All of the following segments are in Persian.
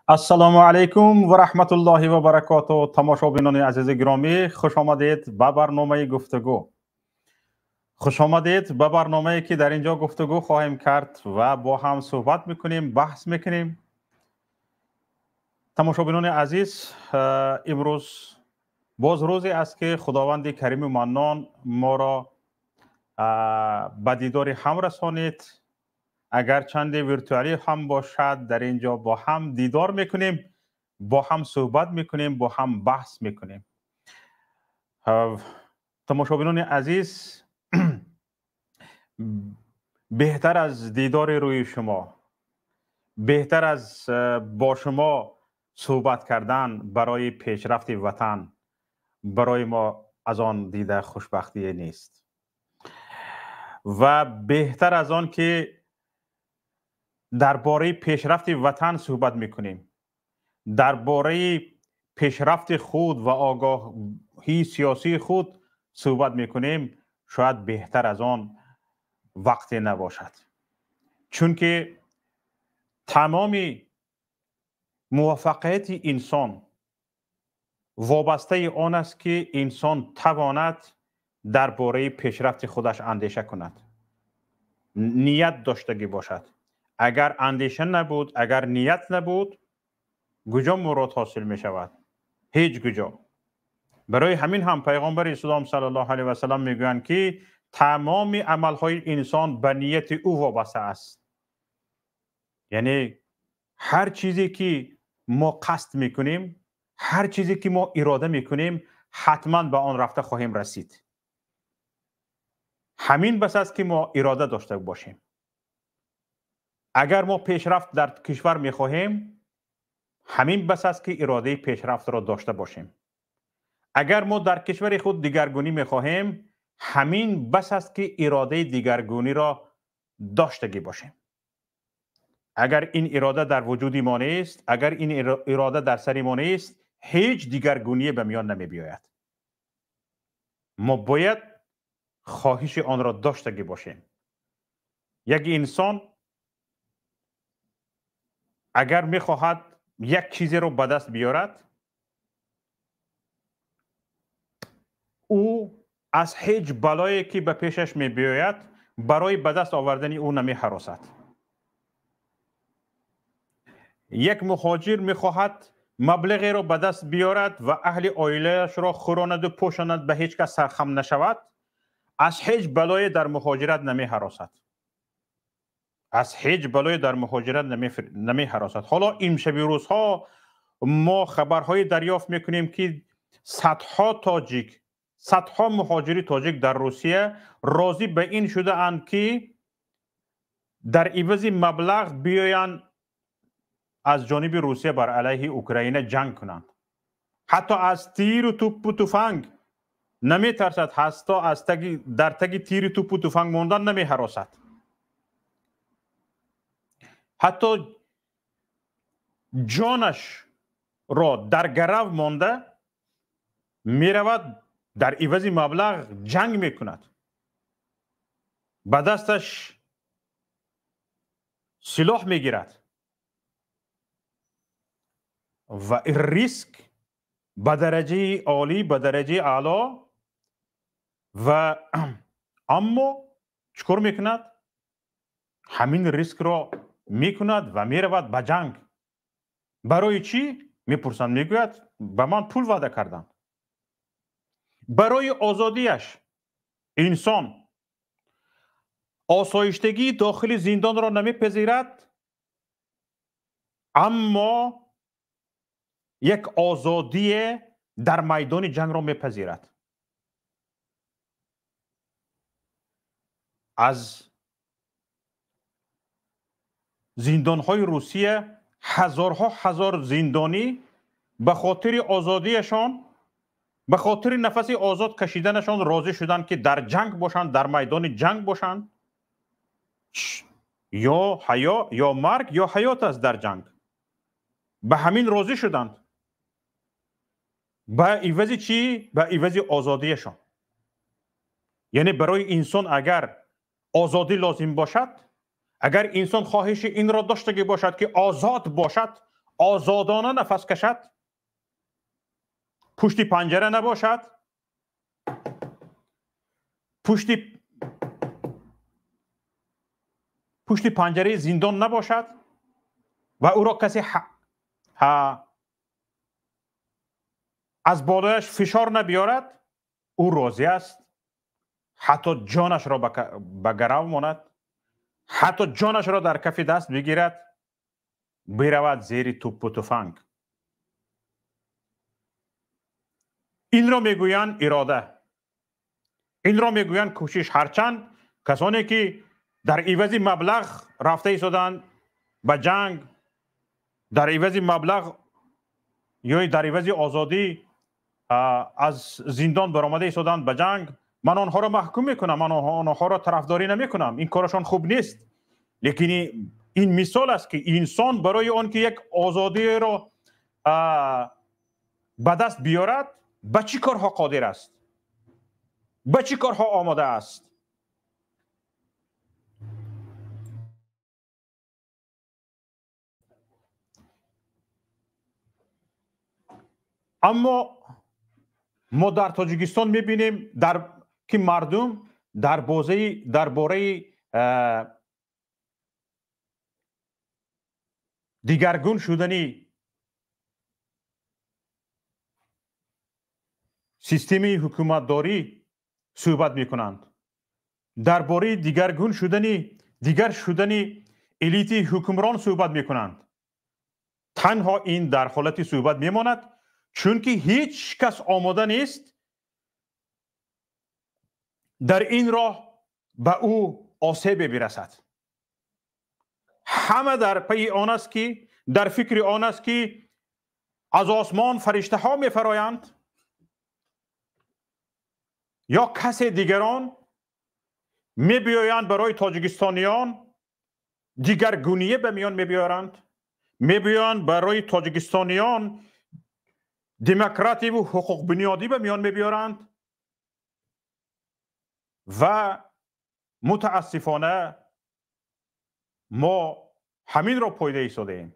السلام علیکم و رحمت الله و برکاته. تماشابینان عزیز گرامی، خوش آمدید به برنامه گفتگو. خوش آمدید به برنامه‌ای که در اینجا گفتگو خواهیم کرد و با هم صحبت میکنیم، بحث میکنیم. تماشابینان عزیز، امروز باز روزی است که خداوند کریم و منان ما را به دیدار هم رسانید. اگر چند ویرتوالی هم باشد، در اینجا با هم دیدار میکنیم، با هم صحبت میکنیم، با هم بحث میکنیم. تماشابینان عزیز، بهتر از دیدار روی شما، بهتر از با شما صحبت کردن برای پیشرفت وطن، برای ما از آن دیده خوشبختی نیست. و بهتر از آن که درباره پیشرفت وطن صحبت میکنیم، درباره پیشرفت خود و آگاهی سیاسی خود صحبت میکنیم، شاید بهتر از آن وقتی نباشد. چون که تمام موفقیت انسان وابسته آن است که انسان تواند درباره پیشرفت خودش اندیشه کند، نیت داشتگی باشد. اگر اندیشه نبود، اگر نیت نبود، کجا مراد حاصل می شود؟ هیچ کجا. برای همین هم پیغمبر اسلام صلی الله علیه و سلم میگویند که تمام عملهای انسان به نیت او وابسته است. یعنی هر چیزی که ما قصد میکنیم، هر چیزی که ما اراده میکنیم، حتما به آن رفته خواهیم رسید. همین بس است که ما اراده داشته باشیم. اگر ما پیشرفت در کشور میخواهیم، همین بس است که اراده پیشرفت را داشته باشیم. اگر ما در کشور خود دیگرگونی میخواهیم، همین بس است که اراده دیگرگونی را داشتگی باشیم. اگر این اراده در وجود ما نیست، اگر این اراده در سر ما نیست، هیچ دیگرگونی به میان نمی بیاید. ما باید خواهش آن را داشتگی باشیم. یک انسان اگر میخواهد یک چیزی را به دست بیارد، او از هیچ بلایی که به پیشش می بیاید برای به دست آوردن او نمی هراسد. یک مهاجر میخواهد مبلغی را به دست بیارد و اهل عائله‌اش را خوراند و پوشاند، به هیچ کس سرخم نشود، از هیچ بلای در مهاجرت نمی هراسد. از هیچ بلای در مهاجرت نمی هراسد. حالا این شب روزها ما خبرهای دریافت میکنیم که صدها تاجیک، صدها مهاجری تاجیک در روسیه راضی به این شده اند که در عوض مبلغ بیایند از جانب روسیه بر علیه اوکراین جنگ کنند. حتی از تیر و توپ و تفنگ نمی ترسد، حتی از در تگ تیر توپ و تفنگ ماندن نمی هراسد. حتی جانش را در گرو مانده می رود در عوض مبلغ جنگ می کند. به دستش سلاح می گیرد و ریسک به درجه عالی، به درجه اعلا. و اما چکار می کند؟ همین ریسک را می کند و می رود به جنگ. برای چی؟ می پرسند، می گوید به من پول وعده کردند. برای آزادیش. انسان آسایشتگی داخل زندان را نمی پذیرد، اما یک آزادی در میدان جنگ را می پذیرد. از زندانهای روسیه هزارها هزار زندانی به خاطر آزادیشان، به خاطر نفس آزاد کشیدنشان راضی شدند که در جنگ باشند، در میدان جنگ باشند. یا حیا یا مرگ یا حیات است در جنگ. به همین راضی شدند. به عوض چی؟ به عوض آزادیشان. یعنی برای انسان اگر آزادی لازم باشد، اگر انسان خواهش این را داشته باشد که آزاد باشد، آزادانه نفس کشد، پشت پنجره نباشد، پشت پنجره زندان نباشد و او را کسی از بالایش فشار نبیارد، او راضی است حتی جانش را به گرو ماند، حتی جانش را در کف دست بگیرد، برود زیر توپ و تفنگ. این را میگویند اراده، این را میگویند کوشش. هرچند کسانی که در عوض مبلغ رفته ایستادند به جنگ، در عوض مبلغ یا در عوض آزادی از زندان برآمده ایستادند به جنگ، من آنها را محکوم میکنم، من آنها را طرفداری نمیکنم، این کارشان خوب نیست. لیکن این مثال است که انسان برای آن که یک آزادی را به دست بیارد به چی کارها قادر است، به چی کارها آماده است. اما ما در تاجیکستان میبینیم که مردم درباره دیگرگون شدنی سیستم حکومتداری صحبت میکنند، درباره دیگر شدنی الیت حکمران صحبت میکنند. تنها این در حالت صحبت میماند چون که هیچ کس آماده نیست در این راه به او آسیب برسد. همه در پی آن است که در فکر آن است که از آسمان فرشته ها میفرایند یا کسی دیگران میبیایند برای تاجیکستانیان دیگرگونیه به میان میبیارند، میبیایند برای تاجیکستانیان دموکراسی و حقوق بنیادی به میان میبیارند و متاسفانه ما همین را پایده ایستاده ایم.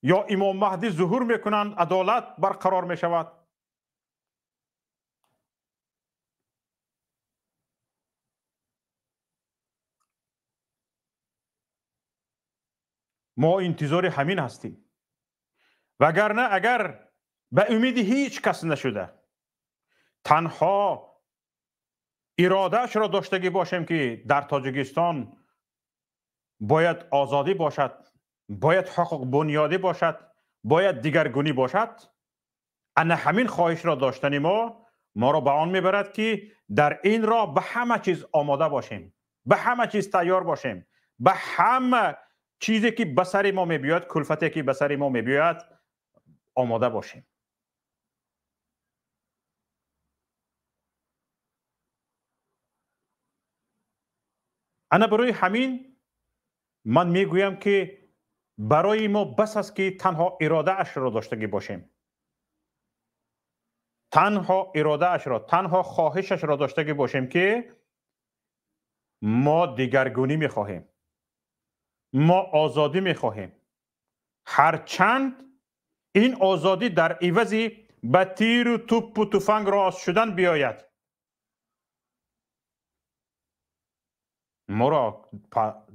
یا امام مهدی ظهور میکنند عدالت برقرار میشود، ما انتظار همین هستیم. وگرنه اگر به امید هیچ کس نشده تنها ارادهش را داشتگی باشیم که در تاجیکستان باید آزادی باشد، باید حقوق بنیادی باشد، باید دیگرگونی باشد، انا همین خواهش را داشتن ما را به آن میبرد که در این راه به همه چیز آماده باشیم، به همه چیز تیار باشیم، به همه چیزی که به سر ما میبیاد، کلفتی که به سر ما میبیاد آماده باشیم. انا برای همین من میگویم که برای ما بس است که تنها اراده اش را داشتگی باشیم، تنها اراده اش را، تنها خواهشش را داشتگی باشیم که ما دیگرگونی میخواهیم، ما آزادی میخواهیم، هرچند این آزادی در عوض به تیر و توپ و تفنگ راست شدن بیاید. ما را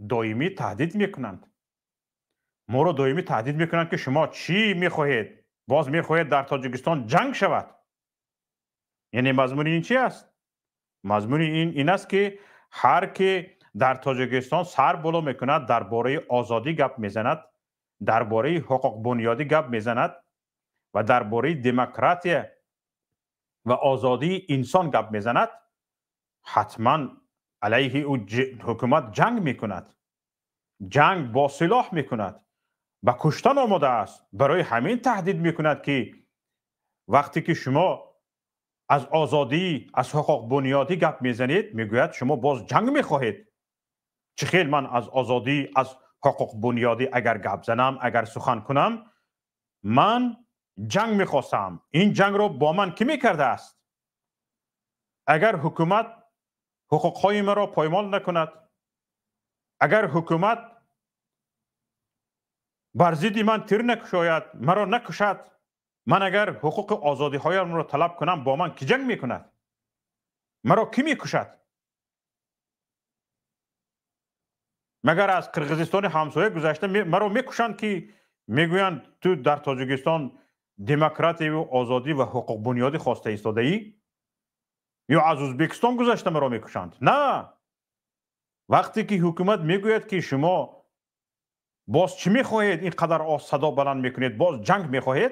دائمی تهدید میکنند، ما را دائمی تهدید میکنند که شما چی میخواهید؟ باز میخواهید در تاجیکستان جنگ شود؟ یعنی مضمون این چی است؟ مضمون این است که هر که در تاجیکستان سر بالا میکند درباره آزادی گپ میزند، درباره حقوق بنیادی گپ میزند و درباره دموکراسی و آزادی انسان گپ میزند، حتما علیه او حکومت جنگ میکند، جنگ با سلاح میکند، به کشتن آماده است. برای همین تهدید میکند که وقتی که شما از آزادی، از حقوق بنیادی گپ میزنید، میگوید شما باز جنگ میخواهید. چه خیل من از آزادی، از حقوق بنیادی اگر گپ زنم، اگر سخن کنم، من جنگ میخواستم. این جنگ رو با من کی میکرده است؟ اگر حکومت حقوقهای ما را پایمال نکند، اگر حکومت بر ضد من تیر نکشاید، مرا نکشد. من اگر حقوق آزادی هایم را طلب کنم با من کی جنگ میکند؟ مرا کی میکشد؟ مگر از قرقیزستان همسایه گذشته مرا میکشند که میگویند تو در تاجیکستان دموکراسی و آزادی و حقوق بنیادی خواسته ایستاده ای؟ یا از ازبکستان گذشته مرا میکشند؟ نه. وقتی که حکومت میگوید که شما باز چی میخواهید اینقدر صدا بلند میکنید، باز جنگ میخواهید،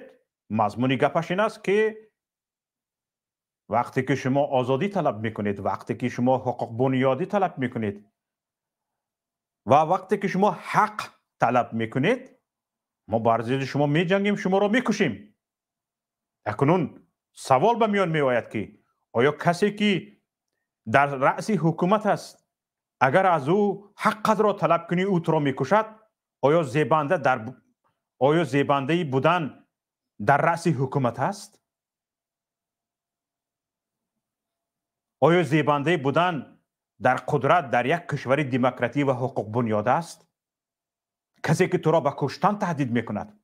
مضمون گپش این است که وقتی که شما آزادی طلب میکنید، وقتی که شما حقوق بنیادی طلب میکنید و وقتی که شما حق طلب میکنید، ما بر ضد شما میجنگیم، شما را میکشیم. اکنون سوال به میان میآید که آیا کسی که در رأس حکومت است، اگر از او حق را طلب کنی او تو را میکشد، آیا زیبنده بودن در رأس حکومت است؟ آیا زیبنده بودن در قدرت در یک کشور دموکراتی و حقوق بنیاد است؟ کسی که تو را به کشتن تهدید میکند،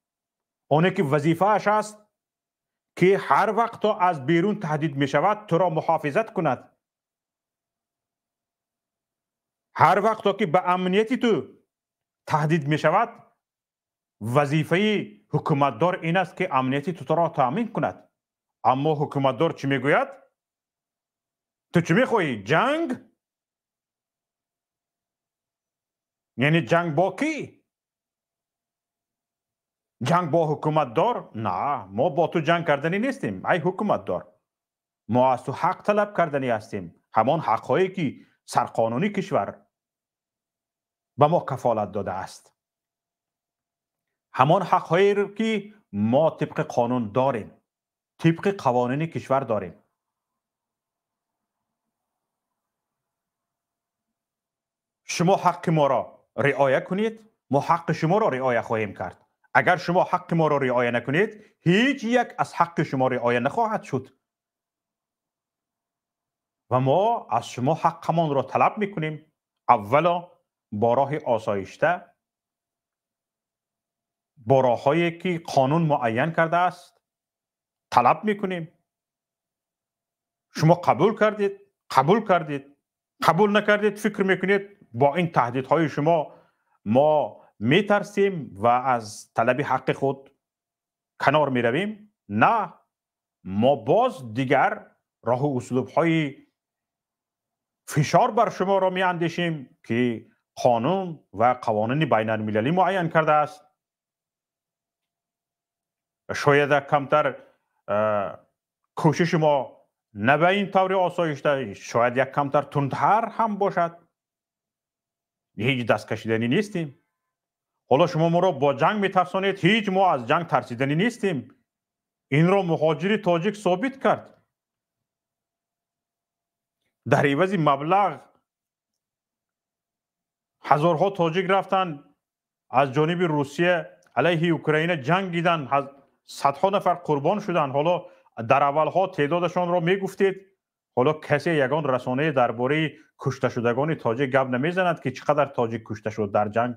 اونی که وظیفه اش است که هر وقت تو از بیرون تهدید میشود تو را محافظت کند، هر وقت تو که به امنیتی تو تهدید میشود، وظیفه حکومتدار این است که امنیتی تو را تامین کند. اما حکومتدار چی میگوید؟ تو چی میخواهی؟ جنگ؟ یعنی جنگ با کی؟ جنگ با حکومتدار؟ نه، ما با تو جنگ کردنی نیستیم ای حکومتدار. ما از تو حق طلب کردنی هستیم، همان حقهایی که سرقانونی کشور به ما کفالت داده است، همان حقهایی که ما طبق قانون داریم، طبق قوانین کشور داریم. شما حق ما را رعایت کنید، ما حق شما را رعایت خواهیم کرد. اگر شما حق ما را رعایت نکنید، هیچ یک از حق شما رعایت نخواهد شد و ما از شما حقمان را طلب میکنیم. اولا با راه آسایشته، با راههایی که قانون معین کرده است طلب میکنیم. شما قبول کردید، قبول نکردید، فکر میکنید با این تهدیدهای شما ما میترسیم و از طلب حق خود کنار میرویم؟ نه، ما باز دیگر راه و اسلوب‌های فشار بر شما را میاندیشیم که قانون و قوانین بین المللی معین کرده است. شاید کمتر کوشش ما نه به این طور آسایشته، شاید یک کمتر تندتر هم باشد. هیچ دست کشیدنی نیستیم. حالا شما ما را با جنگ میترسانید، هیچ ما از جنگ ترسیدنی نیستیم. این را مهاجر تاجیک ثابت کرد. در عوض مبلغ هزارها تاجیک رفتن از جانب روسیه علیه اوکراین جنگیدن، صدها نفر قربان شدن. حالا در اولها تعدادشان را میگفتید، حالا کسی یگان رسانه درباره کشته شدگان تاجیک گپ نمیزند که چقدر تاجیک کشته شد در جنگ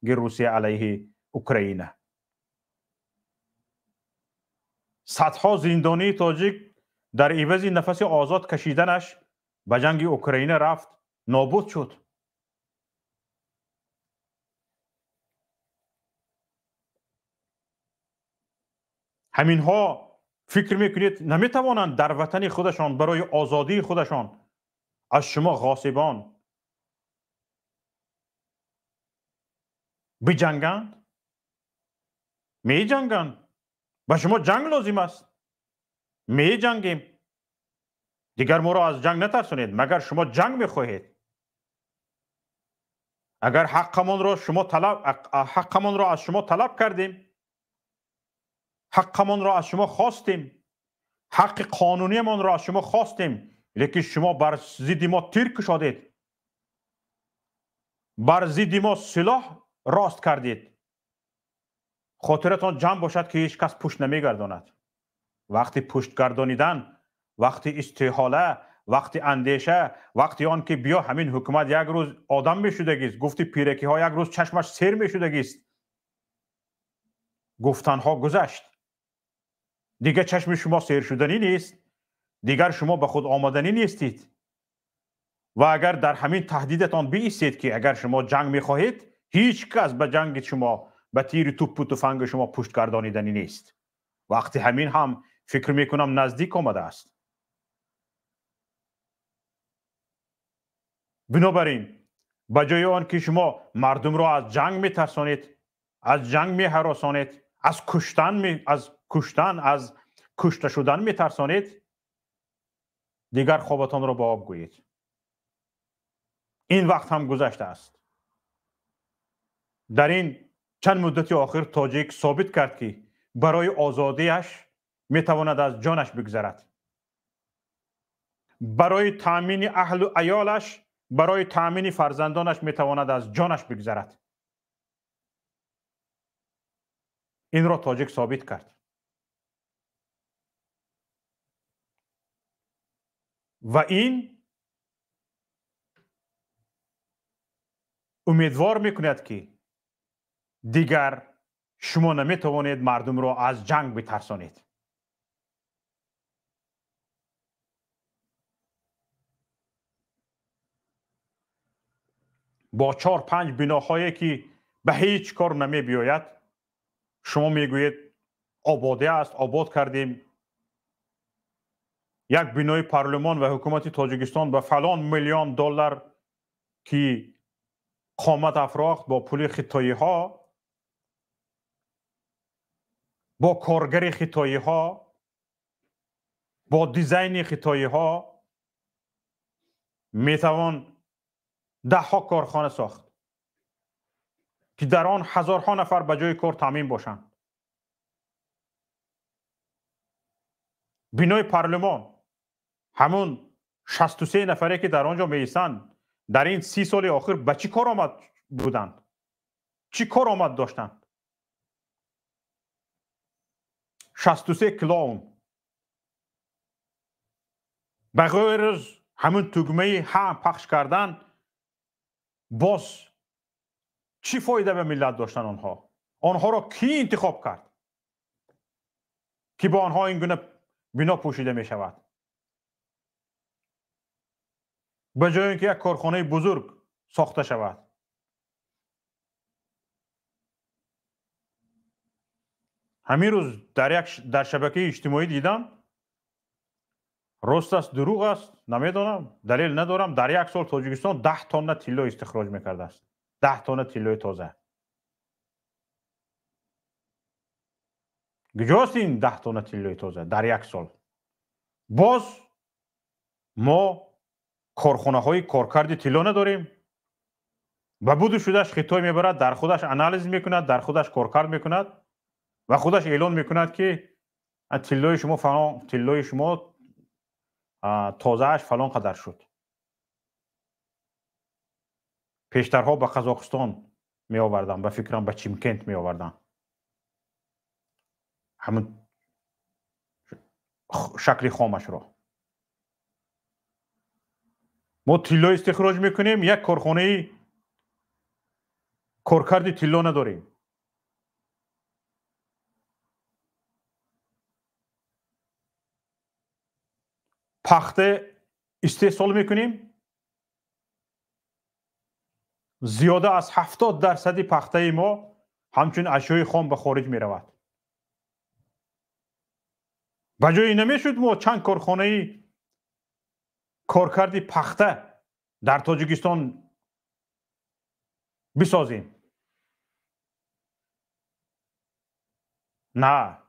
روسیه علیه اوکراین. صدها زندانی تاجیک در عوض نفس آزاد کشیدنش به جنگ اوکراین رفت، نابود شد. همینها فکر میکنید نمیتوانند در وطن خودشان برای آزادی خودشان از شما غاصبان بجنگند؟ می جنگند. به شما جنگ لازم است، می جنگیم. دیگر ما را از جنگ نترسانید مگر شما جنگ میخواهید. اگر حقمان را از شما طلب کردیم، حقمان را از شما خواستیم، حق قانونی من را از شما خواستیم، لیکن شما بر ضد ما تیر کشیدید، بر ضد ما سلاح راست کردید. خاطرتان جمع باشد که هیچ کس پشت نمیگرداند. وقتی پشت گردانیدن، وقتی استحاله، وقتی اندیشه، وقتی آن که بیا همین حکومت یک روز آدم میشدگیست، گفتی پیرکی ها یک روز چشمش سیر میشدگیست، گفتنها گذشت. دیگر چشم شما سیر شدنی نیست. دیگر شما به خود آمدنی نیستید. و اگر در همین تهدیدتان بیستید که اگر شما جنگ میخواهید، هیچ کس به جنگ شما، به تیر توپ و تفنگ شما پشت گردانیدنی نیست. وقتی همین هم فکر میکنم نزدیک آمده است. بنابراین به جای آن که شما مردم را از جنگ میترسانید، از جنگ میهراسانید، از کشته شدن میترسانید، دیگر خوابتان را به آب گویید. این وقت هم گذشته است. در این چند مدت آخر تاجیک ثابت کرد که برای آزادیش میتواند از جانش بگذرد. برای تامین اهل و عیالش، برای تامین فرزندانش میتواند از جانش بگذرد. این را تاجیک ثابت کرد. و این امیدوار میکند که دیگر شما نمیتوانید مردم را از جنگ بترسانید. با 4-5 بناهایی که به هیچ کار نمی بیاید، شما میگویید آباده است، آباد کردیم. یک بنای پارلمان و حکومت تاجیکستان به فلان میلیون دلار که قامت افراخت با پول خطایی ها، با کارگر خطایی ها، با دیزاین خطایی ها، میتوان 10 کارخانه ساخت که در آن هزارها نفر به جای کار تامین باشند. بنای پارلمان، همون 63 نفره که در آنجا میستند، در این 30 سال آخر به چی کار آمد بودند؟ چی کار آمد داشتند؟ 63 کلاون به غیر از همون تگمه هم پخش کردن، باز چی فایده به ملت داشتن آنها؟ آنها را کی انتخاب کرد که با آنها این گونه بنا پوشیده می شود؟ به جای اینکه یک کارخانه بزرگ ساخته شود. همین روز در شبکه اجتماعی دیدم، راست است دروغ است نمیدانم، دلیل ندارم، در یک سال تاجیکستان 10 تن طلا استخراج میکرده است. 10 تن طلا تازه. کجاست این 10 تن طلا تازه در یک سال؟ باز ما کارخانه های کارکرد طلا نداریم. و بود شدهش خطای میبرد، در خودش انالیز میکند، در خودش کارکرد میکند و خودش اعلان میکند که طلای شما فلان، طلای شما تازهش فلان قدر شد. پیشترها به قزاقستان می آوردن، به فکرم به چیمکنت می آوردن، همون شکل خامش را. ما طلا استخراج میکنیم، یک کارخانه کارکرد طلا نداریم. پخته استحصال میکنیم، زیاده از 70% پخته ما همچون اشیاء خام به خارج می رود. بجای نمیشد ما چند کارخانه کارکردی پخته در تاجیکستان بسازیم؟ نه،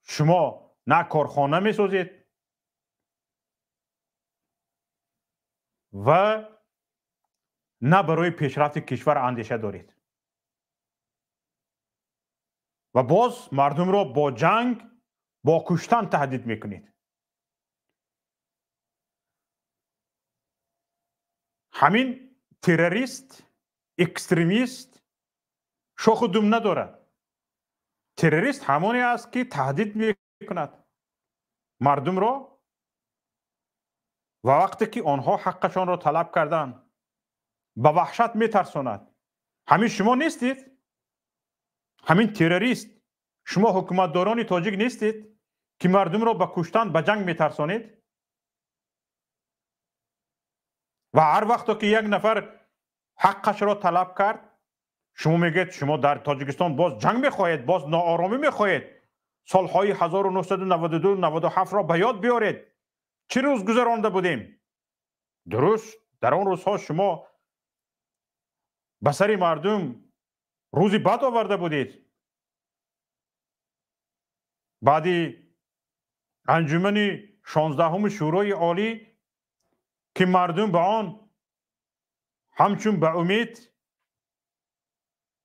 شما نه کارخانه میسازید و نه برای پیشرفت کشور اندیشه دارید. و باز مردم را با جنگ، با کشتن تهدید میکنید. همین تروریست، اکستریمیست شاخ و دم ندارد. تروریست همانی است که تهدید میکند مردم را و وقتی که آنها حقشان را طلب کردن به وحشت میترساند. همین شما نیستید؟ همین تروریست شما حکومتداران تاجیک نیستید که مردم را به کشتن به جنگ میترسانید؟ و هر وقت که یک نفر حقش را طلب کرد شما میگید شما در تاجیکستان باز جنگ میخواهید، باز ناآرامی میخواهید، سالهای 1992 97 را به یاد بیارید. چه روز گذرانده بودیم؟ درست در آن روزها شما به سر مردم روزی بد آورده بودید. بعدی انجمن 16 شورای عالی که مردم به آن همچون به امید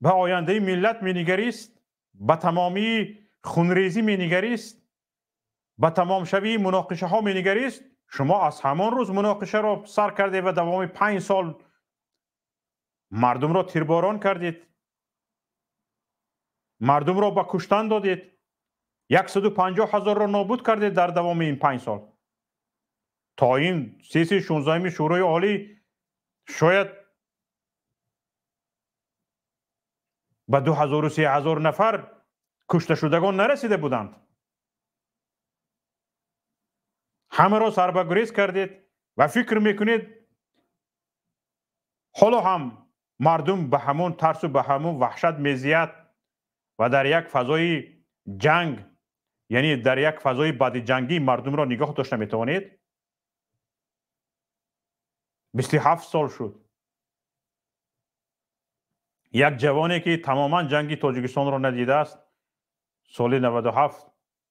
به آینده ملت مینگریست، به تمامی خونریزی مینگریست، به تمام شوی مناقشه ها مینگریست، شما از همان روز مناقشه را سر کرده و دوام 5 سال مردم را تیرباران کردید، مردم را به کشتن دادید، 150,000 را نابود کردید در دوام این 5 سال. تا این 16 شورای عالی شاید به 2000 و 3000 نفر کشته شدگان نرسیده بودند. همه را سربگریز کردید و فکر میکنید حالا هم مردم به همون ترس و به همون وحشت میزید و در یک فضای جنگ، یعنی در یک فضای بعد جنگی مردم را نگاه داشته میتوانید؟ 27 سال شد یک جوانی که تماما جنگی تاجیکستان را ندیده است، سال 97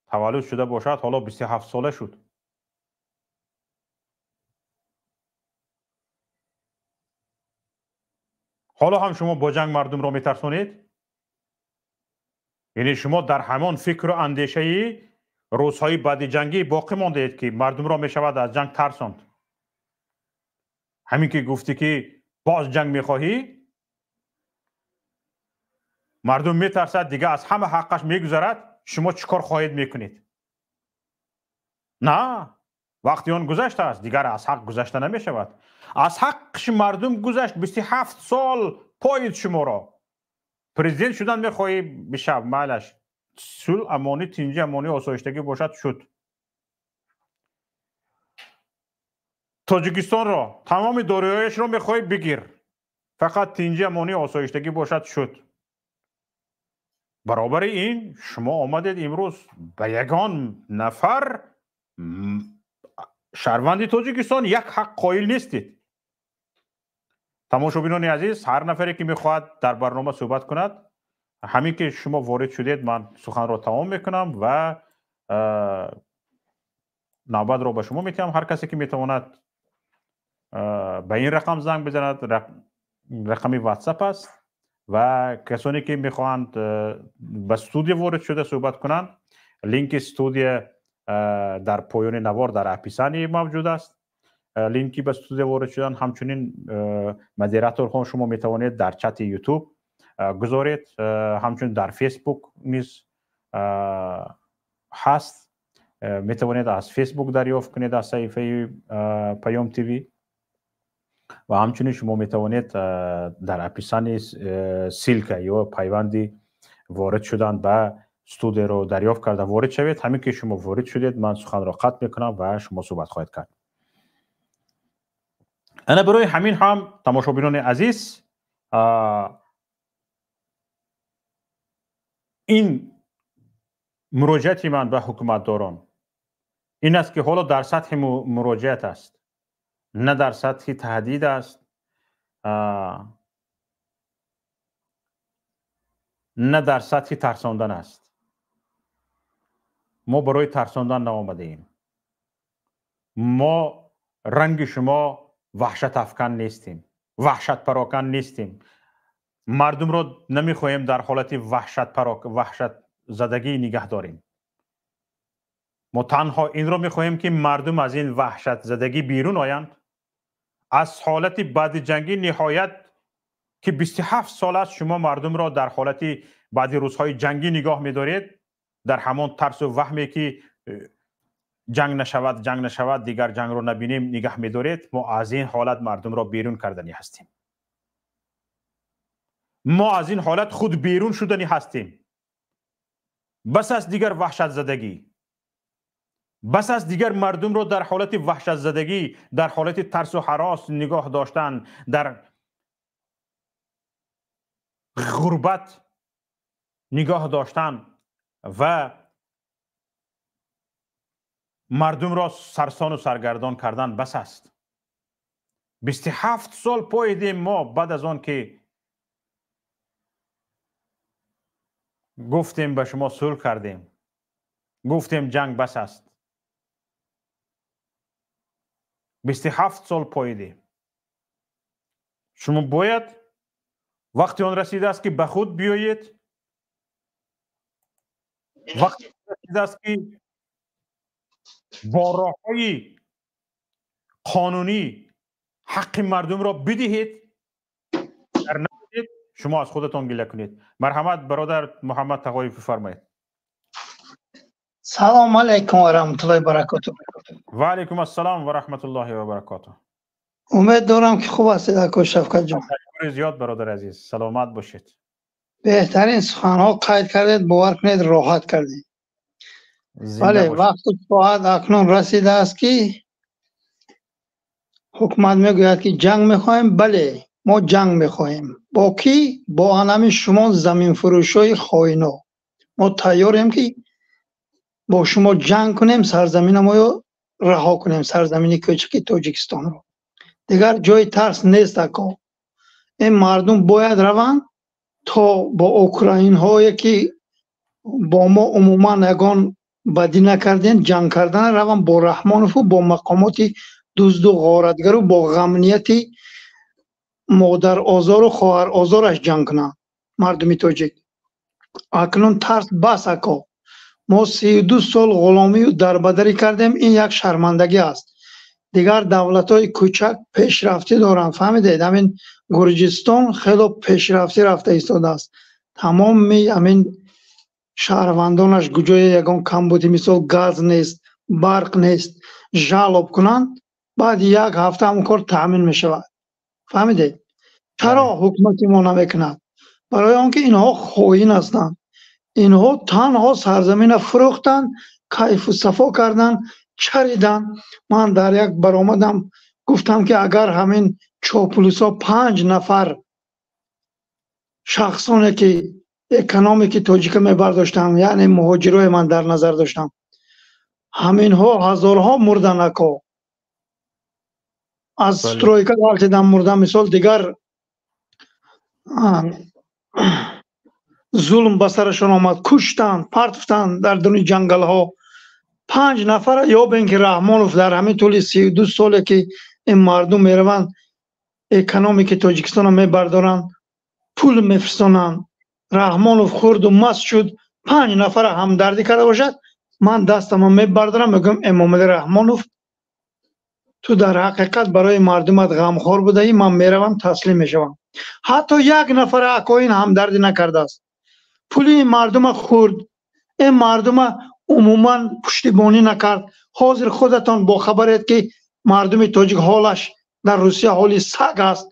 تولد شده باشد، حالا 27 ساله شد. حالا هم شما با جنگ مردم را میترسونید؟ یعنی شما در همان فکر و اندیشه روزهای بعد جنگی باقی مانده اید که مردم را میشود از جنگ ترساند. همین که گفتی که باز جنگ میخواهی، مردم میترسد دیگه از همه حقش میگذرد، شما چیکار خواهید میکنید؟ نه، وقتی آن گذشته است دیگر از حق گذشته نمیشود. از حقش مردم گذشت. 27 سال پایید شما را. پرزیدنت شدن میخواهی بشب معلش صلح امانی، تینجی امانی، آسایشتگی باشد شد. تاجیکستان را تمام داراییش را میخواهی بگیر، فقط تینجی امانی، آسایشتگی باشد شد. برابر این شما آمدید امروز به یگان نفر شهروندی تاجیکستان یک حق قائل نیستید. تماشابینان عزیز، هر نفری که میخواهد در برنامه صحبت کند، همین که شما وارد شدید من سخن را تمام میکنم و نوبت را به شما میتونم. هر کسی که میتواند به این رقم زنگ بزند، رقمی واتساپ است و کسانی که میخواهند به استودیو وارد شده صحبت کنند، لینک استودیو در پایان نوار در اپیسانی موجود است. لینکی به استودیو وارد شدن همچنین مدیراتور خان شما میتوانید در چت یوتیوب گذارید، همچنین در فیسبوک نیز هست، میتوانید از فیسبوک دریافت کنید از صفحه پیام تیوی و همچنین شما میتوانید در اپلیکیشن سیلک یا پیوندی وارد شدن به استودیو رو دریافت کرده وارد شوید. همین که شما وارد شدید من سخن را قطع میکنم و شما صحبت خواهید کرد. انا برای همین هم تماشابینان عزیز این مراجعت من به حکومتداران این است که حالا در سطح مراجعت است، نه در سطح تهدید است، نه در سطح ترساندن است. ما برای ترساندن نآمده ایم. ما رنگ شما وحشت افکن نیستیم، وحشت پراکن نیستیم. مردم را نمیخواهیم در حالت وحشت زدگی نگه داریم. ما تنها این را میخواهیم که مردم از این وحشت زدگی بیرون آیند، از حالت بعد جنگی نهایت که 27 سال است شما مردم را در حالت بعد روزهای جنگی نگاه می‌دارید، در همان ترس و وهمی که جنگ نشود دیگر جنگ رو نبینیم نگاه می‌دارید. ما از این حالت مردم را بیرون کردنی هستیم. ما از این حالت خود بیرون شدنی هستیم. بس است دیگر وحشت زدگی، بس است دیگر مردم رو در حالت وحشت زدگی، در حالت ترس و هراس نگاه داشتن، در غربت نگاه داشتن و مردم را سرسان و سرگردان کردن. بس است. 27 سال پاییدیم ما بعد از آن که گفتیم به شما صلح کردیم، گفتیم جنگ بس است. 27 سال پاییدیم. شما باید وقتی آن رسیده است که به خود بیایید، وقتی رسیده است که با راه‌های قانونی حق مردم را بدهید، در نتیجه شما از خودتان گله کنید. مرحمت برادر محمد تقایی بفرمایید. سلام علیکم و رحمت الله و برکاته. و علیکم السلام و رحمت الله و برکاته. امید دارم که خوب هستید اکو شفقت جان. تشکر زیاد برادر عزیز، سلامت باشید. بهترین سخنها قید کردید، باور کنید راحت کردید. زنده بله، باشید. وقت ساعت اکنون رسیده است که حکومت میگوید که جنگ میخوایم. بله، ما جنگ میخوایم. با کی؟ با انمی شما زمین فروشای خائنا. ما تیاریم که با شما جنگ کنیم، سرزمین ما رو رها کنیم، سرزمین کوچک تاجیکستان رو. دیگر جای ترس نیست اکو. این مردم باید روند تا با اوکراین هایی که با ما عموما یگان بدی نکردین جنگ کردن روان با رحمانوف و با مقامات دزد و غارتگر و با غمنیت مادر آزار و خواهر آزارش جنگ کنن. مردمی تاجیک اکنون ترس بس اکا. ما 32 سال غلامی و دربدری کردیم. این یک شرمندگی است. دیگر دولت های کوچک پیشرفتی دارن. فهمیدید؟ همین گرجستان خیلی پیشرفتی رفته ایستاده است. تمام همین شهروندانش گوجای یگان کمبودی، مثال گاز نیست، برق نیست، ژالب کنند، بعد یک هفته هم کار تامین می شود. فهمیدید؟ چرا حکومت ما نمیکند؟ برای آنکه اینها خائن هستند. اینها تنها سرزمین فروختن، کیف و صفا کردن، چریدن. من در یک برآمدم گفتم که اگر همین چاپلوسا 5 نفر شخصانی که اکنامیک تاجیک می برداشتن، یعنی مهاجرای من در نظر داشتم، همین ها هزارها مردن اکو. از سترویکا دالتیدن مردن. مثال دیگر ظلم بسرشون آمد، کشتن، پرتفتن در دنی جنگل ها. 5 نفر یا به اینکه رحمانوف در همین طول 32 ساله که این مردم میروند اکنامیک تاجیکستان رو میبردارن، پول میفرستانن، رحمانوف خورد و مست شد، 5 نفر همدردی کرده باشد، من دستم میبردارم میگم امامعلی رحمانوف تو در حقیقت برای مردمت غمخوار بوده ای، من میروم تسلیم میشوم. حتی یک نفر اکوین همدردی نکرده است. پولی مردم خورد، این مردم عموما پشتیبانی نکرد. حاضر خودتان با خبرید که مردم تاجیک حالش در روسیه حالی سگ است.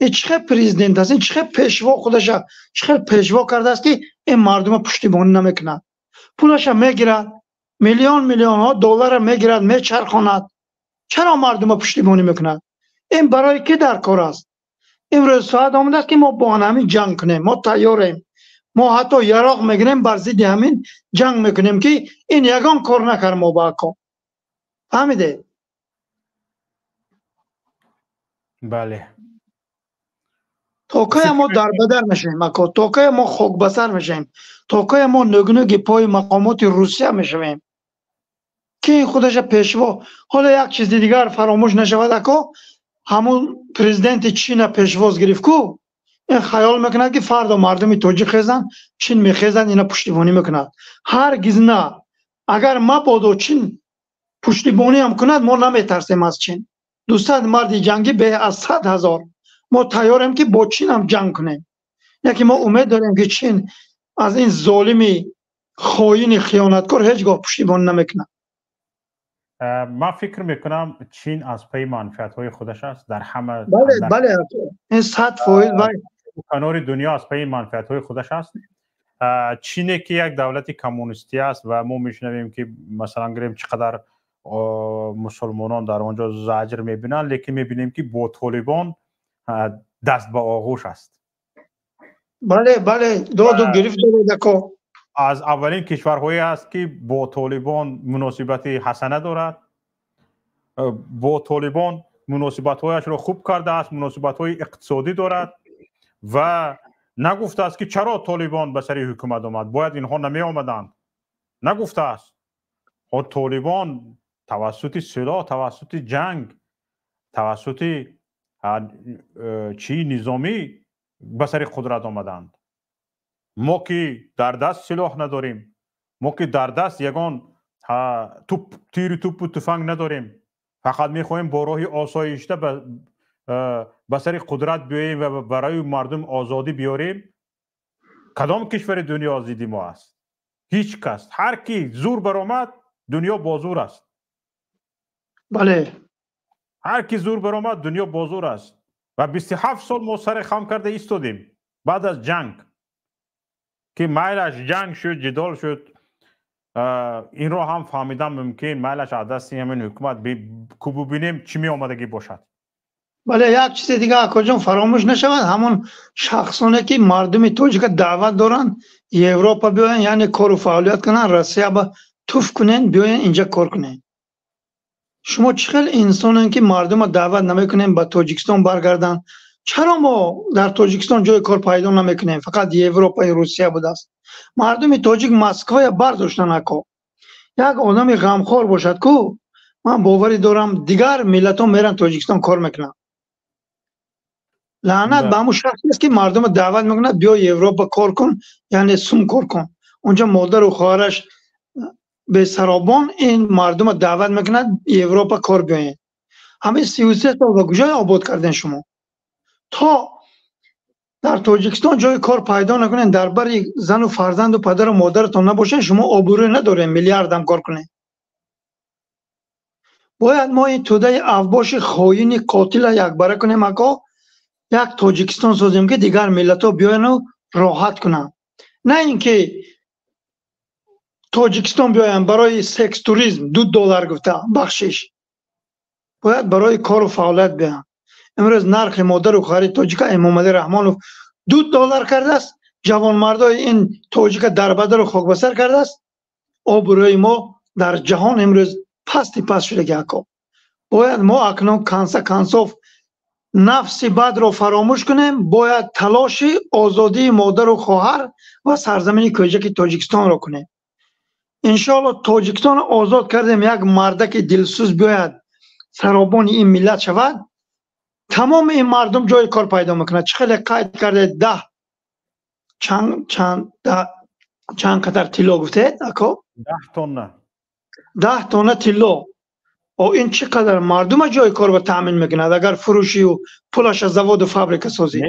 این چه پرزیدنت است؟ این چه پیشوا خودش چه پیشوا کرده است که این مردم پشتیبانی نمیکند؟ پولش میگیرد، میلیون ها دلار میگیرد، میچرخاند. چرا مردم پشتیبانی میکند؟ این برای کی در کار است؟ امروز ساعت آمده است که ما با همین جنگ کنیم. ما تیاریم. ما حتی یراق میگیریم بر ضد همین جنگ میکنیم که این یگان کار نکرد ما با کام. فهمیده؟ بله. تا که ما در بدر میشیم، تا که ما خاک بسر میشیم، تا که ما نگنگ پای مقامات روسیه میشویم که این خودش پیشوا. حالا یک چیز دیگر فراموش نشود اکا، همون پرزیدنت چین پیشواز گرفت کو این خیال میکند که فردا مردم تاجیک خیزن چین میخیزن اینا پشتیبانی میکند. هرگز نه. اگر ما بودو چین پشتیبانی هم کند ما نمیترسیم از چین. 200 مرد جنگی به از 100,000 ما تیاریم که با چین هم جنگ کنیم. یکی ما امید داریم که چین از این ظالمی خائن خیانتکار هیچگاه پشتیبانی نمیکنه. من فکر میکنم چین از پی منفعت های خودش است در همه. بله این 100% کنار دنیا از پی منفعت های خودش است. چین که یک دولت کمونیستی است و ما میشنویم که مثلا گریم چقدر مسلمانان در آنجا زجر میبینن، لیکن میبینیم که با طالبان دست به آغوش است. بله بله دو گرفت داره. از اولین کشورهایی است که با طالبان مناسبت حسنه دارد، با طالبان مناسبت‌هایش را خوب کرده است، مناسبت‌های اقتصادی دارد و نگفته است که چرا طالبان به سر حکومت آمد باید اینها نمی آمدند، نگفته است. خود طالبان توسط سلاح، توسط جنگ، توسط نظامی به سر قدرت آمدند. ما که در دست سلاح نداریم، ما که در دست یگان تیر توپ و تفنگ نداریم، فقط میخواهیم با راه آسایشته به سر قدرت بیاییم و برای مردم آزادی بیاریم. کدام کشور دنیا ضد ما است؟ هیچ کس. هر کی زور برآمد دنیا بازور است. بله، هر کی زور برآمد دنیا بازور است و 27 سال ما سر خم کرده ایستادیم بعد از جنگ که میلش جنگ شد، جدال شد. این رو هم فهمیدم ممکن میلش از دست همین حکومت کوبو بینیم چی می آمدگی باشد. بله، یک چیز دیگه اکاجان فراموش نشود، همون شخصونه که مردم تاجیک دعوت دارن اروپا بیاین، یعنی کار و فعالیت کنن، روسیه با توف کنن بیاین اینجا کار کنن. شما چقدر انسانن که مردم دعوت نمیکنین با تاجیکستان برگردن؟ چرا ما در تاجیکستان جای کار پیدا نمیکنیم؟ فقط اروپا و روسیه بوده است. مردم تاجیک ماسک‌های برداشتن اکو. یک آدم غمخوار باشد کو من باوری دارم دیگر ملت‌ها میرن تاجیکستان کار میکنن. لعنت به همون شخصی است که مردم دعوت میکنه بیا اروپا کار کن، یعنی سوم کار کن. اونجا مادر و خواهرش به سرابان این مردم دعوت میکنه اروپا کار بیاین. همه 33 سال به کجای آباد کردن شما؟ تا در تاجیکستان جای کار پیدا نکنین، در بر زن و فرزند و پدر و مادرتون نباشین، شما آبروی ندارین میلیارد هم کار کنین. باید ما این توده افباش خائن قاتل یک باره کنیم اکا یک تاجیکستان سازیم که دیگر ملت ها بیاین و راحت کنن. نه اینکه تاجیکستان بیاین برای سکس توریسم $2 گفته بخشش، باید برای کار و فعالیت بیاین. امروز نرخ مادر و خواهر تاجیک امامعلی رحمانوف $2 کرده است. جوان مردای این تاجیک در بدر و خاک بسر کرده است. آبروی ما در جهان امروز پست شده که اکا باید ما اکنون کنساف نفس بد را فراموش کنیم. باید تلاش آزادی مادر و خواهر و سرزمین کوچک تاجیکستان را کنیم. انشاءالله تاجیکستان آزاد کردیم، یک مردک دلسوز بیاید سرابان این ملت شود، تمام این مردم جای کار پیدا میکنه. چقدر قید کرده؟ چند قطر طلا گفته اکا؟ 10 تن. 10 تن طلا. او این چقدر مردم جای کار به تامین میکنه اگر فروشی و پولش از زواد و فابریکه سازی.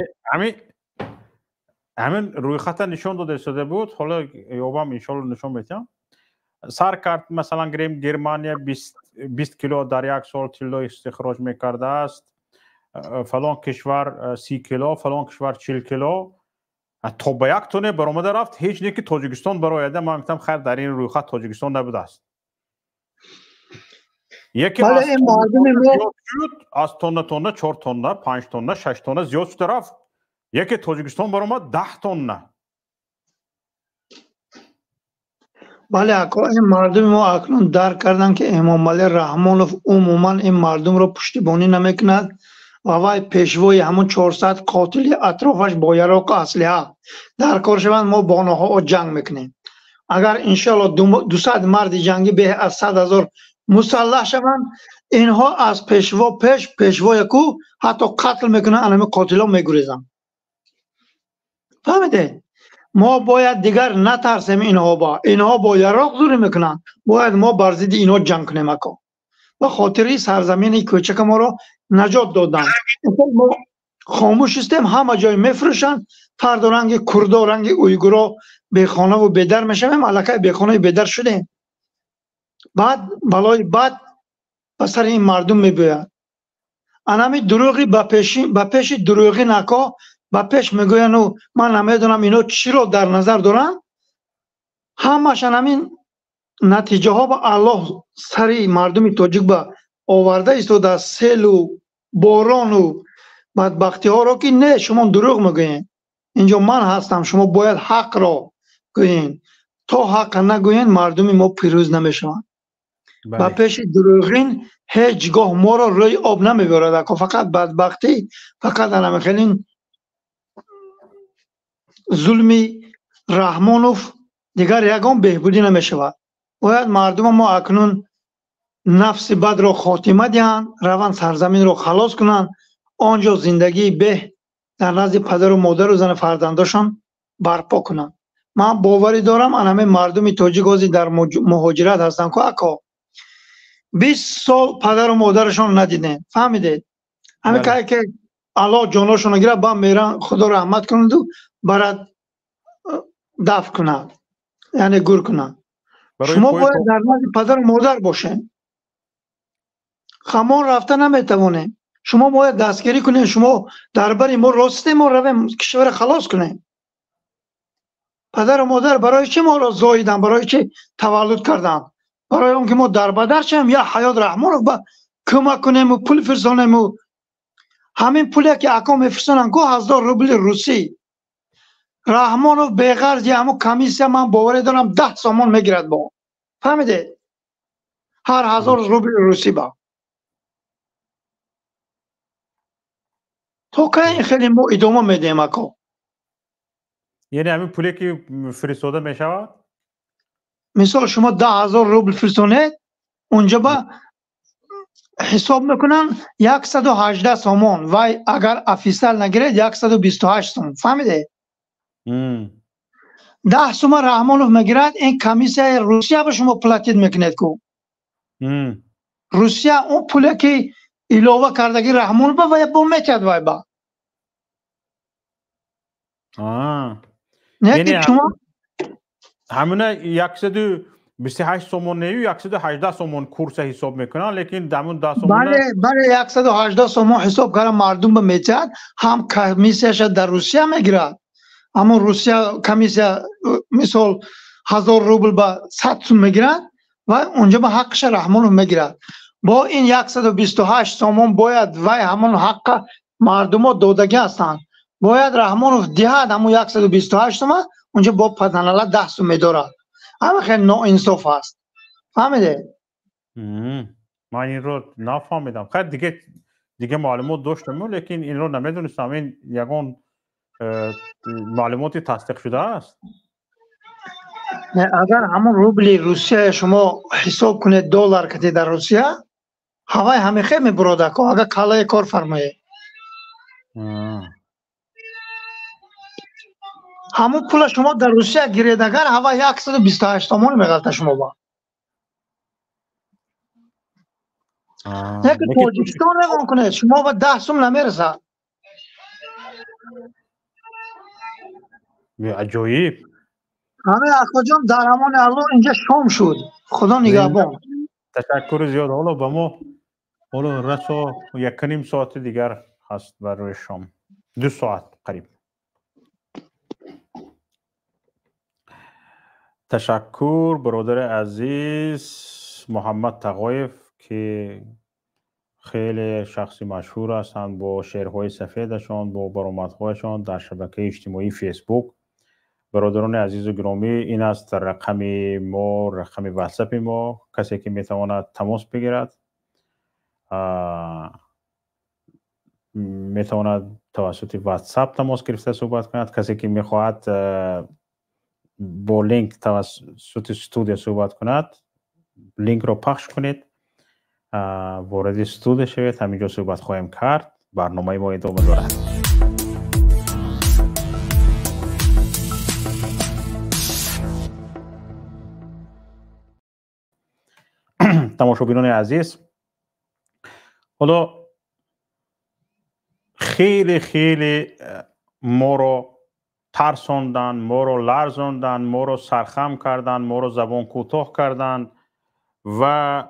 همین روی خط نشون داده شده بود. حالا یوبام انشالله نشون میتونم. سر کرد مثلا گرمانیا 20 کیلو در یک سال طلا استخراج میکرده است، فلان کشور 30 کیلو، فلان کشور 40 کیلو، تا به 1 تن برآمده رفت. هیچ نه که تاجیکستان برآید. من گفتم خیر در این روی خط تاجیکستان نبوده است. یکی از تن 4 تن 5 تن 6 تن زیاد شده رفت. یکی تاجیکستان برآمد 10 تن. بله اکا، این مردم ما اکنون درک کردن که امامعلی رحمانوف عموما این مردم رو پشتیبانی نمیکند و وای پیشوای همون 400 قاتل اطرافش با یراق اسلحه در کار شوند. ما با آنها جنگ میکنیم. اگر انشالله 200 مرد جنگی به از 100,000 مسلح شوند، اینها از پیشوای کو حتی قتل میکنن، همه قاتلا میگریزن. فهمیده؟ ما باید دیگر نترسیم. اینها با یراق زوری میکنن، باید ما بر ضد اینها جنگ کنیم اکا. و خاطری سرزمین کوچک ما را نجات دادن. ما خاموش هستیم، همه جای میفروشن. فردا رنگ کردا، رنگ اویگورا به خانه و به در میشویم. الکی به خانه به در شدیم. بعد بلای بعد به سر این مردم میباید. انمی دروغی به پیش دروغی نکا به پیش میگوین و من نمیدونم اینا چی رو در نظر دارن. همشان همین نتیجه ها با الله سری مردم تاجیک با آورده است و در سیل و باران و بدبختی ها را که نه شما دروغ میگوین. اینجا من هستم، شما باید حق را گوین. تا حق نگوین مردم ما پیروز نمیشوند. با پیش دروغین هیچگاه ما را روی آب نمیبرد. فقط بدبختی، فقط خیلی ظلمی رحمانوف دیگر یگان بهبودی نمیشود. باید مردم ما اکنون نفس بد را خاتمه دهند، روند سرزمین را خلاص کنند، آنجا زندگی به در نزد پدر و مادر و زن فرزنداشان برپا کنند. من باوری دارم همه مردم تاجیک در مهاجرت هستند که اکا 20 سال پدر و مادرشان ندیدن. فهمیدید؟ همین که الله جانشون گیره با میرن، خدا رحمت کنند و برات دفع کنند، یعنی گور کنند. شما باید در نزد پدر و مادر باشین. خمان رفته نمیتوانه. شما باید دستگیری کنین. شما درباره ما راسته ما رویم کشور خلاص کنین. پدر و مادر برای چه ما را زاییدن؟ برای چه تولد کردن؟ برای اون که ما در بدر شیم یا حیات رحمانوف با کمک کنیم و پول فرستانیم و همین پولی که اکا میفرستانن که 1000 روبل روسی رحمانوف بغرض همو کمیسیون من باوری دارم 10 سامان میگیرد با. فهمیده؟ هر 1000 روبل روسی با. تو که خیلی ما ادامه میدیم اکا. یعنی همین پولی که فرستاده میشود؟ مثال شما 10,000 روبل فرستانید، اونجا با حساب میکنن 118 سامان و اگر افیسال نگیرید 128 سامان. فهمیده؟ 10 سامان رحمانوف میگیرد، این کمیسیون روسیه به شما پلاتید میکنید کو. روسیه اون پولی که علاوه کردگی رحمانوف با با میکرد وای با. یعنی شما همونه 128 سومون نیو 118 سومون کورس حساب میکنن، لیکن دامون 10 سومون بله 118 سومون حساب کردن مردم به میچد. هم کمیسیش در روسیه میگیرد، اما روسیه کمیسیه مثال 1000 روبل با 100 سوم میگیرد و اونجا به حقش رحمانوف میگیرد. با این 128 سومون باید و همون حق مردم دادگی هستند، باید رحمانوف دهد همون 128 سوم، اونجا با پدنالا 10 سوم میدارد. همه خیلی ناانصاف است. فهمیده؟ من این رو نفهمیدم. خیلی دیگه معلومات داشتم لیکن این رو نمیدونستم. این یگان معلوماتی تصدیق شده است. اگر همون روبل روسیه شما حساب کنید دلار کتی در روسیه هوای همه خیلی میبروده که اگر کالای کار فرمایه همون پول شما در روسیه گیرید اگر هوای 128 تومان میغلطه شما با. یکی تاجیکستان روان کنید شما با 10 سوم نمیرسه. عجایب. همه اخوا جان در امان الله اینجا شام شد. خدا نگهبان. تشکر زیاد. حالا با ما حالا رسا 1.5 ساعت دیگر هست برای شام. 2 ساعت قریب. تشکر برادر عزیز محمد تقایف که خیلی شخصی مشهور هستند با شعرهای سفیدشان، با برآمدهایشان در شبکه اجتماعی فیسبوک. برادران عزیز و گرامی، این است رقم ما، رقم واتساپ ما. کسی که میتواند تماس بگیرد میتواند توسط واتساپ تماس گرفته صحبت کند. کسی که میخواهد با لینک توسط استودیو صحبت کند، لینک را پخش کنید، وارد استودیو شوید، همینجا صحبت خواهیم کرد. برنامه ما ادامه دارد. تماشاگران عزیز، حالا خیلی ما رو ترساندن، ما رو لرزاندن، ما رو سرخم کردن، ما رو زبان کوتاه کردن و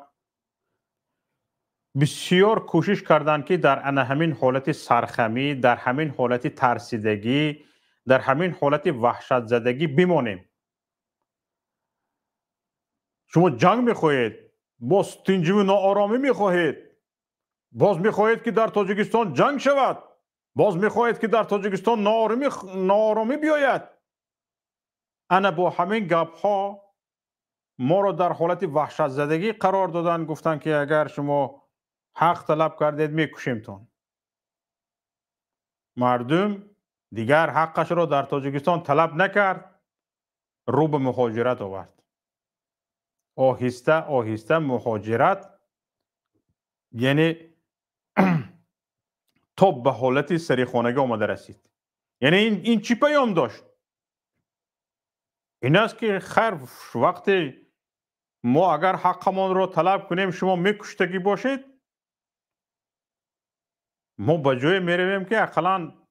بسیار کوشش کردن که در همین حالت سرخمی، در همین حالت ترسیدگی، در همین حالت وحشت زدگی بمانیم. شما جنگ میخواهید، باز تنجی و ناآرامی میخواهید، باز میخواهید که در تاجیکستان جنگ شود، باز میخواهید که در تاجیکستان ناآرامی بیاید. انا با همین گپ ها ما را در حالت وحشت زدگی قرار دادن، گفتن که اگر شما حق طلب کردید میکشیمتون. مردم دیگر حقش را در تاجیکستان طلب نکرد، رو به مهاجرت آورد. آهسته آهسته مهاجرت یعنی تا به حالت سریخانگی آمده رسید. یعنی این چی پیام داشت؟ این است که خیر وقتی ما اگر حقمان را طلب کنیم شما میکشتگی باشید، ما به جای میرویم که اقلا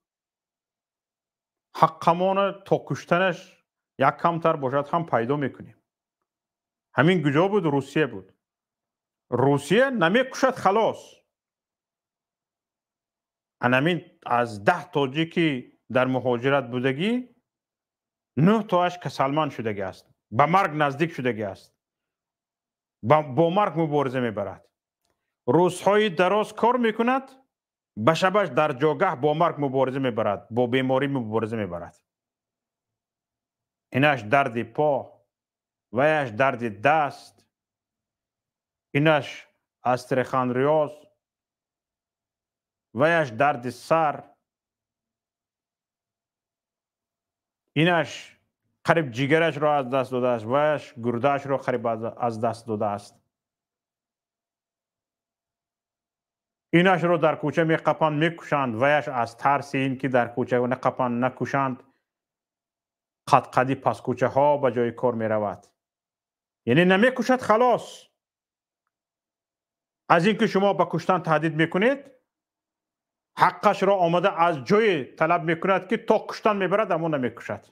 حقمان تا کشتنش یک کمتر باشد هم پیدا میکنیم. همین کجا بود؟ روسیه بود. روسیه نمیکشد خلاص. همین از 10 تاجیکی در مهاجرت بودگی 9 تاش کسلمان شدگی است، به مرگ نزدیک شدگی است، با مرگ مبارزه میبرد. روزهای دراز کار میکند، به شبش در جاگه با مرگ مبارزه میبرد، با بیماری مبارزه میبرد. اینش درد پا، ویش درد دست، اینش استرخان ریاض، ویش درد سر، اینش قریب جیگرش را از دست داده است، ویش گردهش را قریب از دست داده است. اینش را در کوچه میقپند میکشند، ویش از ترس این که در کوچه نقپند نکشند قدی پس کوچه ها به جای کار می رود. یعنی نمیکشد خلاص. از اینکه شما به کشتن تهدید میکنید، حقش را آمده از جای طلب میکند که تا کشتن میبرد، اما نمیکشد.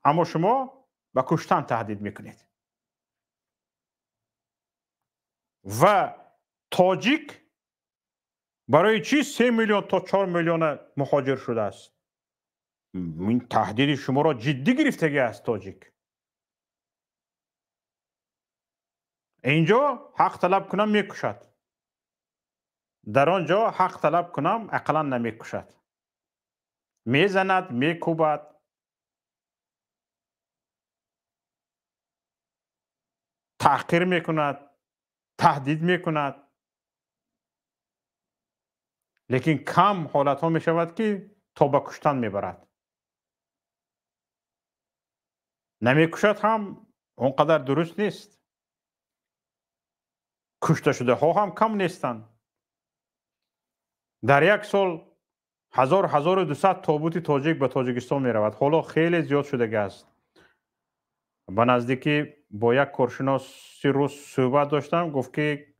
اما شما به کشتن تهدید میکنید. و تاجیک برای چی 3 میلیون تا 4 میلیون مهاجر شده است؟ این تهدید شما را جدی گرفتگی است. تاجیک اینجا حق طلب کنم میکشد، در آنجا حق طلب کنم اقلا نمیکشد، میزند، میکوبد، تحقیر میکند، تهدید میکند. لیکن کم حالت ها میشود که تا به کشتن میبرد. نمیکشد هم اونقدر درست نیست. کشته شده ها هم کم نیستند. در یک سال 1200 تابوت تاجیک به تاجیکستان می رود. حالا خیلی زیاد شده است. به نزدیکی با یک کارشناس روز صحبت داشتم، گفت که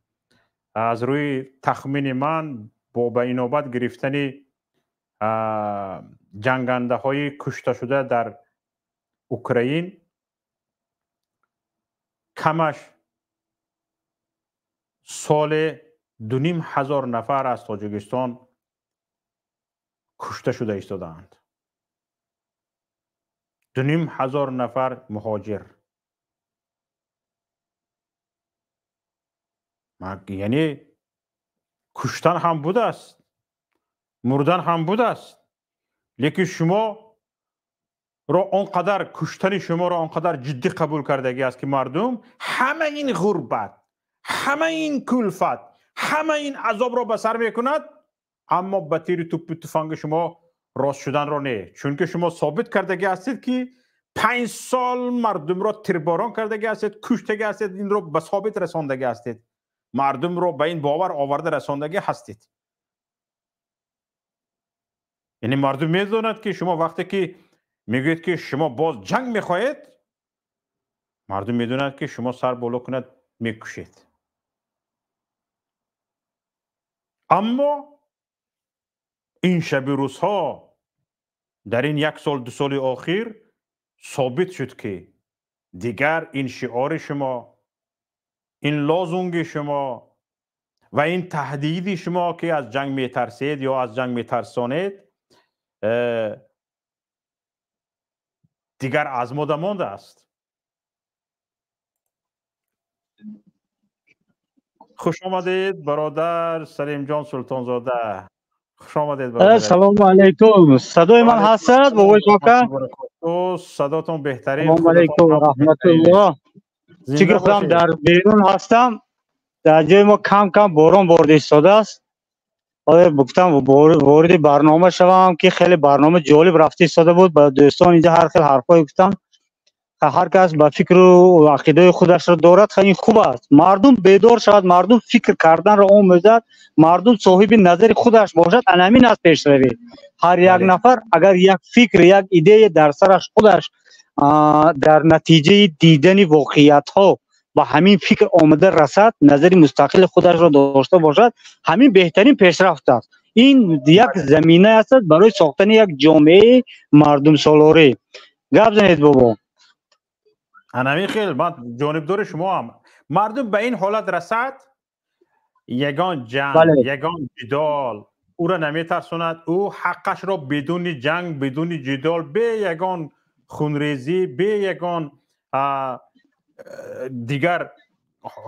از روی تخمین من با به اینابت گرفتن جنگنده های کشته شده در اوکراین کمش سال 2500 نفر از تاجیکستان کشته شده ایستادند. 2500 نفر مهاجر. یعنی کشتن هم بوده است، مردن هم بوده است. لیکن شما را آنقدر کشتن شما را آنقدر جدی قبول کردگی است که مردم همه این غربت، همه این کلفت، همه این عذاب را به سر میکند، اما به تیر توپ تفنگ شما راست شدن را نه. چون که شما ثابت کردگی هستید که 5 سال مردم را تیرباران کردگی هستید، کشتگی هستید، این را به ثابت رساندگی هستید، مردم را به این باور آورده رساندگی هستید. یعنی مردم میداند که شما وقتی که میگوید که شما باز جنگ میخواهید، مردم میدونند که شما سر بالا کند میکشید. اما این شب روزها در این 1 سال 2 سال اخیر ثابت شد که دیگر این شعار شما، این لازونگ شما و این تهدید شما که از جنگ میترسید یا از جنگ میترسانید دیگر از مانده است. خوش آمدید برادر سلیم جان سلطان زاده. خوش آمدید برادر. سلام علیکم. صدای من هست بابای کاکا؟ تو صداتون بهترین. سلام علیکم رحمت الله. چیکار خودم در بیرون هستم. در جای ما کم کم باران وارد ایستاده است. گفتم وارد برنامه شوم که خیلی برنامه جالب رفته ایستاده بود. با دوستان اینجا هر خیلی حرفای گفتم. هر کس با فکر و عقیده خودش را دارد خیلی خوب است. مردم بیدار شود، مردم فکر کردن را آموزد، مردم صاحب نظر خودش باشد، همین است پیشروی. هر یک نفر اگر یک فکر، یک ایده در سرش خودش در نتیجه دیدن واقعیت ها با همین فکر آمده رسد، نظر مستقل خودش را داشته باشد، همین بهترین پیشرفت است. این یک زمینه است برای ساختن یک جامعه مردم سالاری. گپ زنید بابا. همین خیلی من جانبدار شما هم. مردم به این حالت رسد یگان جنگ، یگان جدال او را نمیترساند. او حقش را بدون جنگ، بدون جدال، به یگان خونریزی، به یگان دیگر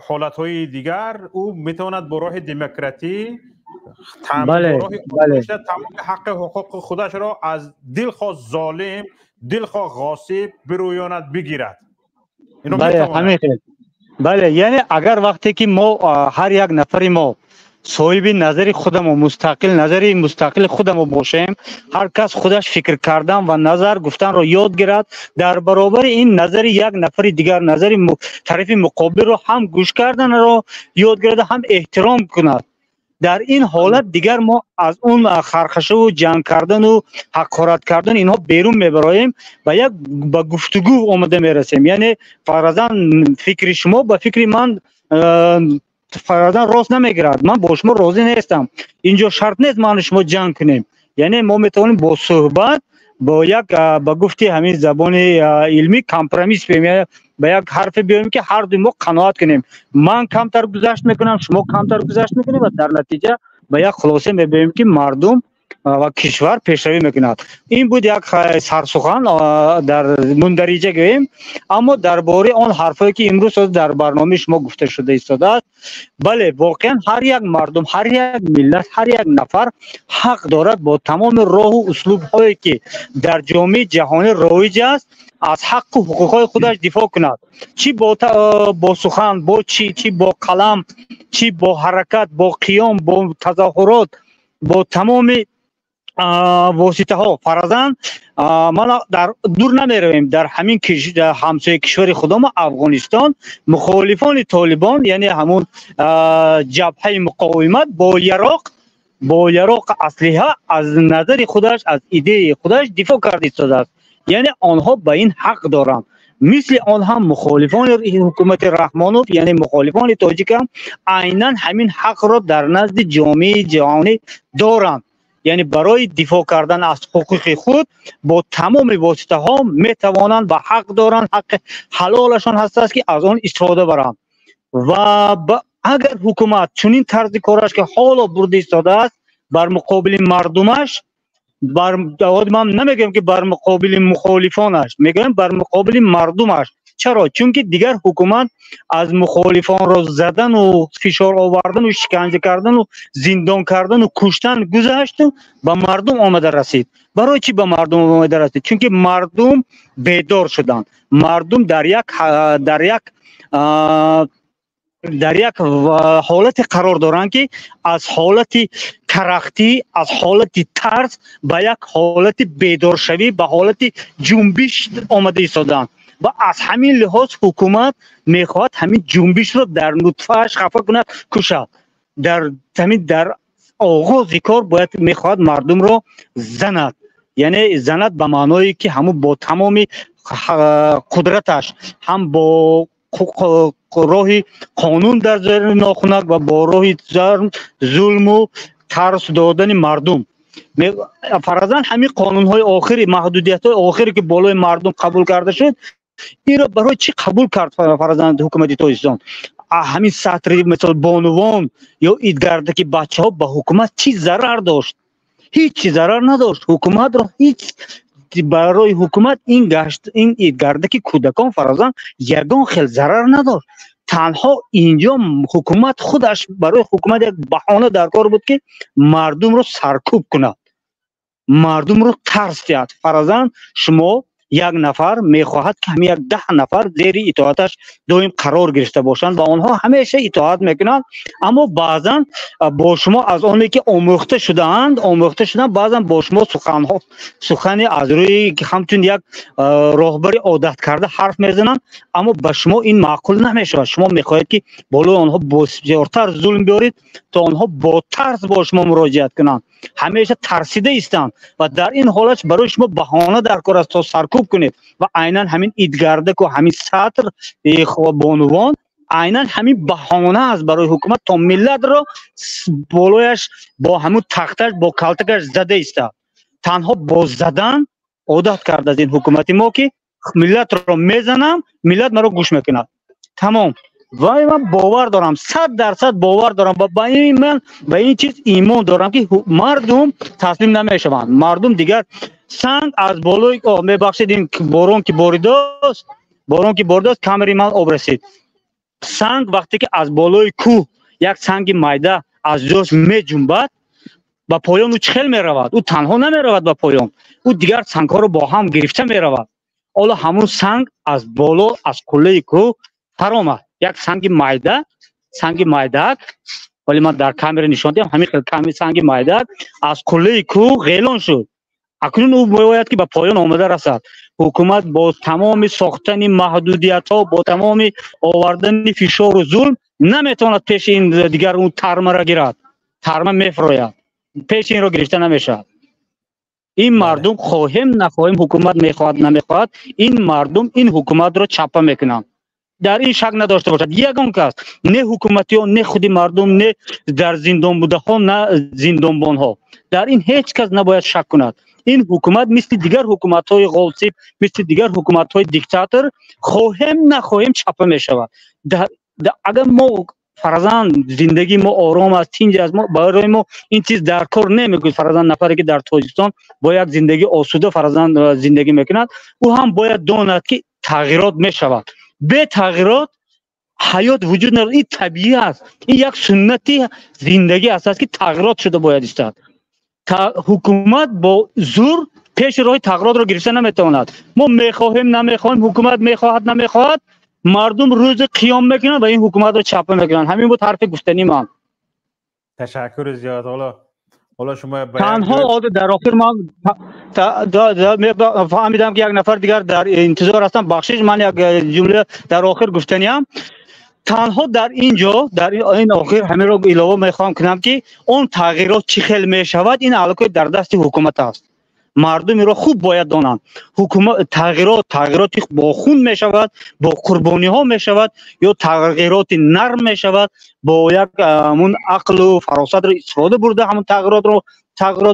حالتهای دیگر او میتواند با راه دموکراتی تمام حق حقوق خودش را از دلخواه ظالم، دلخواه غاصب برویاند بگیرد. بله یعنی اگر وقتی که ما هر یک نفری ما صاحب نظر خودم و نظری مستقل خودم باشیم، هر کس خودش فکر کردن و نظر گفتن رو یاد گیرد، در برابر این نظر یک نفر دیگر نظر طرف مقابل رو هم گوش کردن رو یاد گیرد، هم احترام کند. در این حالت دیگر ما از اون خرخشه و جنگ کردن و حقارت کردن اینها بیرون میبراییم و یک با گفتگو آمده میرسیم. یعنی فرضاً فکر شما با فکر من فرضاً راست نمیگیرد، من با شما راضی نیستم، اینجا شرط نیست ما شما جنگ کنیم. یعنی ما میتونیم با صحبت با گفتی همین زبان علمی کامپرومیس بیایم، با یک حرف بیایم که هر دو ما قناعت کنیم. من کمتر گذشت میکنم، شما کمتر گذشت میکنیم و در نتیجه با یک خلاصه میبینیم که مردم و کشور پیشروی میکند. این بود یک سرسخن در مندرجه گوییم. اما درباره آن حرفایی که امروز در برنامه شما گفته شده ایستاده، بله واقعا هر یک مردم، هر یک ملت، هر یک نفر حق دارد با تمام راه و اسلوب هایی که در جامعه جهانی رایج است از حق و حقوق خودش دفاع کند. چی با سخن، با چی با قلم، چی با حرکت، با قیام، با تظاهرات، با تمام واسطه ها. فرضاً ما در دور نمیرویم، در همین همسایه کشور خودم افغانستان مخالفان طالبان یعنی همون جبهه مقاومت با یراق اسلحه از نظر خودش، از ایده خودش دفاع کرده است. یعنی آنها به این حق دارند. مثل آنها مخالفان حکومت رحمانوف یعنی مخالفان تاجیک هم عیناً همین حق را در نزد جامعه جهانی دارند. یعنی برای دفاع کردن از حقوق خود با تمام واسطه ها میتوانند و حق دارند، حق حلالشان هست است که از آن استفاده برند. و اگر حکومت چنین طرز کارش که حالا برده ایستاده است بر مقابل مردمش، من نمیگم که بر مقابل مخالفانش، میگم بر مقابل مردمش. چرا؟ چون که دیگر حکومت از مخالفان را زدن و فشار آوردن و شکنجه کردن و زندان کردن و کشتن گذشت و به مردم آمده رسید. برای چی به مردم آمده رسید؟ چون که مردم بیدار شدند. مردم در یک حالت قرار دارند که از حالت کرختی، از حالت ترس به یک حالت بیدار شوی، به حالت جنبش آمده ایستادند. و از همین لحاظ حکومت میخواد همین جنبش رو در نطفهش خفه کند، کشد. در آغاز کار باید میخواد مردم رو زند، یعنی زند به معنایی که همون با تمام قدرتش، هم با راه قانون در زیر ناخونک و با راه ظلم و ترس دادن مردم. فرضاً همین قانون های آخری، محدودیت های آخری که بالای مردم قبول کرده شد، این را برای چی قبول کرد فرضاً حکومت تاجیکستان؟ همین سطری مثل بانوان یا ایدگردکی بچه ها به حکومت چی ضرر داشت؟ هیچ ضرر نداشت. حکومت را هیچ برای حکومت این ایدگردکی کودکان فرضاً یگان خیلی ضرر نداشت. تنها اینجا حکومت خودش برای حکومت یک بهانه در کار بود که مردم رو سرکوب کند، مردم رو ترس دهد. فرضاً شما یک نفر میخواهد که همین یک 10 نفر زیر اطاعتش دویم قرار گرفته باشند و آنها همیشه اطاعت میکنند، اما بعضا با شما از آنی که آموخته شدند بعضا با شما سخن از روی که همچون یک راهبر عادت کرده حرف میزنند، اما به شما این معقول نمیشه. شما میخواهید که بالا آنها بسیارتر ظلم بیارید تا آنها با ترس با شما مراجعت کنند، همیشه ترسیده ایستند و در این حالت برای شما بهانه در کار است تا سرکوب کنید و عیناً همین ایدگردک و همین سطر بانوان عیناً همین بهانه است برای حکومت تا ملت را بالایش با همون تختش با کلتکش زده است. تنها با زدن عادت کرده از این حکومت ما که ملت را میزنم ملت مرا گوش میکند. تمام. و من باور دارم 100% باور دارم و من به این چیز ایمان دارم که مردم تسلیم نمیشوند. مردم دیگر سنگ از بالای میبخشید این بارون که باریداست کمری من آب رسید. سنگ وقتی که از بالای کوه یک سنگ میده از جاش میجنبد با پایان او چخل میرود، او تنها نمیرود با پایان، او دیگر سنگ ها رو با هم گرفته میرود. حالا همون سنگ از بالا از کله کوه پر آمد، یک سنگ میده ولی من در کامera نشان دادم همین خیلی سنگ میده از کله کوه غیلان شد. اکنون او باید که به پایان آمده رسد. حکومت با تمام ساختن محدودیت ها، با تمام آوردن فشار و ظلم نمیتواند پیش این دیگر اون ترمه را گیرد. ترمه میفروید، پیش این را گرفته نمیشه. این مردم خواهیم نخواهیم، حکومت میخواد نمیخواد، این مردم این حکومت را چپه میکنند. در این شک نداشته باشد. یگان کس نه حکومتی ها نه خودی مردم نه در زندان بوده ها نه زندانبان ها، در این هیچ کس نباید شک کند. این حکومت مثل دیگر حکومت های غالسیب، مثل دیگر حکومت های دیکتاتور خواهیم نخواهیم چپه می شود. اگر ما فرضاً زندگی ما آرام است، تنج است، ما برای ما این چیز در کار نمیکنه. فرضاً نفری که در تاجیکستان با یک زندگی آسوده فرضاً زندگی میکند، او هم باید داند که تغییرات می شود. به تغییرات حیات وجود ندارد. این طبیعی است، این یک سنتی زندگی است که تغییرات شده باید استاد. حکومت با زور پیش راه تغییرات را گرفته نمیتواند. ما میخواهیم نمیخواهیم، حکومت میخواهد نمیخواهد، مردم روز قیام میکنند و این حکومت را چپه میکنند. همین بود حرف گفتنی من. تشکر زیاد. حالا شما تنها عادت در آخر من فهمیدم که یک نفر دیگر در انتظار هستم. بخشش من یک جمله در آخر گفتنی هم تنها در اینجا در این آخر همین رو علاوه میخوام کنم که اون تغییرات چی خیلی میشود این علاقه در دست حکومت است. مردم رو خوب باید دانند. حکومت تغییراتی با خون میشود، با قربانی ها میشود، یا تغییرات نرم میشود با یک همون عقل و فراست رو استفاده برده همون تغییرات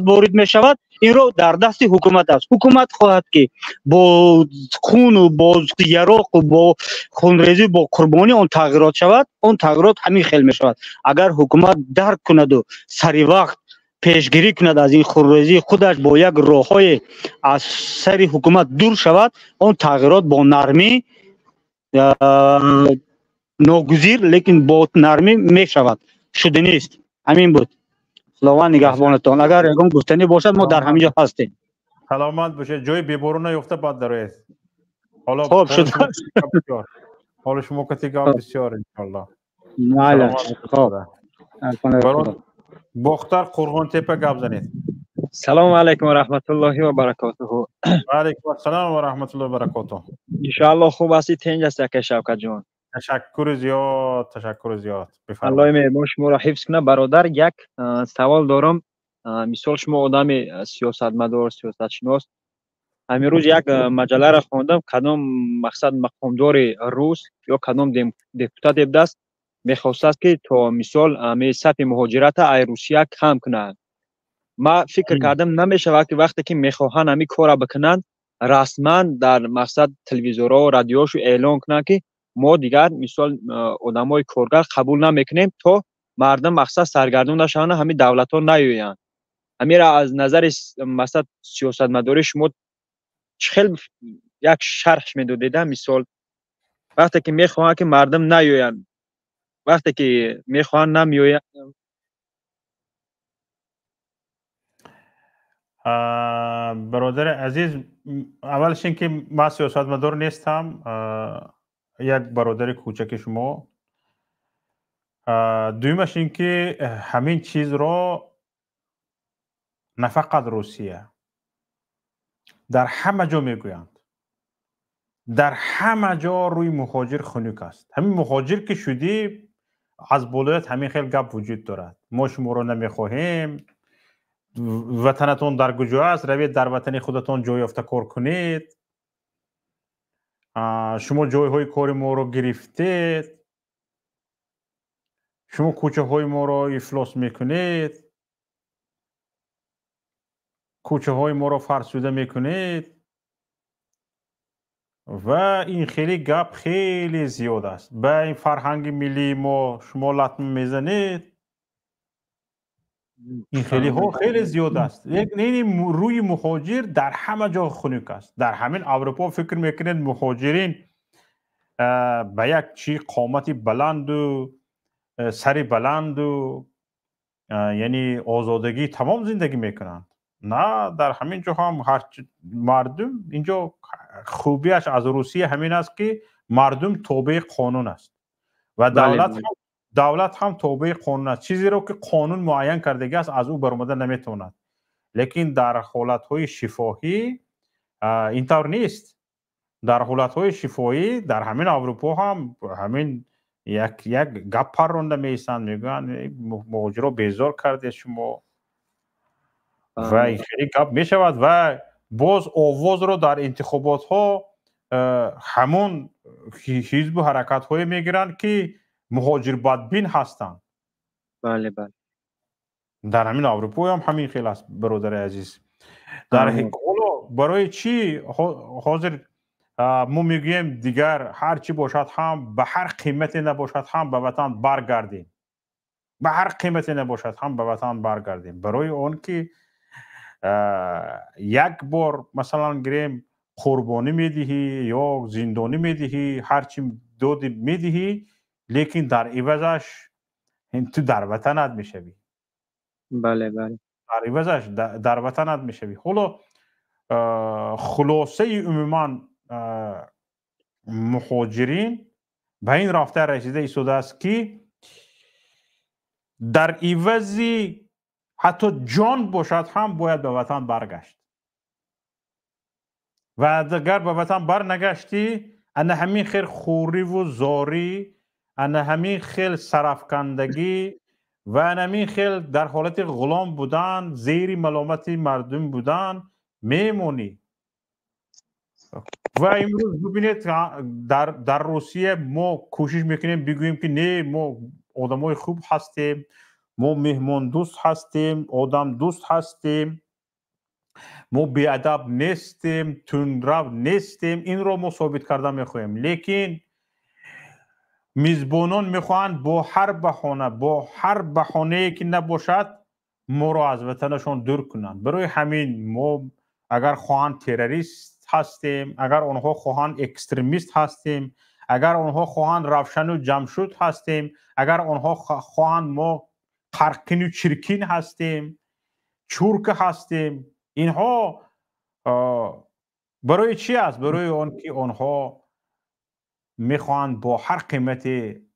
وارد میشود. این رو در دست حکومت است. حکومت خواهد که با خون و با یراق و با خونریزی با قربانی اون تغییرات شود، اون تغییرات همین خیلی میشود. اگر حکومت درک کند و سری وقت پیشگیری کند از این خونریزی خودش با یک راههای از سر حکومت دور شود، اون تغییرات با نرمی ناگزیر لیکن با نرمی می شود، شده نیست. همین بود. خداوند نگهبانتان. اگر یگان گفتنی باشد ما در همینجا هستیم. سلامت باشه. جای بیبارون نیفته باد داره. حالا خوب شد. حالا شما کتی که بسیار انشالله. مالا خوب. بختر قرغان تپه گپ زنید. سلام علیکم و رحمت الله و برکاته. و علیکم السلام و رحمت الله و برکاته. ان شاء الله خوب هستی تنج است که شوکت جان. تشکر زیاد. الله می شما را حفظ کنه. برادر یک سوال دارم. مثال شما آدم سیاستمدار سیاستشناس، همین روز یک مجله را خواندم کدام مقصد مقامدار روس یا کدام دپوتات دست میخواست که تا مثال می صف مهاجرت ای روسیه کم کنند. ما فکر کردم نمیشه وقتی که میخواهند همین کار بکنند رسما در مقصد تلویزیون‌ها و رادیوشو اعلان کنند که ما دیگر مثال آدمای کارگر قبول نمیکنیم تا مردم مقصد سرگردون نشوند، همین دولت‌ها نیایند. همین را از نظر مثلا سیاستمداری شما خیلی یک شرح میدادید مثال وقتی که میخواهند که مردم نیاین، وقتی که میخواهند نمیاین. برادر عزیز، اولش این که من سیاستمدار نیستم، یک برادر کوچک شما. دویمش این که همین چیز را نه فقط روسیه، در همه جا میگویند، در همه جا روی مهاجر خنک است. همین مهاجر که شدی از بلایت همین خیلی گپ وجود دارد. ما شما را نمیخواهیم، وطنتون در کجا است، روید در وطن خودتون جای یافته کار کنید، شما جای های کار ما رو گرفتید، شما کوچه های ما رو افلاس میکنید، کوچه های ما رو فرسوده میکنید و این خیلی گپ خیلی زیاد است. به این فرهنگ ملی ما شما لطمه میزنید، این خیلی زیاد است. یعنی روی مهاجر در همه جا خنک است. در همین اروپا فکر میکنید مهاجرین به یک چی قامتی بلند و سری بلند و یعنی آزادگی تمام زندگی میکنند؟ نه، در همین جا هم مردم، اینجا خوبیش از روسیه همین است که مردم تابع قانون است و دولت هم تابع قانون است. چیزی رو که قانون معین کردگی است از او برآمده نمیتواند. لیکن در حالتهای شفاهی اینطور نیست. در حالتهای شفاهی در همین اروپا هم همین یک گپ پرونده میسن، میگن مهاجرا بیزار کرده شما و این خیلی گپ میشود و باز آواز رو در انتخابات ها همون حزب و حرکت های میگیرن که مهاجر بدبین هستند. بله بله. در همین اروپا هم همین خیلی است برادر عزیز. در حقوق برای چی حاضر ما میگویم دیگر هر چی باشد هم به هر قیمتی نباشد هم به وطن برگردیم، به هر قیمتی نباشد هم به وطن برگردیم. برای اون که یک بار مثلا گریم قربانی میدهی یا زندانی میدهی، هر چی دادی میدهی، لیکن در عوضش تو در وطنت میشوی. بله بله. در عوضش در وطنت میشوی. حالا خلاصه عموما مهاجرین به این رفته رسیده ایستاده است که در عوضی حتی جان باشد هم باید به وطن برگشت و اگر به وطن برنگشتی ان همین خیر خوری و زاری، ان همین خیل سرفکندگی و ان همین خیل در حالت غلام بودن، زیر ملامت مردم بودن میمونی. و امروز ببینید در روسیه ما کوشش میکنیم بگوییم که نه، ما آدمای خوب هستیم، ما مهمان دوست هستیم، آدم دوست هستیم، ما بیادب نیستیم، تندرو نیستیم. این رو ما ثابت کرده میخوایم، لیکن میزبانان میخواهند با هر بهانه‌ای که نباشد ما رو از وطنشان دور کنند. برای همین ما اگر خواهند تروریست هستیم، اگر آنها خواهند اکستریمیست هستیم، اگر آنها خواهند روشن و جمشید هستیم، اگر آنها خواهند ما قرقین و چرکین هستیم، چورک هستیم، اینها برای چی است؟ برای آن که آنها میخواهند با هر قیمتی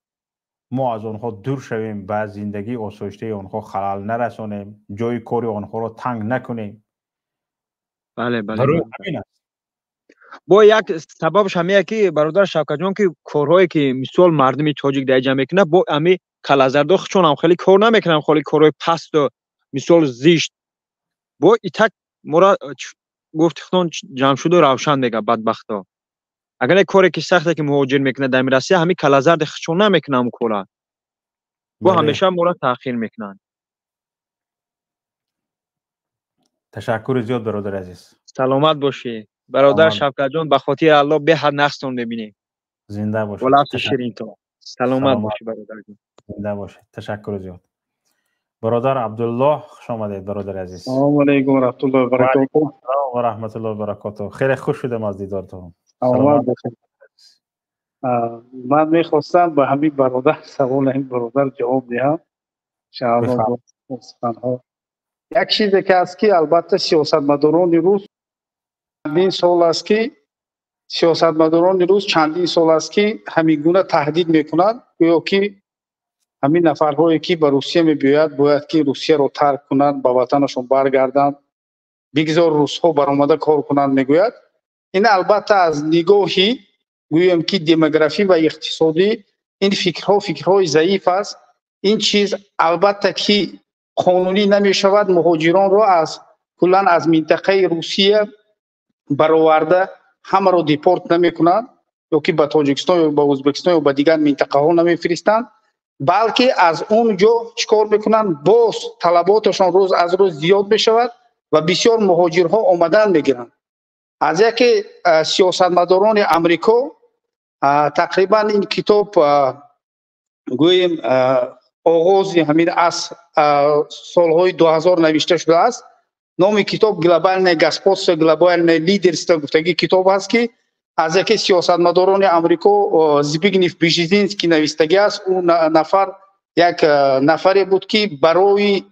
ما از آنها دور شویم، به زندگی آسایشته آنها خلل نرسانیم، جای کاری آنها را تنگ نکنیم. بله بله. برای همین است. با یک سببش همه که برادر شوکت جان که کارهایی که مثال مردم تاجیک در جمع میکنه با امی کلازرداخ چون هم خیلی کار نمیکنم، خیلی کارهای پست و مثال زیشت با ایتک مرا گفت خون جمع شده روشن میگه. بدبختا اگر یک کاری که سخته که مهاجر میکنه در میرسه همین کلازرد چون نمیکنم کلا با همیشه مرا تاخیر میکنن. تشکر زیاد برادر عزیز. سلامت باشی برادر شوکت جان، به خاطر الله به حد نقصتون ببینیم. زنده باشید. ولات شیرین تو. سلامت باشی برادر جان. زنده باشید. تشکر زیاد. برادر عبدالله خوش آمدید برادر عزیز. سلام علیکم و رحمت الله و برکاته. و رحمت الله و برکاته. خیلی خوش شدم از دیدارتون. سلامت باشید. من میخواستم به همین برادر سوال این برادر جواب دهم. شاءالله سخنها یک چیزی که است که البته سیاستمداران روز چندین سال است که چندین سال است که همین گونه تهدید میکنند گویا که همین نفرهایی که به روسیه میبیاید باید که روسیه رو ترک کنند، به وطنشون برگردند، بگذار روس‌ها برآمده کار کنند میگوید. این البته از نگاهی گویم که دموگرافی و اقتصادی این فکرهای ضعیف است. این چیز البته که قانونی نمی شود مهاجران را از کلا از منطقه روسیه برآورده همه را دیپورت نمی کنند یا که به تاجیکستان یا به ازبکستان یا به دیگر منطقه ها نمی فرستند، بلکه از اونجا چیکار میکنند؟ باز طلباتشان روز از روز زیاد بشود و بسیار مهاجرها آمدن میگیرند. از یک سیاستمداران امریکا تقریبا این کتاب گویم آغاز همین از سالهای 2000 نوشته شده است. نام کتاب گلوبال گاسپوس گلوبال لیدرست گفتگی کتاب است که از یک سیاستمداران امریکا زبیگنیف بیژینسکی نوشتگی است. اون نفر یک نفری بود که برای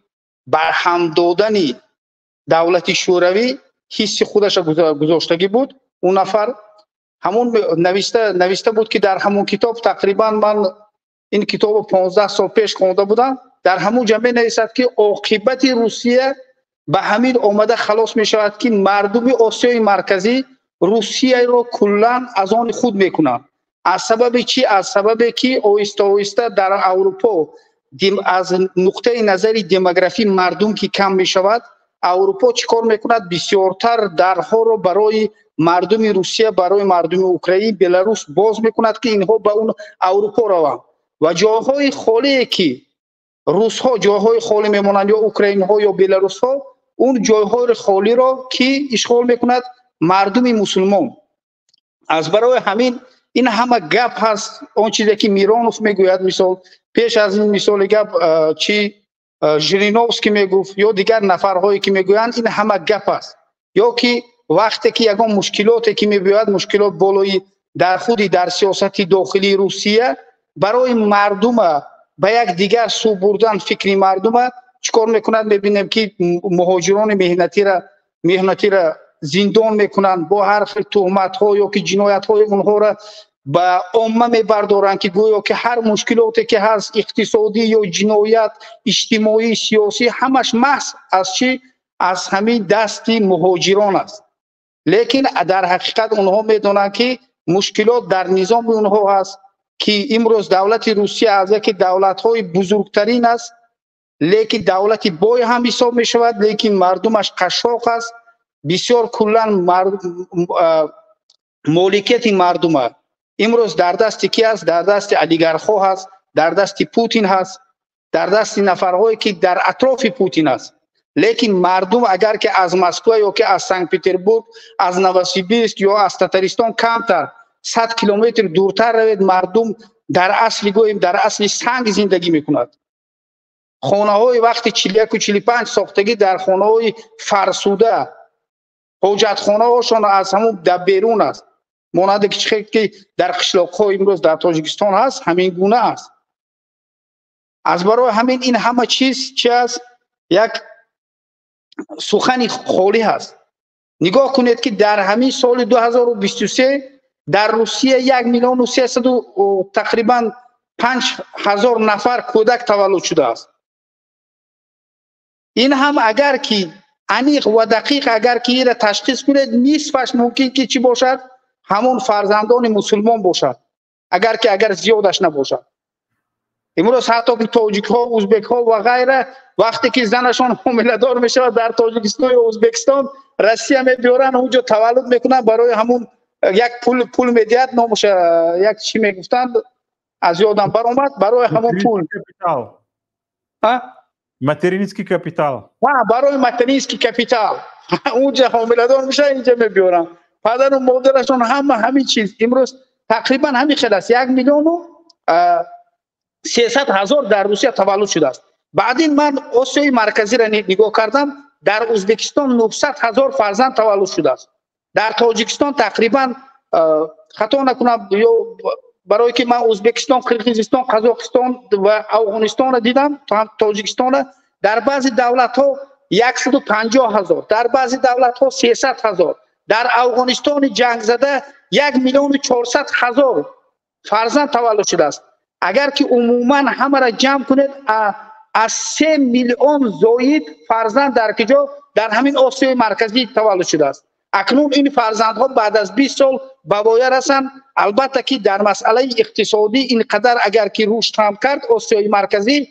برهم دادن دولت شوروی حس خودش گذاشتگی بود. اون نفر همون نوشته بود که در همون کتاب تقریبا من این کتاب 15 سال پیش خونده بودم، در همون جمله نوشته که عاقبت روسیه به همین آمده خلاص می شود که مردم آسیای مرکزی روسیه را کلا از آن خود میکنند. از سبب چی؟ از سبب که آهسته آهسته در اروپا از نقطه نظر دموگرافی مردم که کم می شود، اروپا چیکار میکند؟ بسیارتر درها را برای مردم روسیه، برای مردم اوکراین، بلاروس باز میکند که اینها به اون اروپا روند و جاهای خالی که روس ها جاهای خالی میمونند یا اوکراین ها یا بلاروس ها، اون جاهای خالی را که اشغال میکند مردم مسلمان. از برای همین این همه گپ هست. اون چیزی که میرانوف میگوید، مثال پیش از این مثال گپ چی ژیرینوفسکی میگفت یا دیگر نفرهایی که میگویند، این همه گپ است. یا که وقتی که یگان مشکلاتی که میبیاید مشکلات بالایی در خودی در سیاست داخلی روسیه برای مردم به یک دیگر سو بردن فکری مردم چیکار میکنند؟ میبینیم که مهاجران مهنتی را زندان میکنند با هر خیلی تهمت ها یا که جنایت های اونها را به عامه میبردارند که گویا که هر مشکلاتی که هست اقتصادی یا جنایت اجتماعی سیاسی همش محض از چی؟ از همین دستی مهاجران است. لیکن در حقیقت اونها میدونند که مشکلات در نظام اونها هست که امروز دولت روسیه از یک دولت های بزرگترین است، لیکن دولتی بای هم حساب می شود، لیکن مردمش قشاق است. بسیار کلا مالکیت مردم امروز در دست کی است؟ در دست اولیگارخ‌ها هست، در دست پوتین هست، در دست نفرهایی که در اطراف پوتین است. لیکن مردم اگر که از مسکو یا که از سنت پترزبورگ، از نوسیبیرسک یا از تاتارستان کمتر 100 کیلومتر دورتر روید، مردم در اصل گویم در اصل سنگ زندگی میکند. خانه های وقتی 41 و 45 ساختگی در خانه های فرسوده، حاجت خانه هاشون از همون در بیرون است، مانند که در قشلاق ها امروز در تاجیکستان هست، همین گونه است. از برای همین این همه چیز چی است؟ یک سخن خالی هست. نگاه کنید که در همین سال 2023 در روسیه 1,300,000 تقریبا 5,000 نفر کودک تولد شده است. این هم اگر که عمیق و دقیق اگر که این را تشخیص کنید، نصفش ممکن که چی باشد؟ همون فرزندان مسلمان باشد، اگر زیادش نباشد. امروز حتی که تاجیک ها، ازبک ها و غیره وقتی که زنشان حامله دار میشه در تاجیکستان یا ازبکستان روسیه میبرن اونجا تولد میکنن، برای همون یک پول میدید، نامش یک چی میگفتند از یادم برآمد، برای همون پول ماترینسکی کپیتال، برای ماترینسکی کپیتال اونجا حامله دار میشه، اینجا میبرن پدر و مادرشون همین چیز. امروز تقریبا همین خیلی است، 1,300,000 در روسیه تولد شده است. بعدین من آسیای مرکزی را نگاه کردم، در ازبکستان 900,000 فرزند تولد شده است. در تاجیکستان تقریبا خطا نکنم برای که من ازبکستان، قرقیزستان، قزاقستان و افغانستان دیدم، تاجیکستان، در بعضی دولت ها 150,000، در بعضی دولت ها 300,000، در افغانستان جنگ زده 1,400,000 فرزند تولد شده است. اگر که عموما همه را جمع کنید از 3 میلیون زاید فرزند در کجا در همین آسیای مرکزی تولد شده است. اکنون این فرزندها بعد از 20 سال به پایه رسند. البته که در مسئله اقتصادی اینقدر اگر که رشد هم کرد آسیای مرکزی،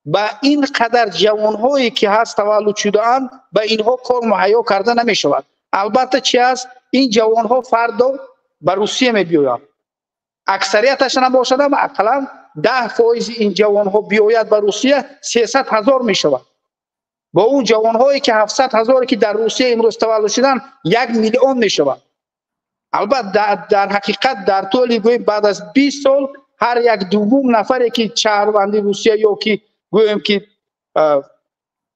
با این قدر جوانهایی که هست تولد شده اند به اینها کار مهیا کرده نمی شود. البته چی است، این جوانها فردا به روسیه می بیایند. اکثریتش نباشد اما اقلا 10% این جوانها بیاید به روسیه 300,000 می شود. با اون جوانهایی که 700,000 که در روسیه امروز تولد شدن 1 میلیون می شود. البته در حقیقت در طول گویم بعد از 20 سال هر یک دوم نفری که شهروندی روسیه یا که گویم که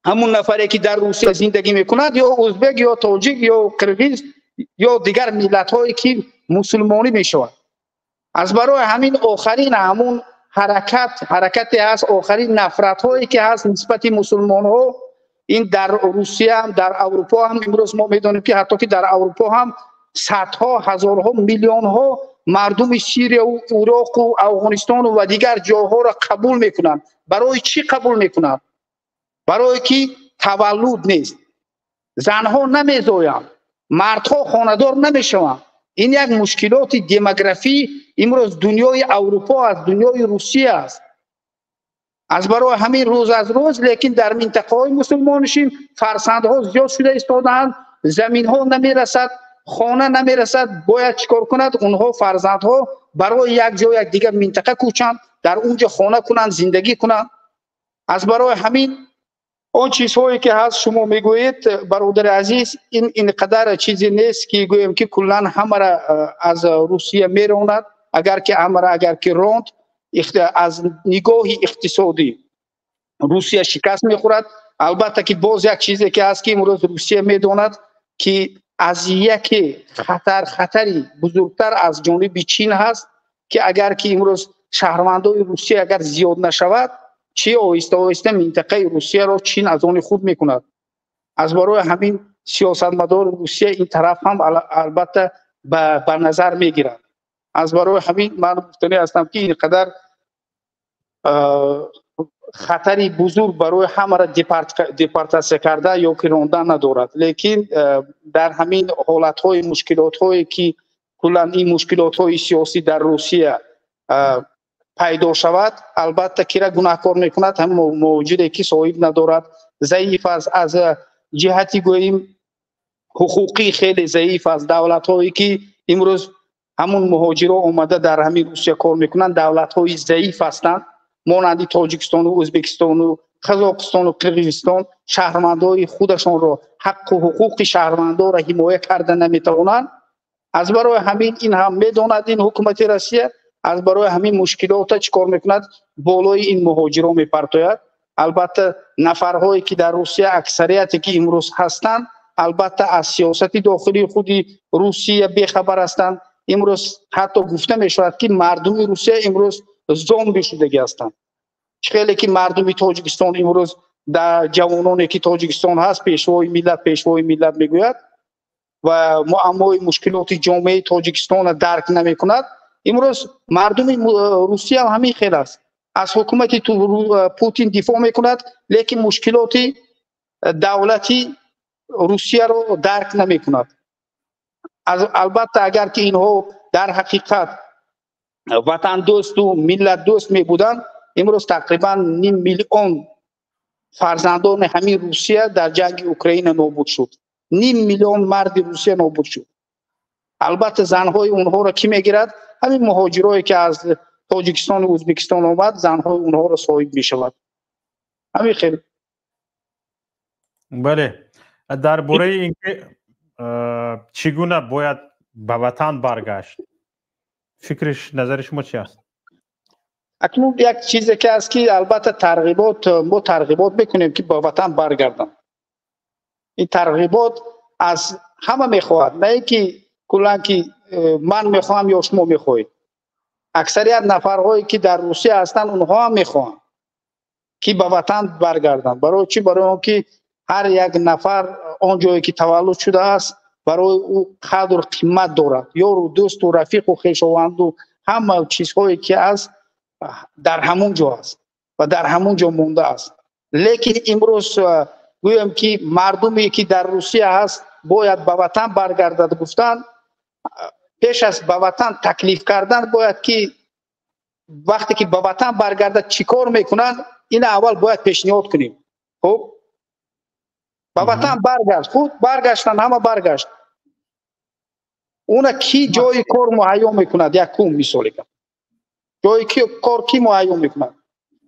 همون نفری که در روسیه زندگی میکند یا ازبک یا تاجیک یا قرقیز یا دیگر ملت هایی که مسلمانی میشود. از برای همین آخرین همون حرکتی هست، آخرین نفرت هایی که هست نسبت مسلمان ها، این در روسیه هم در اروپا هم امروز ما میدونیم که حتی که در اروپا هم صدها هزارها میلیون ها مردم سوریه و عراق و افغانستان و دیگر جاها را قبول میکنند. برای چی قبول میکنند؟ برای که تولد نیست، زنها نمیزایند، مردها خانه‌دار نمیشوند. این یک مشکلات دموگرافی امروز دنیای اروپا از دنیای روسیه است. از برای همین روز از روز لیکن در منطقه های مسلمانشین فرزندها زیاد شده ایستادند، زمین ها نمیرسد، خانه نمیرسد، باید چیکار کند؟ اونها فرزندها برای یک جای یک دیگر منطقه کوچند، در اونجا خانه کنند، زندگی کنند. از برای همین اون چیزهایی که هست شما میگویید برادر عزیز، این اینقدر چیزی نیست که گویم که کلا همه را از روسیه میراند. اگر که همه را اگر که راند از نگاه اقتصادی روسیه شکست میخورد. البته که باز یک چیزی که هست که امروز روسیه میداند که از یک خطری بزرگتر از جانب چین هست که اگر که امروز شهروندان روسیه اگر زیاد نشود چی آهسته آهسته منطقه روسیه را چین از آن خود میکند. از برای همین سیاستمدار روسیه این طرف هم البته به نظر میگیرد. از برای همین من مقتنع هستم که اینقدر خطری بزرگ برای همه را دیپارتاسیون کرده یا که راندن ندارد. لیکن در همین حالت‌های مشکلات‌هایی که کلا این مشکلات‌های سیاسی در روسیه پیدا شود، البته که را گناهکار میکند هم موجودی که صاحب ندارد، ضعیف از جهتی گوییم حقوقی خیلی ضعیف از دولت‌هایی که امروز همون مهاجرا اومده در همین روسیه کار میکنند، دولت‌های ضعیف هستند، مانند تاجیکستان و ازبکستان و قزاقستان و قرقیزستان. شهروندان خودشان را حق و حقوق شهروندان را حمایت کرده نمیتوانند. از برای همین این هم میداند این حکومت روسیه از برای همین مشکلات چیکار میکند؟ بالای این مهاجرا میپرتاید. البته نفرهایی که در روسیه اکثریتی که امروز هستند البته از سیاست داخلی خود روسیه بیخبر هستند. امروز حتی گفته میشود که مردم روسیه امروز زامبی شدگی هستند. خیلی که مردم تاجیکستان امروز در جوانانی که تاجیکستان هست پیشوای ملت میگوید و معمای مشکلات جامعه تاجیکستان را درک نمی کند. امروز مردم روسیه هم همین خیلی است، از حکومت پوتین دفاع میکند لیکن مشکلات دولتی روسیه را درک نمی کند. البته اگر که اینها در حقیقت وطن دوست و ملت دوست می بودند امروز تقریبا 9 میلیون فرزندان همین روسیه در جنگ اوکراین نابود شد. 9 میلیون مرد روسیه نابود شد. البته زنهای اونها را کی میگیرد؟ همین مهاجرایی که از تاجیکستان و ازبکستان آمد، زنهای اونها را صاحب میشود. همین خیلی. بله، درباره اینکه چگونه باید به وطن برگشت، فکرش نظر شما چی است؟ اکنون یک چیزی که است که البته ما ترغیبات میکنیم که به وطن برگردن. این ترغیبات از همه میخواهد، نه اینکه کلا که من میخوام یا شما میخواهید. اکثریت نفرهایی که در روسیه هستند اونها هم میخوان که به وطن برگردند. برای چی؟ برای اینکه هر یک نفر آن جایی که تولد شده است برای او قدر قیمت دارد. یار و دوست و رفیق و خویشاوند و همه چیزهایی که است در همون جا است و در همون جا مونده است. لیکن امروز گویم که مردمی که در روسیه هست باید به وطن برگردد گفتن، پیش از به وطن تکلیف کردن باید که وقتی که به وطن برگردد چی کار میکنن این اول باید پیشنهاد کنیم. خب به وطن برگشت، خود برگشتن، همه برگشت، اونا کی جای کار مهیا میکند؟ یک کوم مثال کنم جای کار کی مهیا میکند؟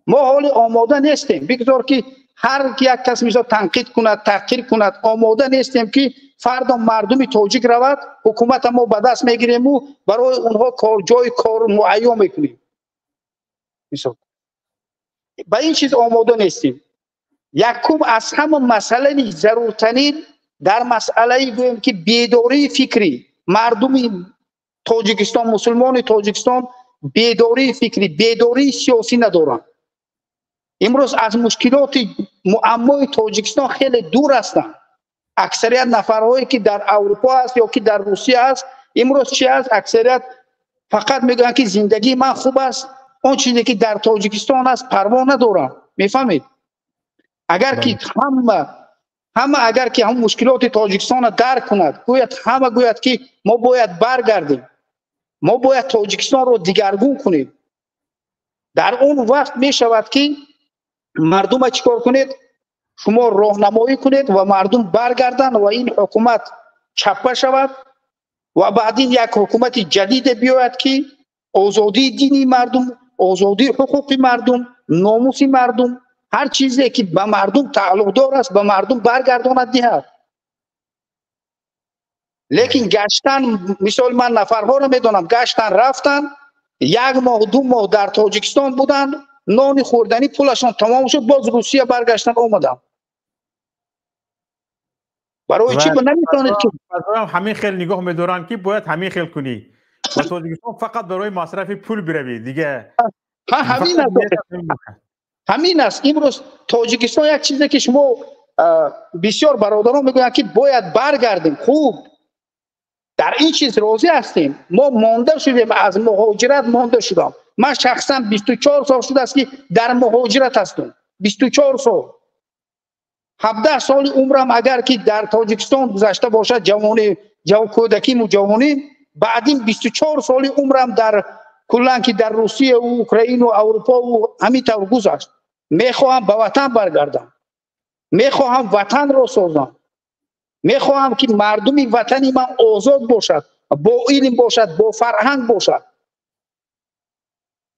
ما حال آماده نیستیم. بگذار که هر یک کس میشه تنقید کند، تحقیر کند، آماده نیستیم که فردا مردم تاجیک رود حکومت ما به دست میگیریم و برای اونها کار جای کار معین میکنیم. مثلا به این چیز آماده نیستیم. یکم از همه مسئله ضرورترین در مسئله گویم که بیداری فکری مردم تاجیکستان، مسلمان تاجیکستان بیداری فکری، بیداری سیاسی ندارن. امروز از مشکلات معمای تاجیکستان خیلی دور هستند. اکثریت نفرهایی که در اروپا است یا که در روسیه است امروز چی است؟ اکثریت فقط میگن که زندگی من خوب است، اون چیزی که در تاجیکستان است پروا ندارم. میفهمید؟ اگر که همه اگر که هم مشکلات تاجیکستان درک کند، گوید همه گوید که ما باید برگردیم، ما باید تاجیکستان رو دیگرگون کنیم، در اون وقت می شود که مردم چیکار کنید؟ شما راهنمایی کنید و مردم برگردن و این حکومت چپه شود و بعدین یک حکومت جدید بیاید که آزادی دینی مردم، آزادی حقوق مردم، ناموس مردم، هر چیزی که به مردم تعلق دار است به مردم برگرداند دهد. لیکن گشتن، مثال من نفرها رو میدونم گشتن رفتن، یک ماه دو ماه در تاجیکستان بودن، نان خوردنی پولشان تمام شد، باز روسیه برگشتن اومدن. برای چی نمیتونید که همین خیل نگاه میدارن که باید همین خیل کنی و تاجیکستان فقط برای مصرف پول بروی دیگه. همین است. امروز تاجیکستان یک چیزی که شما بسیار برادران میگویند که باید برگردیم. خوب در این چیز راضی هستیم. ما مانده شدیم، از مهاجرت مانده شدم. من شخصا 24 سال شده است که در مهاجرت هستم. 24 سال 17 سال عمرم اگر که در تاجیکستان گذشته باشد، جوانی کودکی و جوانی، بعدین 24 سال عمرم در کلا که در روسیه و اوکراین و اروپا و همین طور گذشت. میخواهم به وطن برگردم، میخواهم وطن را سازم، میخواهم که مردم وطنی من آزاد باشد، با علم باشد، با فرهنگ باشد،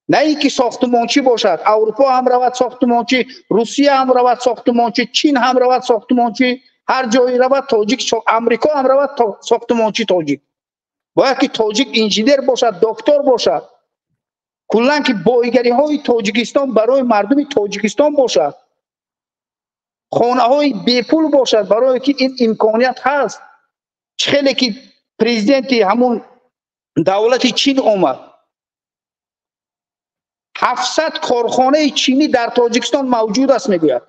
نه اینکه ساختمانچی باشد. اروپا هم رود ساختمانچی، روسیه هم رود ساختمانچی، چین هم رود ساختمانچی، هر جایی رود تاجیک، امریکا هم رود ساختمانچی تاجیک. باید که تاجیک انجینیر باشد، دکتر باشد، کلا که بایگری های تاجیکستان برای مردم تاجیکستان باشد، خانه های بی پول باشد، برای که این امکانیت هست. خیلی که پرزیدنت همون دولت چین اومد، 700 کارخانه چینی در تاجیکستان موجود است میگوید.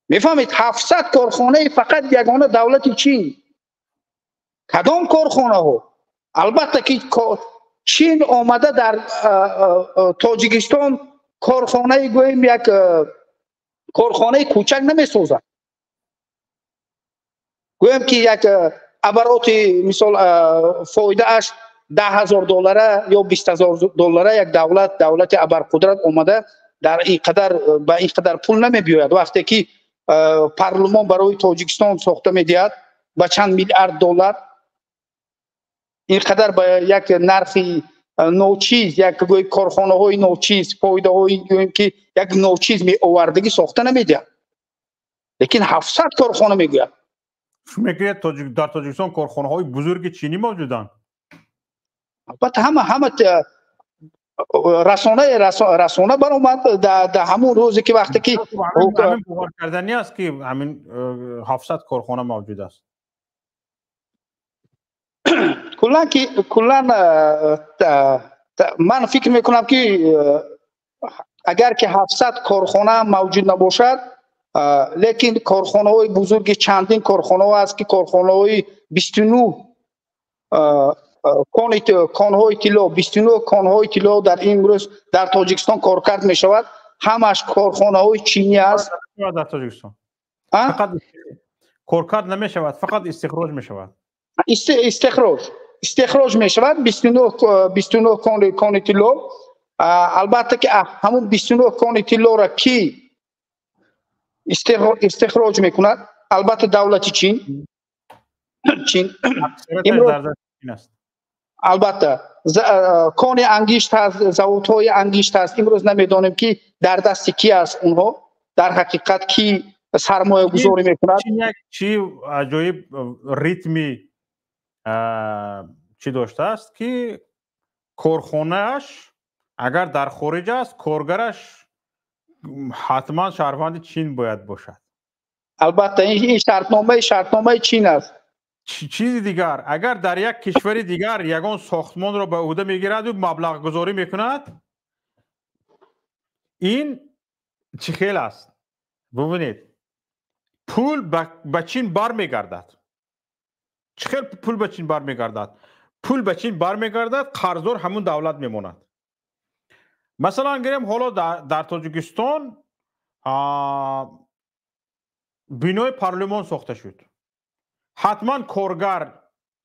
میفهمید؟ 700 کارخانه فقط یگانه دولت چین. کدام کارخانه ها؟ البته که چین آمده در تاجیکستان کارخانه گویم یک کارخانه کوچک نمی سازد. گویم که یک عبارات مثال فایده اش $10,000 یا $20,000 یک دولت ابرقدرت اومده در این قدر به این قدر پول نمی بیاید. وقتی که پارلمان برای تاجیکستان ساخته میدهد با چند میلیارد دلار، این قدر به یک نرخی نوچیز، یک کارخانه های نوچیز، فایده های که یک نوچیز می آوردگی ساخته نمیده. لیکن 700 کارخانه میگوید. شما میگوید در تاجیکستان کارخانه های بزرگ چینی موجودن؟ البته همه رسانه برآمد در همون روزی که وقتی که همین بحار کردنی است که همین 700 کارخانه موجود است. کلا من فکر میکنم که اگر که 700 کارخانه موجود نباشد، لیکن کارخانه های بزرگ چندین کارخانه ها است که کارخانه های 29 کانهای طلا 29 کانهای طلا در این روز در تاجیکستان کارکرد می شود. همش کارخانه های چینی است. در تاجیکستان فقط کارکرد نمی شود، فقط استخراج می شود. استخراج می شود 29 کان طلا. البته که همون 29 کان طلا را کی استخراج میکند؟ البته دولت چین البته کان انگشت هست، زاوت‌های انگشت هست. امروز نمیدانیم که در دست کی است اونها، در حقیقت کی سرمایه گذاری میکند. چی عجایب ریتمی چی داشته است که کارخانه‌اش اگر در خارج است، کارگرش حتما شهروند چین باید باشد. البته این شرطنامه چین است. چیزی دیگر، اگر در یک کشور دیگر یگان ساختمان را به عهده میگیرد و مبلغ گذاری میکند، این چه خیل است؟ ببینید پول به چین بر میگردد. چه خیل پول به چین بر میگردد؟ پول به چین بر میگردد، قرضدار همون دولت میماند. مثلا گریم حالا در تاجیکستان بینای پارلمان ساخته شد. حتما کارگر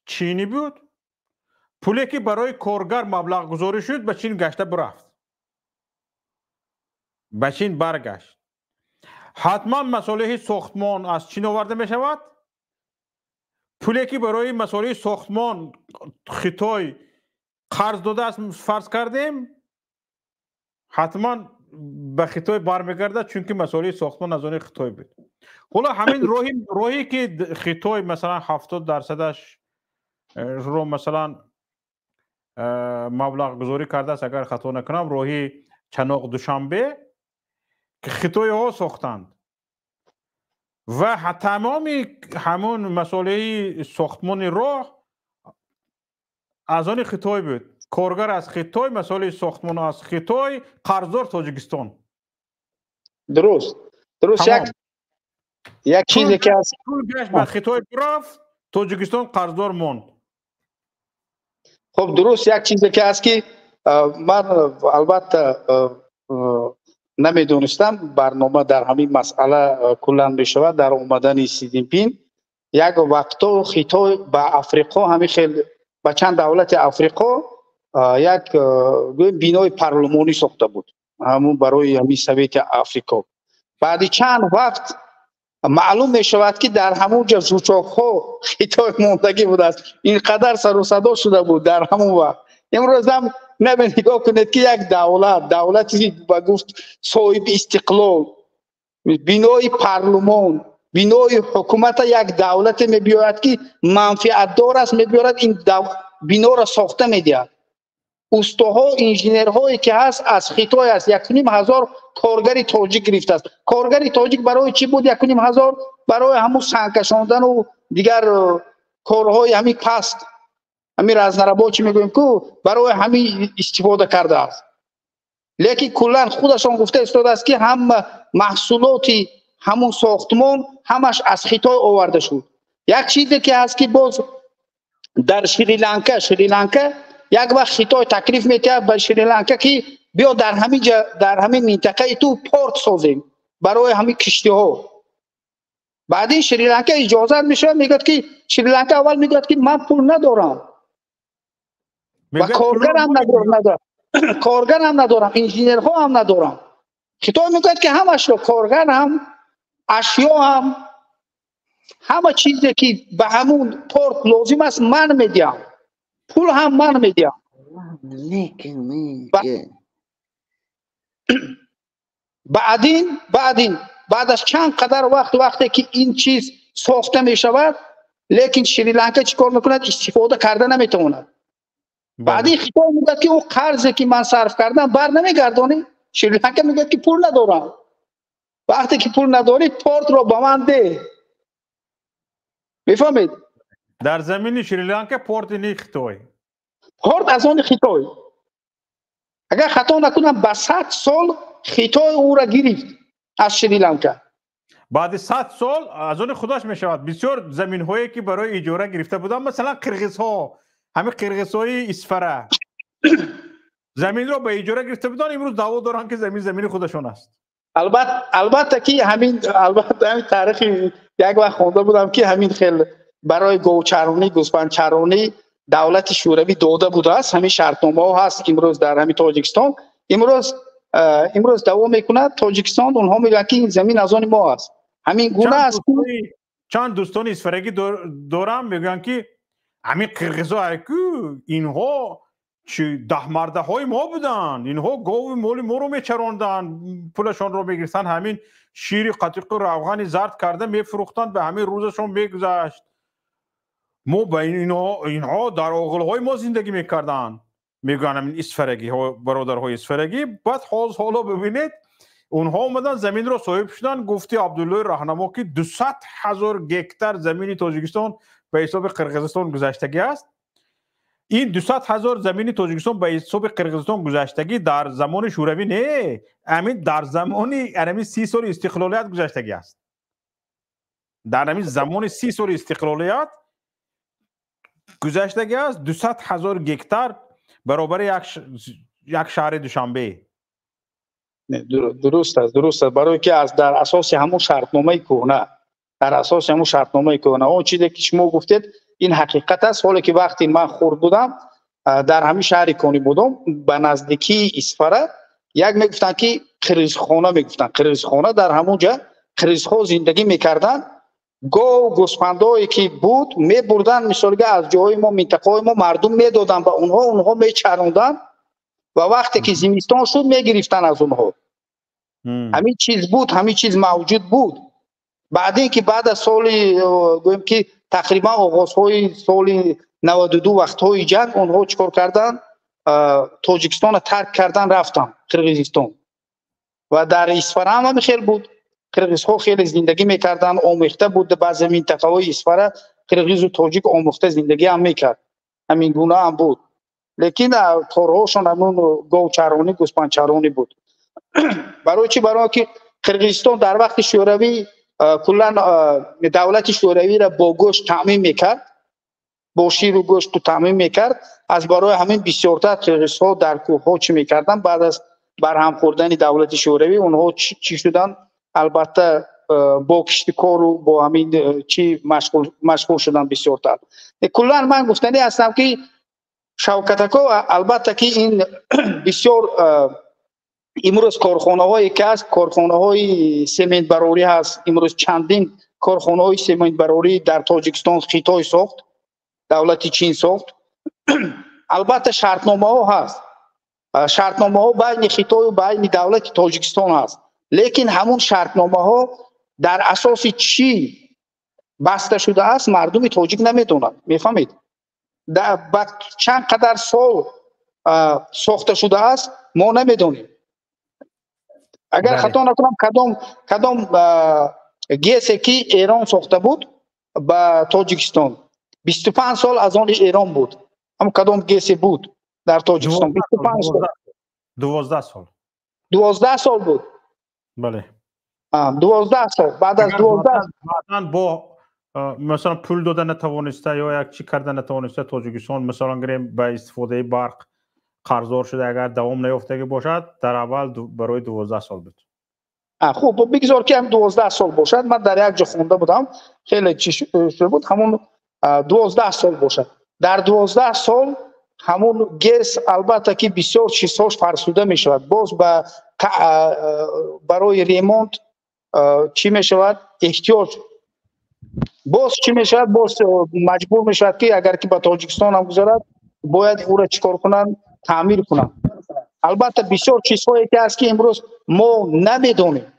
چینی بود. پولی که برای کارگر مبلغ گذاری شد به چین گشته برفت، به چین برگشت. حتما مسئله ساختمان از چین آورده می شود. پولی که برای مسئله ساختمان خطای قرض داده است فرض کردیم، حتما به خطای برمیگرده، چون که مسئله ساختمان از آن خطای بود. حالا همین راهی که خطای مثلا 70% رو مثلا مبلغ گذاری کرده است، اگر خطا نکنم راهی چناق دوشنبه که خطای ها ساختند و تمامی همون مسئله ساختمان راه از آن خطای بود. کارگر از خطای، مسئله ساختمان از خطای، قرضدار تاجیکستان. درست یک چیزی که از خطای رفت، تاجیکستان قرضدار موند. خب درست یک چیزی که از که من البته نمیدونستم برنامه در همین مسئله کلان بشود. در اومدن سی جین پینگ یک وقتا خطای به افریقا، همین خیلی به چند دولت افریقا یک بینای پارلمانی ساخته بود، همون برای همین سویت افریقا. بعد چند وقت معلوم می شود که در همون جا زوچاک ها خطای موندگی بود است. اینقدر سر و صدا شده بود در همون وقت. امروز هم نگاه کنید که یک دولتی با گفت صاحب استقلال، بینای پارلمان، بینای حکومت یک دولت می بیاید که منفعت دار است، می بیاید این بینا را ساخته می دهد. استاها، انجینرهایی که هست از خطای است. 1,500 کارگر تاجیک گرفته است. کارگر تاجیک برای چی بود 1,500؟ برای همون سنگ کشاندن و دیگر کارهای همین پست، همین رزنربا چی میگویم که برای همین استفاده کرده است. لیکن کلا خودشان گفته استفاده است که هم محصولاتی همون ساختمان همش از خطای آورده شد. یک چیزی که هست که باز در شریلانکا یک وقت خطای تکلیف میده به شریلانکا که بیا در همین منطقه تو پورت سازیم برای همین کشتی ها. بعد این شریلانکا اجازه میشه، میگه که شریلانکا اول میگه که من پول ندارم و کارگر هم ندارم، انجینرها هم ندارم. خطای میگه که همش رو، کارگر هم، اشیا هم، همه چیزی که به همون پورت لازم است من میدم، پول هم من میدم. بعد از چند قدر وقتی که این چیز ساخته می شود، لیکن شریلانکا چیکار میکند؟ استفاده کرده نمیتواند. بعدی خطاب میگه که اون قرضی که من صرف کردم بر نمیگردانی. شریلانکا میگه که پول ندارم. وقتی که پول نداری پورت رو به من ده. میفهمید؟ در زمین شریلانکا پورت نی خطای پورت از آن خطای اگر خطا نکنم به 100 سال خطای او را گرفت از شریلانکا. بعد 100 سال از آن خودش می شود بسیار زمین هایی که برای اجاره گرفته بودن، مثلا قرقیز ها، همه قرقیز های اسفره زمین را به اجاره گرفته بودن، امروز دعوا دارن که زمین خودشون است. البته که همین تاریخ یک وقت خونده بودم که همین خیلی برای گوچرانی گوسفندچرانی دولت شوروی داده بوده است. همین شرطنامه ها هست که امروز در همین تاجیکستان امروز دوام میکنه. تاجیکستان اونها میگن که این زمین از آن ما است. همین گونه است. چند دوستان اسفرگی دارم میگن که همین قرقیزا اینها چی 10 مرده های ما بودن، اینها گاو مال ما رو میچراندن، پولشان رو میگرفتن، همین شیر قطیق روغن زرد کرده میفروختن، به همین روزشون میگذشت. ما به اینها در آغل های ما زندگی میکردن. میگن همین اسفرگی ها، برادرهای اسفرگی. بعد حالا ببینید اونها اومدن زمین رو صاحب شدن. گفتی عبدالله راهنما که 200,000 گکتار زمین تاجیکستان به حساب قرقیزستان گذشتگی است. این 200,000 زمین تاجیکستان به حساب قرقیزستان گذشتگی در زمان شوروی نه، همین در زمان 30 سال استقلالیت گذشتگی است. در همین زمان 30 سال استقلالیت گذشتگی است. 200,000 گکتار برابر یک شهر دوشنبه. درست است. برای که در اساس همون شرطنامه کهنه اون چیزی که شما گفتید این حقیقت است. حالا که وقتی من خورد بودم در همین شهر کونی بودم به نزدیکی اسفره، یک میگفتن که قریزخانه در همونجا قریزها زندگی میکردن. گوسفندایی که بود میبردن مثلا از جای ما منطقه ما مردم میدادن به اونها میچروندن و وقتی که زمستان شد میگرفتن از اونها. همین چیز بود، همین چیز موجود بود. بعد اینکه بعد از سال گویم که تقریبا آغازهای سال 92 وقتهای جنگ اونها چیکار کردن؟ تاجیکستان ترک کردن رفتن قرقیزستان و در اسفره هم خیلی بود. قرقیزها خیلی زندگی میکردن، آمیخته بود. بعضی منطقه های اسفره قرقیز و تاجیک آمیخته زندگی هم میکرد. همین گونه هم بود. لیکن کارهاشون همون گوچرانی گوسفندچرانی بود. برای چی؟ برای که قرقیزستان در وقت شوروی کلا دولت شوروی را با گوشت تامین میکرد، با شیر و گوشت تامین میکرد. از برای همین بسیارتر قرقیزها در کوه ها چی میکردن؟ بعد از برهم خوردن دولت شوروی اونها چی شدن؟ البته با کشت کار و با همین چی مشغول شدن بسیارتر. کلا من گفتنی هستم که شوکتکا البته که این بسیار امروز کارخانه هایی که هست، کارخانه های سمنت براری هست. امروز چندین کارخانه های سمنت براری در تاجیکستان خیتای ساخت، دولت چین ساخت. البته شرطنامه ها هست، شرطنامه ها بین خیتای و بین دولت تاجیکستان هست. لیکن همون شرطنامه ها در اساس چی بسته شده است مردم تاجیک نمیدونن. میفهمید؟ بعد چند قدر سال ساخته شده است ما نمیدونیم. اگر خطا نکنم کدام گیسی که ایران ساخته بود با تاجیکستان 25 سال از آن ایران بود. هم کدام گیسی بود در تاجیکستان 25 سال. 12 سال بود. بله. 12 سال. بعد از 12 بعداً با مثلا پول دادن نتوانسته یا یک چی کردن نتوانسته تاجیکستان مثلا گریم به استفاده برق قرضدار شده، اگر دوام نیافتگی باشد در اول برای 12 سال بود. خوب بگذار که هم 12 سال باشد. من در یک جا خونده بودم خیلی چی شده بود همون 12 سال باشد. در 12 سال همون گیس البته که بسیار چیزهاش فرسوده می شود. باز برای ریمونت چی می شود؟ احتیاج باز چی می شود؟ باز مجبور می شود که اگر که به تاجیکستان هم گذارد باید او را چیکار کنن؟ تعمیر کنن. البته بسیار چیزهایی که هست که امروز ما نمیدونیم.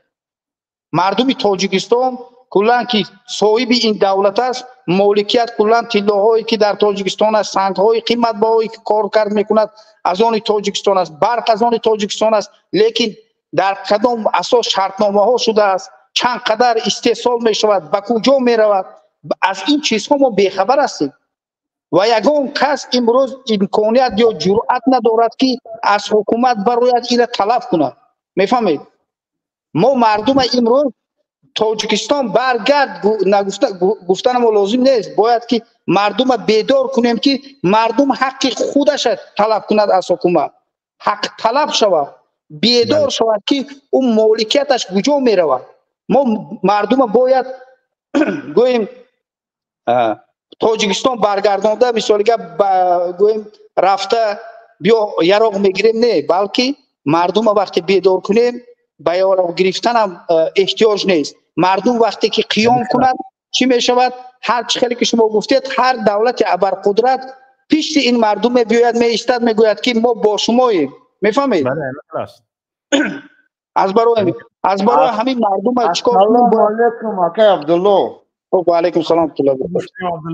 مردم تاجیکستان کلا که صاحب این دولت است، مالکیت کلا طلاهایی که در تاجیکستان است، سنگ‌های قیمت بهایی که کار کرد میکند از آن تاجیکستان است، برق از آن تاجیکستان است. لیکن در کدام اساس شرطنامه ها شده است، چند قدر استحصال می شود، به کجا می رود، از این چیزها ما بیخبر هستیم و یگان کس امروز امکانیت یا جرأت ندارد که از حکومت باید این طلب کند. میفهمید؟ ما مردم امروز تاجیکستان برگرد گفتن ما لازم نیست، باید که مردم بیدار کنیم که مردم حق خودش طلب کند از حکومت، حق طلب شود، بیدار شود که اون مالکیتش کجا می رود. ما مردم باید گویم تاجیکستان برگردانده مثال که گویم رفته بیا یراق میگیریم، نه، بلکه مردم وقتی بیدار کنیم به یراق گرفتن هم احتیاج نیست. مردم وقتی که قیام کند چی می شود؟ هر چیزی که شما گفتید، هر دولت ابرقدرت پیش این مردم بیاید می ایستد میگوید که ما با شماییم. میفهمید؟ از برای همین مردم چیکار کنیم؟ السلام علیکم آقای عبدالله. و علیکم السلام.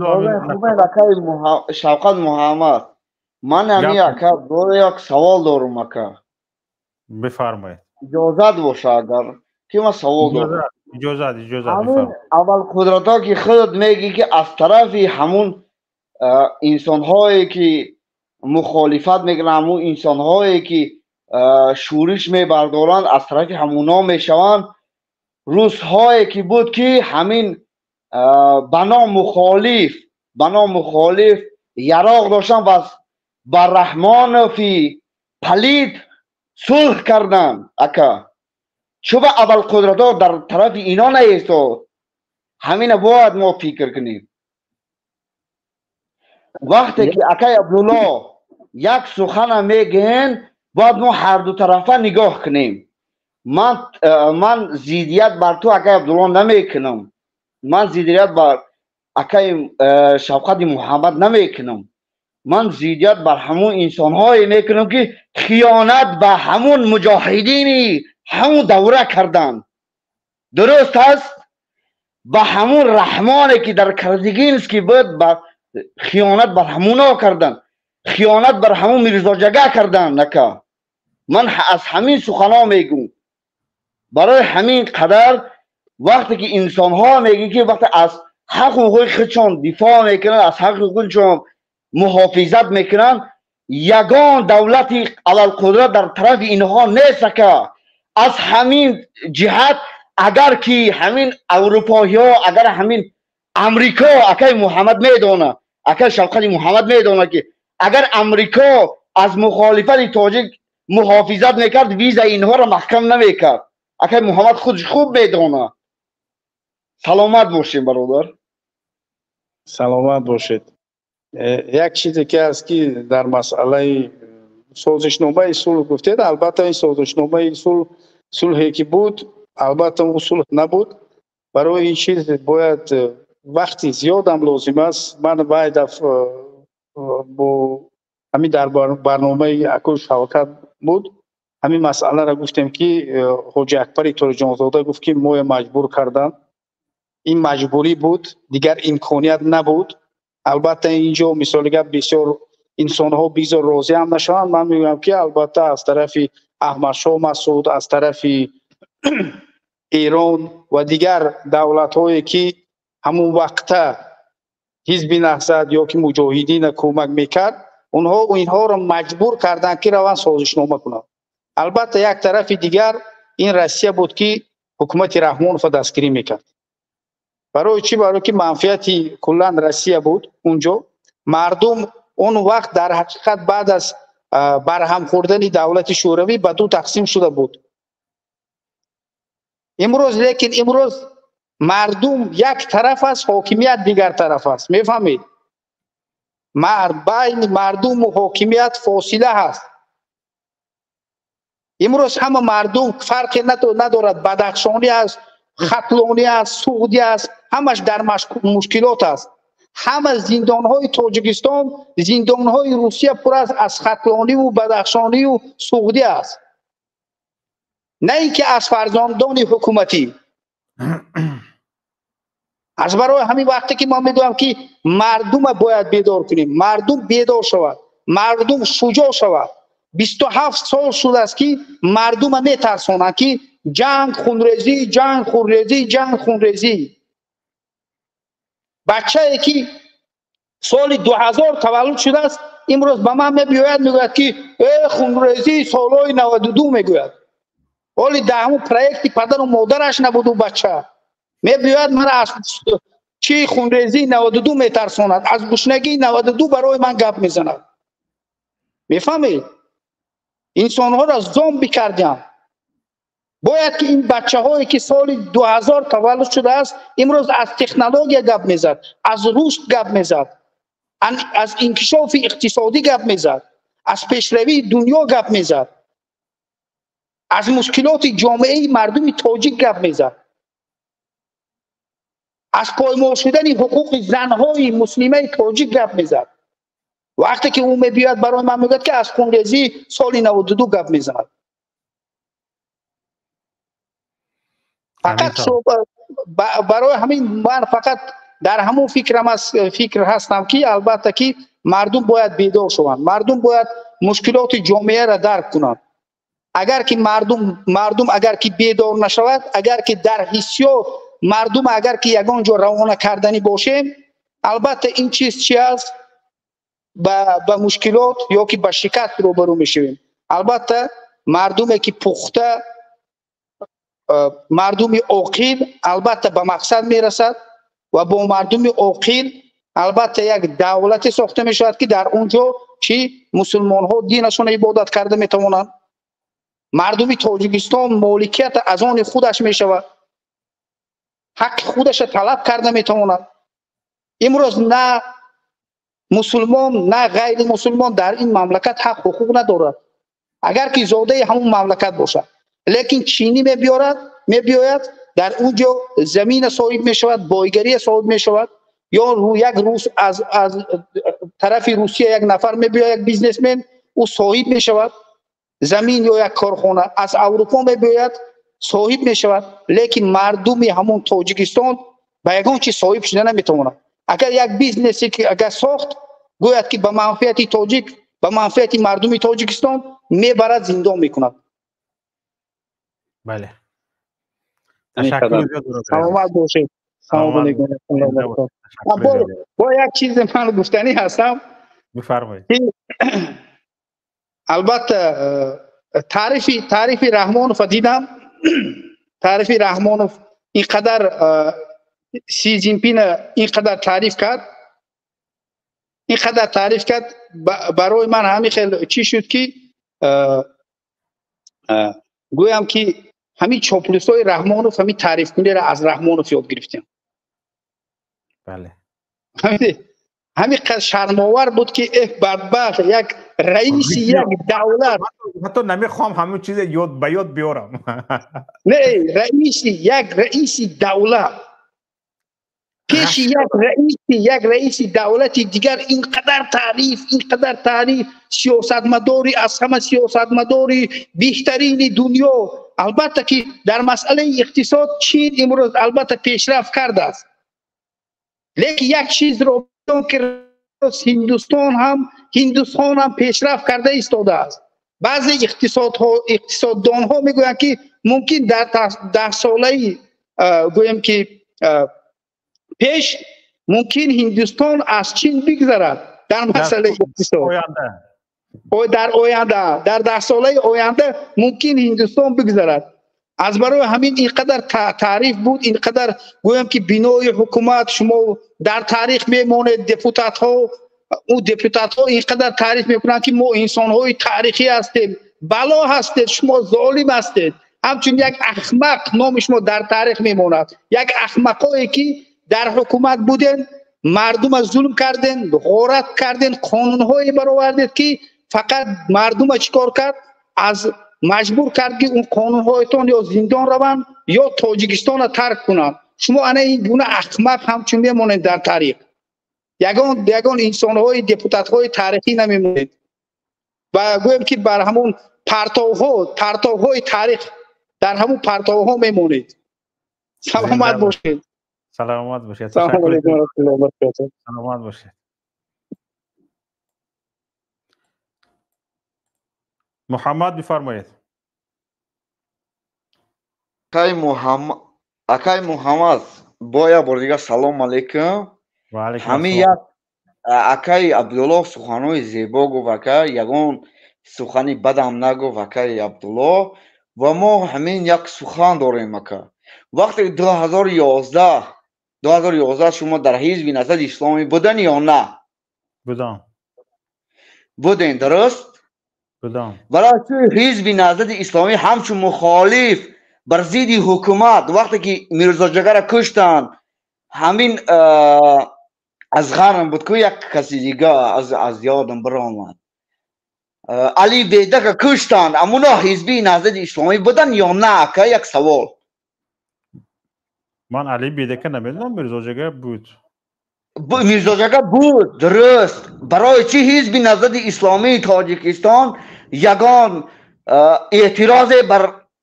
آقای شوکت محمد، من همی آقا یک سوال دارم آقا. بفرمایید. اجازت باشه اگر که من سوال دارم. اجازت همون اول قدرت ها که خودت میگی که از طرف همون انسان هایی که مخالفت میکنن، همون انسان هایی که شورش میبردارن از طرف همونا میشوند. روز هایی که بود که همین بنا مخالف یراق داشتن و بر رحمان فی پلید صلح کردن. اکا چوب اول قدرت ها در طرف اینا نیستاد. همین باید ما فکر کنیم. وقتی که اکای عبدالله یک سخن میگن باید ما هر دو طرفه نگاه کنیم. من زیدیت بر تو اکای عبدالله نمیکنم، من زیدیت بر اکای شوکت محمد نمیکنم، من زیدیت بر همون انسان های میکنم که خیانت به همون مجاهدین همون دوره کردن. درست هست؟ به همون رحمانی که در کردگینس که بود خیانت بر همونا کردن، خیانت بر همون میرزا جگه کردن. نکا من از همین سخنا میگم. برای همین قدر وقتی که انسان ها میگی که وقتی از حقوق خودشون دفاع میکنن، از حقوق خودشون محافظت میکنن، یگان دولت اول قدرت در طرف اینها نیست که از همین جهت اگر که همین اروپایی ها، اگر همین امریکا، اکای محمد میدونه، اکای شوکت محمد میدونه که اگر امریکا از مخالفت تاجیک محافظت میکرد ویزا اینها را محکم نمیکرد. اکای محمد خودش خوب میدونه. سلامت باشین برادر. سلامت باشید. یک چیزی که از که در مسئله سازشنامه صلح گفتید، البته این سازشنامه صلحی که بود البته اون صلح نبود. برای این چیز باید وقتی زیاد هم لازم است. من باید با همین در برنامه اکو شوکت بود همین مسئله را گفتیم که حاجی اکبر تورجانزاده گفت که ما مجبور کردن. این مجبوری بود، دیگر امکانیت نبود. البته اینجا مثال که بسیار انسان ها بیزار راضی هم نشوند. من میگم که البته از طرف احمد شاه مسعود، از طرف ایران و دیگر دولت هایی که همون وقت حزب نهضت یا که مجاهدین کمک میکرد، اینها را مجبور کردن که روان سازشنامه کنند. البته یک طرف دیگر این روسیه بود که حکومت رحمان دستگیری میکرد. برای چی؟ برای که منفعت کلا روسیه بود. اونجا مردم اون وقت در حقیقت بعد از برهم خوردن دولت شوروی به دو تقسیم شده بود. لیکن امروز مردم یک طرف است، حاکمیت دیگر طرف است. میفهمید؟ بین مردم و حاکمیت فاصله هست. امروز همه مردم فرقی ندارد، بدخشانی است، ختلانی است، سعودی است، همش در مشکلات است. همه زندان های تاجیکستان، زندان های روسیه پر از ختلانی و بدخشانی و سعودی است، نه اینکه از فرزندان حکومتی. از برای همین وقتی که ما میگویم که مردم باید بیدار کنیم، مردم بیدار شود، مردم شجاع شود. 27 سال شده است که مردم میترسونند که جنگ خونریزی، جنگ خونریزی، جنگ خونریزی. بچه‌ای که سال 2000 تولد شده است امروز به من میگوید که خونریزی سالهای 92 میگوید، ولی در همون پروژه پدر و مادرش نبود و بچه میگوید من از چی خونریزی 92 میترساند، از گشنگی 92 برای من گپ میزند. میفهمید؟ انسان ها را زامبی کردیم. باید که این بچه هایی که سال 2000 تولد شده است امروز از تکنولوژی گپ میزد، از رشد گپ میزد، از انکشاف اقتصادی گپ میزد، از پیشروی دنیا گپ میزد، از مشکلات جامعه مردم تاجیک گپ میزد، از پایمال شدن حقوق زنهای مسلمه تاجیک گپ میزد. وقتی که اون میاد برای من میگه که از خونریزی سال 92 گپ میزند. فقط برای همین من فقط در همون فکر هستم که البته که مردم باید بیدار شوند، مردم باید مشکلات جامعه را درک کنند. اگر که مردم اگر که بیدار نشود، اگر که در حسیات مردم اگر که یگان جا روانه کردنی باشیم، البته این چیز چی است؟ به مشکلات یا که به شکست روبرو میشویم. البته مردمی که پخته، مردم عاقل البته به مقصد میرسد و با مردم عاقل البته یک دولت ساخته میشود که در اونجا چی مسلمان ها دینشون عبادت کرده میتوانند. مردم تاجیکستان مالکیت از آن خودش میشود، حق خودش طلب کرده میتواند. امروز نه مسلمان نه غیر مسلمان در این مملکت حق و حقوق ندارد، اگر که زاده همون مملکت باشد. لیکن چینی میبیاید در اونجا زمین صاحب میشود، بایگری صاحب میشود، یا یک روس از طرف روسیه یک نفر میبیاید، یک بیزنسمن او صاحب میشود زمین یا یک کارخانه، از اروپا میبیاید صاحب میشود. لیکن مردم همون تاجیکستان به یگان چیز صاحب شده نمیتواند. اگر یک بیزنسی که اگر ساخت گوید که به منفعت تاجیک، به منفعت مردم تاجیکستان میبرد، زندان میکند. بله، تشکر. سلامت باشید. با یک چیز من گفتنی هستم. بفرمایید. البته تعریف رحمانوف دیدم. تعریف رحمانوف اینقدر سی جین پین اینقدر تعریف کرد برای من همین خیلی چی شد که گویم که همین چاپلوسای رحمانوف همین تعریف کننده را از رحمانوف یاد گرفتیم. بله، همین قدر شرم‌آور بود که بدبخت یک رئیس یک دولت، حتی نمیخوام همون چیز به یاد بیارم. نه، رئیس دولت پیش یک رئیس دولتی دیگر اینقدر تعریف سیاستمداری از همه سیاستمداری بهترین دنیا. البته که در مسئله اقتصاد چین امروز البته پیشرفت کرده است، لیکن یک چیز رو که هندوستان هم پیشرفت کرده ایستاده است. بعضی اقتصاددان ها میگویند که ممکن در 10 ساله گویم که پیش ممکن هندوستان از چین بگذرد در مسئله اقتصاد. در آینده، در 10 ساله آینده ممکن هندوستان بگذرد. از برای همین اینقدر تعریف بود، اینقدر گویم که بنای حکومت شما در تاریخ میمونه. دپوتات ها اینقدر تعریف میکنن که ما انسان های تاریخی هستیم، بلا هستید، شما ظالم هستید. همچون یک احمق نام شما در تاریخ میموند. یک احمقایی که در حکومت بودن، مردم از ظلم کردن، غارت کردن، قانون های برآوردید که فقط مردم چیکار کرد؟ از مجبور کرد که اون قانون هایتون یا زندان روند یا تاجیکستان را ترک کنند. شما انا این گونه احمق همچون میمونید در تاریخ. یگان انسان های دپوتات های تاریخی نمیمونید و گویم که بر همون پرتاب های تاریخ در همون پرتاب ها میمونید. سلامت باشید. سلامت باشید. سلام علیکم و رحمت الله و برکاته. سلامت باشید. محمد بفرمایید. اکای محمد با یک بار دیگه سلام علیکم. ҳамин як акаи Абдулло суханои зебо гуфт ака, ягон сухани бадам нагуфт акаи Абдулло. ва мо ҳамин як сухан дорем ака. вақте 2011 шумо дар ҳизби Назади Исломӣ буден ё на? Будам. Буден, дуруст? Будам. барои чӣ ҳизби Назади Исломӣ ҳамчун мухолиф бар зидди ҳукумат вақте ки Мирзо Ҷагара куштанд, ҳамин аз ғарм буд ку як каси дига аз ёдам биромад, Али Бедака куштанд, амуно ҳизби Назади Исломӣ буданд ё на ака? Як савол. Ман Али Бедака намедонам, Мирзо Ҷагар буд. Мирзо Ҷагар буд, дуруст. барои чӣ ҳизби Назади Исломии Тоҷикистон ягон эътирозе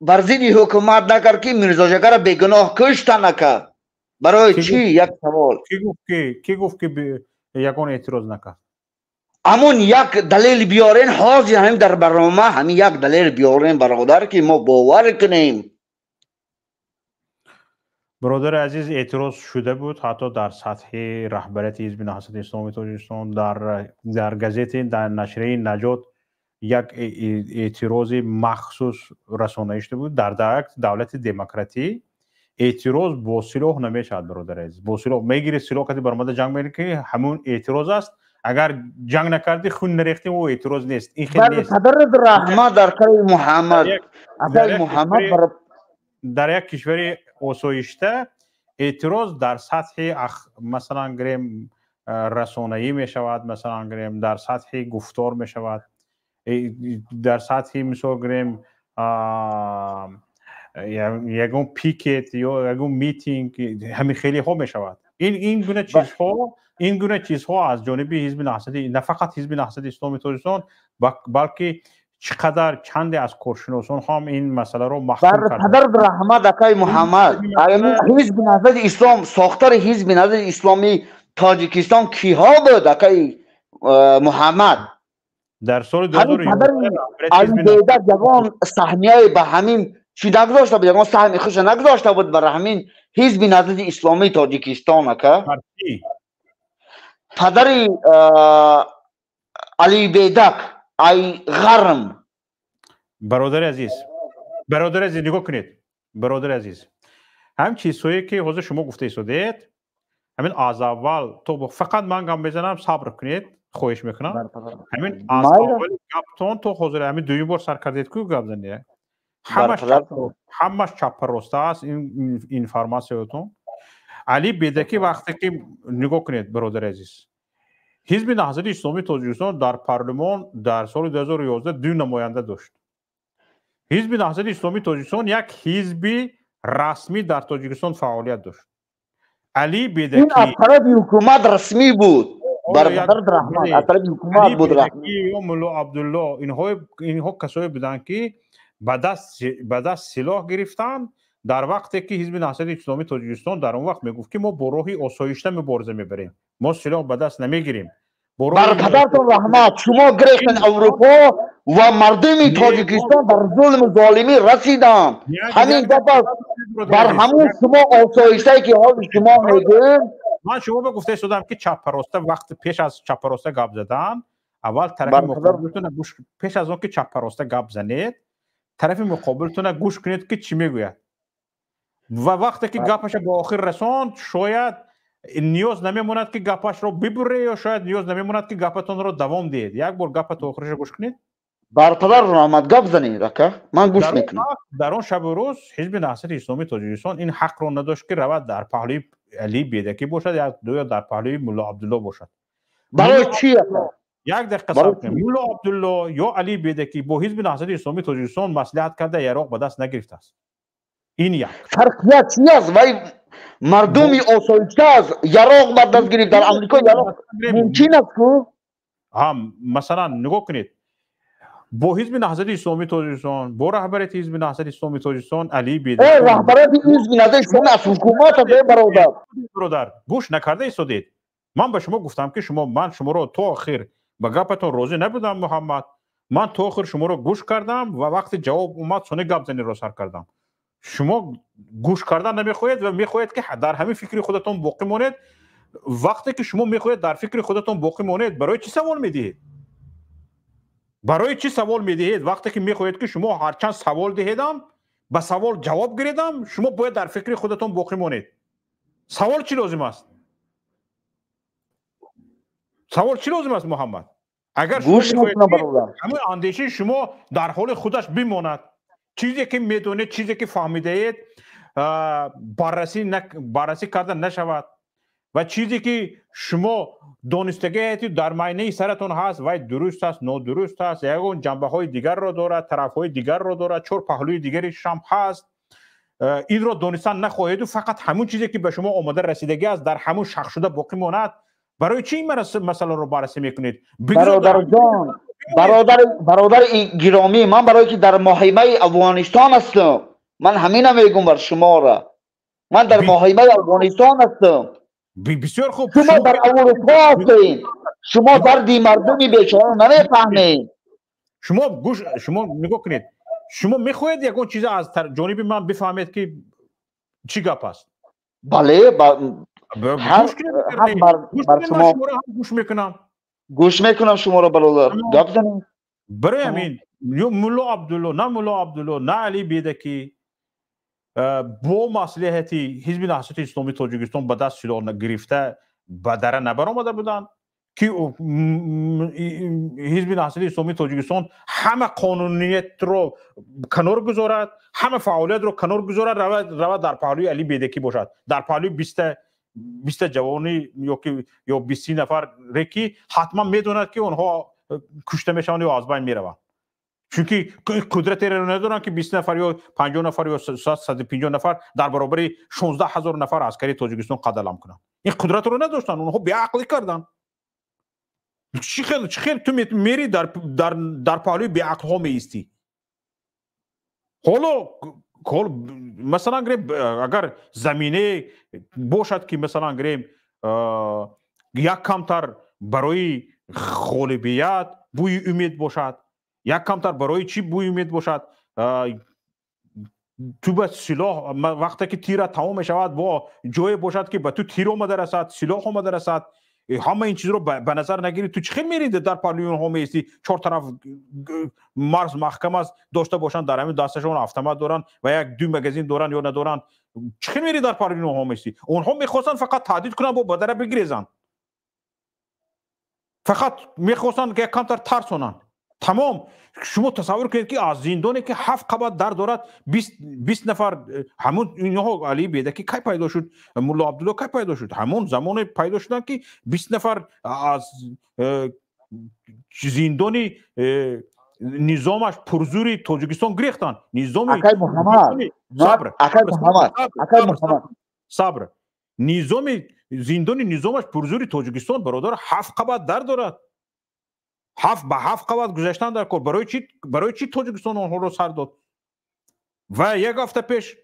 бар зидди ҳукумат накард ки Мирзо Ҷагара бегуноҳ куштанд ака? барои чӣ? Як савол. Ки гуфт ки ягон эътироз накард? амон як далел биёрен, ҳозир ҳамин дар барнома ҳамин як далел биёрен бародар ки мо бовар кунем. برادر عزیز اعتراض شده بود حتی در سطح رهبریت حزب نهضت اسلامی تاجیکستان در گزیت در نشریه نجات یک اعتراض مخصوص رسانه‌ای شده بود. در دولت دموکراتی اعتراض با سلاح نمیشود برادر عزیز. با سلاح میگیری سلاح کسی برآمده جنگ میکنی، همون اعتراض است. اگر جنگ نکردی خون نریختی و اعتراض نیست. این خیلی نیست. حضرت رحمت در کار محمد در یک کشور آسایشته اعتراض در سطح مثلا گریم رسانه‌ای می شود، مثلا گریم در سطح گفتار می شود، در سطح مثلا گریم یگون پیکت یا یگون میتینگ همین خیلی ها می شود. این گونه چیزها از جانب حزب نهضت، نه فقط حزب نهضت اسلامی تاجیکستان بلکه چقدر چند از کارشناسان هم این مسئله رو محکوم کردند. حضرت رحمت آقای محمد، حزب نهضت اسلام ساختار حزب نهضت اسلامی تاجیکستان کیها بود آقای محمد؟ در سال 2011 علی بیدک یگان سهمیه به همین چی نگذاشته بود، یگان سهمی خوش نگذاشته بود برای همین حزب نهضت اسلامی تاجیکستان آقا؟ پدر علی بیدک ای غرم. برادر عزیز نگاه کنید برادر عزیز، هم چیزهایی که حضور شما گفته ایستادید همین از اول تو فقط من گام بزنم صبر کنید خواهش میکنم. همین از اول گپتون تو حضور همین دوی بار سر کردید که گپ زنید همش چپ راسته است این اینفورماسیونتون. علی بیدکی وقتی که نگاه کنید برادر عزیز، حزب نهضت اسلامی تاجیکستان در پارلمان در سال 2011 دو نماینده داشت. حزب نهضت اسلامی تاجیکستان یک حزب رسمی در تاجیکستان فعالیت داشت. علی بیدکی این از طرف حکومت رسمی بود. برادر رحمان از طرف حکومت بود. علی مولا عبدالله اینها کسایی بودند که به دست سلاح گرفتند در وقتی که حزب نهضت اسلامی تاجیکستان در اون وقت میگفت که ما با راهی آسایشته مبارزه میبریم، ما سلاح به دست نمیگیریم. برادرتون رحمت شما گرفتن اروپا و مردم تاجیکستان در ظلم ظالمی رسیدند. همین دفعه بر همون شما آسایشته که حال شما میگین. من شما به گفته شدم که چپ راسته وقت پیش از چپ راسته گپ زدن اول طرف مقابلتون گوش، پیش از اون که چپ راسته گپ زنید طرف مقابلتون گوش کنید که چی میگوید و وقتی که گپش به آخر رساند شاید نیاز نمیموند که گپش رو ببره یا شاید نیاز نمیموند که گپتون رو دوام دهید. یک بار گپ تا آخرش گوش کنید. برادر رحمت گپ زنید اکا من گوش میکنم. در اون شب و روز حزب نهضت اسلامی تاجیکستان این حق رو نداشت که رود در پهلوی علی بیدکی باشد یا در پهلوی مولا عبدالله باشد. برای چی؟ یک دقیقه صبر کنید. مولا عبدالله یا علی بیدکی با حزب نهضت اسلامی تاجیکستان مصلحت کرده عراق به دست نگرفته است. این یک فرقیت چی است؟ وای مردمی آسایشته از عراق به دست گرفت. در آمریکا عراق ممکن است که مثلا نگاه کنید با حزب نهضت اسلامی تاجیکستان با رهبریت حزب نهضت اسلامی تاجیکستان علی بیدکی رهبریت حزب نهضت اسلامی از حکومت برادر گوش نکرده ایستادید. من به شما گفتم که من شما رو تا آخر به گپتون راضی نبودم محمد. من تا آخر شما رو گوش کردم و وقتی جواب اومد سونه گپ زنی رو سر کردم. شما گوش کردن نمیخواهید و میخواهید که در همین فکری خودتون باقی مونید وقتی که شما میخواید در فکر خودتون باقی مانید برای چی سوال میدهید؟ برای چی سوال میدهید؟ وقتی که میخواید که شما هرچند سوال دهیدم به سوال جواب گیریدم شما باید در فکر خودتون باقی مانید. سوال چی لازم است؟ سوال چی لازم است محمد؟ اگر شما میخواید همه اندیشه شما در حال خودش بماند، چیزی که میدونید، چیزی که فهمیده اید بررسی کرده نشود و چیزی که شما دانستگی در معینه سرتون هست و درست است نادرست است، یگون جنبه های دیگر را دارد، طرف های دیگر را دارد، چور پهلوی دیگرش هم هست، این را دانستن نخواهید و فقط همون چیزی که به شما آماده رسیدگی است در همون شخص شده باقی ماند، برای چی این مسئله رو بررسی میکنید؟ برادر جان، برادر گرامی، من برای که در محیمه افغانستان هستم، من همین میگم بر شما را، من در محیمه افغانستان هستم. بسیار خوب. شما در اروپا هستید، شما دردی مردمی بیچاره نمیفهمید. شما نگاه کنید، شما میخواهید یکون چیز از جانب من بفهمید که چی گپ است؟ بله، گوش میکنم شما را برادر، گپ زنید. برای همین ملا عبدالله، نه ملا عبدالله، نه علی بیدکی با مصلحتی حزب نهضت اسلامی تاجیکستان به دست سلاح گرفته به دره نبر آمده بودند که حزب نهضت اسلامی تاجیکستان همه قانونیت رو کنار گذارد، همه فعالیت رو کنار گذارد، رود در پهلوی علی بیدکی باشد، در پهلوی 20 جوانی یا 20 نفر رکی حتما میدوند که اونها کشته میشن یا از بین میروند، چون که قدرت رو ندارن که 20 نفر یا 50 نفر یا 150 نفر در برابر 16,000 نفر عسکری تاجیکستان قتل کنن. این قدرت رو نداشتن، اونها بی‌عقلی کردن. چی خیلی تو میری در پهلوی بی‌عقل ها میستی. حالا مثلا اگر زمینه باشد که مثلا گریم یک کمتر برای غالبیت بوی امید باشد، یک کمتر برای چی بوی امید باشد، تو به سلاح وقتی که تیر تمام شود با جای باشد که به تو تیر آمده رسد، سلاح آمده رسد، همه این چیز رو به نظر نگیری. تو چه میرید در پارلیون ها میستی چهار طرف مرز محکم است داشته باشن، در همین دستشون اتومات دارن و یک دو مگزین دارن یا ندارن، چه میری در پارلیون ها میستی؟ اونها میخواستن فقط تهدید کنن با بدره بگریزن، فقط میخواستن که کمتر ترسونن. تمام. شما تصور کنید که از زندانی که 7 قبط در دارد 20 نفر، همون اینها علی بیدکی کی پیدا شد، مولا عبدالله کی پیدا شد، همون زمان پیدا شدن که 20 نفر از زندانی نظامش پرزوری تاجیکستان گریختن. نظام اکای محمد صبر نظام زندانی نظامش پرزوری تاجیکستان برادر 7 قبط در دارد. 7 قبط گذاشتن در کار. برای چی تاجیکستان اونها رو سر داد؟ و یک هفته پیش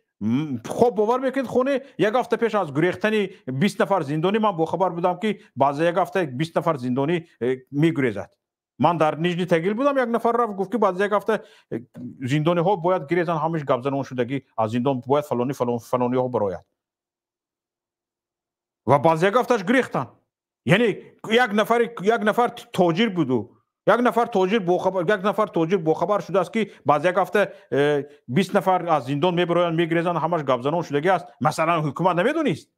خوب باور میکنید خونه یک هفته پیش از گریختن 20 نفر زندانی من با خبر بودم که بعد یک هفته 20 نفر زندانی میگریزد. من در نیجنی تگیل بودم، یک نفر رفت گفت که بعد یک هفته زندانی ها باید گریزن، همش گپ زنون شدگی از زندان باید فلانی ها براید و بعد یک هفتهش گریختن. یعنی یک نفر تاجر بود، یک نفر تاجر با خبر شده است که بعد یک هفته 20 نفر از زندان میبرن میگریزن، همش گپ زنون شدگی است. مثلا حکومت نمیدونست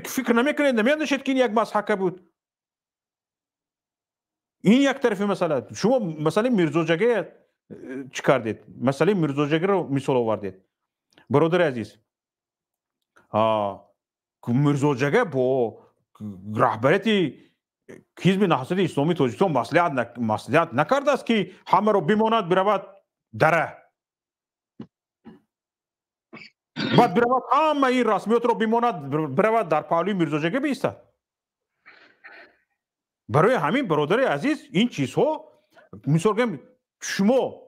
فکر نمیکنید، نمیاندیشید که این یک مسحکه بود. این یک طرف مسئله. شما مسئله میرزاجگی چی کردید؟ مسئله میرزاجگی رو مثال آوردید. برادر عزیز، میرزاجگی با رهبریت حزب نهضت اسلامی تاجیکستان مصلحت نکرده است که همه رو بماند برود دره، بعد برود همه این رسمیات رو بماند برود در پهلوی میرزاجگی بیستد. برای همین برادر عزیز این چیزها مثال گم شما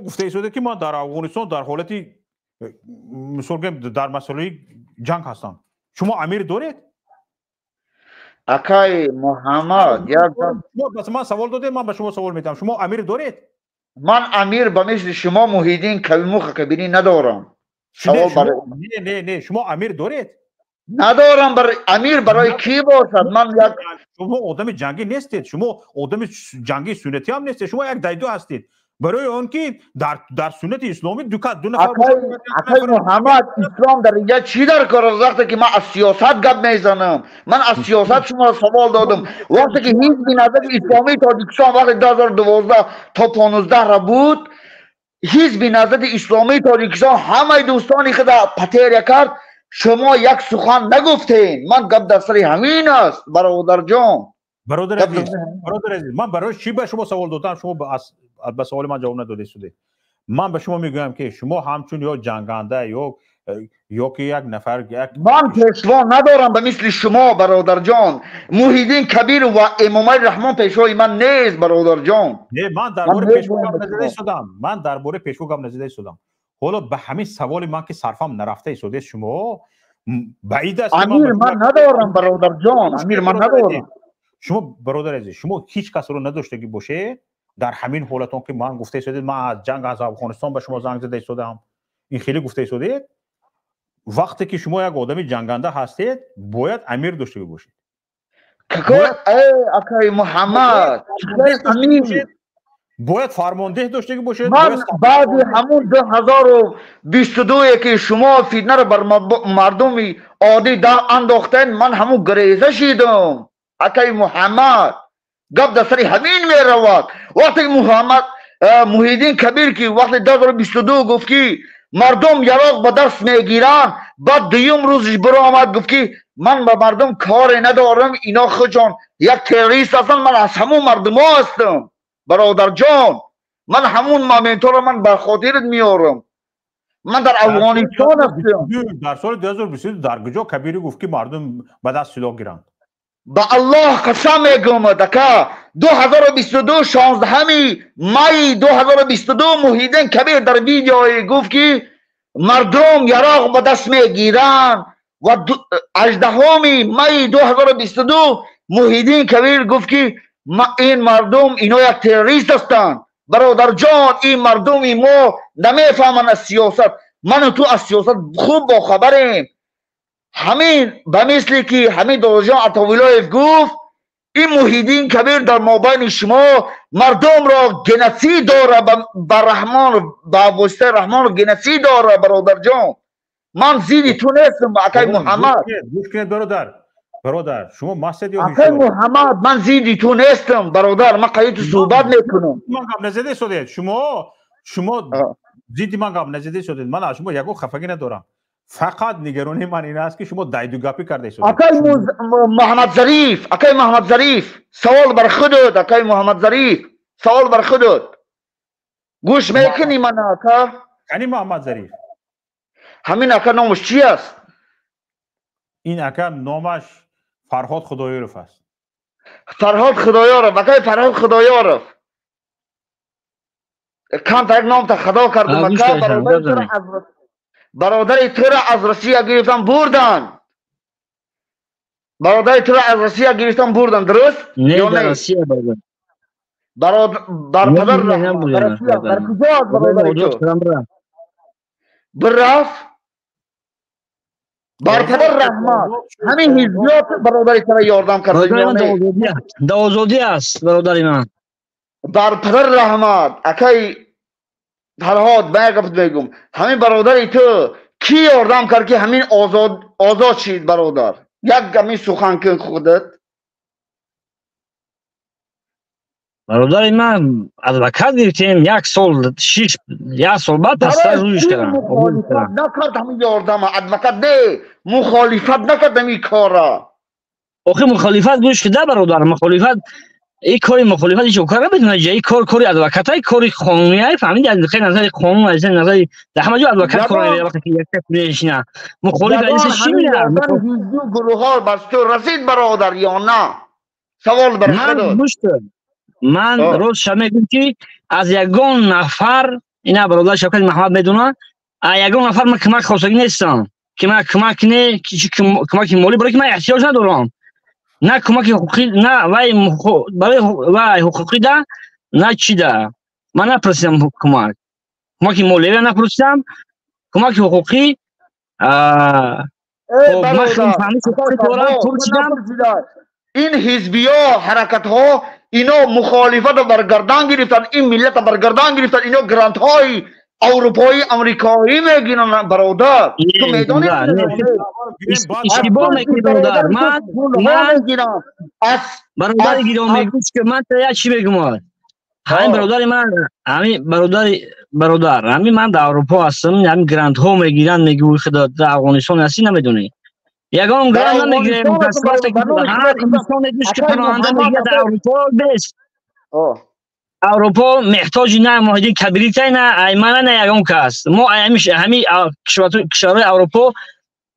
گفته ایستاده که من در افغانستان در حالتی مثال گم در مسئله جنگ هستم. شما امیر دارید؟ اکای محمد بس من سوال داده، من به شما سوال میدم. شما امیر دارید؟ من امیر به مثل شما محیدین کلموخ کبیری ندارم. نه نه شما امیر دارید؟ ندارم. امیر برای کی باشد؟ من یک شما آدم جنگی نیستید، شما آدم جنگی سنتی هم نیستید، شما یک دایدو هستید. برای اون که در سنت اسلامی دو نفر اکای محمد اسلام در اینجا چی در کار است؟ وقتی که من از سیاست گپ میزنم، من از سیاست شما سوال دادم. وقتی که حزب نظر اسلامی تاجیکستان وقتی 2012 تا 15 را بود، حزب نظر اسلامی تاجیکستان همه دوستانی که پتیر کرد، شما یک سخن نگفتین. من گپ در سر همین است برادر جان. برادر عزیز من برای چی به شما سوال دادم؟ شما به سوال من جواب ندادید. من به شما میگم که شما همچون یا جنگنده یا که یک نفر من پیشوا ندارم به مثل شما برادر جان. محیدین کبیر و امام رحمان پیشوای من نیست برادر جان. نه من درباره پیشوا گپ نزده شدم. حالا به همین سوال من که صرفم نرفته ایستاده شما بعید است. امیر من ندارم برادر جان. امیر من ندارم. شما برادر عزیز شما هیچ کس رو نداشتگی باشه در همین حالتون که من گفته شدید من از جنگ از افغانستان به شما زنگ زده شدم، این خیلی گفته شدید. وقتی که شما یک آدم جنگنده هستید باید امیر داشته باشید. اکای محمد باید فرمانده داشته باشید. من بعد همون 2022 که شما فتنه رو بر مردم عادی انداختن، من همون گریزه شیدم. اکای محمد گپ در سر همین می رود. وقتی محمد محیدین کبیر که وقتی 2022 گفت که مردم یراق به دست میگیرن، بعد دویم روزش برو آمد گفت که من به مردم کار ندارم، اینا خودشان یک تروریست هستن، من از همون مردم ها هستم برادر جان. من همون مومنتو رو من به خاطرت میارم. من در افغانستان هستم. در سال 2022 در کجا کبیری گفت که مردم به دست سلاح گیرند؟ به الله قسم میگم دکا 2022 16 می 2022 محیدین کبیر در ویدیوی گفت که مردم یراق به دست میگیرن و 18 می 2022 محیدین کبیر گفت که این مردم اینا یک تروریست هستند. برادر جان این مردم ما نمیفهمن از سیاست. من و تو از سیاست خوب با خبریم. همین به مثلی که همین دادجان عطاولایف گفت این محیدین کبیر در مابین شما مردم را گنسی داره، به رحمان به واسطه رحمان گنسی داره برادر جان. من زیدی تو نیستم اکای محمد. برادر شما مسجد یا اکای محمد من زیدی تو نیستم برادر. من قیید صحبت میکنم. من گپ نزده شدید. شما زیدی من گپ نزده شدید. من از شما یکو خفگی ندارم. فقط نگرانی من این است که شما دایدو گپی کرده شدید. اکای محمد ظریف سوال بر خودت. اکای محمد ظریف سوال بر خودت گوش میکنی من اکا؟ یعنی محمد ظریف همین اکا نامش چی است؟ این اکا نامش فرهاد خدایارف است. فرهاد خدایارف. اکای فرهاد خدایارف کم تا یک نام تا خدا کردم اکا. برادر تو را از روسیه گرفتن بردن. برادر تو را از روسیه گرفتن بردن درست؟ نه در روسیه بردن. برادر رحمت در کجا برادر تو؟ بررفت برادر رحمت همین حزبیات برادر تو را یاردم کردن. دوازدی است برادر من. برادر رحمت اکای فرهاد بگم همین برادر تو کی یاردم کرد که همین آزاد شید برادر؟ یک همین سخن کن خودت. برادر من ادوکات گرفتیم یک سال بعد دستای رویش کردم. مخالفت نکرد همین یاردم ادوکات ده مخالفت نکرد همین کارا. آخه مخالفت گوش کده برادر. مخالفت این کاری مخالفتی که کار نمیتونه جایی کاری ادوکات های کاری قانونی های فهمید از نظر قانون از نظر در همه جا ادوکات کاری وقتی که یک کلیش نه مخالف از چی میره گروه ها بس تو رسید برادر یا نه؟ سوال بر خودت. من روز شب میگم که از یگان نفر اینا برادر شبکت محمد میدونه یگان نفر من کمک خواستگی نیستم که من کمک مالی برای که من احتیاج ندارم. نه کمک حقوقی نه وای برای حقوقی ده نه چی ده. من نپرسیدم کمک مالیه نپرسیدم، کمک حقوقی این حزبی ها حرکت ها اینا مخالفت بر گردن گرفتن، این ملت بر گردن گرفتن، اینا گرانت های اروپایی امریکایی میگیرن برادر. تو میدانی اشتباه میکنی برادر. من برادر گیرم میگوش که من تا چی بگم. همین برادر من، همین برادر همین من در اروپا هستم، همین گرانت ها میگیرن، میگوی خدا در افغانستان هستی نمیدونی یگان گرانت نمیگیره. مکسفت هر انسان میگوش که پناهنده میگه در اروپا بس اروپا محتاج نه معاهده کبریت نه ایمانه نه یگان کس. ما همین کشورهای اروپا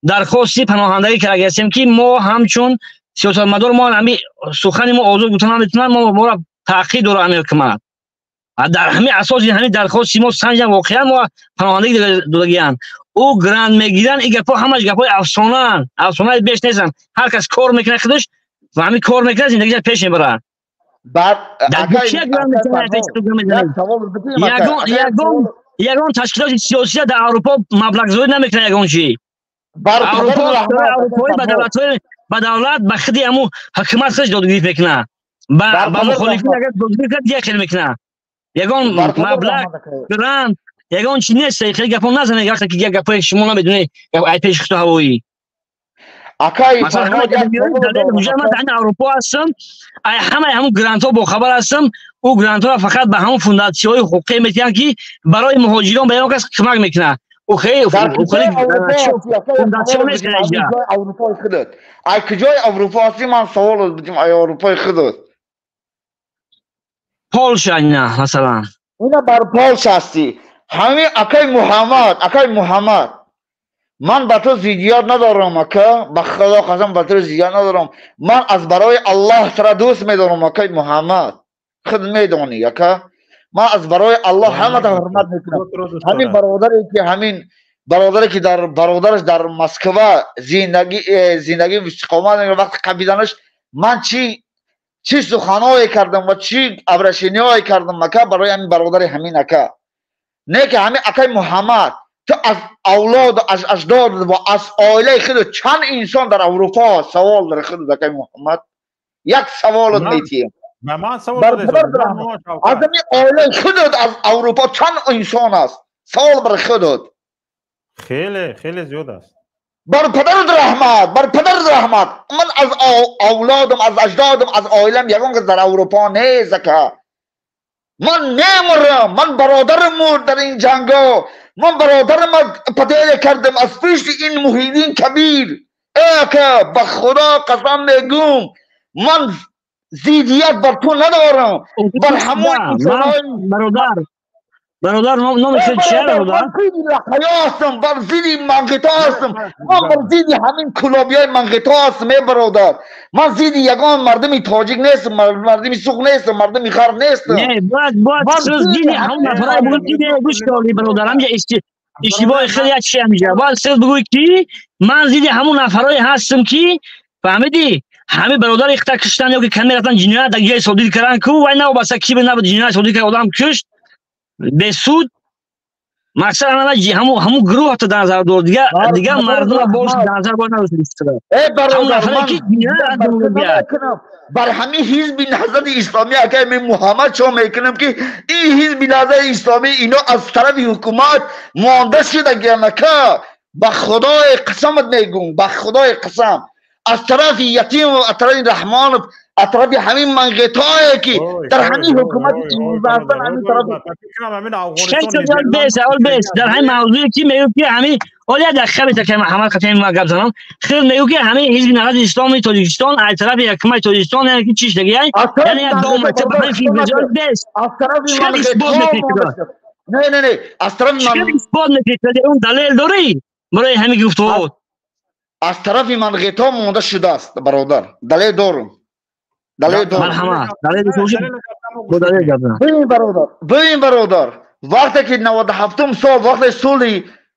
درخواستی پناهندگی کرده هستیم که ما همچون سیاستمدار ما همین سخن ما آزاد گفتن نمیتونن، ما را تأخیر داره امیر حکومت. در همین اساس همین درخواست ما سنجم واقعا ما پناهندگی دادگیان او گرند میگیرن. این گپا همش گپای افسانه بیش نیستن. هر کس کار میکنه خودش و همین کار میکنه زندگیش پیش میبره. بعد یگان تشکیلات سیاسی در اروپا مبلغ زایی نمیکنه. یگان چی اروپا به دولت به خودی همو حکومت خودش دادگیری میکنه، با مخالفین اگر دادگیری کرد دیگه خیلی میکنه. یگان مبلغ گرند یگان چی نیست. خیلی گپا نزنه وقتی که گپای شما نمیدونی ای پیش خطو هوایی. مثلا من اروپا هستم، همون گرانت ها با خبر هستم. او گرانت ها فقط به همون فونداسیون های حقوقی میتونن که برای مهاجران به اون کس کمک میکنه. او خیلی فونداسیون نیست که ای کجای اروپا هستی؟ من سوال بدیم ای اروپای خودت پولشا نه مثلا اینا بر پولش هستی. همین اکای محمد من به تو زیدیات ندارم اکا، به خدا قسم به تو زیدیات ندارم. من از برای الله ترا دوست میدارم اکای محمد، خود میدانی اکا. من از برای الله همه تا حرمت میکنم. همین برادری که در برادرش در مسکو زندگی استقامت وقت قبیدنش من چی سخنایی کردم و چی ابرشینی کردم اکا برای همین برادر همین اکا. نه که همین اکای محمد تو از اولاد از اجداد و از عائله خود چند انسان در اروپا سوال در خود اکای محمد یک سوال میتیم من سوال از همین عائله خودت از اروپا چند انسان است؟ سوال بر خودت. خیلی زیاد است. بر پدرت رحمت من از اولادم از اجدادم از عائلم یگان که در اروپا نیست که من نمیرم. من برادرم مرد در این جنگا، من برادرم پدیده کردم از پیش این محیدین کبیر. ای که به خدا قسم میگم من زیدیت بر تو ندارم. بر همون برادر نمیشه چیه برادر؟ بر زیدی منقطع هستم. من بر زیدی همین کلابی های منقطع هستم ای برادر. من زیدی یگان مردمی تاجیک نیستم، مردمی سوق نیستم، مردمی غرب نیستم. نه باید سرز دیدی همون نفرهای بگوی دیدی گوش کردی برادر. همینجا اشتباه خیلی چیه همینجا. باید سرز بگوی که من زیدی همون نفرهای هستم که فهمیدی همه برادر اختار کشتن یا که کمی رفتن جنایت در جای سعودی کردن که وای نه بسا کی به نه جنایت سعودی کرد آدم کشت به سود مقصد همون گروه تا در نظر دور دیگه مردم باش در نظر باید نرسید. بر همین حزب نهضت اسلامی اگه من محمد شما میکنم که این حزب نهضت اسلامی اینا از طرف حکومت مهندس شده گرمکه. به خدای قسمت میگم، به خدای قسم از طرف یتیم و از طرف رحمان و از طرف همین منقطعی که در همین حکومت امروز هستن همین طرف بیس در همین موضوعی که میگم که همین اولیا در خبر که محمد خطیب ما گفت زنم خیلی میگم که همین حزب نهضت اسلامی تاجیکستان از طرف حکومت تاجیکستان یعنی چیش دیگه یعنی یک دو مرتبه همین فیلم بیس از طرف منقطع نه از طرف من اون دلیل داری برای همین گفتگو از طرف منقطع مونده شده است برادر. دلیل دارم مرحمت ببین برادر وقتی که 97م سال وقتی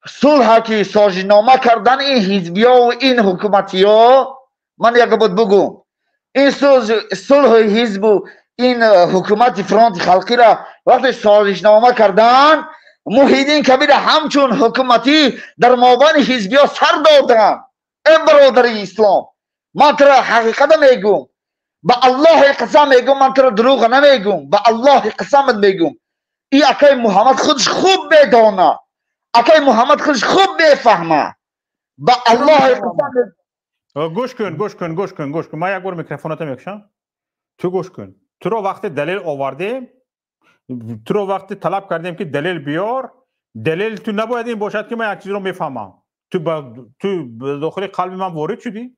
صلح که سازشنامه کردن این حزبی ها و این حکومتی ها، من یک بود بگم این صلح حزب و این حکومت فرانت خلقی را وقتی سازشنامه کردن محیدین کبیر همچون حکومتی در مابین حزبی ها سر دادن. ای برادر اسلام من ترا حقیقت میگم، با الله قسم میگم، من ترا دروغ نمیگم، با الله قسمت میگم این اکای محمد خودش خوب میدانه، اکای محمد خودش خوب میفهمه. با الله قسم. گوش کن ما یک بار میکروفونت میکشم، تو گوش کن. تو رو وقتی دلیل آورده، تو رو وقتی طلب کردیم که دلیل بیار، دلیل تو نباید این باشد که من یک چیز رو میفهمم. تو داخل قلب من وارد شدی؟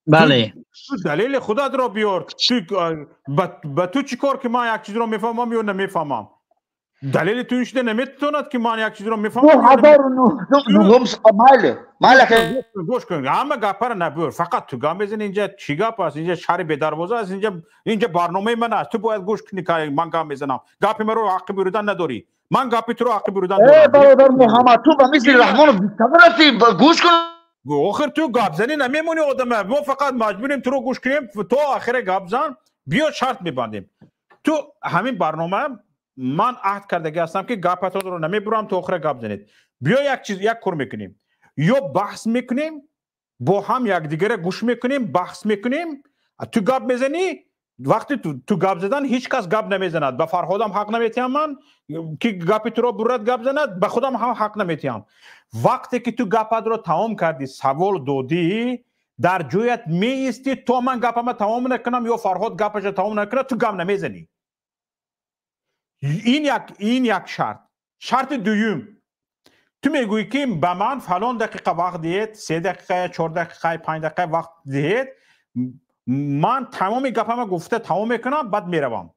بله. تو دلیل خودت رو بیار. با تو چی کار که من یک چیز رو میفهمم یا نمیفهمم؟ دلیل تو اینشده نمیتوند که من یک چیز رو میفهمم. 2009 گوش کن همه گپ رو نبر، فقط تو گام بزن. اینجا چی گپ است؟ اینجا شهر به دروازه است، اینجا برنامه من است. تو باید گوش کنی که من گام بزنم. گپ من رو حق بردن نداری، من گپ تو رو حق بردن دارم. ای برادر محمد تو به مثل رحمان بی‌صبرتی، گوش کن. آخر تو گپ زنی نمیمونی آدم. ما فقط مجبوریم تو رو گوش کنیم، تو آخر گپ زن بیا شرط میبندیم. تو همین برنامه من عهد کردگی هستم که گپتون رو نمیبرم تو آخر گپ زنید. بیا یک کار میکنیم، یا بحث میکنیم با هم، یک دیگه گوش میکنیم، بحث میکنیم. تو گپ میزنی، وقتی تو گپ زدن هیچ کس گپ نمیزند. به فرهادم حق نمیتیم من که گپ تو رو برات گپ زند، به خودم هم حق نمیتیم. وقتی که تو گپت رو تمام کردی، سوال دادی، در جویت می استی تو من گپم تمام نکنم یا فرهاد گپش تمام نکنه، تو گپ نمیزنی. این یک شرط دوم، تو میگویی که به من فلان دقیقه وقت دهید، 3 دقیقه 4 دقیقه 5 دقیقه وقت دهید، من تمام گپم گفته تمام میکنم بعد میروم.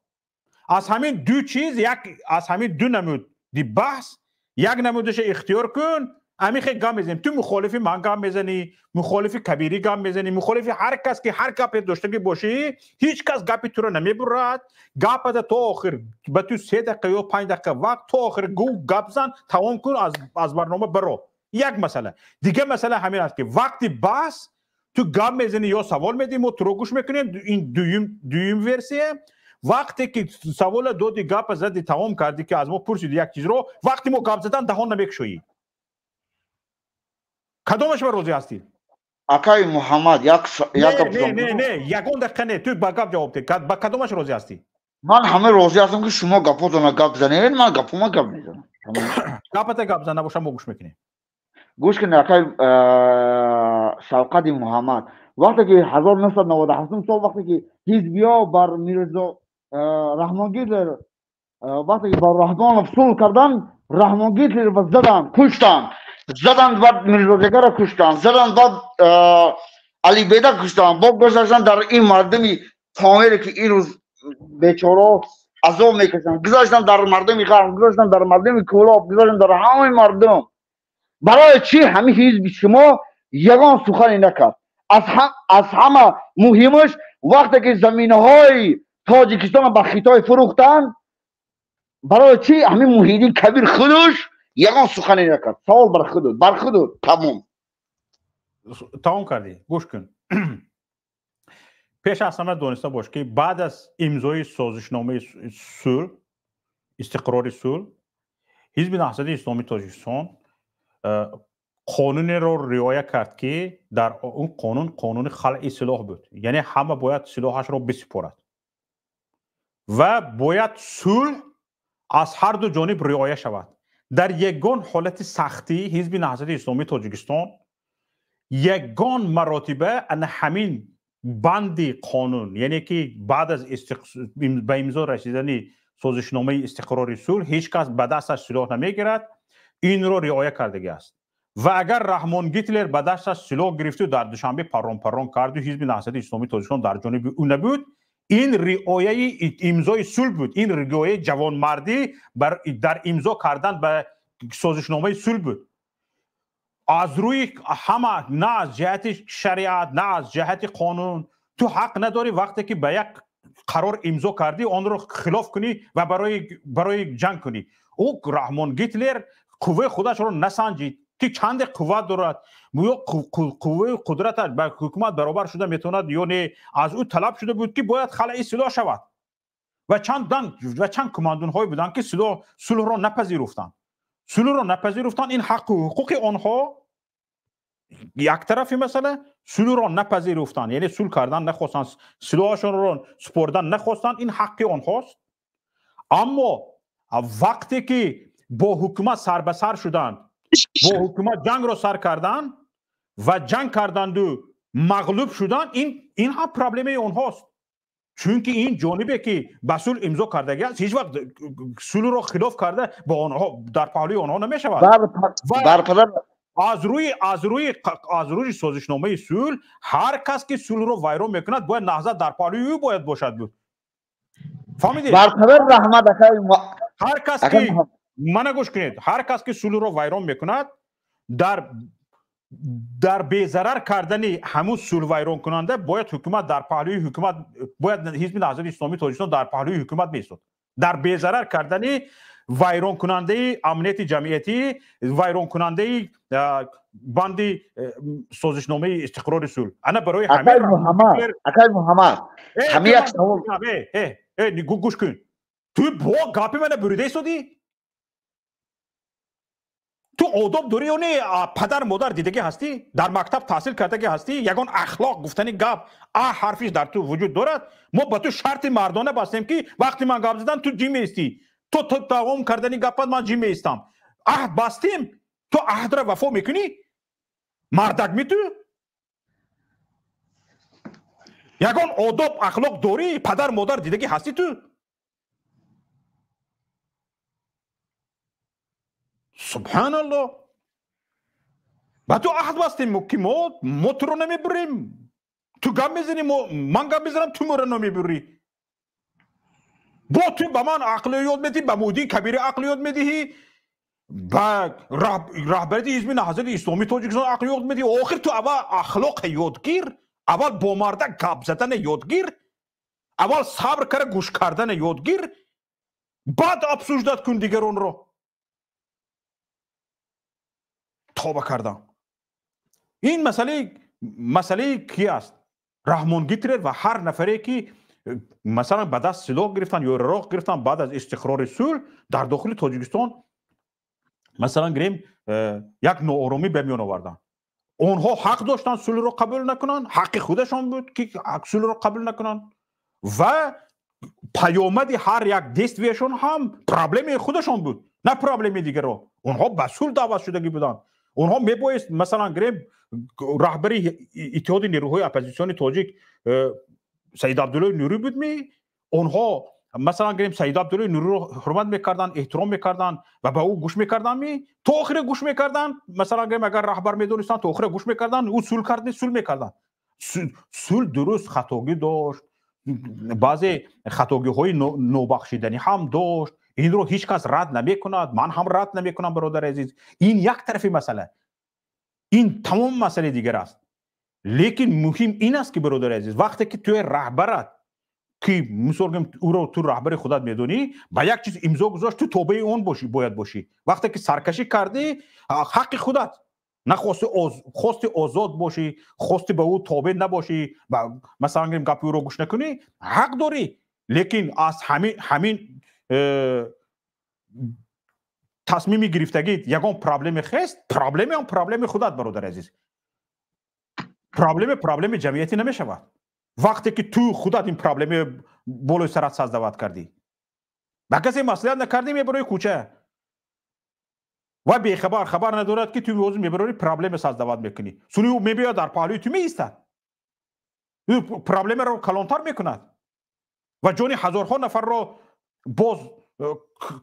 از همین دو چیز، از همین دو نمود دی بحث یک نمودش اختیار کن. امیخه گام میزنیم. تو مخالفی من گام میزنی، مخالفی کبیری گام میزنی، مخالفی هر کس که هر گپی داشته باشی، هیچ کس گپی تو رو نمیبرد. گپت تو آخر به تو 3 دقیقه یا 5 دقیقه وقت تو آخر گپ زن تمام کن، از برنامه برو. یک مسئله دیگه، مسئله همین است که وقتی بحث تو گام میزنی یا سوال میدیم و تو رو گوش میکنیم. این دویم ورسیه. وقتی که سوال دادی گپ زدی تمام کردی که از ما پرسیدی یک چیز رو، وقتی ما گپ زدن دهان نمیکشویی. کدومش به روزی هستی؟ اکای محمد نه یگون دقیقه نه، تو با گپ جواب ده. با کدومش روزی هستی؟ من همه روزی هستم که شما گپاتون گپ زنید، من گپم گپ میزنم. گپت گپ زنه باشم ما گوش میکنیم. گوش کن اکای شوقت محمد، وقتی که 1997 سال وقتی که حزبیا بر میرزا رحمانگیر وقتی که بر رحمان افسول کردن، رحمانگیر رو زدن کشتن، زدن بعد میرزا جگر رو کشتن، زدن بعد علی بیده کشتن. با گذاشتن در این مردمی کاملی که این روز بیچاره عذاب میکشن، گذاشتن در مردمی خرم، گذاشتن در مردمی کولاب، گذاشتن در همه مردم. برای چی همین حزب شما یگان سخنی نکرد؟ از همه مهمش وقتی که زمینه های تاجیکستان به خیتای فروختن، برای چی همین محیدین کبیر خودش یگان سخنی نکرد؟ سوال بر خود تمام کردی. گوش کن. پیش از همه دانسته باش که بعد از امضای سازشنامه صلح، استقرار صلح، حزب نهضت اسلامی تاجیکستان قانون رو رعایت کرد که در اون قانون خلع سلاح بود. یعنی همه باید سلاحش رو بسپارد و باید صلح از هر دو جانب رعایت شود. در یگان حالت سختی حزب نهضت اسلامی تاجیکستان یگان مراتبه ان همین بند قانون، یعنی که بعد از به امضا رسیدن سازشنامه استقرار صلح هیچ کس به دستش سلاح نمیگیرد، این رو رعایت کرده است. و اگر رحمان گیتلر به دستش سلاح گرفت و در دوشنبه پران کرد و حزب نهضت اسلامی تاجیکستان در جانب او نبود، این رعایت امضای صلح بود. این رعایت جوانمردی در امضا کردن به سازشنامه صلح بود. از روی همه، نه از جهت شریعت نه از جهت قانون، تو حق نداری وقتی که به یک قرار امضا کردی آن رو خلاف کنی و برای جنگ کنی. او رحمان گیتلر قوه خودش رو نسنجید که چند قوت دارد، قوه قدرت با حکومت برابر شده میتوند یا نه. از او طلب شده بود که باید خلع سلاح شود. و چند کماندون های بودن که صلح را نپذیرفتن. صلح را نپذیرفتن. این حق و حقوق آنها یک طرفی مثلا صلح را نپذیرفتن، یعنی صلح کردن نخواستن، سلاحشون را سپردن نخواستن، این حق آنهاست. اما وقتی که با حکومت سر به سر شدند، با حکومت جنگ را سر کردن و جنگ کردند و مغلوب شدن، این هم پرابلم آنهاست. چون که این جانبی که به صلح امضا کردگی است هیچ وقت صلح را خلاف کرده با آنها در پهلوی آنها نمیشود. از روی سازشنامه صلح هر کس که صلح را ویران میکند باید نهضت در پهلوی او باید باشد بود. فهمیدید؟ هر کس که من گوش کنید، هر کس که صلح را ویران میکند در بی‌ضرر کردن همون صلح ویران کننده باید حکومت در پهلوی حکومت، باید حزب نهضت اسلامی تاجیکستان در پهلوی حکومت میستاد. در بی‌ضرر کردن ویران کننده امنیت جمعیتی، ویران کننده بند سازشنامه استقرار صلح. انا برای همه محمد گوش کن. تو با گاپی من بریده شدی؟ تو آداب داری یا نه؟ پدر مادر دیدگی هستی؟ در مکتب تحصیل کردگی هستی؟ یگان اخلاق گفتنی گپ حرفیش در تو وجود دارد؟ ما با تو شرط مردانه بستیم که وقتی من گپ زدم تو جی میستی، تو تمام کردنی گپت من جی میستم. عهد بستیم، تو عهد را وفا میکنی؟ مردک می تو؟ یگان آداب اخلاق داری؟ پدر مادر دیدگی هستی تو؟ سبحان الله. با تو عهد بستیم که ما تو رو نمیبریم. تو گم میزنی، من گم میزنم، تو ما رو نمیبری. با تو به من عقل یاد میدی، به مودی کبیر عقل یاد میدی، با رهبری حزب نهضت اسلامی تاجیکستان عقل یاد میدی. آخر تو اول اخلاق یادگیر، اول با مردک گپ زدن یادگیر، اول صبر کر گوش کردن یادگیر، بعد افسوس کن دیگران رو. توبه کردم. این مسئله کی است؟ رحمان گیترر و هر نفری که مثلا به دست سلاح گرفتن یا راه گرفتن بعد از استقرار صلح در داخل تاجیکستان، مثلا گریم یک ناآرامی به میان آوردن. اونها حق داشتن صلح را قبول نکنن، حق خودشان بود که صلح را قبول نکنن و پیامد هر یک دستویشون هم پرابلم خودشان بود، نه پرابلم دیگر را. اونها به صلح دعوت شدگی بودن. اونها میبایست مثلا گریم رهبری اتحاد نیروهای اپوزیسیون تاجیک سید عبدالله نوری بود، اونها مثلا گریم سید عبدالله نوری رو حرمت میکردن، احترام میکردن و به او گوش میکردن، تا آخر گوش میکردن. مثلا گریم اگر رهبر میدونستن تا آخر گوش میکردن، او صلح میکردن. صلح درست خطاگی داشت، بعضی خطاگی های نوبخشیدنی هم داشت. این رو هیچ کس رد نمی کند، من هم رد نمی کنم برادر عزیز. این یک طرفی مسئله، این تمام مسئله دیگر است. لیکن مهم این است که برادر عزیز وقتی که توی رهبرت که مثلا او رو تو رهبر خودت میدونی با یک چیز امضا گذاشت، تو توبه اون باشی، باید باشی. وقتی که سرکشی کردی حق خودت، نه خواستی آزاد باشی، خواستی به او تابع نباشی و مثلا گپی رو گوش نکنی، حق داری. لیکن از همین تصمیمی گرفتگی یگان پرابلم خست، پرابلم خودت برادر عزیز. پرابلم جمعیتی نمیشود. وقتی که تو خودت این پرابلم بالای سرت سازدوات کردی، با کسی مصلحت نکردی، میبری کوچه و بی خبر ندارد که تو موضوع میبری پرابلم سازدوات میکنی. سونی او میبیاد در پهلوی تو میایستد، پرابلم رو کلانتر میکند و جان هزارها نفر رو باز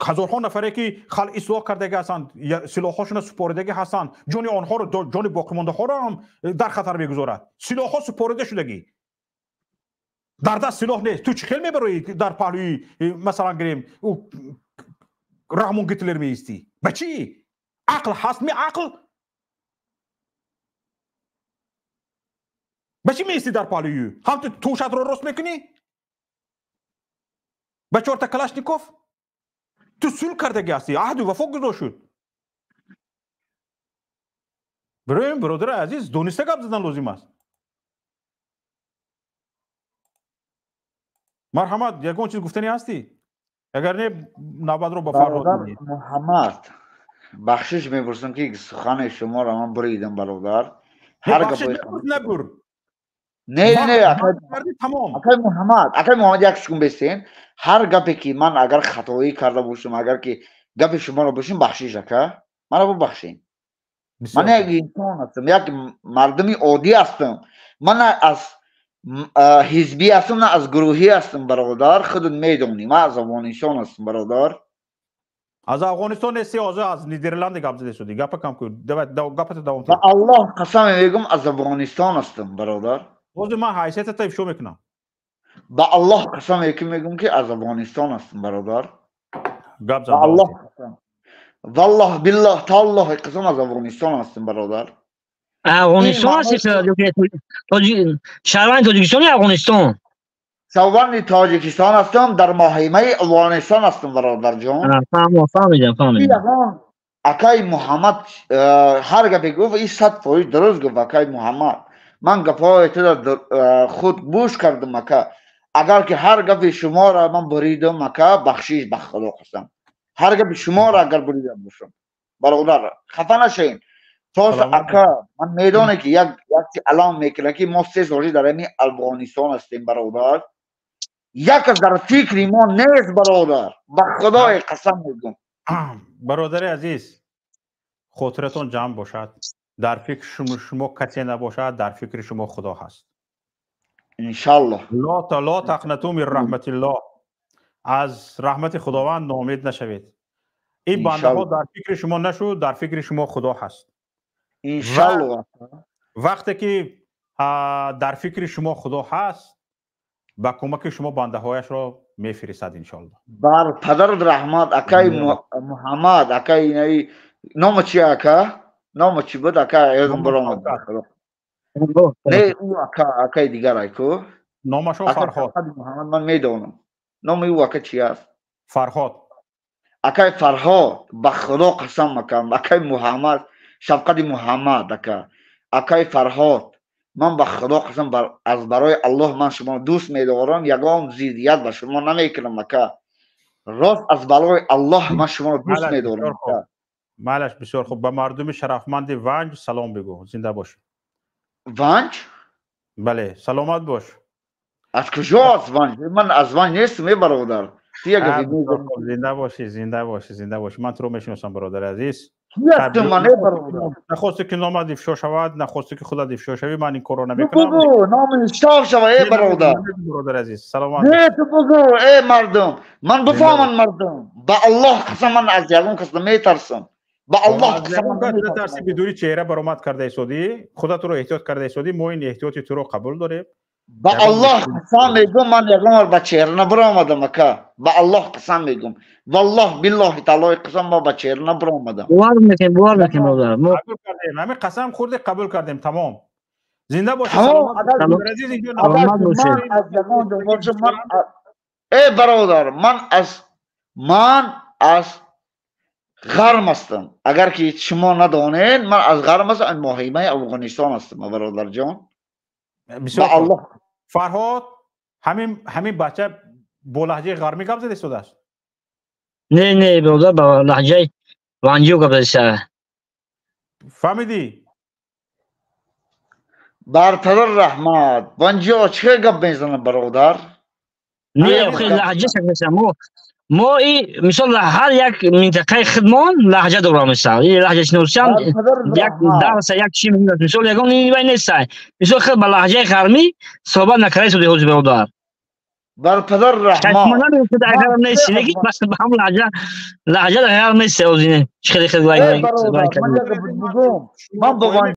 هزارها نفری که خلع اصلاح کردگی هستند، سلاح‌هاشون سپردگی هستند، جان آنها رو، جان باقی‌مانده ها رو هم در خطر میگذارد. سلاح‌ها سپرده شدگی، در دست سلاح نیست. تو چه خیل میبری در پهلوی مثلا گریم او رحمان گیتلر میستی؟ بچی عقل هست؟ عقل بچی میستی در پهلوی؟ هم تو توشت رو راست میکنی؟ با 4 تا کلاشنیکوف تو صلح کردگی هستی، عهد و وفا گذاشت شد. برادر عزیز دونسته گپ زدن لازم است. مرحمت یکون چیز گفتنی هستی؟ اگر نه نوبت رو با فرهاد میدید. محمد بخشش میپرسم که سخن شما را من بریدم برادر. بخشش نبر. نه تمام. اکای محمد یک سکون بستین. هر گپی که من اگر خطایی کرده باشم، اگر که گپ شما را باشم بخشش اکا مرا ببخشین. من یک انسان هستم، یک مردمی عادی هستم. من از حزبی هستم نه از گروهی هستم برادر. خودت میدونی من از افغانستان هستم برادر. از افغانستان نیستی، از نیدرلند گپ زده شدی. گپ کم کن. گپت دوام با الله قسم میگم از افغانستان هستم برادر. روز من حیثیت تا افشا میکنم. با الله قسم میگم که از افغانستان هستم برادر. گپ زد. با الله قسم. والله بالله تعالی قسم از افغانستان هستم برادر. افغانستان هستی شهروند تاجیکستان یا افغانستان؟ شهروند تاجیکستان هستم، در محیمه افغانستان هستم برادر جان. فهمیدم. اکای محمد هر گپی گفت این 100% درست گفت اکای محمد. من گپای تو خود گوش کردم اکا. اگر که هر گپ شما را من بریدم اکا بخشش به خدا قسم. هر گپ شما را اگر بریدم باشم برادر خفه نشین. توس اکا من میدونه که یک علام میکنه که ما 3 سالی در این افغانستان هستیم برادر. یک در فکری ما نیست برادر. به خدای قسم میگم. برادر عزیز خاطرتون جمع باشد. در فکر شما کسی نباشد، در فکر شما خدا هست. انشالله. لا تقنطوا من رحمت الله. از رحمت خداوند ناامید نشوید. این بنده ها در فکر شما نشود، در فکر شما خدا هست. انشالله. وقتی که در فکر شما خدا هست، با کمک شما بنده هایش را میفرستد انشالله. بر پدر رحمت اکای محمد اکای نام چی اکا؟ نام چی بود اکا؟ ایدم برامد نه او اکای دیگر ایکو؟ نامشو فرهاد. محمد من میدونم. نام او اکا چی است؟ فرهاد. اکای فرهاد به خدا قسم مکم. اکای محمد شفقت محمد اکا. اکای فرهاد من به خدا قسم از برای الله من شما دوست میدارم. یگان زیدیت به شما نمیکنم اکا. راست از برای الله من شما دوست میدارم. مالش بسیار خوب. به مردم شرفمند ونج سلام بگو. زنده باش. ونج؟ بله سلامت باش. از کجا از ونج؟ من از ونج نیستم برادر. زنده باشی زنده باشی زنده باشی. من تو رو میشناسم برادر عزیز. نخواستی که نامت افشا شود، نخواستی که خودت افشا شوی، من این کارو نمیکنم. بگو نام افشا شود ای برادر عزیز. سلامت. نه تو بگو ای مردم. من بفهمم مردم. با الله قسم من از یگان کس نمیترسم. با الله قسم من نمیترسی. بدون چهره برآمد کرده ایستادی، خودت رو احتیاط کرده ایستادی. ما این احتیاط تو رو قبول داریم. با الله قسم میگم من یگان با چهره نبرآمدم اکا. با الله قسم میگم. والله بالله تعالی قسم ما با چهره نبرآمدم. باور میکنم قبول کردیم. همین قسم خورده قبول کردیم. تمام. زنده باشی. سلامت عزیز. ای برادر من از غرم هستم. اگر که شما ندانین من از غرم هستم. این محیمه افغانستان هستم برادر جان. بسیار خوب. فرهاد همین بچه با لهجه غرمی گپ زده شده است. نه برادر با لهجه ونجی گپ زده شده. فهمیدی؟ بر پدر رحمت ونجی چه گپ میزنه برادر؟ نه خیلی لهجه شده. ما این مثال هر یک منطقه خدمان لهجه داره. مثلا این لهجه شنوسیان یک درس یک چی میگه. مثال یگان این وای نیست. مثال خیلی با لهجه غرمی صحبت نکرده شده حوزه برادر. بر پدر رحمت من نمیشه در غرم نیست. نگید بس به هم لهجه در غرم نیست. اوزینه خیلی وای من با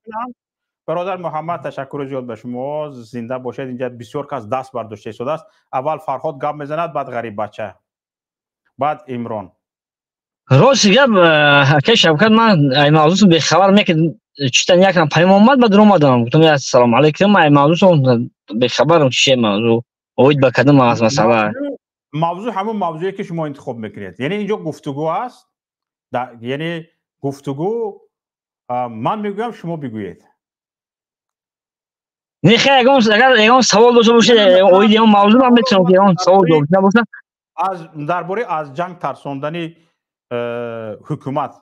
برادر محمد تشکر زیاد به شما. زنده باشید. اینجا بسیار کس دست برداشته شده است. اول فرهاد گپ میزند، بعد غریب بچه، بعد عمران. راست گپ که شبکت من این موضوع به خبر میکنم. چطور یک پیام اومد بعد اومدم گفتم السلام علیکم. من موضوع به خبرم چیه موضوع اوید با کدام از مسئله. موضوع همون موضوعی که شما انتخاب میکنید. یعنی اینجا گفتگو است. یعنی گفتگو من میگویم شما بگویید. نه خیر اگر یگان سوال داشته باشه اوید اون موضوع هم میتونم که اون سوال داشته باشه از درباره از جنگ ترساندن حکومت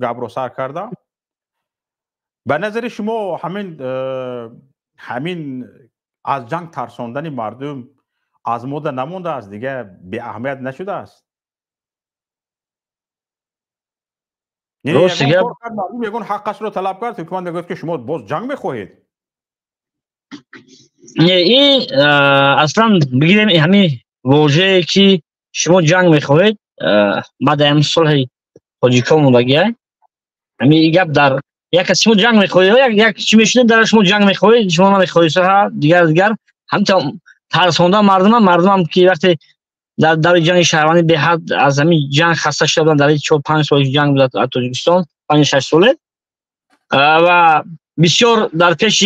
گبر سر کردم. به نظر شما همین از جنگ ترساندن مردم از مود نمونده است، دیگه به اهمیت نشده است؟ یعنی یگان حقش رو طلب کرد، حکومت میگوید که شما باز جنگ میخواهید. این اصلا بگیریم همین واژه که شما جنگ میخواهید بعد هم صلح تاجیکان بگیه همین گپ در یک شما جنگ میخواهید یک چی میشنه در شما جنگ میخواهید شما نمیخواهید دیگر همین ترساندن مردم هم که وقتی در جنگ شهروندی به حد از همین جنگ خسته شدن در 4-5 سال جنگ بود در تاجیکستان 5-6 ساله و بسیار در پیش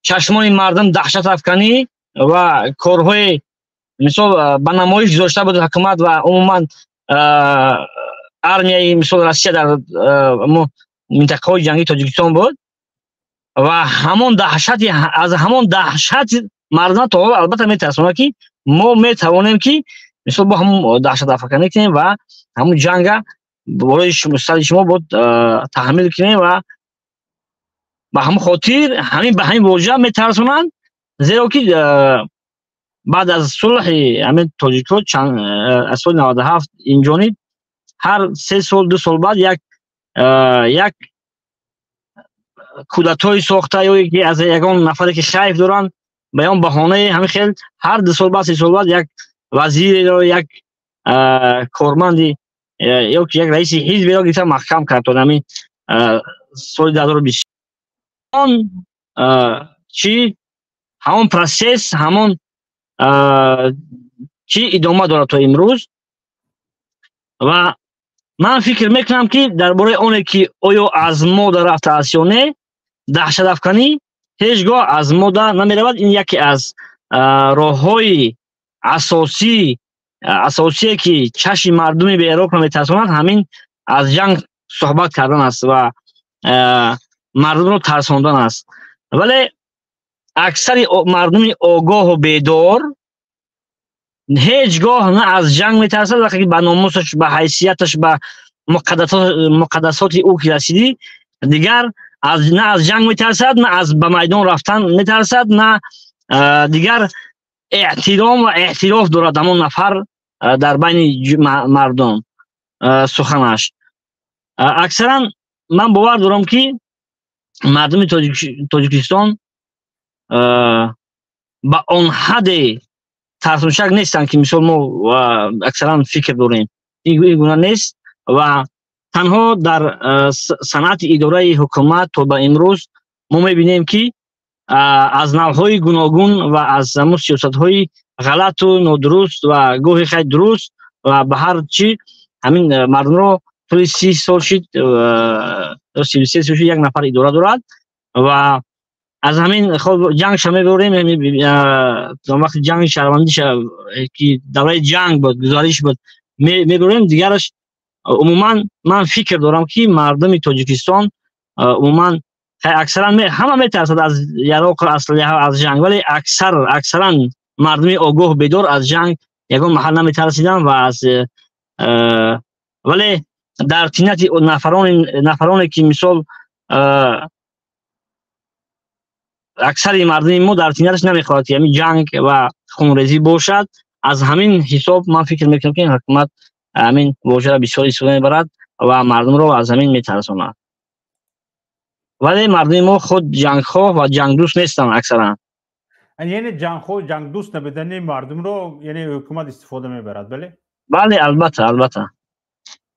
چشمان مردم دهشت افکنی و کارهای مثلا به نمایش گذاشته بود حکومت و عموما ارمیای مثلا روسیه در منطقه های جنگی تاجیکستان بود و همون دهشت از همون دهشت مردم تا البته میترسونه که ما میتوانیم که مثلا با همون دهشت افکنی کنیم و همون جنگ برای شما بود تحمل کنیم و به همون خاطر همین به همین واژه میترسونن، زیرا که بعد از صلح همین تاجیکستان از سال 97 اینجانی هر 3 سال 2 سال بعد یک کودتای ساخته یا که از یگان نفری که خیف دارن به اون بهانه همین خیلی هر 2 سال بعد 3 سال بعد یک وزیر یا یک کارمندی یا یک رئیس حزب یا گیتا محکم کرد تا همین سال 2020 اون چی همون پروسس همون چی ادامه داره تا امروز و من فکر میکنم که درباره اونه که آیا از ما در رفتاسیونه دهشت افکنی هیچگاه از ما در نمیرود. این یکی از راههای اساسی که چشم مردمی به عراق نمیترساند همین از جنگ صحبت کردن است و مردم رو ترساندن است. ولی اکثر مردم آگاه و بیدار هیچگاه نه از جنگ میترسد وقتی به ناموسش به حیثیتش به مقدسات او که رسیدی دیگر نه از جنگ میترسد نه از به میدان رفتن میترسد نه دیگر احترام و احتراف دارد همون نفر در بین مردم سخنش. اکثرا من باور دارم که مردم تاجیکستان با اون حد ترسناک نیستن که مثل ما اکثرا فکر داریم. این گونه نیست و تنها در صنعت اداره حکومت تا به امروز ما میبینیم که از نوعهای گوناگون و از سیاست‌های غلط و نادرست و گاهی خیلی درست و به هر چی همین مردم رو توی 30 سال شد 33 سال یک نفر اداره دارد و از همین خب جنگ شما بریم وقتی جنگ شهروندی که دوره جنگ بود گزارش بود میبریم دیگرش عموما من فکر دارم که مردم تاجیکستان عموما اکثرا همه میترسد از عراق از جنگ ولی اکثرا مردم آگاه بیدار از جنگ یگان محل نمیترسیدن و از ولی در تینت نفرانی که مثال اکثر مردم ما در تینتش نمیخواهد که همین جنگ و خونریزی باشد. از همین حساب من فکر میکنم که حکومت همین واژه را بسیار استفاده میبرد و مردم رو از همین میترساند. ولی مردم ما خود جنگخواه و جنگ دوست نیستن اکثرا. یعنی جنگخواه جنگ دوست نبودن مردم رو یعنی حکومت استفاده میبرد. بله البته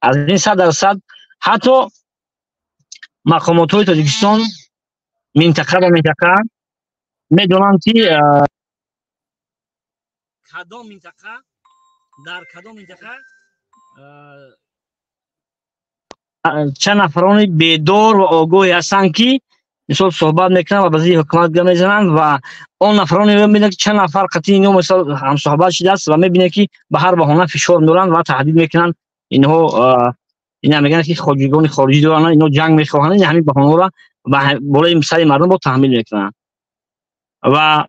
از این 100% حتی مقامات های تاجیکستان منطقه به منطقه میدونن که کدام منطقه در کدام منطقه چند نفرانی بیدار و آگاهی هستند که مثلا صحبت میکنن و بعضی حکومت گام میزنن و اون نفرانی رو میبینن که چند نفر قطعی اینو مثلا هم صحبت شده است و میبینه که به هر بهانه فشار میارن و تهدید میکنن اینها اینا میگن که خارجیگان خارجی دارن اینو جنگ میخواهن همین بهانه را و بالای سر مردم رو تحمیل میکنن. و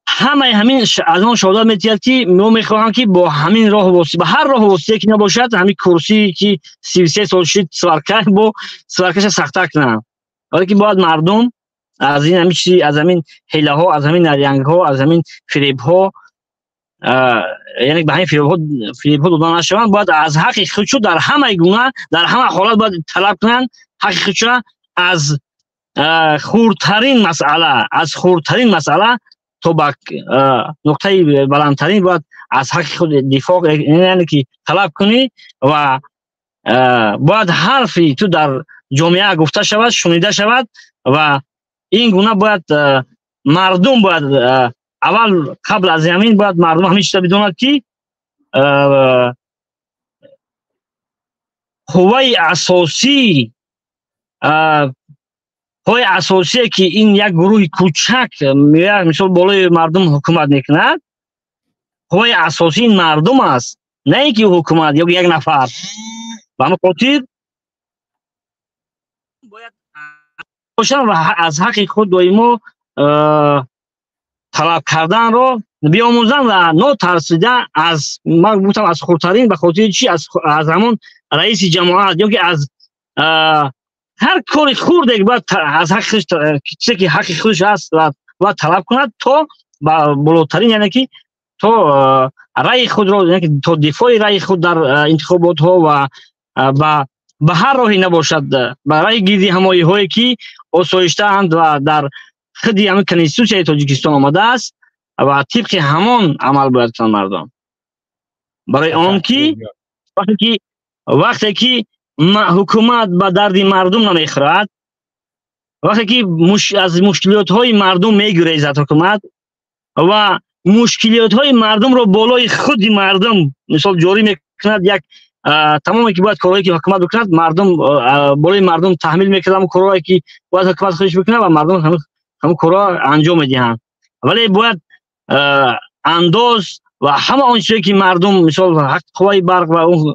همه همین از آن شهادت می‌دهد که ما می‌خواهم که با همین راه واسطه به هر راه واسطه که نباشد همین کرسی که 33 سال شد سوارکش با سوارکش سخت‌تر کنم، ولی که باید مردم از این همین چیزی، از همین حیله ها، از همین نریانگ ها، از همین فریب ها، یعنی به همین فریب ها دادن نشوند، باید از حق خودشو در همه گونه در همه حالت باید طلب کنند. حق خودشو از خردترین مسئله تا به نقطه بلندترین باید از حق خود دفاع، یعنی که طلب کنی و باید حرفی تو در جامعه گفته شود، شنیده شود و این گونه باید مردم باید اول قبل از همین باید مردم همیشه بدونند که قوه اساسی که این یک گروه کوچک مثال بالای مردم حکومت میکند، قوه اساسی این مردم است، نه اینکه حکومت یا یک نفر. و همه خاطر باید باشن و از حق خود دائما طلب کردن رو بیاموزن و نترسیده از ما گفتم از خردترین، به خاطر چی؟ از همون رئیس جماعت یا که از هر کاری خرد باید از حق چیزی که حق خودش هست و طلب کند تا بالاترین، یعنی که تا رأی خود رو، یعنی که تا دفاع رأی خود در انتخابات ها و به هر راهی نباشد برای گیری همایی هایی که آسایشته اند و در خدی همین کنستیتوسیون تاجیکستان آمده است و طبق همان عمل باید کنند مردم. برای آن که وقتی که حکومت به درد مردم نمیخورد، وقتی که از مشکلات های مردم میگریزد حکومت و مشکلات های مردم رو بالای خود مردم مثال جاری میکند، یک تمامی که باید کارهایی که حکومت بکند مردم بالای مردم تحمیل میکند، کارهایی که باید حکومت خودش بکنه و مردم همون کارها انجام میدهند. ولی باید انداز و همه آن چیزی که مردم مثال حق قوای برق و اون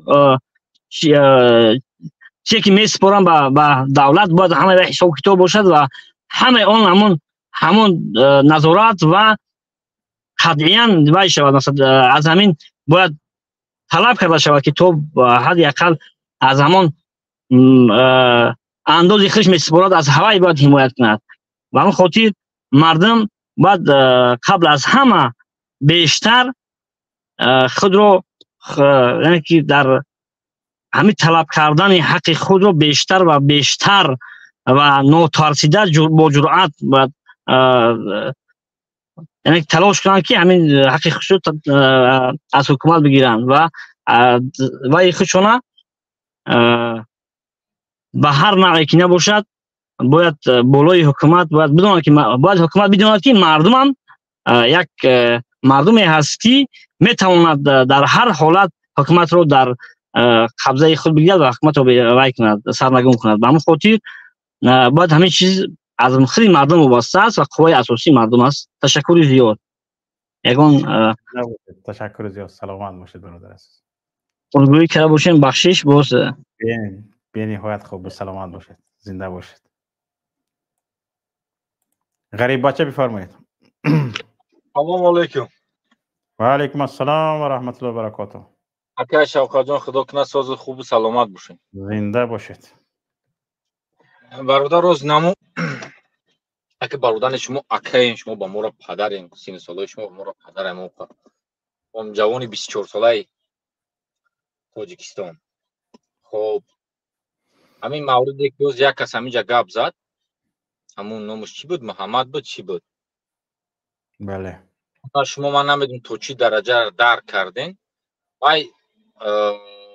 چیزی که میسپارن به دولت باید همه حساب کتاب باشد و همه آن همون نظارت و قطعاً وای شود. مثلا از همین باید طلب کرده شود که تو حد اقل از همان اندازی خودش میسپارد از هوای باید حمایت کند. و همون خاطر مردم باید قبل از همه بیشتر خود رو یعنی که در همین طلب کردن حق خود رو بیشتر و بیشتر و ناترسیده با جرأت باید یعنی تلاش کنند که همین حق خود از حکومت بگیرند و خودشون به هر نوعی که نباشد باید بالای حکومت باید بدونند که باید حکومت بدوند که مردم هم یک مردمی هست که میتواند در هر حالت حکومت رو در قبضه خود بگیرد و حکومت رو وای کند، سرنگون کند. به همین خاطر باید همین چیز از خود مردم وابسته است و قوای اساسی مردم است. تشکر زیاد. تشکر زیاد. سلامت باشید برادر عزیز. امیدوارم که باشین بخشش باز به نهایت خوب سلامت باشید. زنده باشید. غریب بچه بفرمایید. سلام علیکم. و علیکم السلام و رحمت الله و برکاته. اکای شوکت جان خدا کنه ساز خوب سلامت باشین. زنده باشید. برادر روز نمو اگه برادران شما اکای شما با ما را پدرین، سین سالای شما با ما را پدریم، اون جوانی 24 ساله تاجیکستان. خب همین موردی که روز یک کس همینجا گپ زد، همون نامش چی بود؟ محمد بود چی بود؟ بله. شما من نمیدونم تو چی درجه درک کردین. وای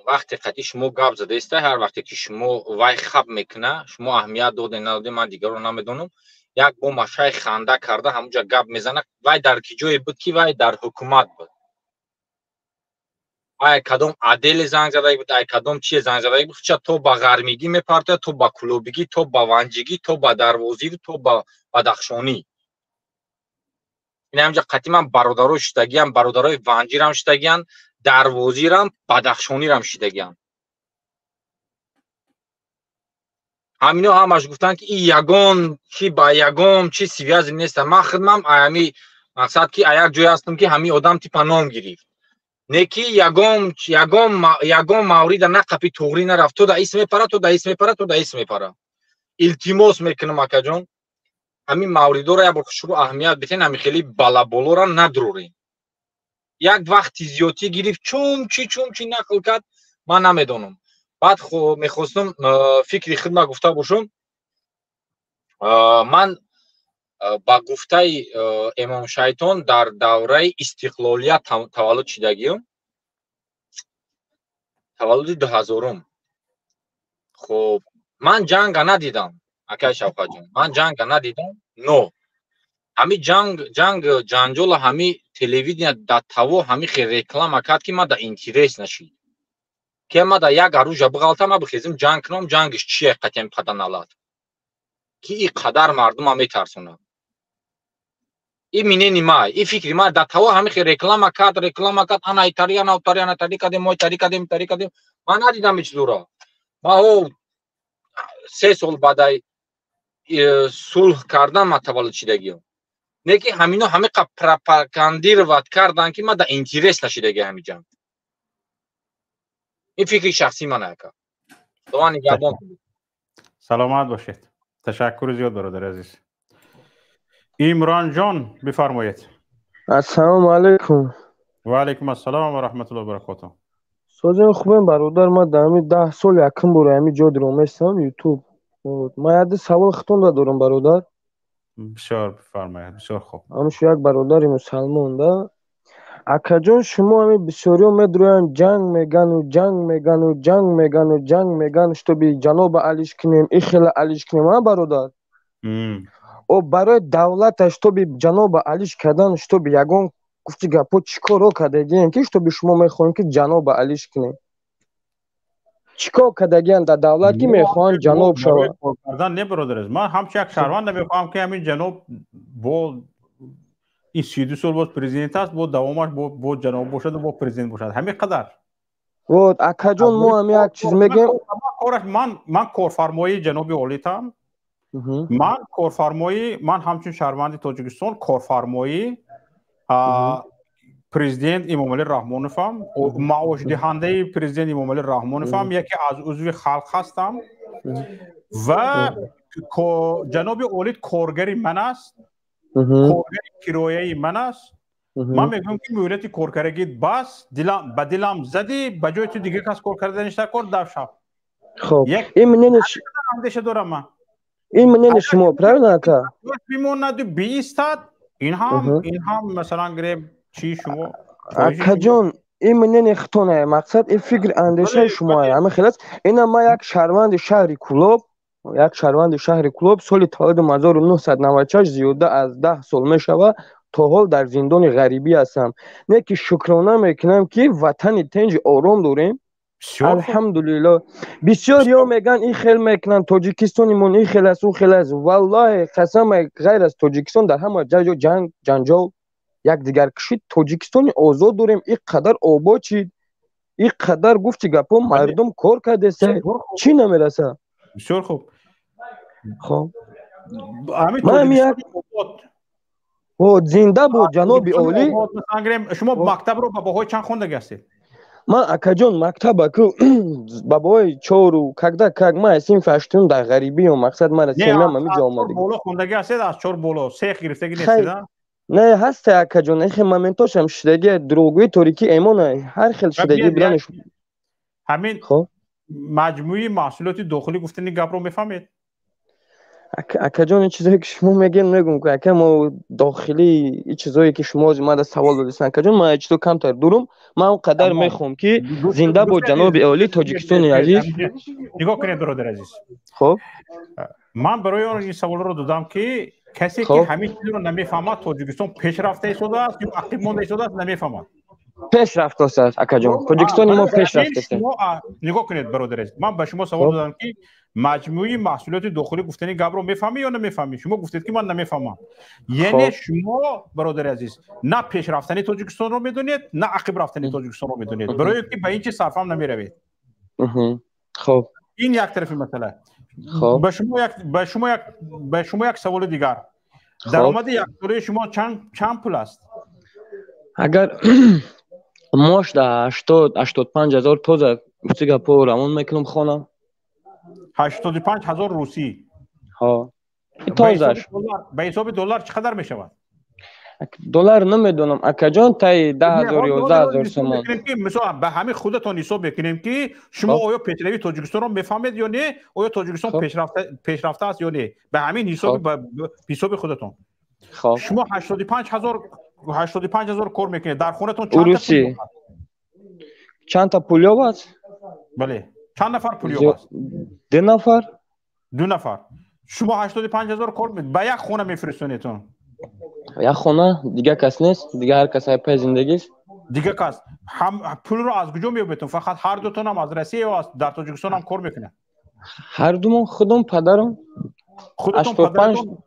وقتی قطعی شما گپ زده است، هر وقتی که شما وای خب میکنه شما اهمیت دادین ندادین من دیگر رو نمیدونم. یک با مشای خنده کرده همونجا گپ میزنه. وای در کی جایی بود که وای در حکومت بود. وای کدام عدل زنگ زده بود، ای کدام چی زنگ زده بود، چه تو با غرمیگی میپرته، تو با کلوبگی، تو با ونجگی، تو با دروازی، تو با بدخشانی. این همینجا قطعی من برادرای شدگیم، برادرای ونجی هم شدگیم، دروازی هم بدخشانی هم شدگیم. ҳамино ҳамаш гуфтанд ки ин ягон чи ба ягон чи связи нестам. ман худмам ами мақсад ки як ҷой ҳастам ки ҳамин одам типа ном гирифт. Не ки ягон маврида на қапи туғри нарафт. То да ис мепара, то да ис мепара, то да ис мепара. илтимос мекунам акаҷон. ҳамин мавридора як бор шуро аҳамият битен, ҳамин хеле балаболора надрурем. як вақти зиёдӣ гирифт, чум чи нақл кард, ман намедонам. баъд мехостам фикри худма гуфта бошам. ман ба гуфтаи имом Шайтон дар давраи истиқлолият таваллуд шидагиам. таваллуди 2000-ум. хоб ман ҷанга надидам, акай Шавқатҷон. ман ҷанга надидам. Но ҳами ҷанҷола ҳами телевидение да таво ҳами хе реклама кард ки ма да интерес нашид. Ке ма да як арӯжа биғалтам, ма бихезим ҷанг кунам, ҷангиш чие қатем қадар налад. Ки и қадар мардума метарсонад. И минени май, и фикри май да таво ҳами хе реклама кард, ана итари, ана утари, ана тари кадем, мой тари кадем. Ман надидам ҳеҷ зура. Ма 3 сол баъдай сулҳ кардан ма таваллуд шидагиам. Не ки ҳамино ҳами қа пропагандировать кардан ки ма да интерес нашидаги ҳами ҷанг. این فکری شخصی من هست. دوان نگهبان کنید. سلامت باشید. تشکر زیاد برادر عزیز. عمران جان بفرمایید. السلام علیکم. و علیکم السلام و رحمت الله و برکاته. سوزن خوبم برادر، ما دائمی 10 سال یکم برای همی جا درام هستم یوتیوب. ما یاد سوال خطون دارم برادر. بسیار بفرمایید. بسیار خوب. همش یک برادری مسلمان ده. акаҷон шумо ҳами бисёриҳо медурӯянд ҷанг меган штоби ҷаноба алиш кунем ихела алиш кунем а бародар о барои давлата штоби ҷаноба алиш кардан штоби ягон гуфти гапо чӣ коро кардагиен ки штоби шумо мехоҳем ки ҷаноба алиш кунем? чӣ кор кардагиен дар давлат ки мехоҳанд ҷаноб шавад? не бародар ман ҳамчун як шаҳрванд намехоҳам ки ҳамин ҷаноб бо این 32 سال باز پرزیدنت است، با دوامش با جناب باشد و با پرزیدنت باشد همین قدر. و اکاجون ما هم یک چیز میگیم. من کارفرمای جناب عالیتم. من کارفرمای من همچون شهروند تاجیکستان کارفرمای پرزیدنت امامعلی رحمانوفم و معاش دهنده پرزیدنت امامعلی رحمانوفم، یکی از عضو خلق هستم و جناب عالی کارگری من است. کارگر کرایه من است. من میگم که مهلت کارگرگیت بس با دلم زدی به جای تو دیگه کس کار کردنش نکن در شب. خب این منش اندیشه دارم من. این منش شما پرنا که میموند بیستاد این هم مثلا گریم چی شما اکاجون این منن خطونه مقصد این فکر اندیشه شما همه خلاص اینا ما یک شهروند شهری کلوب سال تولد 1996 زیاده از 10 سال میشوه تا حال در زندان غریبی هستم. نه که شکرانه میکنم که وطن تنج آرام داریم الحمدلله. بسیاریا میگن این خیل میکنن تاجیکستانیمون این خیل است اون خیل است، والله قسم غیر از تاجیکستان در همه جای جنجال یک دیگر کشید تاجیکستان آزاد داریم. این قدر آباد چید، این قدر گفتی گپا مردم کار کرده سه چی نمیرسه. بسیار خوب. خب من یک زنده بود جناب عالی. شما مکتب رو با بهای چند خوندگی هستید؟ من اکاجون مکتب که بابای 4 و کاغدا ما هستیم فشتون در غریبی و مقصد من سیمم همینجا آمده. بالا خوندگی هستید؟ از 4 بالا 3 گرفتگی نیستید؟ نه هست اکاجون این مومنتاش هم شدگی دروغوی تاریکی ایمانه هر خیل شدگی بیانش همین مجموعی محصولات داخلی گفتن این گپ رو میفهمید؟ اکاجون این چیزایی که شما میگم که اکا ما داخلی این چیزایی که شما از ما سوال دادید اکاجون ما چطور کمتر دورم. من اون قدر میخوام که زنده با جناب عالی تاجیکستان عزیز. نگاه کنید برادر عزیز. خب من برای این سوال رو دادم که کسی که همین چیز رو نمیفهمد تاجیکستان پیشرفته شده است یا عقب مانده شده است نمیفهمد. پیشرفته است اکاجون تاجیکستان ما پیشرفته است. نگاه کنید برادر عزیز من به شما سوال دادم که مجموعی محصولات داخلی گفتنی گپ رو میفهمی یا نمیفهمی؟ شما گفتید که من نمیفهمم. یعنی شما برادر عزیز نه پیشرفتنی تاجیکستان رو میدونید نه عقب رفتنی تاجیکستان رو میدونید، برای اینکه به این چیز صرف هم نمیروید. خب این یک طرف مسئله. خب به شما یک سوال دیگر. درآمد یک دوره شما چند پول است؟ اگر ماش در 85,000 توزه سنگاپور روان میکنم خانم. 85,000 روسی. ها توزش به حساب دلار چقدر می شود؟ دلار نمیدونم اکا جان تای 10,000 11,000 تومان. مثلا به همین خودتون حساب میکنیم که شما آیا پیشروی تاجیکستان رو میفهمید یا نه؟ آیا تاجیکستان پیشرفته است یا نه؟ به همین حساب خودتون. شما 85,000 کار میکنید. در خونتون چند تا پولیا است؟ بله. چند نفر پولیا است؟ 2 نفر. 2 نفر. شما 85,000 کار میکنید. به یک خونه میفرستونیتون. یک خونه دیگه کس نیست؟ دیگه هر کس پای زندگی است؟ دیگه کس. هم پول رو از کجا میابیتون؟ فقط هر دوتون هم از روسیه یا در تاجیکستان هم کار میکنه؟ هر دومون خودم پدرم. خودتون پدرتون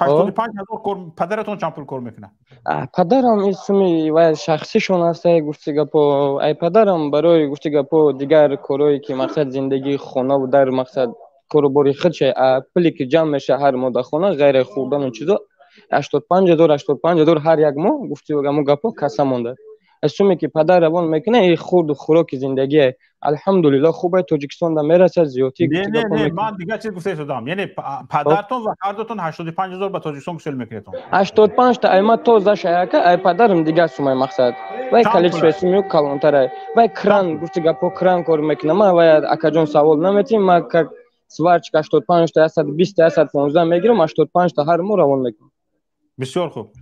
85,000 کار. پدرتون چند پول کار میکنه؟ پدرم اسمی و شخصیشون است. گفتی گپو ای پدرم برای گفتی گپو دیگر کارهایی که مقصد زندگی خونه و در مقصد کاروباری خودشه پولی که جمع میشه هر ماه در خونه غیر خوردن و چیزا 85,000 هر یک ماه گفتی گمو گپو کسا مونده. اسمی که پدر روان میکنه ای خورد و خوراک زندگی الحمدلله خوبه. تاجیکستان در میرسه زیادی. نه من دیگه چیز گفته شدم. یعنی پدرتون و هر دوتون 85,000 به تاجیکستان گسل میکنیتون. 85 تا ایما توزه شایکه ای پدرم دیگه سومای مقصد وای کلیچ رسمی و کلانتره وای کران گفتی گپو کران کار میکنه. ما وای اکا جان سوال نمیتیم. ما که سوارچ 85 تا 120 تا 115 میگیرم. 85 تا هر ماه روان میکنم. بسیار خوب.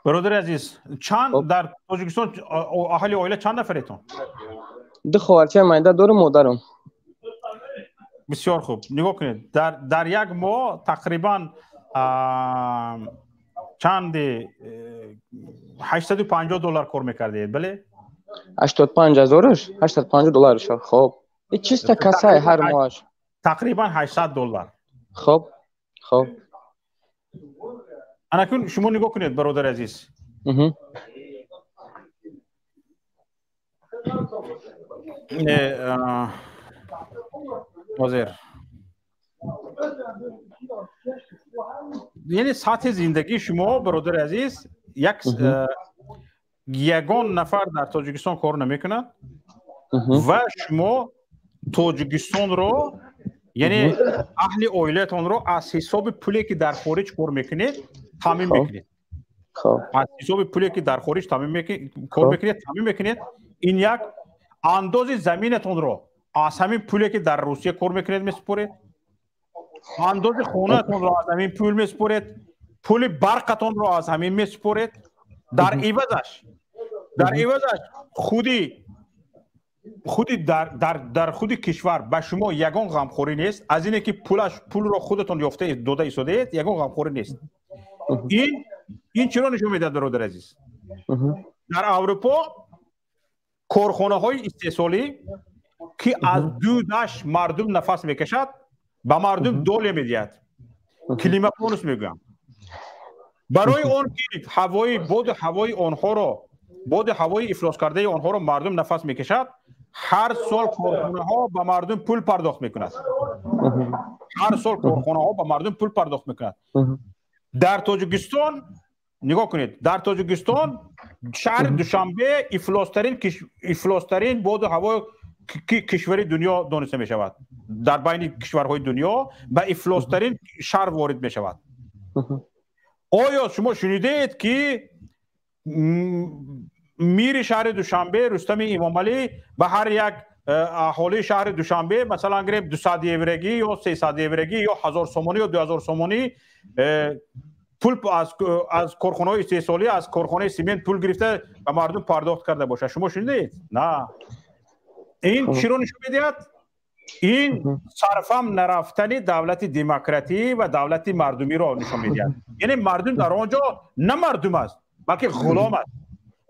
برادر عزیز چند در تاجیکستان اهل عائله چند نفرتون؟ 2 خواهرچه مایده دارم مادرم. بسیار خوب. نگاه کنید در یک ماه تقریبا چند 850 دلار کار میکردید بله؟ 85,000ش 850 دلارش. خب این چیست کسای هر ماهش؟ تقریبا 800 دلار. خب انا شما نگاه کنید برادر عزیز. یعنی سطح زندگی شما برادر عزیز یگان نفر در تاجیکستان کار نمیکنه و شما تاجیکستان رو یعنی اهل عائلتون رو از حساب پولی که در خارج کار میکنید تامین میکنید. از حساب پولی که در خارج کار میکنید این یک انداز زمینتون رو از همین پولی که در روسیه کار میکنید میسپرید. انداز خونهتون رو از همین پول میسپرید. پول برقتون رو از همین میسپرید. در عوضش خودی در خود کشور به شما یگان غمخوری نیست. از اینه که پول رو خودتون یافته داده ایستاده یگان غمخوری نیست. این چرا نشون میده برادر عزیز؟ در اروپا کارخانه های استحصالی که از دودش مردم نفس میکشد به مردم دول میدید. کلیما پونس میگم. برای اون که باد هوای افلاس کرده آنها رو مردم نفس میکشد هر سال کارخانه ها به مردم پول پرداخت میکند. در تاجیکستان نگاه کنید. در تاجیکستان شهر دوشنبه افلاس‌ترین باد هوا کشور دنیا دانسته می شود. در بین کشورهای دنیا به افلاس‌ترین شهر وارد می شود. آیا شما شنیدید که میر شهر دوشنبه رستم امام علی به هر یک اهالی شهر دوشنبه مثلا گرفت 200 ایورگی یا 300 ایورگی یا 1000 سومانی یا 2000 سومانی پول از کارخانه استحصالی از کارخانه سیمنت پول گرفته و مردم پرداخت کرده باشه؟ شما شنیدید؟ نه. این چرا نشون میدهد؟ این صرفم نرفتن دولت دموکراتی و دولت مردمی را نشون میدهد. یعنی مردم در آنجا نه مردم است بلکه غلام است.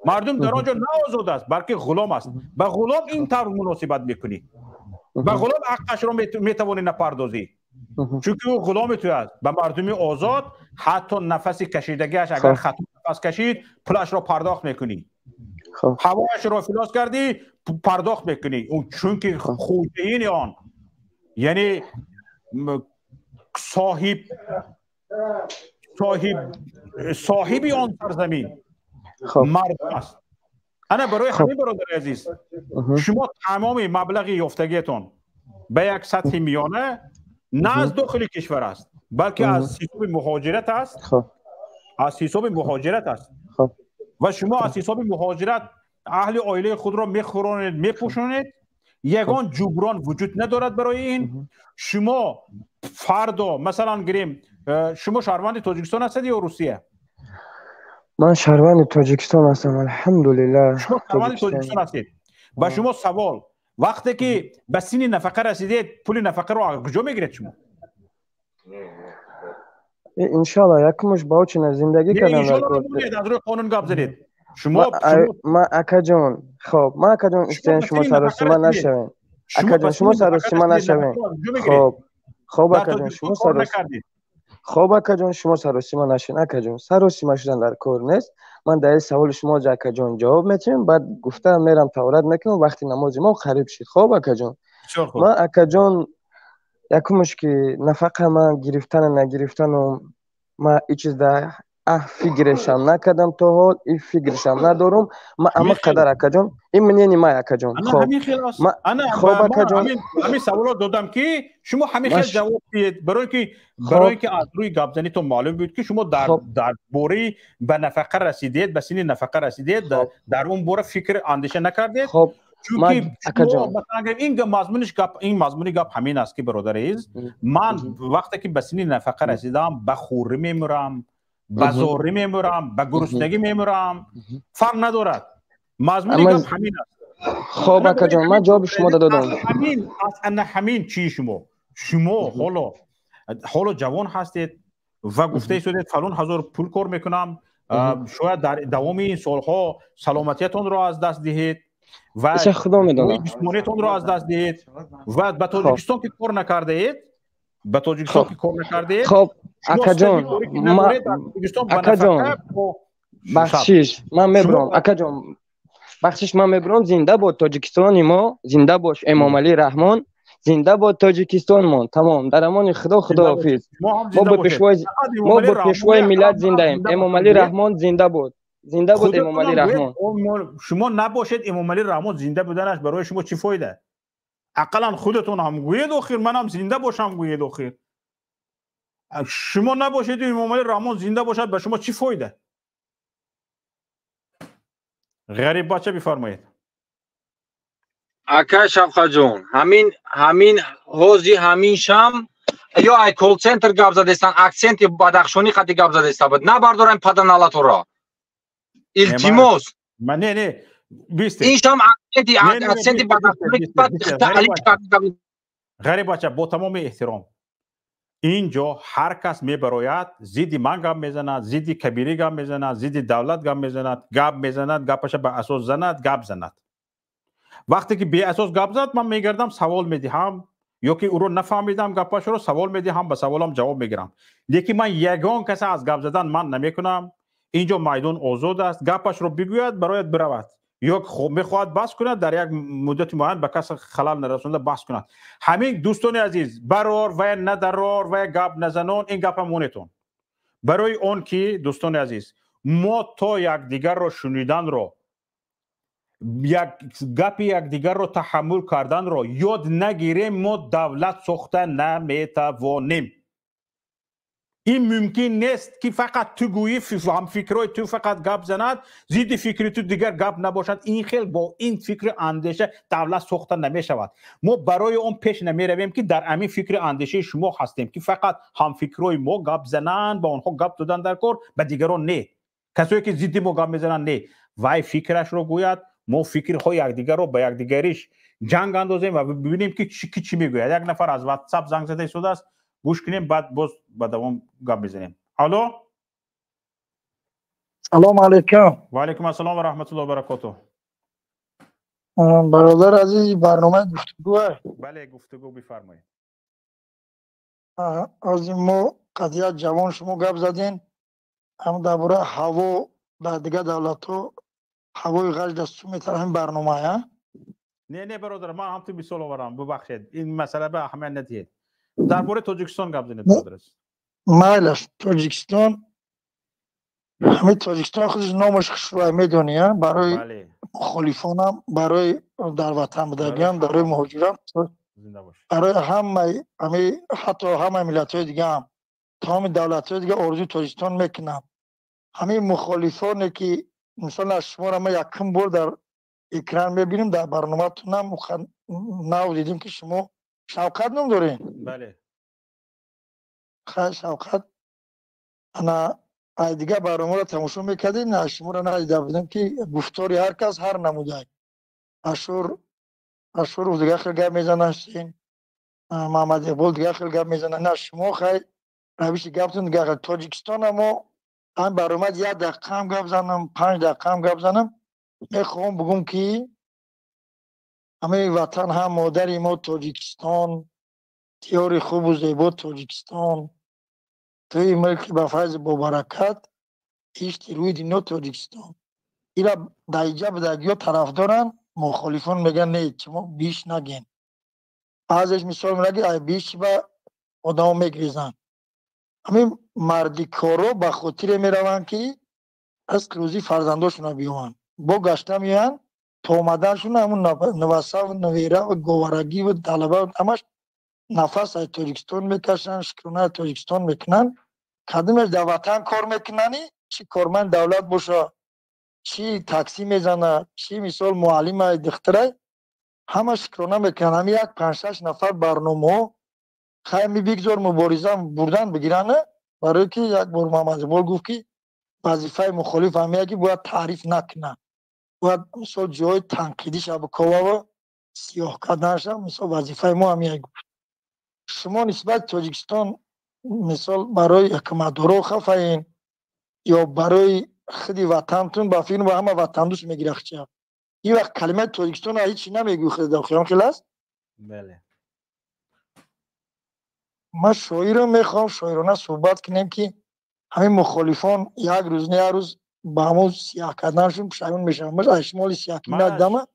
مردم در آنجا نه آزاد است بلکه غلام است. به غلام این طور مناسبت میکنی. به غلام حقش را میتوانی نپردازی. چون او غلام تو است. به مردمی آزاد حتی نفس کشیدگیش اگر خطا نفس کشید پولش را پرداخت میکنی. هوایش را افلاس کردی پرداخت میکنی. اون چون که خوشین آن یعنی صاحبی آن سرزمین مردم است. انا برای همین برادر عزیز شما تمام مبلغ یافتگیتون به یک سطح میانه نه از داخل کشور است بلکه از حساب مهاجرت است. از حساب مهاجرت است و شما از حساب مهاجرت اهل عائله خود را میخورانید میپوشانید. یگان جبران وجود ندارد برای این. شما فردا مثلا گریم شما شهروند تاجیکستان هستید یا روسیه؟ من شهروند تاجیکستان هستم الحمدلله. شما شهروند تاجیکستان هستید. با شما سوال وقتی که به سین نفقه رسیدید پول نفقه رو کجا میگیرید شما؟ انشالله یکمش باوچین زندگی کردن. انشالله نمونید از روی قانون گپ زدید. شما ما اکا جان خب ما اکا جان استین شما سراسیما نشوین. اکا جان شما سراسیما نشوین. خب اکا جان شما سراسیما خب اکا جان شما سراسیما نشین. اکا جان سراسیما شدن در کار نیست. من در سوال شما اکا جان جواب میتونم بعد گفته میرم تورات میکنم وقتی نماز ما قریب شید. خب اکا جان ما اکا جان یکمش که نفقه من گرفتن نگرفتن ما هیچ چیز در فکرشم نکردم تا حال این فکرشم ندارم. ما اما قدر اکا جان این منینی ما اکا جان. خب انا خب اکا جان همین سوالات دادم که شما همین خیلی جواب دید برای که از روی گپزنی تو معلوم بود که شما در بوری به نفقه رسیدید به سین نفقه رسیدید در اون بوره فکر اندیشه نکردید. خب چون این مضمون گپ همین است که برادر عزیز من وقتی که به سین نفقه رسیدم به خوری میمورم به زاری میمورم به گرسنگی میمورم فرق ندارد. مضمون گپ همین است. خب اکا جان من جواب شما دادم. همین چی شما حالا جوان هستید و گفته شدید فلان هزار پول کار میکنم شاید در دوام این سالها سلامتیتون را از دست دهید و جسمانیتون را از دست دهید و به تاجیکستان که کار نکرده اید خب اکا جان اکا جان بخشش من میبرم اکا جان بخشش من میبرم. زنده باد تاجیکستان ما، زنده باش امام علی رحمان، زنده باد تاجیکستان ما. تمام در امان خدا حافظ. ما با پیشوای ملت زنده ایم. امام علی رحمان زنده باد. زنده بود امام علی رحمان. شما نباشید امام علی رحمان زنده بودنش برای شما چی فایده؟ اقلا خودتون هم گویید آخر منم زنده باشم گویید آخر. شما نباشید امام علی رحمان زنده باشد به شما چی فایده؟ غریب بچه بفرمایید. اکا شفقت جون همین حوزی همین شم یا ای کول سنتر گپ زدستان اکسنت بدخشانی خطی گپ زدستا بود نبردارم پدنالاتو را التماس من نه بیسته این شم اکسنت بدخشانی غریب بچه با تمام احترام اینجا هر کس میبراید زیدی من گپ میزند زیدی کبیری گپ میزند زیدی دولت گپ میزند گپش به اساس زند گپ زند. وقتی که بی اساس گپ زد من میگردم سوال میدهم یا که او رو نفهمیدم گپش رو سوال میدهم به سوالم جواب میگیرم. لیکن من یگان کسی از گپ زدن من نمیکنم. اینجا میدان آزاد است. گپش رو بگوید برایت برود یا میخواهد بحث کند در یک مدت معین به کس خلل نرسونده بحث کند. همین دوستان عزیز برار و ندرار و گپ نزنان این گپ مونتون برای اون که دوستان عزیز ما تا یک دیگر رو شنیدن رو یک گپ یک دیگر رو تحمل کردن رو یاد نگیریم ما دولت ساخته نمیتوانیم. این ممکن نیست که فقط تو گویی هم فکرای تو فقط گپ زند زید فکری تو دیگر گپ نباشد. این خیلی با این فکر اندیشه دولت ساخته نمیشود. ما برای اون پیش نمی رویم که در همین فکر اندیشه شما هستیم که فقط هم فکرای ما گپ زنند با اونها گپ دادن در کار به دیگران نه. کسایی که زیدی ما گپ میزنند نه وای فکرش رو گوید ما فکرهای یکدیگر رو به یکدیگریش جنگ اندازیم و ببینیم که چی میگوید. یک نفر از واتساپ زنگ زده شده است گوش کنیم بعد باز با دوام گپ بزنیم. الو سلام علیکم. و علیکم السلام و رحمت الله و برکاته. برادر عزیز برنامه گفتگو است. بله گفتگو بفرمایید. از ما قضیه جوان شما گپ زدین هم درباره هوا در دیگه دولت ها هوای غش دستور میتره همین برنامه ها نه برادر من هم تو مثال آورم ببخشید این مسئله به اهمیت ندید. درباره تاجیکستان گپ زنید برادر. مایلش تاجیکستان همه تاجیکستان خودش نامش خشوع میدونی برای مخالفان هم برای در وطن بودگی هم برای مهاجران برای همه حتی همه ملت های دیگه هم تمام دولت های دیگه آرزوی تاجیکستان میکنم. همه مخالفانی که مثلا شما را ما یکم بار در اکران میبینیم در برنامه تون هم نو دیدیم که شما شوکت نمیدارین. بله خیلی شوکت انا ای دیگه برنامه را تماشا میکردیم نه شما را ندیده بودیم که گفتاری هر کس هر نموده اشور رو دیگه خیلی گپ میزنن شین محمد اقبال دیگه خیلی گپ میزنن نه شما خیلی روش گپتون دیگه خیلی تاجیکستان ما هم برنامه 1 دقیقه هم گپ زنم 5 دقیقه هم گپ زنم میخوام بگم که همه وطن هم مادری ما تاجیکستان دیار خوب و زیبا تاجیکستان توی ملک با فیض با برکت ایشت روی دینو تاجیکستان ایرا دایجا بدگی طرف دارن مخالفون میگن نه شما بیش نگین ازش مثال میگه ای بیش با آدم میگریزن همین مردی کارو به خاطر میرون که از روزی فرزنداشون بیان با گشته میان تا اومدنشون همون نوسه و نویره و گوارگی و طلبه و همش نفس از تاجیکستان میکشن شکرانه تاجیکستان میکنن کدومش در وطن کار میکننی چی کارمند دولت باشه چی تاکسی میزنه چی مثال معلم دختره همه شکرانه میکنن همین 5-6 نفر برنامه خیلی بگذار مبارزه بردن بگیرن برای که یک بار محمد اقبال گفت که وظیفه مخالف همیه که باید تعریف نکنه باید مثال جای تنقیدی شب کوا و سیاه کردن شد مثال وظیفه ما همیه گفت شما نسبت تاجیکستان مثال برای حکومت دارو خفه یا برای خودی وطنتون با فیلم با همه وطن دوست میگیره چه این وقت کلمه تاجیکستان هیچی نمیگو خود در خیام خیلی است. بله ما شاعر رو میخوام شاعرانه صحبت کنیم که همین مخالفان یک روز نه یک روز با همون سیاه کردنشون پشیمون میشن مثل اشمال سیاه کردن دمه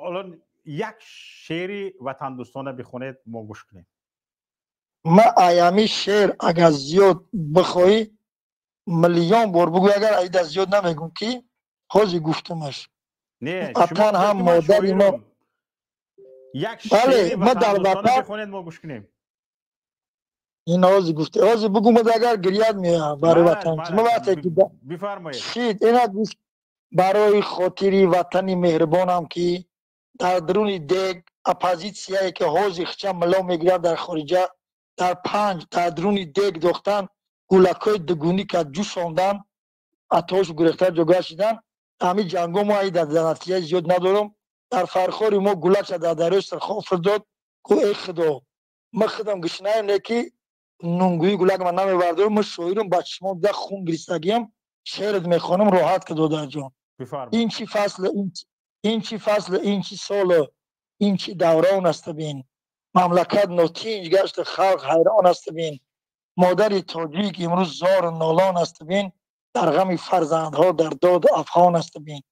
الان یک شعری وطن دوستانه بخونید ما گوش کنیم. ما ایامی شعر اگر زیاد بخوایی میلیون بار بگو اگر ایده زیاد نمیگم که حاضی گفتمش نه شما هم مادری ما یک شعری وطن دوستانه بخونید ما گوش کنیم. این آزی گفته آزی بگو ما اگر گریاد میاد برای وطن ما وقتی که بفرمایید شید اینا گوش برای خاطری وطنی مهربانم که در درون دیگ اپوزیسیایی که حوزی خچه ملا میگیرد در خارجه در 5 در درون دیگ دوختن گولکای دگونی که جوشاندن اتاش گرفته جگاه شدن همین جنگو ما ای در نتیجه زیاد ندارم در فرخوری ما گولک در دریاش سرخوف داد کو ای خدا ما خودم گشنه نکی نونگوی گولک من نمیبردارم ما شاعرم با چشما ده خون گریستگیم شعرت میخوانم راحت که دادر جان این چی فصل این چی فصل این چی سال این چی دوران است بین مملکت نوتینج گشت خلق حیران است بین مادر تاجیک امروز زار نالان است بین در غم فرزندها در داد افغان است بین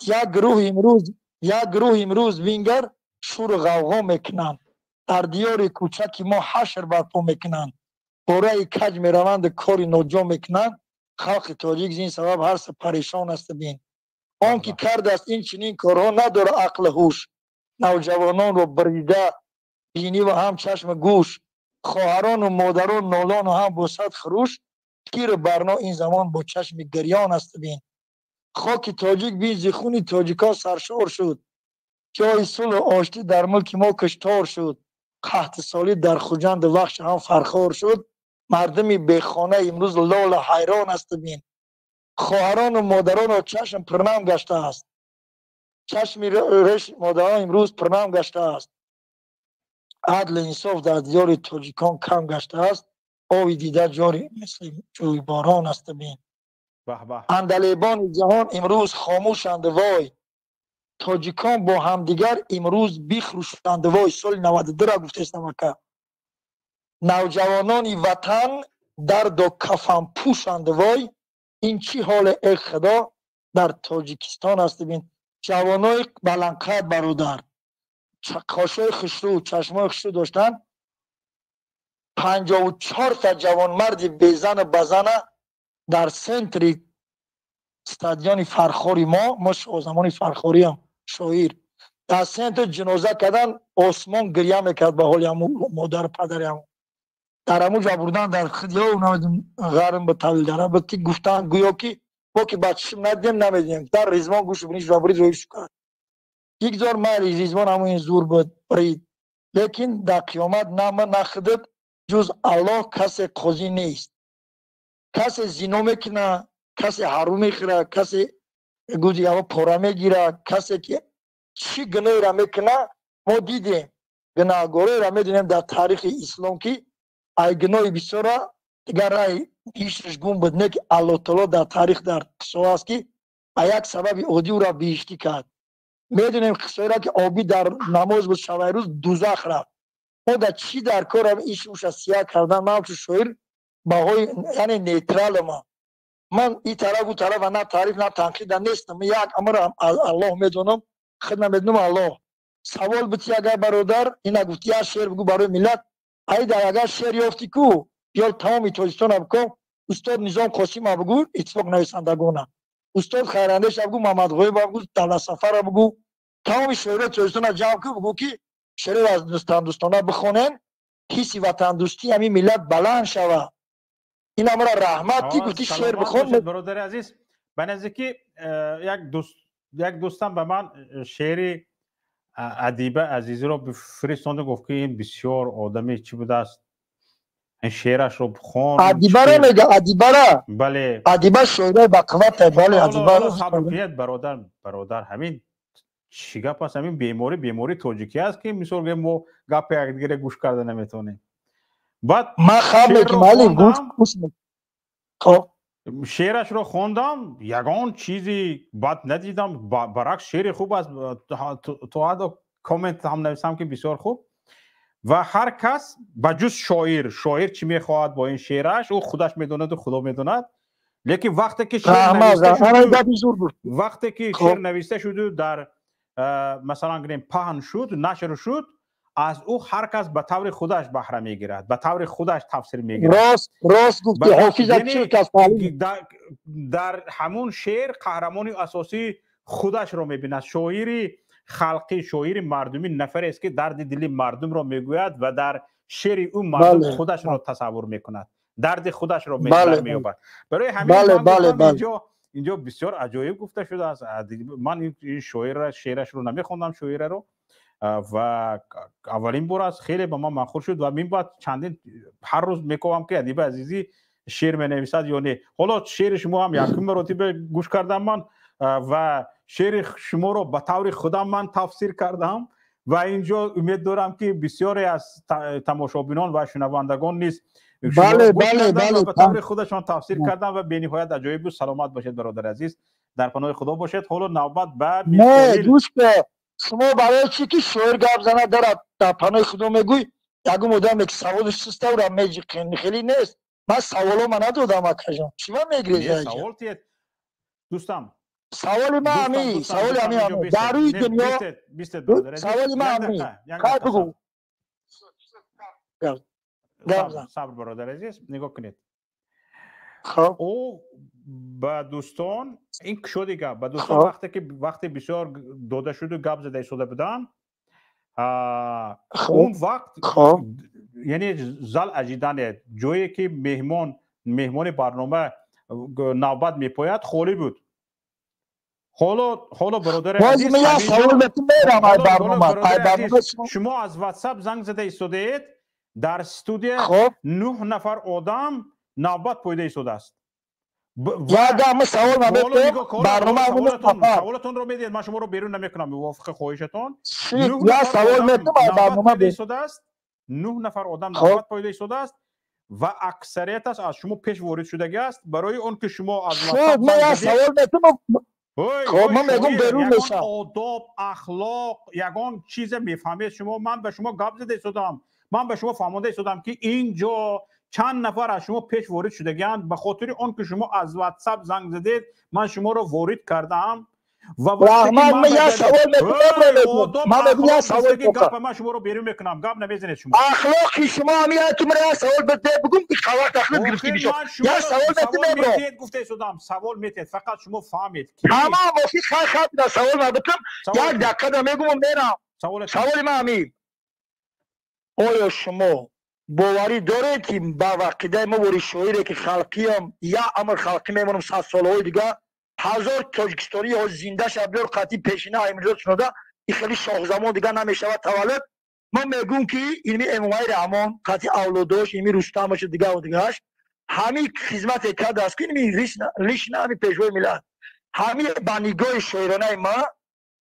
یک گروه امروز وینگر شور و غوغا میکنند در دیار کوچک ما حشر برپا میکنند باره کج میروند کاری ناجا میکنند خلق تاجیک زین سبب هر سه پریشان است بین آن که کرد است این چنین کارها نداره عقل هوش نوجوانان رو بریده بینی و هم چشم گوش خواهران و مادران نالان و هم با صد خروش تیر برنا این زمان با چشم گریان است بین خاک تاجیک بین زخون تاجیکا سرشار شد جای صلح آشتی در ملک ما کشتار شد قحط سالی در خوجند وحش هم فرخار شد مردمی بیخانه امروز لال حیران است بین خواهران و مادران و چشم پرنم گشته است چشم رش مادران امروز پرنم گشته است عدل انصاف در دیار تاجیکان کم گشته است آبی دیده جاری مثل جوی باران است بین اندلیبان جهان امروز خاموشند وای تاجیکان با همدیگر امروز بیخروشند وای سال 92 را گفته است مکه نوجوانان وطن درد و کفن پوشند وای این چی حال ای خدا در تاجیکستان است بین جوانای بلندقد برادر کاشای خشرو چشمای خشرو داشتن 54 تا جوانمرد بزن بزنه در سنتر استادیون فرخوری ما زمان فرخوری هم شاعر در سنتر جنازه کردن آسمان گریه میکرد به حال همون مادر پدر همون در همون جا بردن در خدیه و غرم به طویل داره بطی گفتن گویا که با که بچشم ندیم نمیدیم در ریزمان گوش بینیش جابری رویش کرد یک زور من ریزمان همون زور بود برید لیکن در قیامت نخدد جز الله کسی قاضی نیست کسی زنا میکنه کسی حرام میخوره کسی گوزی همه پاره میگیره کسی که چی گناه را میکنه ما دیدیم گناهگاره را میدونیم در تاریخ اسلام که ای گناه بسیاره دیگر رای هیچش گم بود نه که الله تعالی در تاریخ در قصه است که یک سبب عادی او را بیشتی کرد میدونیم قصه را که آبی در نماز بود شب روز دوزخ رفت ما در چی در کار هم ایش اوش سیاه کردن من تو شعر باهای یعنی نیترال من این طرف و طرف و نه تعریف نه تنقید نیستم یک امر الله میدونم خدمت میدونم الله سوال بتی اگر برادر این گفتی از شعر بگو برای ملت ای در اگر شعر یافتی کو یا تمامی توجستان بکن استاد نظام قاسم بگو اتفاق نویسندگونه استاد خیراندیش بگو محمد غوی بگو دولت سفر بگو تمامی شعر توجستان جمع کو بگو که شعر از دوستانه بخونن حسی وطن دوستی همین ملت بلند شود این امر رحمتی گفتی شعر بخون برادر عزیز به نزدیکی یک دوستم به من شعر ادیبه عزیزی رو فرستاد گفت که این بسیار آدمی چی بوده است این شعرش رو بخون ادیبه رو میگه ادیبه رو بله ادیبه شعر با قوت بله ادیبه رو صبریت برادر همین چی گپ است همین بیماری توجیکی است که مثلا ما گپ یک دیگه گوش کرده نمیتونیم بعد ما خبر که مالی گوش خب شعرش رو خوندم یگان چیزی بد ندیدم برعکس شعر خوب است تو کامنت هم نوشتم که بسیار خوب و هر کس بجز شاعر چی میخواهد با این شعرش او خودش میدوند و خدا میدوند لیکن وقتی که شعر نوشته شد در مثلا گریم پهن شد نشر شد از او هر کس به طور خودش بهره میگیرد به طور خودش تفسیر میگیرد راست گفتی حافظ در همون شعر قهرمانی اساسی خودش رو میبیند شاعری خلقی شاعری مردمی نفری است که درد دلی مردم رو میگوید و در شعر او مردم خودش رو تصور میکند درد خودش رو مییابد برای همین اینجا بسیار عجایب گفته شده است من این شعرش رو نمیخوندم شعر رو و اولین بار است خیلی به من مخور شد و من بعد چندین هر روز میگم که ادیب عزیزی شعر مینویسد یا نه حالا شعر شما هم یک مرتبه گوش کردم من و شعر شما رو به طور خودم من تفسیر کردم و اینجا امید دارم که بسیاری از تماشابینان و شنوندگان نیز بله به طور خودشان تفسیر کردن و به نهایت عجایب بود. سلامت باشید برادر عزیز در پناه خدا باشید. حالا نوبت به نه دوست شما برای چی که شعر گپ زنه در پناه خدا میگوی یگو مدام یک سوالش سسته و رمیجی خیلی نیست من سوالو من ندادم اکجان چی من میگریزه سوال تیت دوستم سوال من همی سوال همی در روی دنیا سوال من همی کار بگو صبر برادر عزیز نگاه کنید خب او با دوستان این شده گپ با دوستان وقتی بسیار داده شد و گپ زده شده بودن اون وقت یعنی زل اجیدن جایی که مهمان برنامه نوبت میپاید خالی بود. حالا برادر عزیز شما از واتساپ زنگ زده ایستادید در استودیو 9 نفر آدم نوبت پایده ایستاده است. یادم سوال سوالتون رو میدید من شما رو بیرون نمیکنم موافق خواهشتون. یا سوال میدم برنامه ایستاده است 9 نفر آدم نوبت پایده ایستاده است و اکثریت از شما پیش وارد شدگی است برای اون که شما از واتساپ من سوال میدم خب من میگم بیرون میشم آداب اخلاق یگان چیز میفهمید شما من به شما گپ زده ایستادم من به شما فهمانده ایستادم که اینجا چند نفر از شما پیش وارد شدگیند به خاطر اون که شما از واتساپ زنگ زدید من شما رو وارد کردم و وقتی که من یه سوال میکنم من میگم یه سوال گپ من شما رو بیرون میکنم گپ نمیزنید شما اخلاقی شما میاد مرا سوال بده بگم این خواهد اخلاق گرفتی میشو یه سوال میتید گفته شدم سوال میتید فقط شما فهمید تمام مفید خواهد در سوال من بکنم یک دقیقه میگم میرم سوال من همین آیا شما باوری داره که با وقتی ما بوری شویره که خلقی هم یا امر خلقی میمونم 100 سالهای دیگه 1000 تاجیکستانی ها زنده شبلر قطعی پیشینه ایمجاد شده این خیلی شاه زمان دیگه نمیشه و تولد من میگم که اینمی امومای رحمان قطعی اولاداش اینمی رستمش دیگه و دیگهش همین خدمت کرده است که اینمی ریش نه همین پیشوای ملت همین بانیگاه شاعرانه ما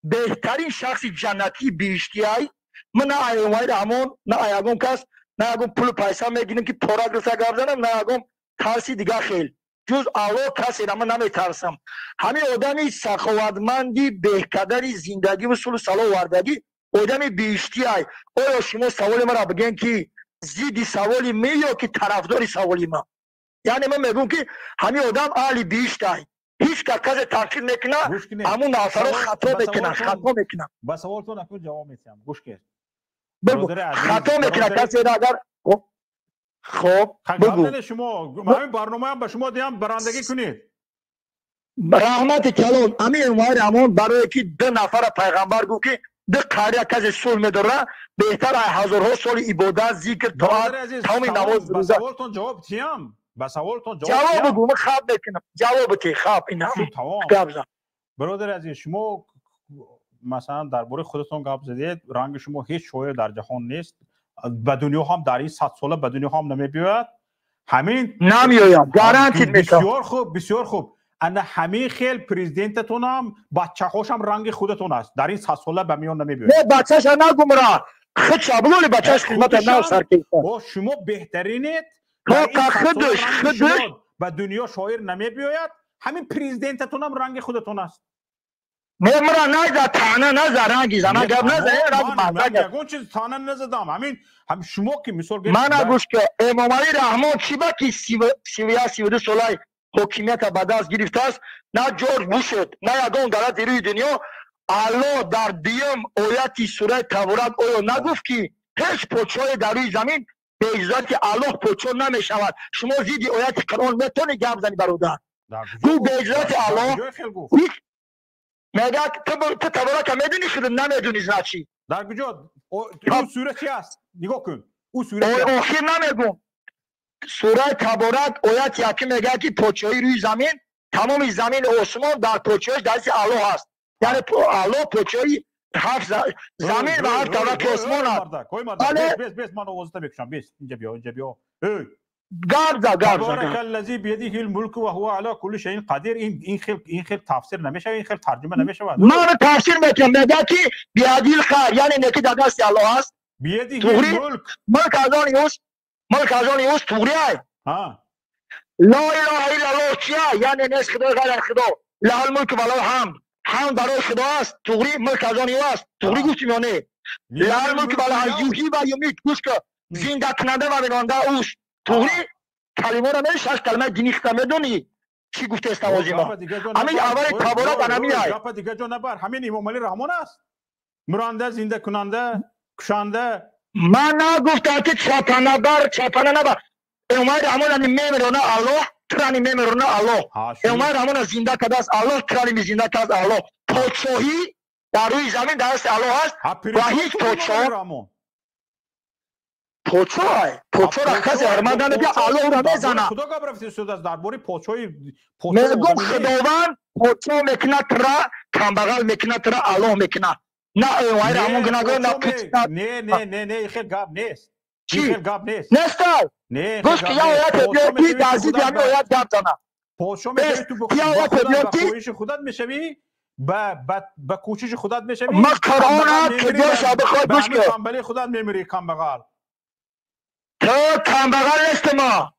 بهترین شخص جنتی بیشتی های من نه امومای رحمان نه ایگون کس نه اگم پول پیسه میگیرم که پوراد رسا گرد زنم نه اگم ترسی دیگه خیل جز الله کسی را من نمیترسم همین آدمی سخاوتمندی بهقدری زندگی و سول سالا وردگی آدمی بیشتی های آیا شما سوال ما را بگین که زیدی سوالی می یا که طرفداری سوالی ما یعنی من میگم که همین آدم اهلی بیشتی های هیچ کسی تنقید میکنه همون نافر خطا میکنه با سوالتون اکنون جواب میتیم گوش کرد بگو خطا میکنه کسی را اگر خب بگو شما همین برنامه هم به شما دیم برندگی کنید رحمت کلان همین اموار همون برای که 2 نفر پیغمبر گو که 2 قریه کسی سول میداره بهتر هزارها سال عبادت ذکر طاعت تمام نماز به سوالتون جواب تیم به سوالتون جواب بگو من خواب میکنم جواب تی خواب این هم برادر عزیز شما مثلا درباره خودتون گپ زدید رنگ شما هیچ شاعر در جهان نیست به دنیا هم در این 100 ساله به دنیا هم نمیبیاید همین نمیایم گارانتی میتونم بسیار خوب انا همین خیل پرزیدنتتون هم بچه هاش هم رنگ خودتون است در این 100 ساله به میان نمیبیاید نه بچه‌ش نگم را خود شابلون بچه‌ش خدمت نه سرکیسه شما بهترینید خودش به دنیا شاعر نمیبیاید همین پرزیدنتتون هم رنگ خودتون است مرا نزد تانه نزد رنگی زمان گب نزد من یکون چیز تانه نزدم همین هم شما که مثال من گوش که امام علی رحمان چی با که 32 سالای حکومت به دست گرفته است نه جورج بوش نه یگان دولت روی دنیا الله در دیم آیتی سوره تورات آیا نگفت که هیچ پادشاهی در روی زمین به عزت الله پادشاه نمیشود شما زیدی آیت قرآن میتونی گپ زنی برادر تو به عزت الله میگه تو تبارک میدونی شده نمیدونی زنچی در کجا اون سوره چی است نگاه کن اون سوره آخر نمیگم سوره تبارک آیت یکی میگه که پادشاهی روی زمین تمام زمین و آسمان در پادشاهیش دست الله است یعنی الله پادشاهی 7 زمین و 7 طبقه آسمان است بس من آوازت بکشم بس اینجا بیا تبارک الذی بیده الملک و هو علی کل شیء قدیر این خیلی تفسیر نمیشه این خیلی ترجمه نمیشه من تفسیر میکنم میگه که بیادی الخیر یعنی نکی در دست الله است بیده الملک ملک از آن یوست توری های لا اله الا الله چیه یعنی نیست خدا غیر خدا له الملک و له حمد برای خدا است توری ملک از آن یوست توری گفتیم یا نه له الملک و له یحیی و یمیت گوش که زنده کننده و میراننده اوست توری کلمه را نه 6 کلمه دینی میدونی چی گفته است نوازی ما همین اول تبارک انمی های گپ دیگه جو نبر همین امام علی رحمان است مرانده زنده کننده کشنده من نگفتم که چپانه نبر امام رحمان میمیرونه الله ترانی میمیرونه الله امام رحمان زنده کرده است الله ترانی زنده کرده است الله پادشاهی در روی زمین دست الله است و هیچ پادشاه را کسی ارمانده نبید الله را میزنه خدا گفت رفتی شده است درباره پادشاهی میگم خداوند پادشاه میکنه ترا کمبغل میکنه ترا الله میکنه نه امام رحمان گناهگار نه خیلی گپ نیست چی نیست گوش که یا آیت بیاتی دازید یعنی آیت گپ زنه پادشاه میکنی تو با خودت میشوی با کوشش خودت میشوی ما قرآن که جاشا بخواد گوش که کمبلی خودت میمیری کمبغل تو کمبغل نیست ما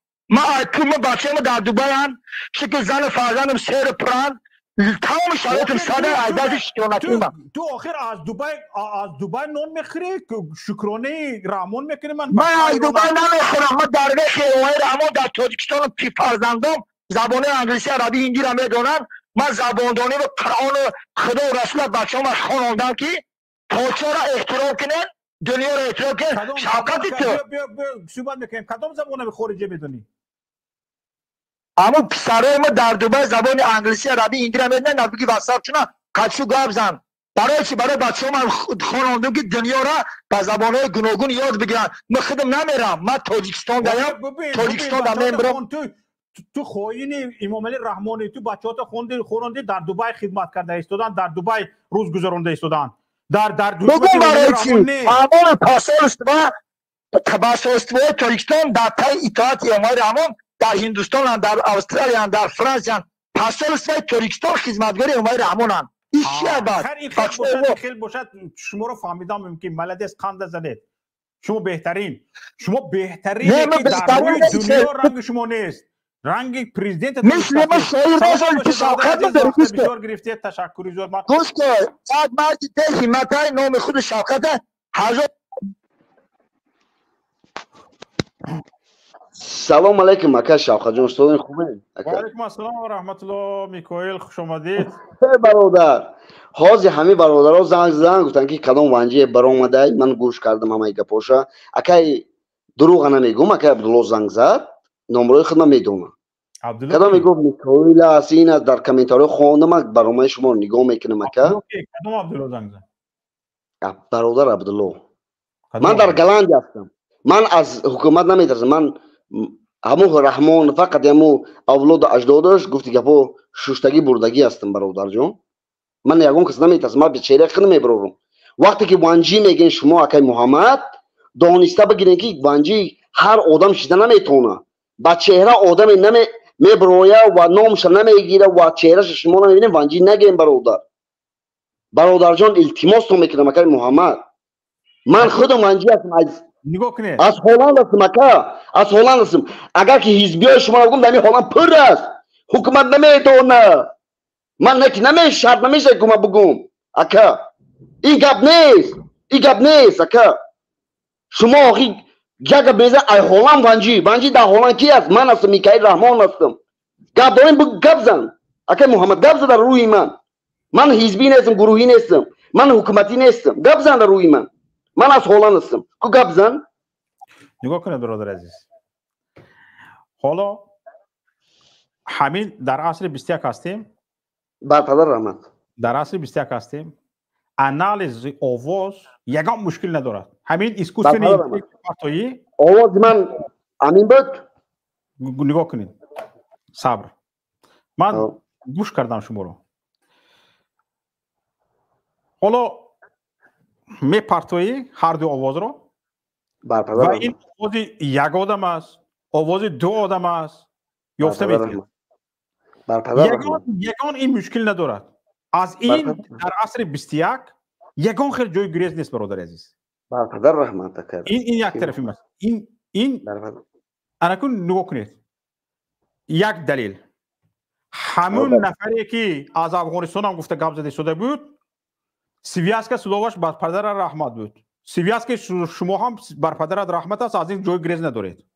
بچه ما در دوبای هم شکل زن فرزندم سیر پران تمام شرایطم ساده عیدازش شکرانتی من تو آخر از دوبای نون میخوری شکرانه رحمان میکنی من از دوبای نمیخورم من درویش اوهای رحمان در تاجیکستان پی فرزندم زبانه انگلیسی عربی هندی را میدونن من زباندانی و قرآن و خدا و رسول بچه هم خواندم که پادشاه را احترام کنن دنیا را احترام کنن شوکت تو صحبت میکنیم کدام زبان خارجی بدونی اما پسرای ما در دبی زبان انگلیسی عربی هندی را میدونن نبگی واتساپ چنا کچو گپ زن برای چی برای بچه من خواندم که دنیا را به زبانهای گوناگون یاد بگیرن من خودم نمیرم من تاجیکستان دارم تاجیکستان دارم تو خوین امام علی رحمانی تو بچه‌ها خوندی در دبی خدمت کرده ایستادن در دبی روز گذرونده ایستادن در بگم برای چی امان پاسارستوی تاجیکستان در پای اطاعت امام رحمان در هندوستان در استرالیا در فرانسه پاسارستوی تاجیکستان خدمتگار امام رحمانن این چیه بعد خیلی باشد شما رو فهمیدم که ملد از قند زدید شما بهترین که در روی دنیا رنگ شما نیست رنگ پرزیدنت مثل ما شایر باشم که شوکت درست بسیار گرفته تشکری زود من گوش که بعد مردی ده همت های نام خود شوکت حضرت سلام علیکم اکا شوکت جان استاد خوبه و علیکم السلام و رحمت الله میکائیل خوش آمدید برادر حاضر همه برادرها زنگ زدن گفتن که کدام ونجه برآمده من گوش کردم همه گپاشا اکای دروغ نمیگم اکای عبدالله زنگ زد نمره خود من میدونم کدام میگفت میکائیل است این است در کامنتاری خواندم برنامه شما نگاه میکنم اکا کدام عبدالله زنگ زد برادر عبدالله من در گلند هستم من از حکومت نمیترسم من همون رحمان فقط همون اولاد اجدادش گفتی گپو شوشتگی بردگی هستم برادر جان من یگون کس نمیترسم من به چهره خود نمیبرم وقتی که وانجی میگن شما اکای محمد دانسته بگیرین که وانجی هر آدم شده نمیتونه با چهره آدم میبرویه و نامش نمیگیره و چهرهش شما نمیبینین وانجی نگین برادر جان التماس تو میکنم اکای محمد من خودم وانجی هستم از هلند هستم اکا از هلند هستم اگر که حزبی شما بگم در هلند پر است حکومت نمیتونه من شرط نمیشه که من بگم اکا این گپ نیست اکا شما آخی گپ بیزه ای هلند وانجی در هلند کی است من هستم میکائیل رحمان هستم گپ داریم بگو گپ زن اکا محمد گپ زن در روی من حزبی نیستم گروهی نیستم من حکومتی نیستم گپ زن در روی من از هلند هستم کو گپ زن نگاه کنید برادر عزیز حالا همین در عصر 21 هستیم برپدر رحمت در عصر 21 هستیم انالیز آواز یگان مشکل ندارد همین اسکوشن پارتایی آواز من امین بود نگاه کنید صبر من گوش کردم شما رو حالا می پارتایی هر دو آواز رو و این آواز یک آدم است آواز دو آدم است یافته می‌کنید یگان این مشکل ندارد از این در عصر 21 یگان خیلی جای گریز نیست برادر عزیز برادر رحمت کرد این یک طرفی است این انا کن نگاه کنید یک دلیل همون نفری که از افغانستان هم گفته گپ زده شده بود سیویاسک سلوواش برادر رحمت بود سیویاسک شما هم برادر رحمت است از این جای گریز ندارید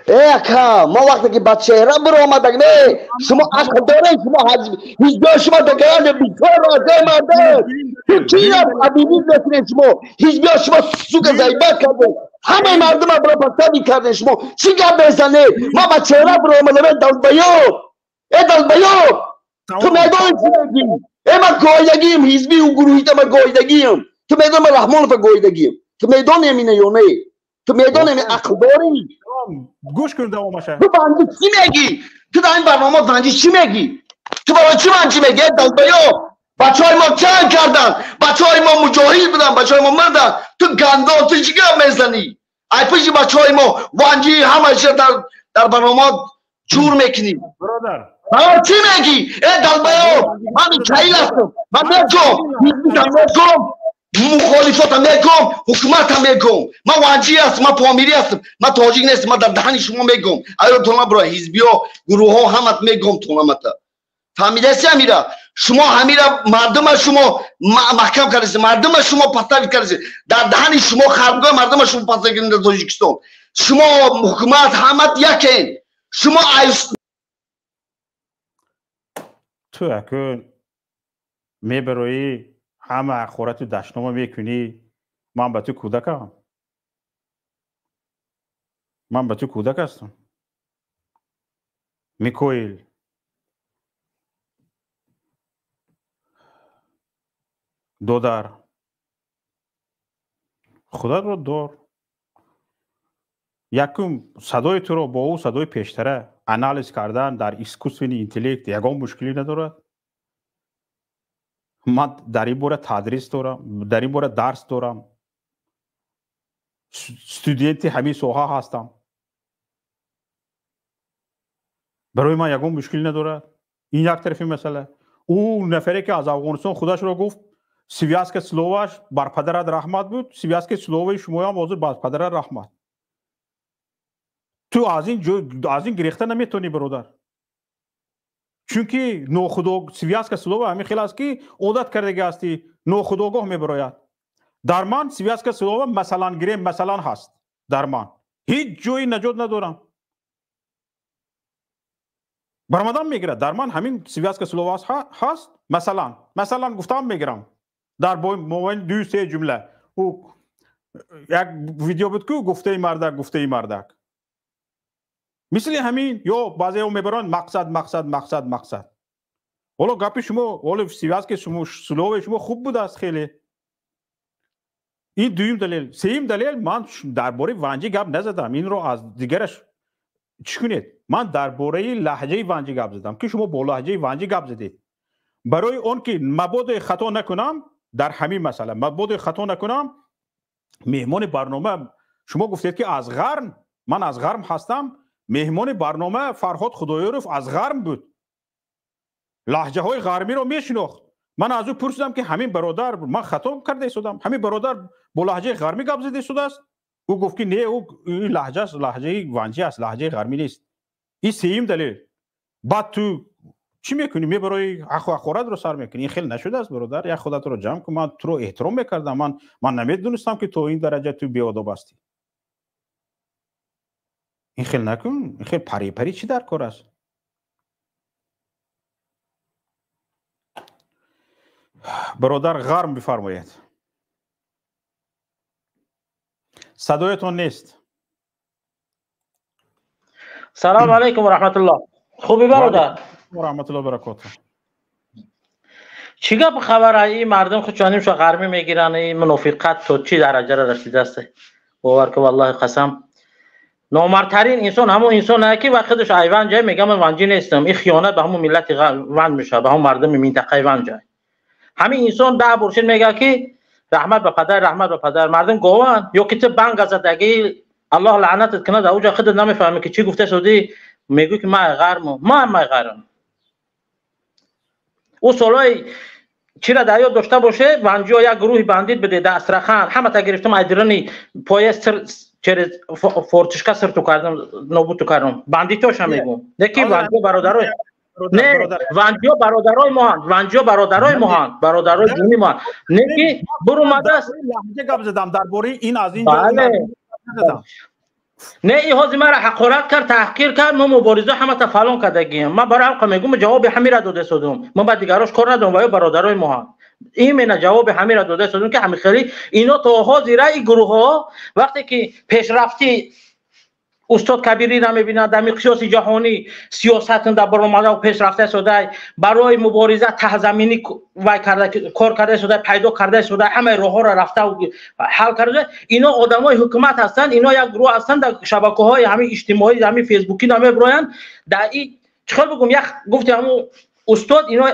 اکا ما وقتی که با چهره برآمدیم شما عقل دارید شما حزب شما دگران بیکار راضی مانده تو چی حبیبی نکنید شما حزب شما سوگ زیبت کرده همه مردم را برپسته میکردین شما چی گپ میزنید ما با چهره برآمدیم دلبیو تو میدان چی میگی ما گایدگیم حزبی و گروهی ما گایدگیم تو میدان ما رحمان فا گایدگیم تو میدان امینه یا نه تو میدان امین عقل داری گوش کن دوامش تو بانجی چی میگی تو در این برنامه بانجی چی میگی تو برای چی بانجی میگی دلبیو بچه های ما جنگ کردن بچه های ما مجاهد بودن بچه های ما مردن تو گنده تو چی گپ میزنی ای پیش بچه های ما وانجی همه در برنامه جور میکنی برادر چی میگی دلبیو من میکائیل هستم من میگم مخالفت هم میگم حکومت هم میگم من وانجی هستم من پامیری هستم من تاجیک نیستم من در دهن شما میگم ایو تو برای حزبی ها گروه ها همت میگم تو متا فهمیده سی امیرا شما همیرا مردم شما محکم کردید مردم شما پستاوی کردید در دهن شما خرمگاه مردم شما پستاوی کردید در تاجیکستان شما حکومت همت یکین شما تو اکن میبروی همه خورت دشنامه میکنی. من به تو کودکم، من به تو کودک هستم. میکویل دودر خودت رو دار. یکم صدای تو رو با او صدای پیشتره انالیز کردن در اسکوسوین اینتلیکت یکم مشکلی ندارد. من در این باره تدریس دارم، در این باره درس دارم، استودینت همین سوها هستم. برای من یکم مشکلی ندارد. این یک طرفی مسئله. او نفری که از افغانستان خودش رو گفت سیویاسک سلوواش بر پدرت رحمت بود، سیویاسک سلووی شما هم حاضر بر پدرت رحمت. تو از این گریخته نمیتونی برادر. چونکه سیویاسک سلووا همین خیلی است که عادت کرده هستی ناخودآگاه میبراید. در من سیویاسک سلووا مثلا گریم مثلا هست. در من هیچ جایی نجات ندارم. برمدان میگیره. در من همین سیویاسک سلووا هست. مثلا گفتم میگیرم. در موین 2-3 جمله او یک ویدیو بود که گفته مردک مثل همین یا بعضی او میبرن مقصد. حالا گپی شما حالا سیویاسک سلووا شما خوب بود است خیلی. این دویم دلیل. سوم دلیل من درباره ونجی گپ نزدم. این رو از دیگرش چی کنید؟ من درباره لهجه ونجی گپ زدم که شما با لهجه ونجی گپ زدید. برای اون که مبادا خطا نکنم در همین مسئله مهمان برنامه شما گفتید که از غرم، من از غرم هستم. مهمان برنامه فرهاد خدایارف از غرم بود. لهجه های غرمی رو میشناخت. من از او پرسیدم که همین برادر من خطا کرده شدم، همین برادر با لهجه غرمی گپ زده شده است. او گفت که نه او این لهجه است، لهجه ونجی است، لهجه غرمی نیست. این سوم دلیل. بعد تو چی میکنی؟ میبری خورد رو سر میکنی. این خیلی نشده است برادر. یا خودت رو جمع کن. من تو رو احترام میکردم. من نمیدونستم که تو این درجه تو بیادب هستی. این خیلی نکن. این خیلی پری چی در کار است؟ برادر غرم بفرمایید. صدایتون نیست. سلام علیکم و رحمت الله. خوبی برادر؟ و رحمت الله برکاته. چی گپ خبره؟ این مردم خود چانیمشو غرمی میگیرن. این منافقت تو چی درجه را رسیده است؟ باور که والله قسم نامردترین انسان همون انسانه که وقتش ایوان جای میگم من ونجی نیستم. این خیانت به همون ملت ون میشه، به همون مردم منطقه ون جای. همین انسان ده برشن میگه که رحمت به پدر مردم گوان یا که تو بنگ ازت اگه الله لعنتت کنه در اوجا خودت نمیفهمی که چی گفته شدی. میگو که ما غرم او سالای چی را در یاد داشته باشه. ونجی ها یک گروه بندید بده در استرخان همه تا گرفتم ایدرانی پای فورتشکا سر تو کردم نابود تو کردم. بندیتاش هم میگم نکی ونجی برادرای نه ونجی برادرای مهان برادرای جونی ما نکی برو مدرس لهجه گپ زدم درباره این از این نه ای هازی مرا حقارت کرد تحقیر کرد. ما مبارزه همه تا فلان کردگیم. من برای حلقه میگم جواب همین را داده شدم. من بعد دیگراش کار ندارم. وای برادرای مهان این من جواب همین را داده شدم که همین خیلی اینا تو ها زیرا این گروه ها وقتی که پیشرفتی استاد کبیری نمیبینند در مقیاس جهانی سیاست در برآمده و پیشرفته شده برای مبارزه ته زمینی وای کرده کار کرده شده پیدا کرده شده همه راه ها را رفته و حل کرده. اینا آدمای حکومت هستند. اینا یک گروه هستند در شبکه‌های همین اجتماعی همین فیسبوکی نمیبراین. در این چخل بگم یک گفت همون استاد اینا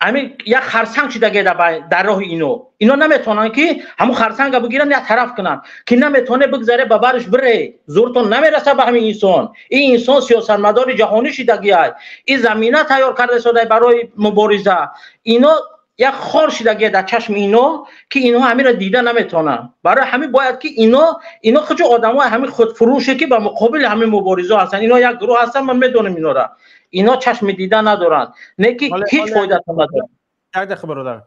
همین یک خرسنگ شده در راه اینا نمیتونن که همون خرسنگ بگیرن یک طرف کنن که نمیتونه بگذره به برش بره. زورتون نمیرسه به همین انسان. این انسان سیاستمدار جهانی شدگی است. این زمینه تیار کرده شده برای مبارزه. اینا یک خار شدگی در چشم اینا که اینا همین را دیده نمیتونن. برای همین باید که اینا خود آدمای همین خودفروشه که به مقابل همین مبارزه هستن. اینا یک گروه هستن. من میدونم اینا چشم دیدن ندارن. نه که هیچ فایده نداره. یک دقیقه برادر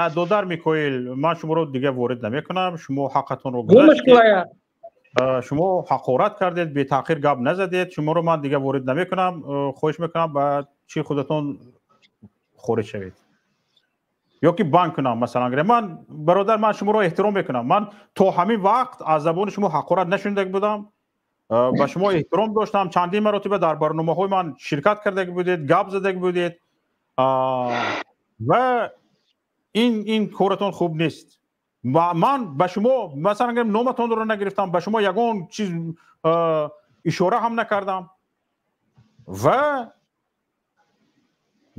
دودر میکویل من شما رو دیگه وارد نمیکنم. شما حقتون رو گذاشتید. شما حقارت کردید، بی تحقیر گپ نزدید. شما رو من دیگه وارد نمیکنم. خواهش میکنم بعد چی خودتون خورد شوید یا که بانک کنم مثلا من برادر من شما را احترام میکنم من تا همین وقت از زبان شما حقارت نشنیده بودم با شما احترام داشتم چندین مرتبه در برنامه‌های من شرکت کرده بودید گپ زده بودید و این کارتون خوب نیست من به شما مثلا نامتون رو نگرفتم به شما یگان چیز اشاره هم نکردم و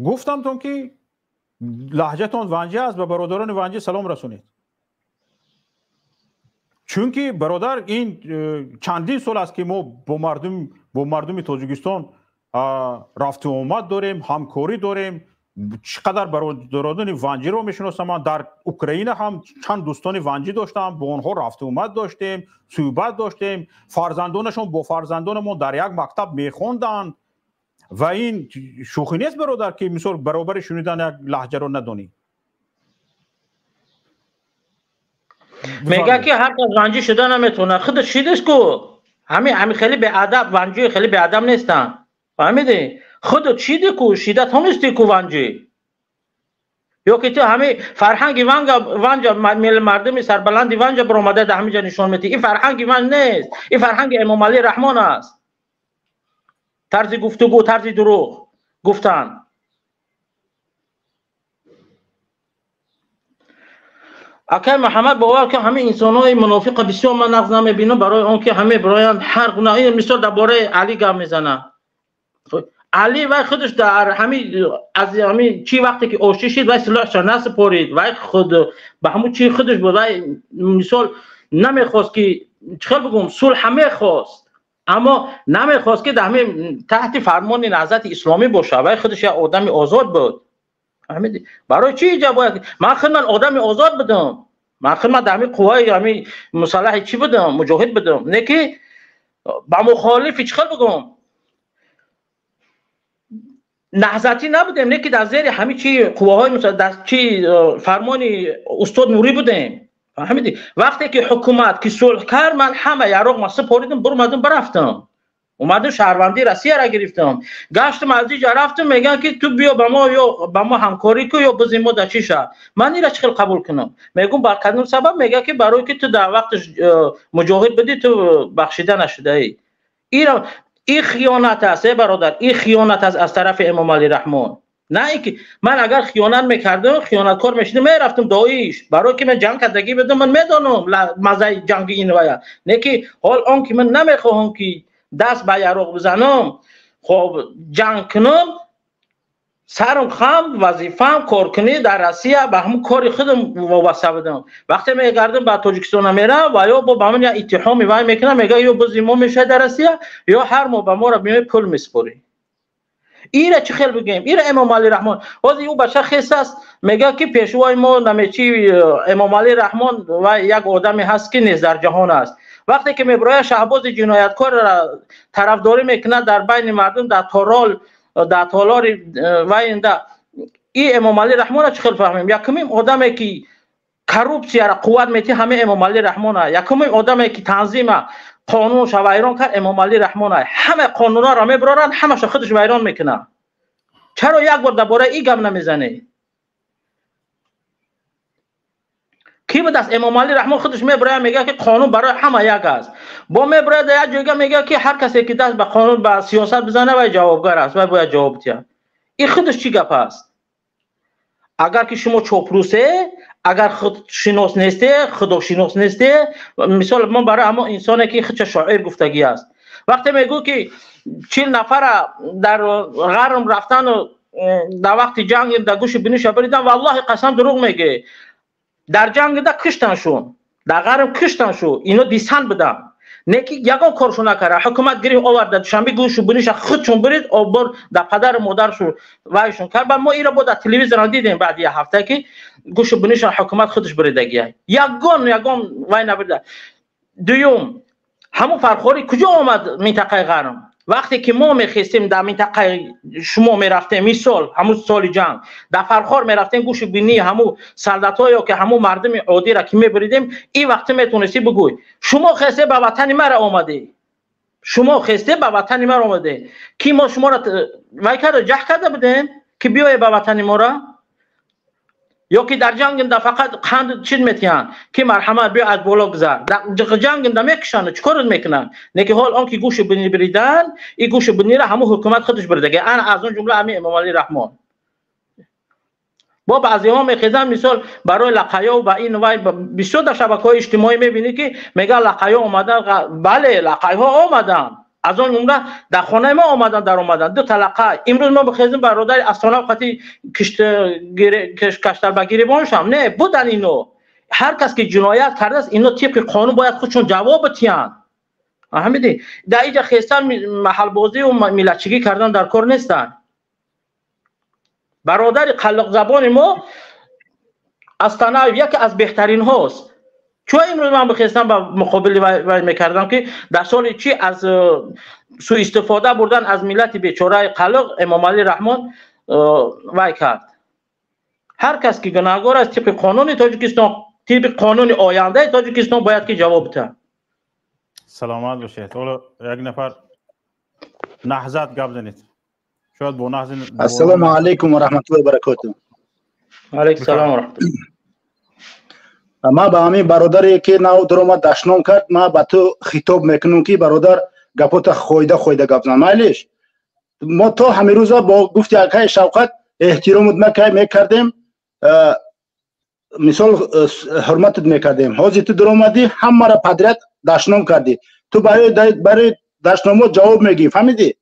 گفتم تون که لهجهتون ونجی است به برادران ونجی سلام رسونید چون که برادر این چندین سال است که ما با مردم تاجیکستان رفت و آمد داریم همکاری داریم چقدر برادران ونجی رو میشناسم من در اوکراین هم چند دوستان ونجی داشتم با اونها رفت و آمد داشتیم صحبت داشتیم فرزندانشون با فرزندانمون در یک مکتب میخوندن و این شوخی نیست برادر که مثلا برابر شنیدن یک لهجه رو ندانی میگه که هر کس ونجی شده نمیتونه خودش شیدش کو همین خیلی به ادب ونجی خیلی به ادب نیستن فهمیدی خودت شیده کو شیده تو نیستی کو ونجی یا که تو همین فرهنگ ونج مردم سربلند ونج برآمده در همینجا نشون میدی این فرهنگ ونج نیست این فرهنگ امام علی رحمان است طرز گفتگو طرز دروغ گفتن اکه محمد باور که همه انسان‌های منافق بسیار من نقض نمی‌بینم برای اون که همه برایان هر گونه این مثال درباره علی گپ میزنه علی و خودش در همین از همین چی وقتی که اوشی شد و سلاحش نسپارید و خود به همون چی خودش بود مثال نمیخواست که چخل بگم صلح میخواست اما نمیخواست که در تحت فرمان نهضت اسلامی باشه و خودش یک آدم آزاد بود برای چی جواب من خدمت آدم آزاد بدم من خدمت در همین قوای همین مسلح چی بدم مجاهد بدم نه که با مخالف چخل بگم نهضتی نبودیم نه که در زیر همین چی قواهای مثلا در چی فرمان استاد نوری بودیم فهمیدی وقتی که حکومت که صلح کرد من همه یراق ماسه پوریدم برمدم برفتم اومدم شهروندی روسیه را گرفتم گشتم از اینجا رفتم میگن که تو بیا با ما همکاری کو یا بزیم ما در چی شد من این را چخیل قبول کنم میگم بر کدوم سبب میگه که برای که تو در وقت مجاهد بدی تو بخشیده نشده ای این خیانت است برادر این خیانت است از طرف امام علی رحمان نه اینکه من اگر خیانت میکردم خیانتکار میشدم میرفتم داعش برای که من جنگ کردگی بدم من میدانم مزه جنگ این ویا نه که حال آن که من نمیخواهم که دست به یراق بزنم خب جنگ کنم سرم خم وظیفه‌ام کارکنی در روسیه به همون کار خودم وابسته بدم وقتی میگردم به تاجیکستان میرم و یا با من اتهامی وای میکنم میگه یا بازی ما میشه در روسیه یا هر ما به ما را میای پول میسپاری ایره چه خیل بگیم ایره امام علی رحمان واسه او بچه خیس است میگه که پیشوای ما نمیچی امام علی رحمان و یک آدمی هست که نیز در جهان است وقتی که میبرای شهباز جنایتکار را طرفداری میکنه در بین مردم در تالار و این امام علی رحمان را چه خیل فهمیم یکمین آدمی که کروپسیا را قوت میتی همه امام علی رحمان یکمین آدمی که تنظیم قانون شو ویران کرد امام علی رحمان همه قانونا را میبرن همش خودش ویران میکنه چرا یک بار درباره این گپ نمیزنه کی بود است امام علی رحمان خودش میبره میگه که قانون برای همه یک است با میبره در یک جایگاه میگه که هر کسی که دست به قانون به سیاست بزنه و جوابگر است و باید جواب بده این خودش چی گپ است اگر که شما چاپلوسه اگر خود شناس نیسته خدا شناس نیسته مثال ما برای اما انسانی که خودش شاعر گفتگی است وقتی میگو که 40 نفر در غرم رفتن و در وقت جنگ در گوش بینیش بریدن والله قسم دروغ میگه در جنگ ده کشتنشون در غرم کشتنشون اینا دیسان بدن نه که یگان کارشون نکرده حکومت گریه آورده شنبه گوش بینیش خودشون برید آبر در پدر مادرشون وایشون کرد ما این را با در تلویزیون دیدیم بعد یه هفته که گوش بینیش حکومت خودش بریدگیه یگان وای نبرده دوم همون فرخوری کجا آمد منطقه غرم وقتی که ما میخواستیم در منطقه شما میرفتیم مثال همون سال جنگ در فرخار میرفتیم گوش بینی همون سلطات یا که همون مردم عادی را که میبریدیم این وقت میتونستی بگوی شما خواسته به وطن ما را آمده شما خواسته به وطن ما را آمده کی ما شما را وای کرده جه کرده بدیم که بیای به وطن ما را، یا که در جنگ فقط قند چیز میتیان که مرحمت بیا از بالا گذر، در جنگ میکشن چیکار میکنن؟ نه که حال آن که گوش بنی بریدن، این گوش بنی را همون حکومت خودش بردگه. انا از اون جمله همین امام علی رحمان با بعضی ها میخیزن مثال برای لقایا و با این وای بسیار در شبکه‌های اجتماعی میبینی که میگه لقایا اومدن. بله لقایا اومدن، از اون جمله در خانه ما اومدن، در اومدن دو لقا. امروز ما بخیزیم برادر استانه وقتی کشتر بگیری بانشم نه بودن اینو. هر کس که جنایت کرده است اینو طبق قانون باید خودشون جواب بتیان. فهمیدی؟ در اینجا خیستن محل بازی و ملتچگی کردن در کار نیستن. برادر قلق زبان ما استانه یکی از بهترین هاست. چون امروز من بخواستم با مقابل وای میکردم که در سال چی از سوء استفاده بردن از ملت بیچاره قلق امام علی رحمان وای کرد. هر کس که گناهکار است طبق قانون تاجیکستان، طبق قانون آینده تاجیکستان باید که جواب بده. سلامت باشید. حالا یک نفر نهضت گپ زنید. شاید با نهضت. السلام علیکم و رحمت الله و برکاته. علیکم السلام و رحمت الله. ما با همین برادری که نو درآمد دشنام کرد، ما با تو خطاب میکنم که برادر گپوت خویده گپ زن. مایلیش ما تو همین روزا با گفتی آقای شوکت احترامت میکردیم، مثال حرمتت میکردیم. حاضر تو درآمدی همه را پدرت دشنام کردی، تو برای دشنامو جواب میگی. فهمیدی؟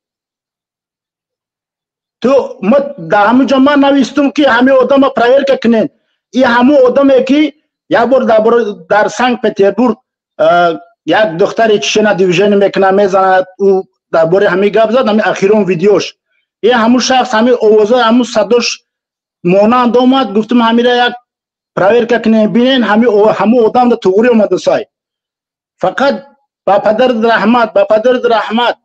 تو ما در همون جا من نویستم که همه آدم پرایر کنین. این همون آدمی که یک بار در سنت پترزبورگ یک دختر چشنه دیوژن میکنه میزنه، او درباره همین گپ زد. همین اخیرون ویدیوش این همون شخص همین آوازه همون صداش مانند اومد. گفتم همین را یک پرایر کنین ببینین همون آدم در توغوری اومده سای. فقط با پدر رحمت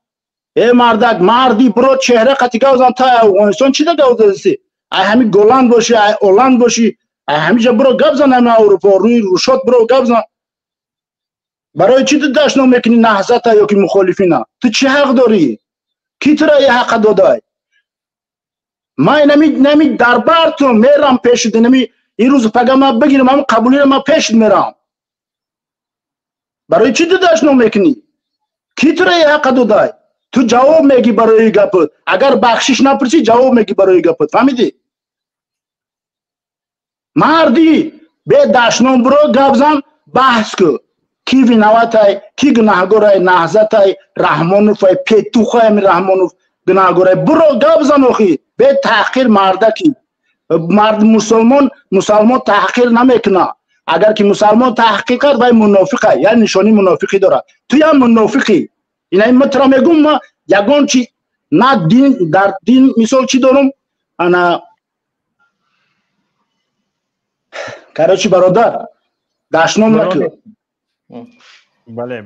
ای مردک مردی برو چهره قطی گوزن تا افغانستان چی ده گوزه؟ ای همین گلند باشی، ای اولند باشی، همیشه برو گپ زن. همه اروپا روی روشات برو گپ زن. برای چی تو دشنام میکنی نهضت یا که مخالفین؟ تو چه حق داری؟ کی تو را یه حق داده؟ ما نمی دربارتون میرم پیشت، نمی این روز پیغام بگیرم همون قبولی را ما پیشت میرم. برای چی تو دشنام میکنی؟ کی تو را یه حق داده؟ تو جواب میگی برای گپت. اگر بخشش نپرسی جواب میگی برای گپت. فهمیدی؟ مردی به دشنام برو گپ زن، بحث کو. کی ویناوتای، کی گناهگارای نهضتای رحمانوف پیتوخای رحمانوف گناهگارای برو گپ زن. اخی به تحقیر مردکی. مرد مسلمان تحقیر نمیکنه. اگر که مسلمان تحقیر کرد وای منافقه، یعنی نشانی منافقی داره. تو یا منافقی. اینا مترا میگم ما یگان چی نه دین در دین مثال چی دارم انا کارچی برادر دشنام نکن. بله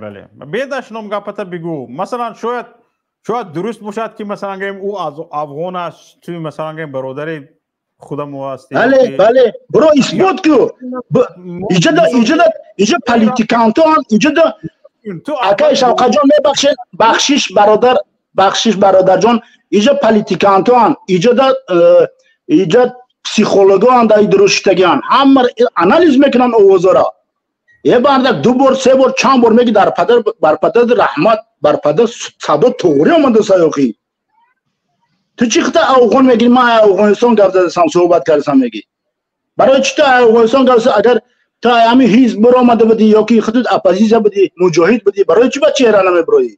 به دشنام گپت بگو. مثلا شاید درست باشد که مثلا گیم او از افغان است، تو مثلا گیم برادر خودم واسطه. بله برو اثبات کو. اینجا پالیتیکانتون اینجا تو اگه شوکت جان میبخشید بخشش برادر جان اینجا پالیتیکانتون اینجا پسیخولوگان در درشتگیان همه انالیز میکنن اوضاع را. یه بار دو بار سه بار چند بار میگی در پدر رحمت بر پدر صدا توری آمده سایاقی. تو چی خطا افغان میگی؟ ما افغانستان گفت دستم صحبت کردم میگی. برای چی تو افغانستان گفت؟ اگر تا همین حزب برو آمده بودی یا که خودت اپوزیسیون بودی مجاهد بودی، برای چی با چهره نمیبروی؟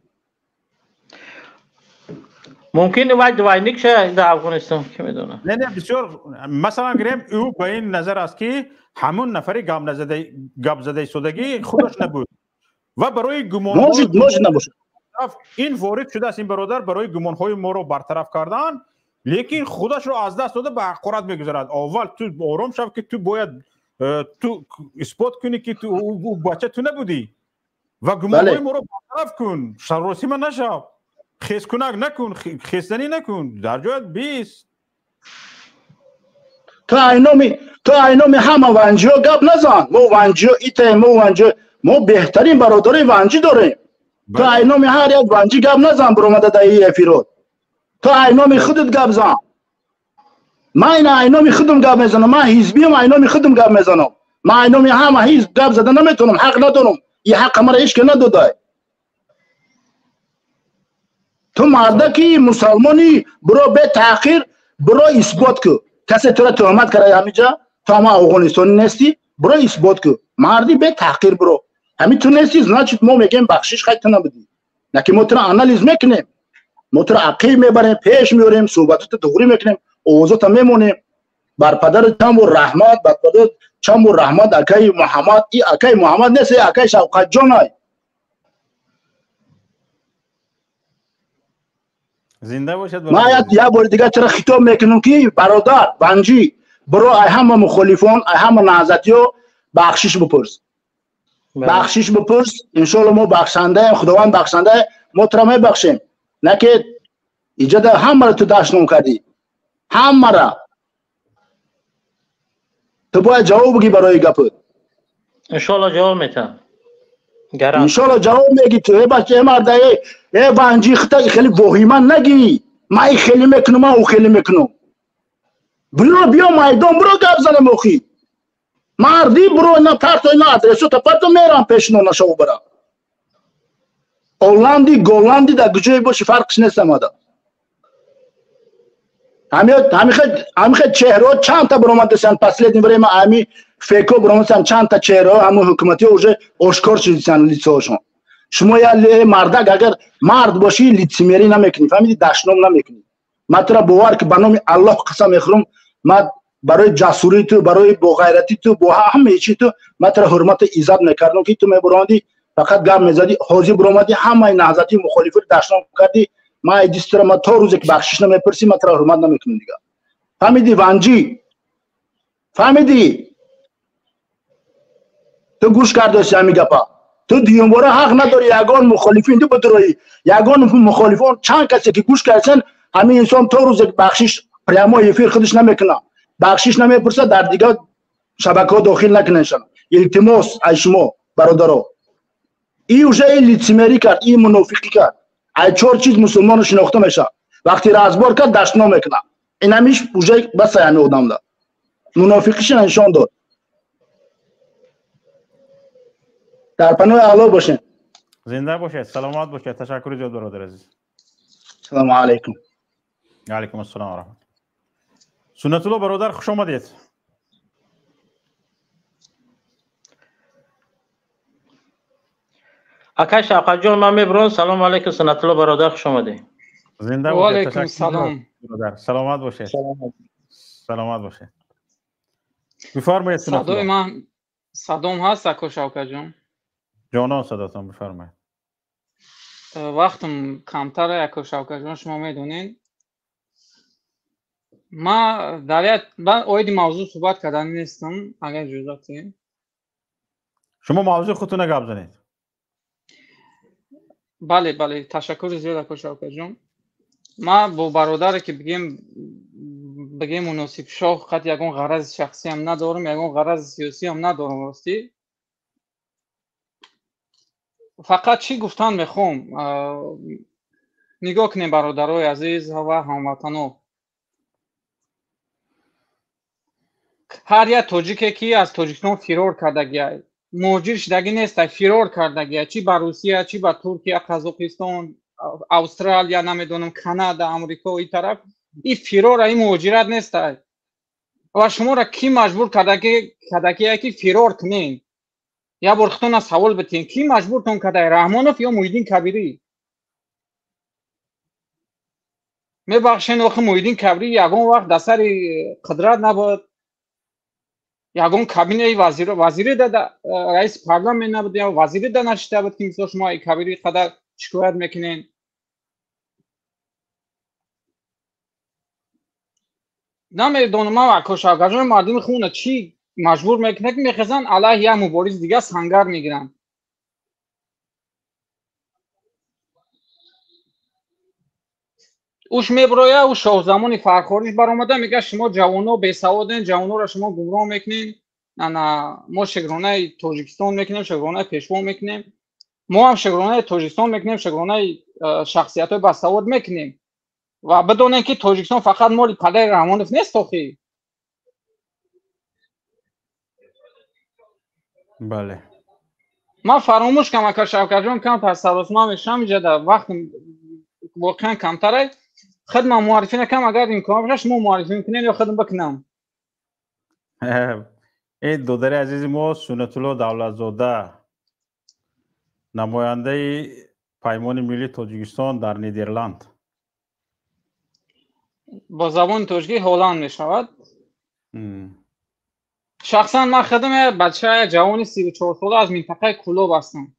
ممکنه وای نکشه در افغانستان که میدونه. نه بسیار مثلا گریم او به این نظر است که همون نفری گپ زده سودگی خودش نبود و برای گمان نباشه. این وارد شده است این برادر برای گمان های ما رو برطرف کردن، لیکن خودش رو از دست داده به حقارت میگذارد. اول تو آرام شو که تو باید تو اثبات کنی که تو او بچه تو نبودی و گمان های ما رو برطرف کن. سرراسی من نشو، خیس کنک نکن، خیستنی نکن، در جایت بیست. تو اینامی همه ونجی ها گپ نزن. ما ونجی ها ایتای ما بهترین برادری ونجی داریم. تو اینامی هر یک ونجی گپ نزن برامده در این افیراد. تو اینامی خودت گپ زن. من اینامی خودم گپ میزنم، من حزبی ام، اینامی خودم گپ میزنم، من اینامی همه حزب گپ زدن نمیتونم، حق ندارم، این حق مرا هیچ که نداده. تو مردکی مسلمانی برو به تحقیر، برو اثبات کو. کسی تو را تهمت کرده همینجا تو هم افغانستانی نیستی، برو اثبات کو. مردی به تحقیر برو. همین تو نیستی، значит ما میگیم بخشش خیلی نبودی. نه که ما تو را آنالیز میکنیم، ما تو را عقیب میبریم، پیش میبریم، صحبتات دوری میکنیم، اوضاعت میمونیم. بر پدر چم و رحمت، بر پدر چم و رحمت اکای محمد، ای اکای محمد نیست، اکای شوکت جان های. زنده باشد. ما یه بار دیگه چرا خطاب میکنم که برادر بنجی برو ای همه مخالفان، ای همه نهضتیو بخشش بپرس. بخشش بپرس، انشالله ما بخشنده، خداوند بخشنده، ما تو را میبخشیم. نه که ایجاد همه را تو دشنام کردی، همه را. تو باید جواب بگی برای گپت. انشالله جواب میتم. انشالله جواب میگی. تو ای بچه مرده ای بنجی خیلی وحیمن نگی، من ای خیلی میکنم، من او خیلی میکنم. برو بیا میدان، برو گپ زنم اخی. مردی برو، اینا پرت اینا ادرسو تا پرت میرم پیشنو نشو برا. هلندی گلندی در کجای باشی فرقش نیست مادا. همیشه چهره چند تا برآمده سن پسلیدیم برای ما همی فکر برآمده سن چند تا چهره همون حکومتی اوجه آشکار شدیدن لیتساشون. شما یا مردک اگر مرد باشی لیتسیمیری نمیکنی، فهمیدی دشنام نمیکنی. من تو را باور که به نام الله قسم میخورم، من برای جسوری تو، برای با غیرتی تو، با همه چی تو من تو را حرمت عزت میکردم که تو میبراندی فقط گپ میزدی، حاضر برآمدی همه نهضتی مخالفی دشنام کردی. ما ایدیستر ما تا روزی که بخشش نمیپرسی ما تو را حرمت نمیکنیم دیگه. فهمیدی ونجی؟ فهمیدی؟ تو گوش کردی همی گپا. تو دیواره حق نداری یگان مخالفین تو بدروی، یگان مخالفان چند کسی که گوش کردن همین انسان تا روزی که بخشش پریما یفیر خودش نمیکنه، بخشش نمیپرسه، در دیگه شبکه ها داخل نکننشان. التماس ای شما برادرها، این اوجه لیتسیمری کرد، این منافقی کرد. ای چهار چیز مسلمان شناخته میشه. وقتی رازبار کرد دشنام میکنه. این همیش اوجه بس همه آدم ده. منافقیش نشان داد. در پناه اعلی باشین. زنده باشید. سلامت باشید. تشکر زیاد برادر عزیز. سلام علیکم. علیکم السلام و رحمت. سنت الله برادر خوش آمدید. اکای شوکت جان من میبرم. سلام علیکم سنت الله برادر خوش آمدید. زنده باشید. علیکم سلام برادر. سلامت باشید. سلامت باشید. بفرمایید سنت الله. صدای من صدام هست اکا شوکت جان؟ جانان صداتون بفرمایید. وقتم کمتره اکا شوکت جان، شما میدونین ما در اوید موضوع صحبت کردن نیستم اگر اجازه. شما موضوع خودتون گپ زنید. بله بله تشکر زیاد اکا شوکت جان. ما با برادر که بگیم مناسب شاه خط یگان غرض شخصی هم ندارم، یگان غرض سیاسی هم ندارم. راستی فقط چی گفتن میخوام نگاه کنیم برادرای عزیز و هموطنان. هر یک تاجیکی که از تاجیکستان فرار کردگی، مهاجر شدگی نیست، فرار کردگی، چی به روسیه، چی به ترکیه، قزاقستان، استرالیا، نمیدونم کانادا، امریکا، این طرف، این فرار، این مهاجرت نیست. و شما را کی مجبور کردگی که فرار کنین؟ یا برختون از سوال بتین کی مجبورتون کرده؟ رحمانوف یا محیدین کبیری؟ میبخشین آخه محیدین کبیری یگان وقت در سر قدرت نبود، یگان کابینه وزیری ده رئیس پارلمان نبود یا وزیری ده نشسته بود که مثلا شما کبیری قدر شکایت میکنین. نمیدونم ما اکا شوکت جان مردم خونه چی مجبور میکنه که میخزن علیه یا مبارز دیگه سنگر میگیرن. اوش میبرویه او شاه زمانی فرخوریش برآمده میگه شما جوانا بیسوادین، جوانا را شما گمراه میکنین. نه ما شگرانه تاجیکستان میکنیم، شگرانه پیشوا میکنیم، ما هم شگرانه تاجیکستان میکنیم، شگرانه شخصیت های بسواد میکنیم. و بدونین که تاجیکستان فقط مال پدر رحمانوف نیست آخی. بله ما فراموش کنم که شوکت جان کم پس سراسما میشم جدا وقت واقعا کمتره خدمت معرفی نکنم اگر امکان باشه شما معرفی میکنین یا خدمت بکنم. این دودر عزیز ما سنت الله دولتزاده نماینده پیمان ملی تاجیکستان در نیدرلند با زبان تاجیکی هلند میشود. شخصا من خدمت بچه جوان 34 ساله از منطقه کلوب هستم.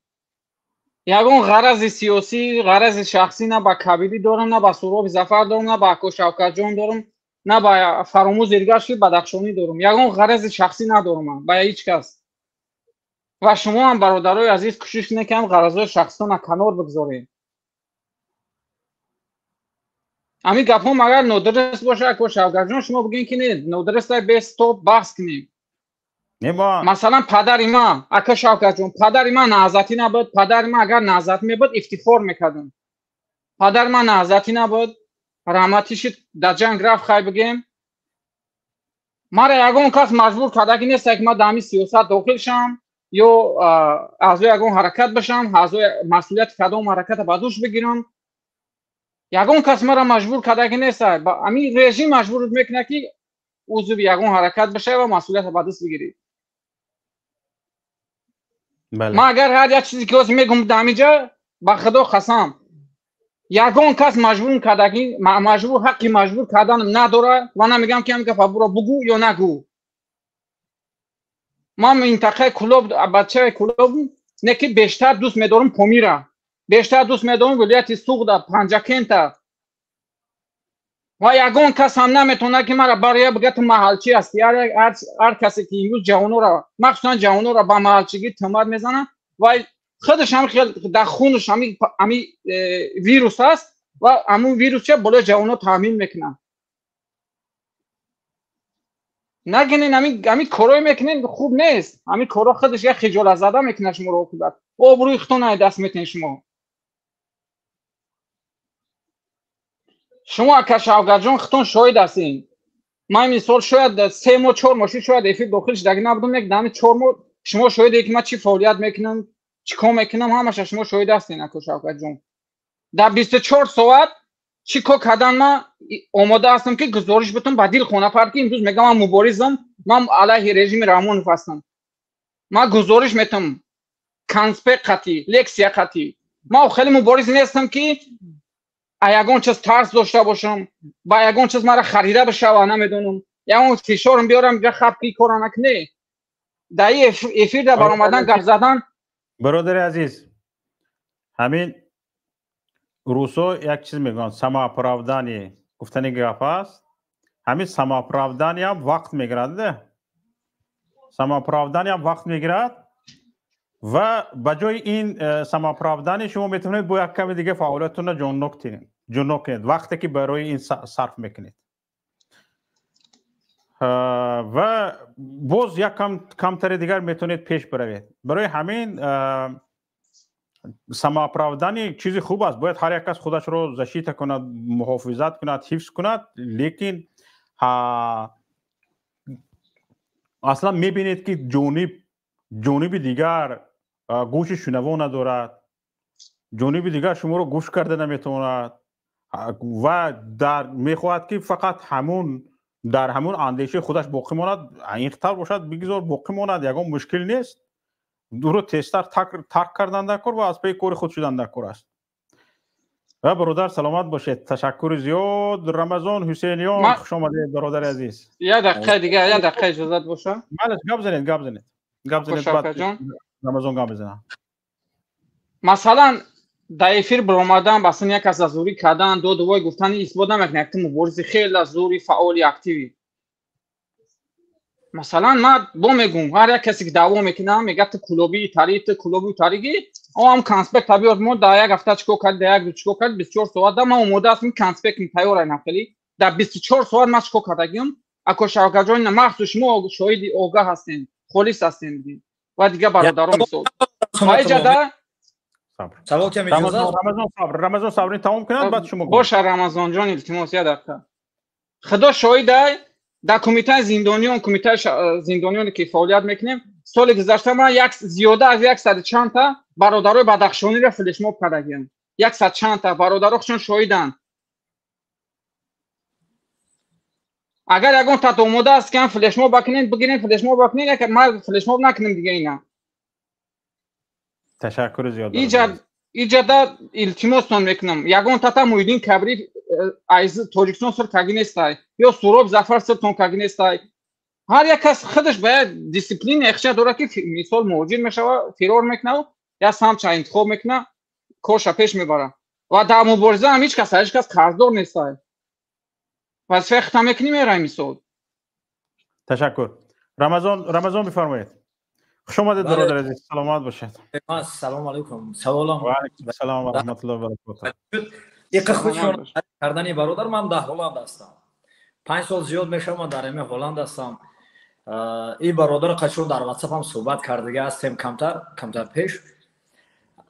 یگان غرض سیاسی غرض شخصی نه با کبیری دارم نه با سهراب ظفر دارم نه با اکو شوکت جان دارم نه با فراموز ایرگشی بدخشانی دارم. یگان غرض شخصی ندارم من با هیچ کس. و شما هم برادرای عزیز کوشش نکنم غرضای شخصیتون کنار بگذارید. امی گپ هم اگر نادرست باشه اکو شوکت جان شما بگین که نه نادرست بیست تو بحث کنیم. مثلا پدر من اکا شوکت جون پدر من نهضتی نبود. پدر من اگر نهضت میبود افتخار میکردم. پدر من نهضتی نبود رحمتیش در جنگ رفت خواهی بگیم. مرا یگان کس مجبور کردگی نیست که من دامی سیاست داخل شم یا اعضای یگان حرکت بشم اعضای مسئولیت کدام حرکت بدوش بگیرم. یگان کس مرا مجبور کردگی نیست با امی رژیم مجبور میکنه که عضو یگان حرکت بشه و مسئولیت بدوش بگیری. بله. ما اگر هر یک چیزی که از میگم دمیجا با خدا قسم یگان کس مجبور کردگی مجبور حقی مجبور کردن نداره و نمیگم که همین برو بگو یا نگو. ما منطقه کلوب بچه کلوب نه که بیشتر دوست میدارم پامیرا بیشتر دوست میدارم ولایت سوغدا پنجاکنتا و یگان کس هم نمیتونه که مرا برای بگه تو محلچی هستی. هر کسی که امروز جوانو را مخصوصا جوانو را با محلچگی تهمت میزنه و خودش هم خیلی در خونش همی ویروس هست و همون ویروس چه بالا جوانو تامین میکنن. نگینین همین کارای میکنین خوب نیست. همین کارا خودش یه خجالت زده میکنه شما رو خودت آبروی خودتون دست میتین. شما اگر شوکت جان خودتون شاهد هستین. من مثال شاید 3 ماه 4 ماه شاید افید داخلش دیگه نبودم یک دم 4 ماه شما شاهد که من چی فعالیت میکنم چی کار میکنم همش شما شاهد هستین. اگر شوکت جان در 24 ساعت چی کار کردن من آماده هستم که گزارش بتونم بدیل خونه پر که امروز میگم من مبارزم من علیه رژیم رحمانوف هستم. من گزارش میتونم کنسپه قطعی لکسیا قطعی ما خیلی مبارز نیستم که یگان چیز ترس داشته باشم با یگان چیز مرا خریده بشه و نمیدونم یگان فشارم بیارم یا خب کی کار نکنه دایی افیر در برآمدن گپ زدن. برادر عزیز همین روسو یک چیز میگن سماپراودانی گفتن گپ است. همین سماپراودانی هم وقت میگیرد. سماپراودانی هم وقت میگیرد و بجای این سماپراودانی شما میتونید با یک کمی دیگه فعالیتتون رو جنو کنید وقتی که برای این صرف میکنید و باز یک کمتر دیگر میتونید پیش بروید. برای همین سماپراودانی چیزی خوب است. باید هر یک کس خودش رو زشیت کند محافظت کند حفظ کند. لیکن اصلا میبینید که جانب دیگر گوش شنوا ندارد. جانب دیگر شما رو گوش کرده نمیتواند و میخواهد که فقط در همون اندیشه خودش باقی ماند. این خطر باشد بگذار باقی ماند یگان مشکل نیست. دورو تستر ترک کردن در کار و از پی کار خود شدن در کار است. و برادر سلامت باشید. تشکر زیاد. رمضان حسینیان خوش آمدید برادر عزیز. یه دقیقه دیگه یه دقیقه اجازت باشه. بله گپ زنید بعد رمضان گپ بزنم. مثلا در افیر برآمدن بسن یک کس از زوری کردن دوای گفتن اثبات نمیکنه که مبارز خیلی از زوری فعالی اکتیوی. مثلا من با میگم هر یک کسی که دعوا میکنه میگه تو کلوبی تاریگی او هم کانسپکت تبیار مون در یک هفته چیکار کرد در یک چیکار کرد 24 ساعت ما اومده است این کانسپکت تیار نخلی در 24 ساعت ما چیکار کردیم اکو شوکت جان مخصوص شما شاهد آگاه هستین خالص هستین و دیگه برادران میسود. سوال کم اجازه است. رمضان صبری تمام کنید بعد شما باشه رمضان جان التماس یک دقیقه خدا شاهده در کمیته زندانیان که فعالیت میکنیم سال گذشته ما زیاده از 100 چند تا برادرای بدخشانی را فلش موب کردیم 100 چند تا برادراشون شاهدن اگر یگان تا اومده است که فلش موب بکنین بگیرین فلش موب بکنین که ما فلش موب نکنیم دیگه اینا تشکر زیاد ایجاد التماس میکنم یگان تا مویدین کبری از تاجیکستان سر کاگی نیستای یا سوراب ظفر سر تون کاگی نیستای هر یک کس خودش باید دیسیپلین اخشا داره که مثال موجود میشه و فرار میکنه یا سمت انتخاب میکنه کارش پیش میبره و در مبارزه هم هیچ کس قرضدار نیستای وظیفه ختم میکنی میره مثال تشکر رمضان بفرمایید خوش آمدید برادر عزیز سلامت باشید سلام علیکم سلام و علیکم السلام و رحمت الله و برکاته یک خوشحال کردنی برادر من در هلند هستم 5 سال زیاد میشه من در هلند هستم این برادر قشور در واتساپ هم صحبت کرده هستیم کمتر پیش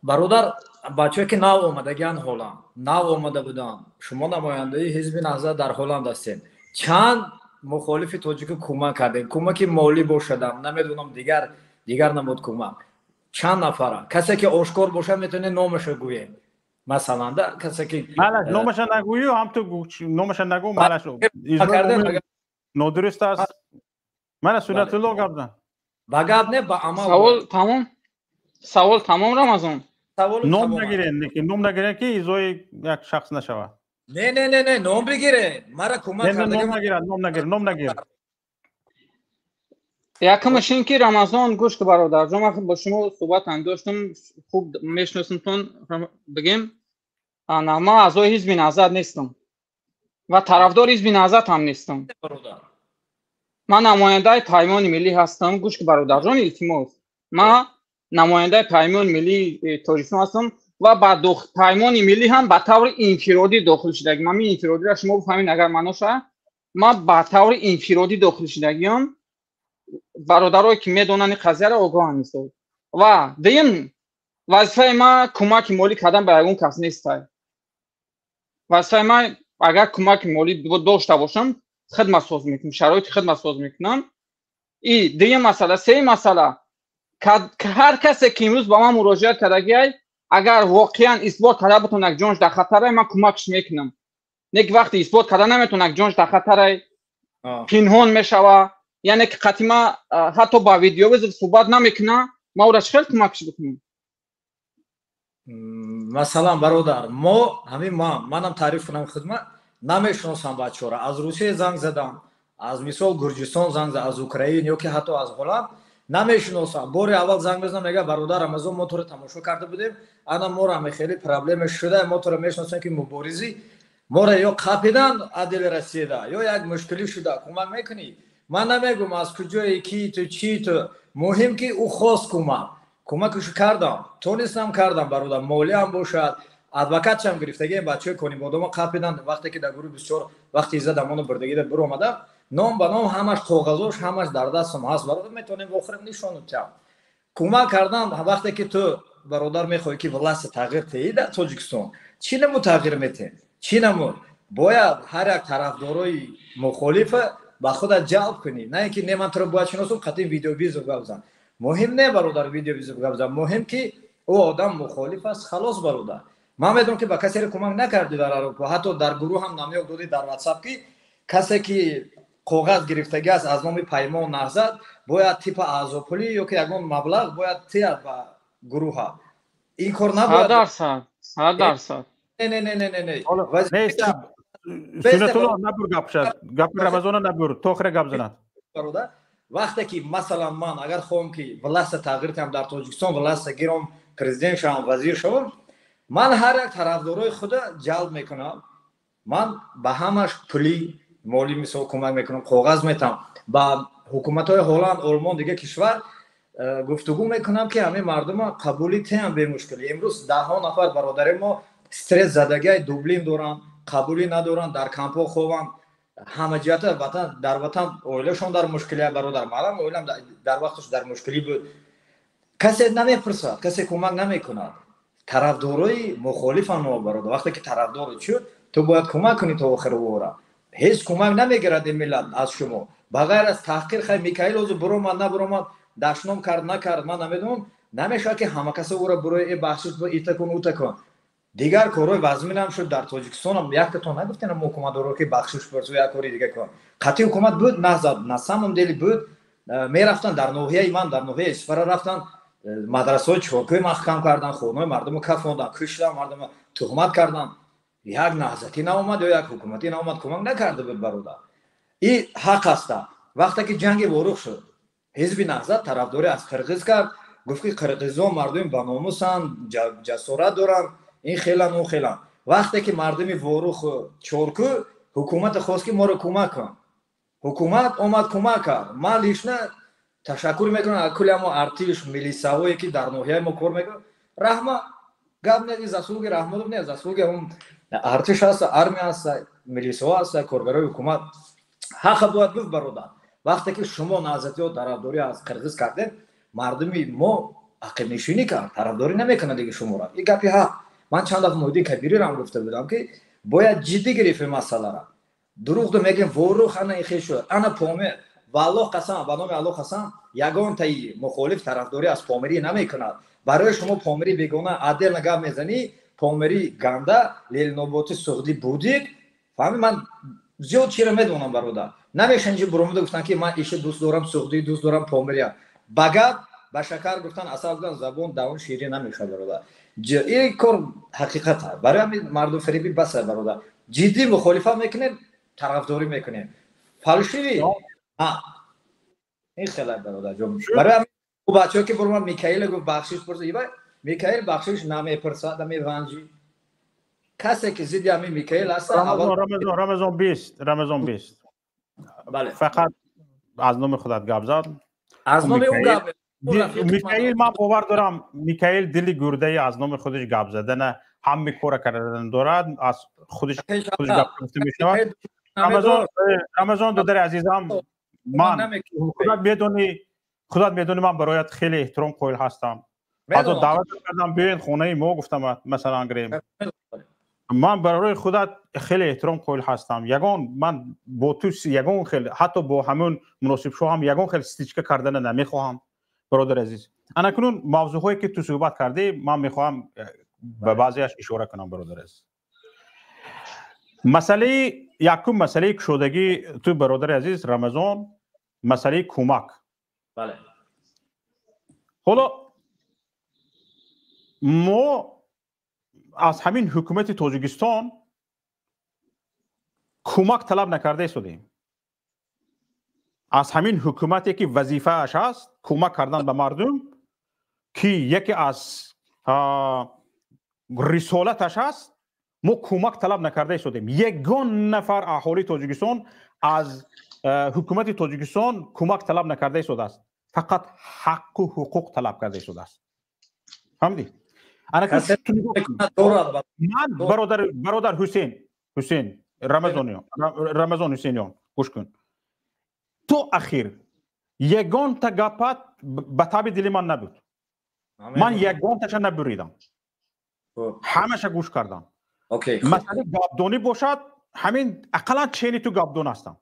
برادر بچه‌ای که نو اومدگان هلند نو اومده بودن شما نماینده حزب نهضت در هلند هستین چند مخالف تاجیک کمک کردین کمک مالی باشدم نمیدونم دیگر نمود کمک چند نفره کسی که آشکار باشه میتونه نامش رو گویه مثلا در کسی که نامش نگویی هم تو نامش نگو مالش نادرست است من سنت الله گفتم بگاب نه با عمل سوال تمام رمضان نام نگیرین که ایزای یک شخص نشود نه نام بگیره مرا کمک نام نگیر یکمش این که رمضان گوش که برادر جان من با شما صحبت داشتم خوب میشناسمتون بگیم ما اعضای حزب نهضت نیستم و طرفدار حزب نهضت هم نیستم من نماینده پیمان ملی هستم گوش که برادر جان التماس من نماینده پیمان ملی تاجیکستان هستم و با پیمان ملی هم به طور انفرادی داخل شدگی من انفرادی را شما بفهمین اگر منوشه من به طور انفرادی داخل شدگیام برادرایی که میدونن قضیه را آگاه نیستن و دیم وظیفه ما کمک مالی کردن به اون کس نیست وظیفه ما اگر کمک مالی داشته باشم خدمت ساز میکنم شرایط خدمت ساز میکنم این دیم مسئله سه مسئله که هر کسی که امروز با من مراجعه کرده اگر واقعا اثبات کرده بتونه جانش در خطره من کمکش میکنم یک وقتی اثبات کرده نمیتونه جانش در خطره پنهان میشوه یعنی که قطعا حتی با ویدیو بزرگ صحبت نمیکنه ما او را چخیل کمکش بکنیم مثلا برادر منم تعریف کنم خدمت نمیشناسم بچه را از روسیه زنگ زدم از مثال گرجستان زنگ زدم از اوکراین یا که حتی از هلند نمیشناسم بار اول زنگ بزنم میگه برادر رمضان ما تو رو تماشا کرده بودیم انا ما را خیلی پرابلم شده ما تو رو میشناسیم که مبارزی ما را یا قاپیدن عدل رسیده یا یک مشکلی شده کمک میکنی من نمیگم از کجایی کی تو چی تو مهم که او خواست کمکش کردم تونستم کردم برادر مالی هم باشد ادوکات هم گرفتگی بچه کنیم بودم قاپیدن وقتی که در گروه 24 وقتی زدم اونو بردگی در برو اومدم نام به نام همش کاغذاش همش در دستم هست برادر میتونیم آخر نشون بدم کمک کردم وقتی که تو برادر میخوای که ولست تغییر تهی در تاجیکستان چی نمو تغییر میته چی نمو باید هر یک طرفدارای مخالف با خودت جلب کنی نه اینکه نه من تو رو باید شناسم قطعی ویدیو بیزو بزن مهم نه برادر ویدیو بیزو بزن مهم که او آدم مخالف است خلاص برادر من میدونم که با کسی رو کمک نکردی در اروپا حتی در گروه هم نامیو دادی در واتساپ که کسی که کاغذ گرفتگی است از نام پیمان نهضت باید تیپ اعضاپولی یا که یگان مبلغ باید تیر با گروه ها این کار نباید 100% نه سنت الله نبور گپ شد گپ رمضان نبور تو آخر گپ زند برادر وقتی که مثلا من اگر خواهم که ولست تغییر کنم در تاجیکستان ولست گیرم پرزیدنت شوم وزیر شوم من هر یک طرفدارای خود جلب میکنم من به همش پولی مالی مثال کمک میکنم کاغذ میتم با حکومت های هلند آلمان دیگه کشور گفتگو میکنم که همه مردم قبولی تیم به مشکلی امروز 10 نفر برادر ما استرس زدگی دوبلین دارن قبولی ندارن در کمپا خوبن همه جهت وطن در وطن اویلشون در مشکلی برادر منم اویلم در وقتش در مشکلی بود کسی نمیپرسد کسی کمک نمیکند طرفدارای مخالفن ما برادر. وقتی که طرفدار شد تو باید کمک کنی تا آخر وره. هیچ کمک نمیگیرد این ملت از شما بغیر از تحقیر. خیلی میکائیل اوزو برومد نبرومد دشنام کرد نکرد من نمیدونم نمیشه که همه کس او را برای بخشش با ایتا کن اوتا کن. دیگر کارهای وزمین هم شد در تاجیکستان هم یک تا نگفتن حکومت رو که بخشش برسو یک کاری دیگه کن. قطعی حکومت بود نهزد نسام دلی بود میرفتن در ناحیه من در ناحیه اسفر رفتن مدرسه های چوکوی محکم کردن خونه‌های مردم کف موندن کشتن مردم تهمت کردن. یک نهضتی ناومد یا یک حکومتی ناومد کمک نکرده بود برادر. این حق است. وقتی که جنگ واروخ شد حزب نهضت طرفداری از قرقیز کرد گفت که قرقیزان مردم با ناموسن جسارت دارن این خیلن اون خیلن. وقتی که مردم واروخ چورکو حکومت خواست که ما رو کمک کن حکومت اومد کمک کرد. من لیشنه تشکر میکنم از کل ما ارتش میلیساوایی که در ناحیه ما کار میکنن. رحمه گپ نگی زاسوگ رحمت نه زاسوگ اون ارتش هست ارمی هست میلیسا هست کارگرای حکومت حق باید گفت برادر. وقتی که شما نهضتی و طرفداری از قرقیز کردین مردمی ما عقب نشینی کرد طرفداری نمیکنه دیگه شما را. این گپی ها من چند دفعه مودی کبیری را گفته بودم که باید جدی گرفت مسئله را. دروغ میگن وروخ انا این شد انا پامه والله قسم به نام الله قسم یگان تایی مخالف طرفداری از پامری نمیکند. برای شما پامری بیگانه عادل نگاه میزنی پامری گنده لیل نوباتی سعودی بودید فهمی. من زیاد چی را میدونم برادر. نمیشنجی برومده گفتن که من ایش دوست دارم سعودی دوست دارم پامری بگد با شکر گفتن اصلا گفتن زبون داون شیری نمیشه برادر. این کار حقیقت هست. برای همین مردم فریبی بس برادر. جدی مخالفت میکنیم طرفداری میکنیم فالشیری این خیلی برادر جون. برای همین بچه‌ها که برام میکائیل گفت بخشش پرسید میکائیل بخشش نمیپرسد نمیوانجی کسی که زیدی همین میکائیل هست رمضان 20 بله فقط از نام خودت گپ زد از نام اون گپ میکائیل من باور دارم میکائیل دلی گرده از نام خودش گپ زدن هم میکوره کردن دارد از خودش گپ گفته میشود. رمضان دادر عزیزم من خودت میدونی من برایت خیلی احترام قائل هستم. از دعوت کردم بیاین خونه ما گفتم مثلا گریم من برای خودت خیلی احترام قائل هستم. یگان من با تو یگان خیلی حتی با همون مناسب شو هم یگان خیلی استیچکه کردن نمیخواهم برادر عزیز. انا کنون موضوعی که تو صحبت کردی من میخوام به بعضیش اشاره کنم برادر عزیز. مسئله یکم مسئله کشودگی تو برادر عزیز رمضان مسئله کمک. بله. حالا ما از همین حکومت تاجیکستان کمک طلب نکرده شدیم. از همین حکومتی که وظیفه اش است کمک کردن به مردم که یکی از رسالتش است ما کمک طلب نکرده شدیم. یگان نفر اهالی تاجیکستان از حکومت تاجیکستان کمک طلب نکرده شده است. فقط حق و حقوق طلب کرده شده است. فهمیدی؟ من برادر حسین رمضان حسینیان گوش کن. تو اخیر یگان تا گپت به تاب دل من نبود. من یگان تاش نبریدم. همش گوش کردم. مثلا گپدانی باشد همین اقلا چینی تو گپدان هستم.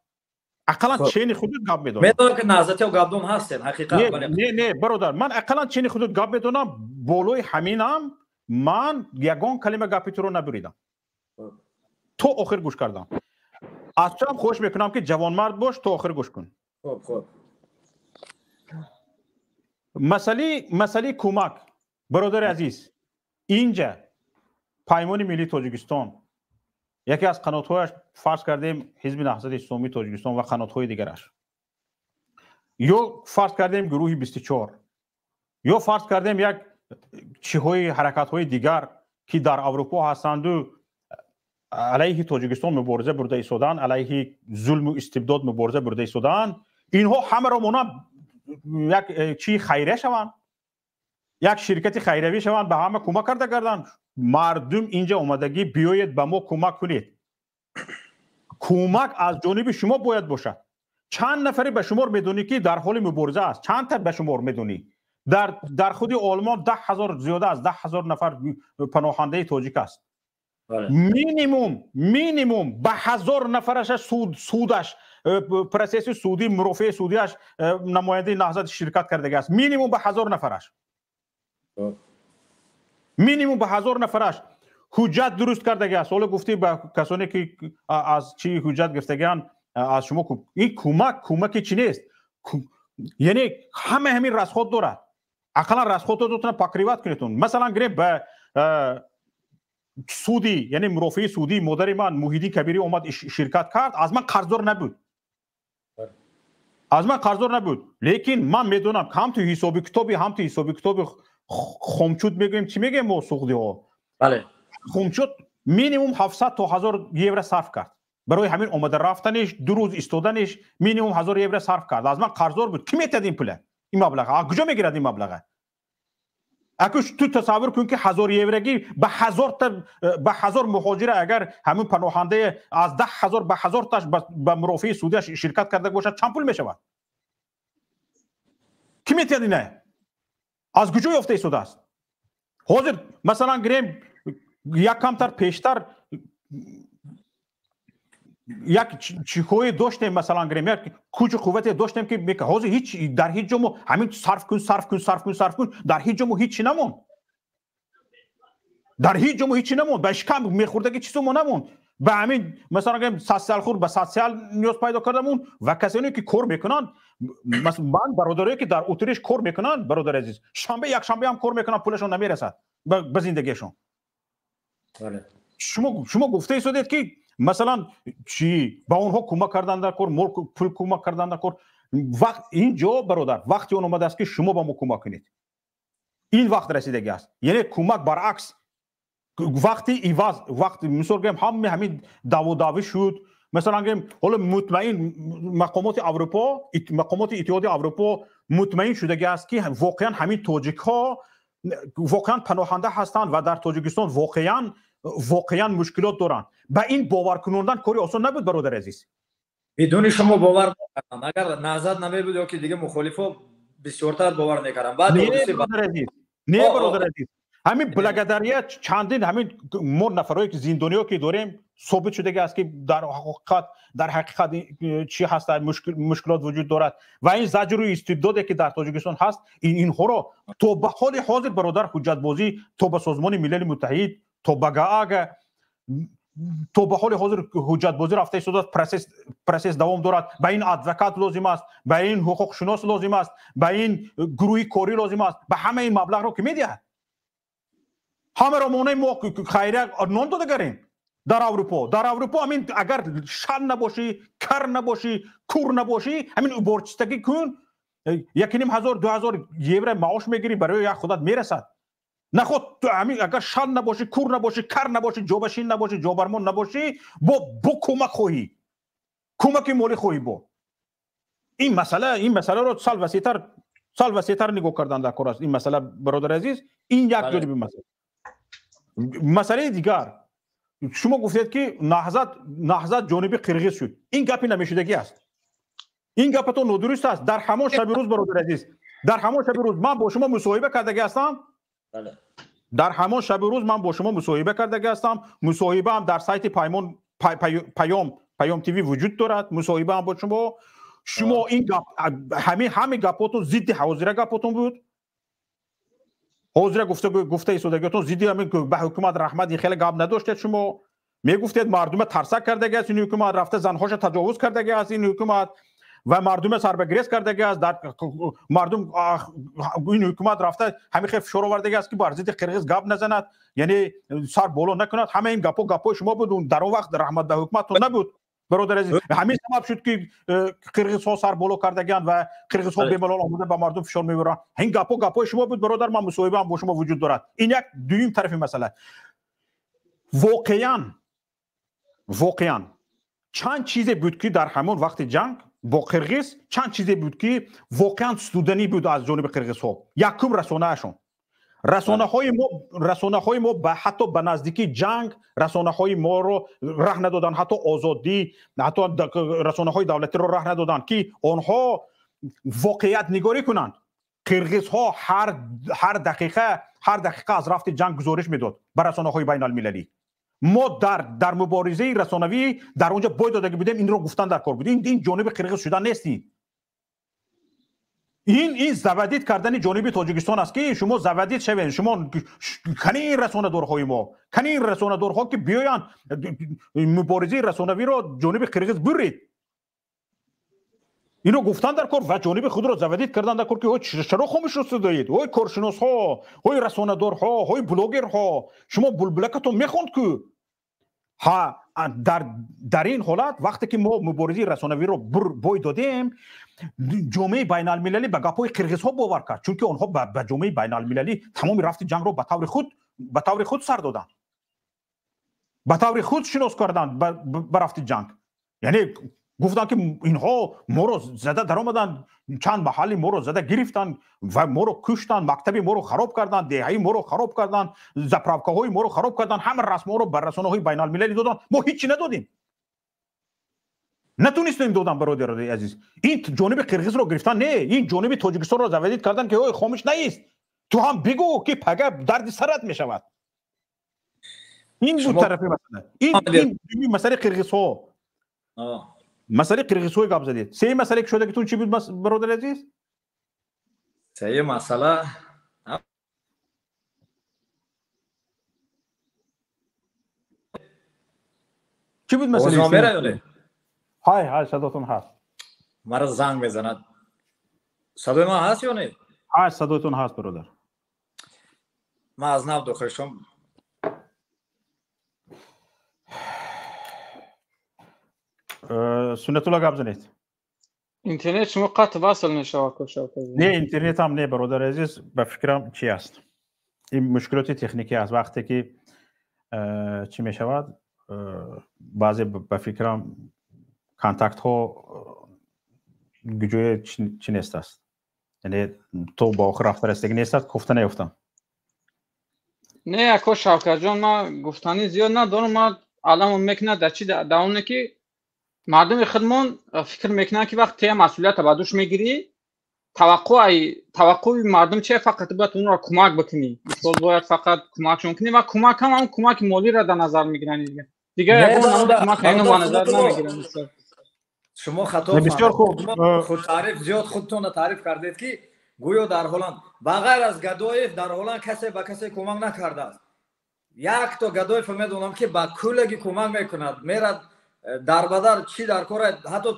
اقلا چینی خودت گپ میدونم. میدونم که نهضتی و گپدان هستین حقیقت. نه برادر من اقلا چینی خودت گپ میدونم. بالای همینم من یگان کلمه گپی تو رو نبریدم. تو آخر گوش کردم. از تو هم خوش میکنم که جوان مرد باش تو آخر گوش کن. خب مسئله کمک برادر عزیز اینجا پیمان ملی تاجیکستان یکی از قنات‌هایش فرض کردیم حزب نهضت اسلامی تاجیکستان و قنات‌های دیگرش یا فرض کردیم گروه 24 یا فرض کردیم یک چیهای حرکت‌های دیگر که در اروپا هستند و علیه تاجیکستان مبارزه برده ایستادن علیه ظلم و استبداد مبارزه برده ایستادن اینها همه را مونا یک چی خیریه شوند یک شرکت خیریوی شوند به همه کمک کردن مردم اینجا اومدگی بیایید به ما کمک کنید. کمک از جانب شما باید باشد. چند نفری به شمار میدونی که در حال مبارزه است؟ چند تا به شمار میدونی؟ در خود آلمان 10,000 زیاده از 10,000 نفر پناهنده تاجیک است. مینیموم به 1000 نفرش سودش پروسس سودی مرافع سودیش نماینده نهضت شرکت کرده است. مینیموم به 1000 نفرش مینیموم به 1000 نفرش حجت درست کرده است. حالا گفتی به کسانی که از چی حجت گرفتگان از شما این کمک چی نیست؟ یعنی همین رسخوت داره. اقلا رسخوت رو پاکریوات کنیتون. مثلا گریم به سودی یعنی مرافع سودی مادر من موحدی کبیری اومد شرکت کرد، از من قرضدار نبود. لیکن من میدونم که هم تو حساب کتابی خمچود میگیم چی میگیم ما سوخدی ها. بله. خمچود مینیمم 700 تا 1000 یورو صرف کرد برای همین اومده رفتنش، 2 روز ایستادنش مینیمم 1000 یورو صرف کرد. از من قرضدار بود. کی میتد این پول؟ این مبلغ کجا میگیرد این مبلغ؟ اگه تو تصور کن که 1000 یوروگی به 1000 مهاجر اگر همون پناهنده از 10,000 به 1000 تاش به مرافع سودی شرکت کرده باشد چند پول میشود؟ کی میتید اینه؟ از کجا یافته سود است؟ حاضر مثلا گریم یک کمتر پیشتر یک چیکوی داشتیم، مثلا گریم یک کوچ قوت داشتیم که میگه حاضر هیچ در هیچ جا همین صرف کن در هیچ جا هیچی نمون. به اشکام میخورده که چیزی نمون. به همین مثلا گریم 100 سال خور به 100 سال نیاز پیدا کردمون و کسانی که کار میکنن، مثلا من برادرایی که در اتریش کار میکنن برادر عزیز یک شنبه هم کار میکنن پولشون نمیرسد به زندگیشون. بله. شما گفته ایستادید که مثلا چی با اونها کمک کردن در کار، ملک پول کمک کردن در کار. وقت اینجا برادر وقتی اون اومده است که شما با ما کمک کنید. این وقت رسیدگی است. یعنی کمک برعکس وقتی مثلا گیم همین دعوا شد، مثلا گیم حالا مطمئن مقامات اتحادیه اروپا مطمئن شده است که واقعا همین تاجیک ها واقعا پناهنده هستند و در تاجیکستان واقعا مشکلات دارند. به این باور کنوندن کاری آسان نبود برادر عزیز. بدون شما باور نکردم. اگر نهضت نمیبود یا که دیگه مخالفا بسیارتر باور نکردم. بعد نه برادر عزیز همین بلگدریه چندین همین ما نفرایی که زندانیا که داریم ثابت شده است که در حقیقت چی هست، مشکلات وجود دارد و این زجر و استبدادی که در تاجیکستان هست اینها را تو به حال حاضر برادر حجت بازی تو به سازمان ملل متحد تو به گاگ تو به حال حاضر حجت بازی رفته ایستاد پروسس دوام دارد. به این ادوکات لازم است، به این حقوق شناس لازم است، به این گروه کاری لازم است، به همه این مبلغ رو که میدهد. همه را مانع ما خیریه نان داده گریم در اروپا همین اگر شن نباشی، کر نباشی، کور نباشی، همین بارچستگی کن 1,500 2,000 یورو معاش میگیری برای یک خودت میرسد. نه خود تو همین اگر شن نباشی، کور نباشی، کر نباشی، جابشین نباشی، جابرمان نباشی، با کمک خواهی، کمک مالی خواهی با این مسئله رو سال وسیع‌تر نگاه کردن در کار است. این مسئله برادر عزیز این یک جانب مسئله دیگر شما گفتید که نهضت جانب قرغیز شد. این گپی نمیشدگی است. این گپ تو نادرست است. در همان شب روز برادر عزیز من با شما مصاحبه کردگی هستم. بله. در همان شب روز من با شما مصاحبه کردگی هستم. مصاحبه هم در سایت پیام تیوی وجود دارد. مصاحبه هم با شما این گپ همه گپاتون ضد حاضر گپاتون بود. حاضر گفته ایستادگیتون زیدی همین به حکومت رحمت خیلی گپ نداشتید. شما میگفتید مردم ترسک کردگی است، این حکومت رفته زنهاش تجاوز کردگی است، این حکومت و مردم سر به گریز کردگی است، در مردم این حکومت رفته همین خیلی فشار آوردگی است که بر ضد قرغیز گپ نزند، یعنی سر بالا نکند. همه این گپا شما بود. در اون وقت رحمت به حکومت نبود برادر عزیز. همین سبب شد که قرغیزها سر بالا کردگیان و قرغیزها بی‌ملال آمده به مردم فشار میبرن. این گپا شما بود برادر. من مصاحبه هم با شما وجود دارد. این یک دویم طرف مسئله. واقعا چند چیزی بود که در همون وقت جنگ با قرغیز چند چیزی بود که واقعا ستودنی بود از جانب قرغیزها. یکم رسانه های ما به حتی به نزدیکی جنگ رسانه های ما رو راه ندادن، حتی آزادی، حتی رسانه های دولتی رو راه ندادن که آنها واقعیت نگاری کنند. قرغیز ها هر دقیقه از رفت جنگ گزارش میداد بر رسانه‌های بین المللی. ما در مبارزه رسانوی در اونجا بای داده بودیم، این رو گفتن در کار بود. این جانب قرغیز شدن نیستی. این زودید کردن جانب تاجیکستان است که شما زودید شوین، شما کنین رسانه دارهای ما، کنین رسانه دارها که بیاین مبارزه رسانوی رو جانب قرغیز برید. اینو گفتن در کار و جانب خود را زودید کردن در کار که چرا خاموش شدید؟ های کارشناس ها، های رسانه دارها، های بلاگر ها، شما بلبلکتون میخوند که ها در این حالت وقتی که ما مبارزه رسانوی رو بای دادیم، جامعه بین المللی به گپای قرغیز ها باور کرد، چون که آنها به جامعه بین المللی تمام رفت جنگ رو به طور خود سر دادن، به طور خود شناس کردن به رفت جنگ. یعنی گفتن که اینها ما رو زده در آمدن، چند محلی ما رو زده گرفتن و ما رو کشتن، مکتب ما رو خراب کردن، دهه‌ای ما رو خراب کردن، زپراوکه های ما رو خراب کردن، همه رسم ها رو بر رسانه های بین المللی دادن. ما هیچی ندادیم، نتونستیم دادن. برادرای عزیز، این جانب قرغیز رو گرفتن، نه، این جانب تاجیکستان رو زودید کردن که اوه خاموش نیست، تو هم بگو که پگه درد سرت می شود. این دو طرفه مسئله. این مسئله قرغیز ها، مسئله قرغیز های گپ زدید. سه مسئله که شده که تون چی بود برادر عزیز؟ سه مسئله چی بود مسئله؟ میره های صداتون هست. مرا زنگ بزند. صدای ما هست یا نه؟ های صداتون هست برادر. ما از نو داخل شم. سنت الله گپ زنید. اینترنت شما قطع وصل نشود کشا. نه اینترنت هم نه برادر عزیز، به فکرم چی است؟ این مشکلات تکنیکی است. وقتی که چی می شود؟ بعضی به فکرم کانتکت ها گجوی چی نیست است، یعنی تو با آخر رفت رستگی نیست است، گفته نیفتم. نه اکو شوکت جان، ما گفتنی زیاد ندارم. ما علم میکنه در چی در اونه که مردم خودمون فکر میکنن که وقتی مسئولیت با دوش میگیری، توقع مردم چه؟ فقط باید اون را کمک بکنی، مثلا باید فقط کمکشون کنی و کمک هم کمک مالی را در نظر میگیرن دیگه کمک اینو با نظر نمیگیرن. شما خطا بسیار خوب. خود تعریف زیاد خودتون تعریف کردید که گویا در هلند بغیر از گدایف در هلند کسی به کسی کمک نکرده است. یک تا گدایف میدونم که با کولگی کمک میکند، میرد در بدر چی در کار، حتی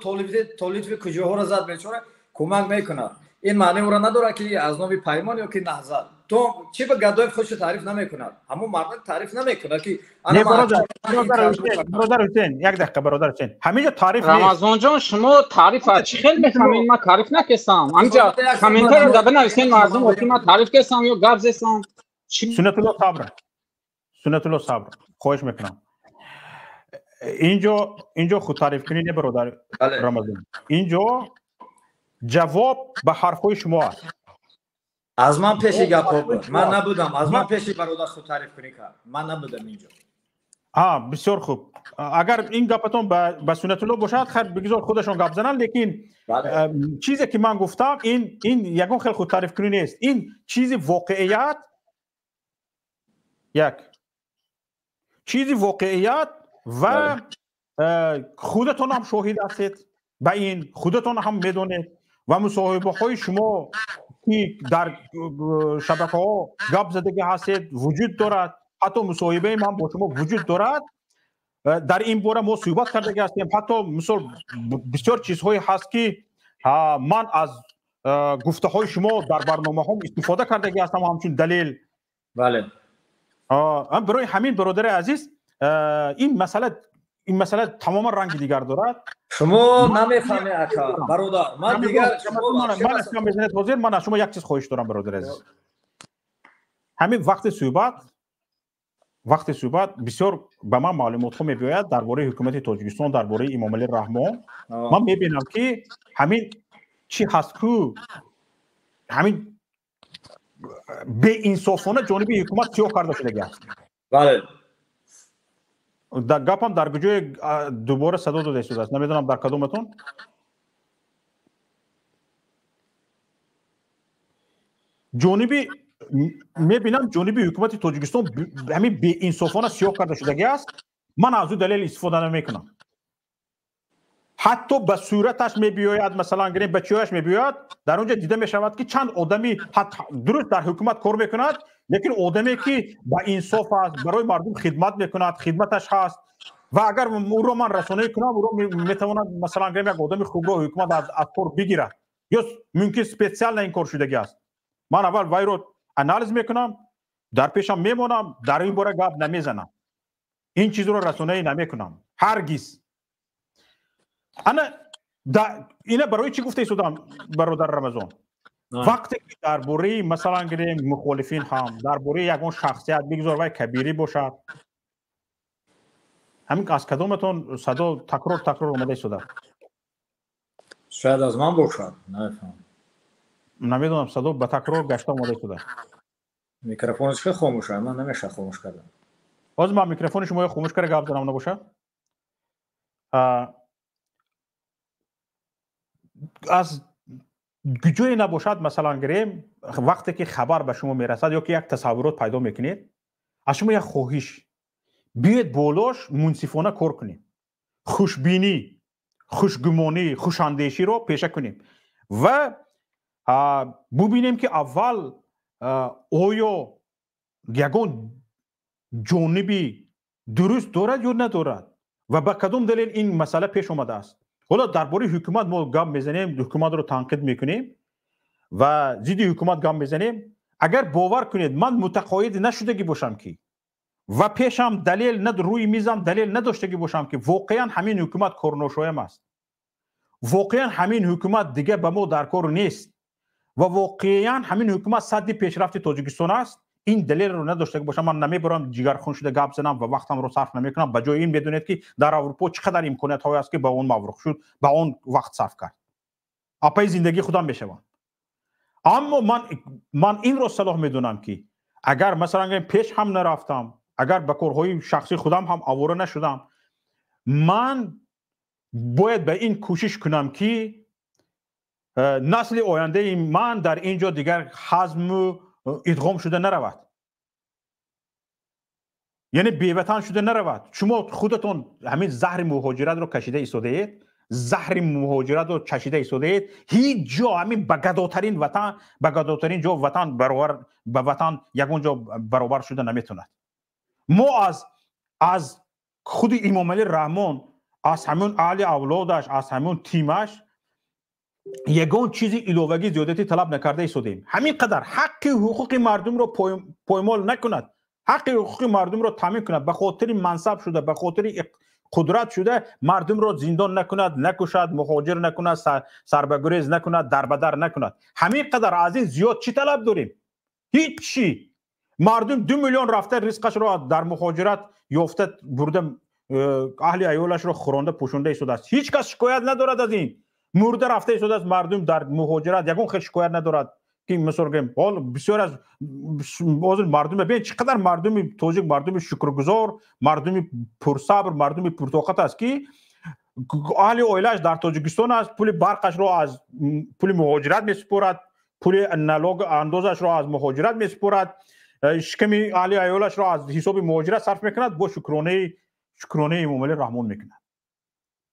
تولیت کجاها را زد میچوره کمک میکند. این معنی او را نداره که از نوع پیمان یا که نهضت. تو چی به گدایف خودش تعریف نمیکند، همون مردم تعریف نمیکنه که انا برادر حسین یک دقیقه برادر حسین، همه تعریف نیست. رمضان جان شما تعریف چی خیلی میفهمین؟ ما تعریف نکستم اینجا کامنتر رو بنویسین مردم وقتی ما تعریف کستم یا گپ زدم. سنت الله صبر خواهش میکنم. اینجا خود تعریف کنین نه برادر رمضان، اینجا جواب به حرفای شما است. از من پیشی گپ بود، من نبودم. از من پیشی برادر خود تعریف کنی کرد، من نبودم اینجا. بسیار خوب. اگر این گپتون به سنت الله باشد خیر بگذار خودشون گپ زنن، لیکن چیزی که من گفتم این یگان خیلی خود تعریف کنی نیست. این چیزی واقعیت، یک چیزی واقعیت و خودتون هم شاهد هستید به این، خودتون هم میدونید و مصاحبه های شما که در شبکه ها گپ زدگی هستید وجود دارد، حتی مصاحبه من با شما وجود دارد. در این باره ما صحبت کرده هستیم، حتی مثلا بسیار چیزهایی هست که من از گفته های شما در برنامه هم استفاده کرده هستم همچون دلیل. بله. برای همین برادر عزیز این مسئله تماما رنگ دیگر دارد. شما نمیفهمی اکا برادر، من دیگر من از شما یک چیز خواهش دارم برادر عزیز. همین وقت صحبت بسیار به من معلومات ها میباید درباره حکومت تاجیکستان، درباره امام علی رحمان. من میبینم که همین چی هست که همین به انصافانه جانب حکومت سیاه کرده شده است. بله. در گپم در گوشه دوباره صدا داده شده است، نمیدونم در کدومتون. جانبی میبینم جانبی حکومت تاجیکستان همین بی انصافانه سیاه کرده شدگی است. من از او دلیل استفاده نمیکنم. حتی به صورتش میبیاید مثلا گریم بچه‌هاش میبیاید در اونجا دیده میشود که چند آدمی درست در حکومت کار میکند لیکن آدمی که با انصاف است برای مردم خدمت میکند خدمتش هست و اگر او رو من رسانه کنم او رو میتواند مثلا گریم یک آدم خوب رو حکومت از کار بگیرد یا ممکن اسپیشال این کار شدگی است. من اول وای رو انالیز میکنم در پیشم میمونم در این باره گپ نمیزنم این چیز رو رسانه نمیکنم هرگز. انا اینا برای چی گفته ایستادم برادر رمضان وقتی که درباره مثلا گریم مخالفین هم درباره یگان شخصیت بگذار وای کبیری باشد همین از کدومتون صدا تکرار اومده ایستاده؟ شاید از من باشد نفهم نمیدونم صدا به تکرار گشته اومده ایستاده. میکروفونش که خاموشه من نمیشه خاموش کردم. باز من میکروفون شما خاموش کرده گپ زنم نباشه. از جوی نباشد مثلا گریم وقتی که خبر به شما میرسد یا که یک تصورات پیدا میکنید از شما یک خواهش بیاید بالاش منصفانه کار کنید خوشبینی خوشگمانی خوشاندیشی رو پیشه کنیم و ببینیم که اول آیا یگان جانبی درست دارد یا ندارد و به کدام دلیل این مسئله پیش آمده است. حالا درباره حکومت ما گپ میزنیم حکومت رو تنقید میکنیم و ضد حکومت گپ میزنیم. اگر باور کنید من متقاعد نشدگی باشم که و پیشم دلیل روی میزم دلیل نداشتگی باشم که واقعا همین حکومت کارناشایم است واقعا همین حکومت دیگه به ما در کار نیست و واقعا همین حکومت صد پیشرفت تاجیکستان است این دلیل رو نداشته باشم من نمیبرم جگرخون شده گپ زنم و وقتم رو صرف نمیکنم به جای این بدونید که در اروپا چقدر امکانات هایی است که به اون مفروغ شد به اون وقت صرف کرد اپای زندگی خودم بشوم. اما من این رو صلاح میدونم که اگر مثلا پیش هم نرفتم اگر به کارهای شخصی خودم هم آواره نشدم من باید به این کوشش کنم که نسل آینده من در اینجا دیگر حزم ادغام شده نرود یعنی بیوطن شده نرود. شما خودتون همین زهر مهاجرت رو کشیده ایستاده اید زهر مهاجرت رو کشیده ایستاده اید هیچ جا همین بگداترین وطن بگداترین جا وطن برابر به وطن یگان جا برابر شده نمیتوند. ما از خود امام علی رحمان از همون اهل اولادش از همون تیمش یگان چیزی الوهگی زیادتی طلب نکرده ایستادیم. همین قدر حق حقوق مردم رو پایمال نکند حق حقوق مردم رو تامین کند به خاطر منصب شده به خاطر قدرت شده مردم رو زندان نکند نکشد مهاجر نکند سربگریز نکند دربدر نکند. همین قدر از این زیاد چی طلب داریم؟ هیچی. مردم 2 میلیون رفته رزقش رو در مهاجرت یافته برده اهل عیالش رو خورنده پوشونده ایستاده است. هیچ کس شکایت ندارد از این مرده رفته ایستاده است. مردم در مهاجرت یگان خیلی شکایت ندارد که مثلا بسیار از مردم ببین چقدر مردم تاجیک مردم شکرگزار مردم پرصبر مردم پرطاقت است که اهل عائله‌اش در تاجیکستان است پول برقش رو از پول مهاجرت میسپرد پول نلاگ اندازش رو از مهاجرت میسپرد شکمی اهل عائله‌اش رو از حساب مهاجرت صرف میکند با شکرانه امام علی رحمان میکند.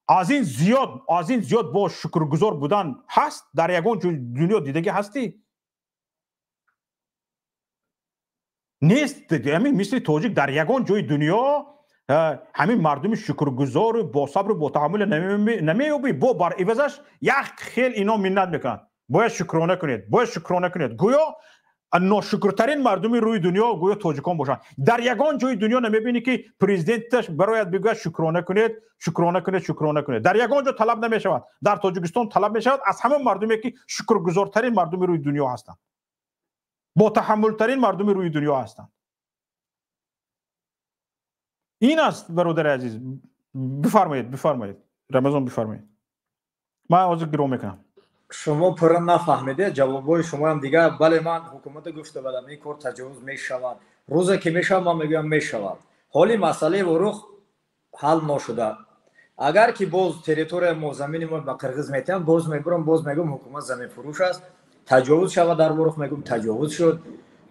از این زیاد با شکرگزار بودن هست در یگان دنیا دیدگی هستی نیست. همین مثل تاجیک در یگان جای دنیا همین مردم شکرگزار با صبر با تحمل نمیوبی با بر عوضش یک خیل اینا منت میکنن باید شکرانه کنید گویا ناشکرترین مردم روی دنیا گویا تاجیکان باشن. در یگان جای دنیا نمیبینی که پرزیدنتش برایت بگه شکرانه کنید در یگان جا طلب نمیشود. در تاجیکستان طلب میشود از همه مردمی که شکرگزارترین مردم روی دنیا هستند با تحملترین مردم روی دنیا هستند. این است برادر عزیز. بفرمایید رمضان بفرمایید. من آواز گرام میکنم. شما پر نفهمیده جوابای شما هم دیگه بله من حکومت گفته بودم این کار تجاوز میشود روزی که میشه من میگم میشود حالی مسئله ورخ حل نشده اگر که باز تریتور ما زمین ما به قرغیز میتیم باز میبرم باز میگم حکومت زمین فروش است تجاوز شود در ورخ میگم تجاوز شد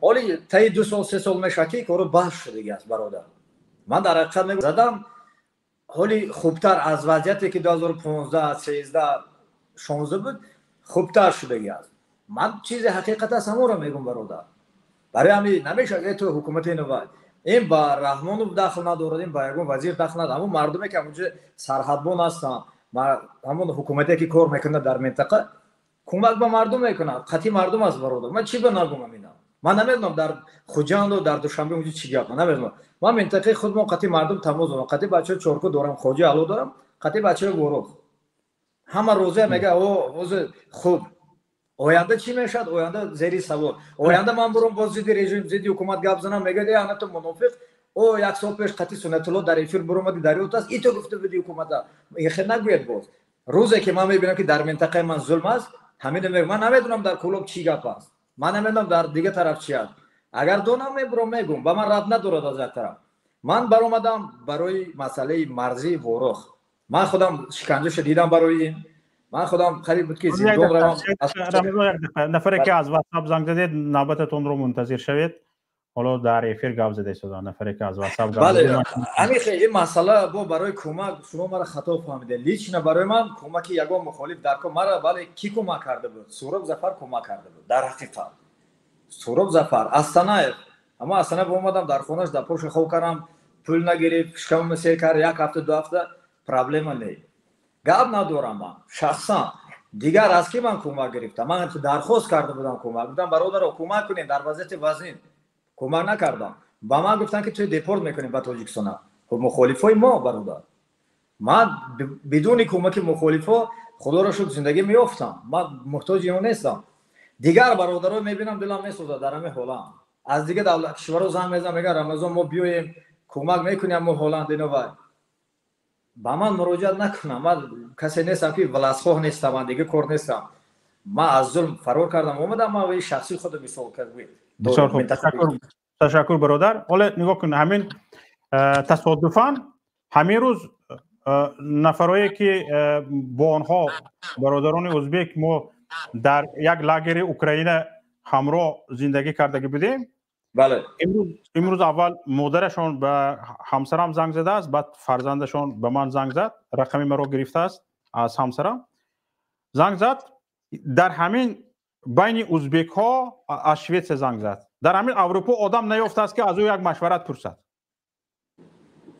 ولی تا 2 سال 3 سال میشه که کارو بحث شده است برادر من در حقیقت میگم زدم ولی خوبتر از وضعیتی که 2015 13 16 بود خوبتر شده است من چیز حقیقت است همون رو میگم برادر برای همین نمیشه تو حکومت نو این با رحمانو داخل نداریم با یگون وزیر داخل نداریم همون مردمی که اونجا سرحدبان هستن همون حکومتی که کار میکنه در منطقه کمک به مردم میکنه قطعی مردم است برادر من چی بنگم اینا من نمیدونم در خوجند و در دوشنبه اونجا چی گپ من نمیدونم من منطقه خودم قطعی مردم تموز و قطعی بچه چورکو دارم خوجی علو دارم قطعی بچه گروخ همه روزه میگه او روز خوب آینده چی میشد آینده زیری سوال آینده من برم باز زیدی رژیم زیدی حکومت گپ زنم میگه انا تو منافق او یک سال پیش قطعی سنت الله در افیر برم در اوت است تو گفته بودی حکومت این خیر نگوید باز روزی که من میبینم که در منطقه من ظلم است همین میگم من نمیدونم در کلوب چی گپ است من نمیدونم در دیگه طرف چی است اگر دونم میبرم میگم با من رد ندارد از طرف من برآمدم برای مسئله مرزی ورخ من خودم شکنجه شدیدم برای این من خودم خرید بود که زندان روم نفری که از واتساپ زنگ زدید نوبتتون رو منتظر شوید حالا در افیر گپ زده شده نفری که از واتساپ گپ بله همین خیلی این مسئله با برای کمک شما مرا خطا فهمیده لیچ برای من کمک یگان مخالف در کار مرا بله کی کمک کرده بود سهراب ظفر کمک کرده بود در حقیقت سهراب ظفر استانایف اما استانایف اومدم در خونش در پشت خو کردم پول نگرفت شکم مسیر کرد یک هفته 2 هفته پرابلم نیست گپ ندارم من شخصا دیگر از کی من کمک گرفتم من درخواست کرده بودم کمک بودم برادر رو کمک کنین در وضعیت وزین کمک نکردم با من گفتن که توی دیپورت میکنیم به تاجیکستان خب مخالفای ما برادر من بدون کمک مخالفا خدا را شکر زندگی میافتم من محتاج اون نیستم دیگر برادرها میبینم دلم میسوزه در همین حالا از دیگه دولت کشورها زنگ میزنم میگن رمضان ما بیایم کمک میکنیم ما هلند اینو با من مراجعت نکنم من کسی نیستم که ولاسخواه نیستم من دیگه کار نیستم من از ظلم فرار کردم اومدم ما به شخصی خود مثال کردم تشکر برادر حالا نگاه کن همین تصادفاً همین روز نفرایی که با آنها برادران ازبک ما در یک لاگر اوکراین همراه زندگی کردگی بودیم بله امروز اول مادرشون به همسرم زنگ زده است بعد فرزندشون به من زنگ زد رقم مرا گرفته است از همسرم زنگ زد در همین بین ازبک ها از شویتس زنگ زد در همین اروپا آدم نیافته است که از او یک مشورت پرسد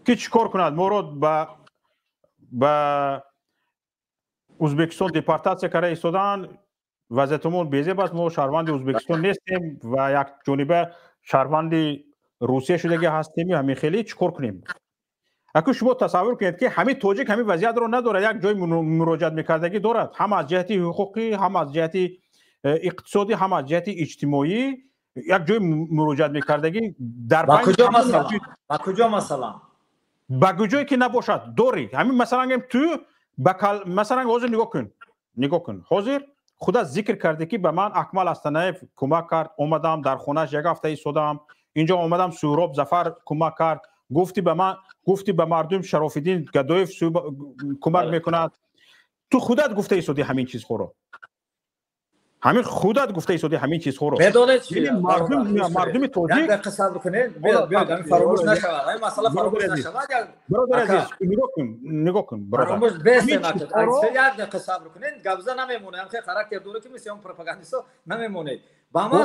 که چیکار کند ما رو به ازبکستان دیپورتاسیون کرده ایستادن وضعیتمون بیزیب است ما شهروند ازبکستان نیستیم و یک جانبه شهروند روسیه شدگی هستیم همین خیلی چیکار کنیم اگه شما تصور کنید که همین تاجیک همین وضعیت رو نداره یک جای مراجعت میکردگی دارد هم از جهت حقوقی هم از جهت اقتصادی هم از جهت اجتماعی یک جای مراجعت میکردگی در با کجا مثلا با کجایی که نباشد داری همین مثلا تو مثلا حاضر نگاه کن حاضر خدا ذکر کرده که به من اکمل استانایف کمک کرد اومدم در خونهش یک هفته ایستادم اینجا اومدم سهراب ظفر کمک کرد گفتی به مردم شرف الدین گدایف کمک میکند تو خودت گفته ایستادی همین چیز خورو همین خودت گفته ایستادی همین چیز خورو بدونید چی مردم توجیه یک دقیقه صبر کنید بیاید همین فراموش نشود این مسئله فراموش نشود برادر عزیز نگاه کن فراموش بس نکنید یک دقیقه صبر کنید گبزه نمیمونه هم خاراکتر دوره که مثل اون پروپاگاندیستا نمیمونه با من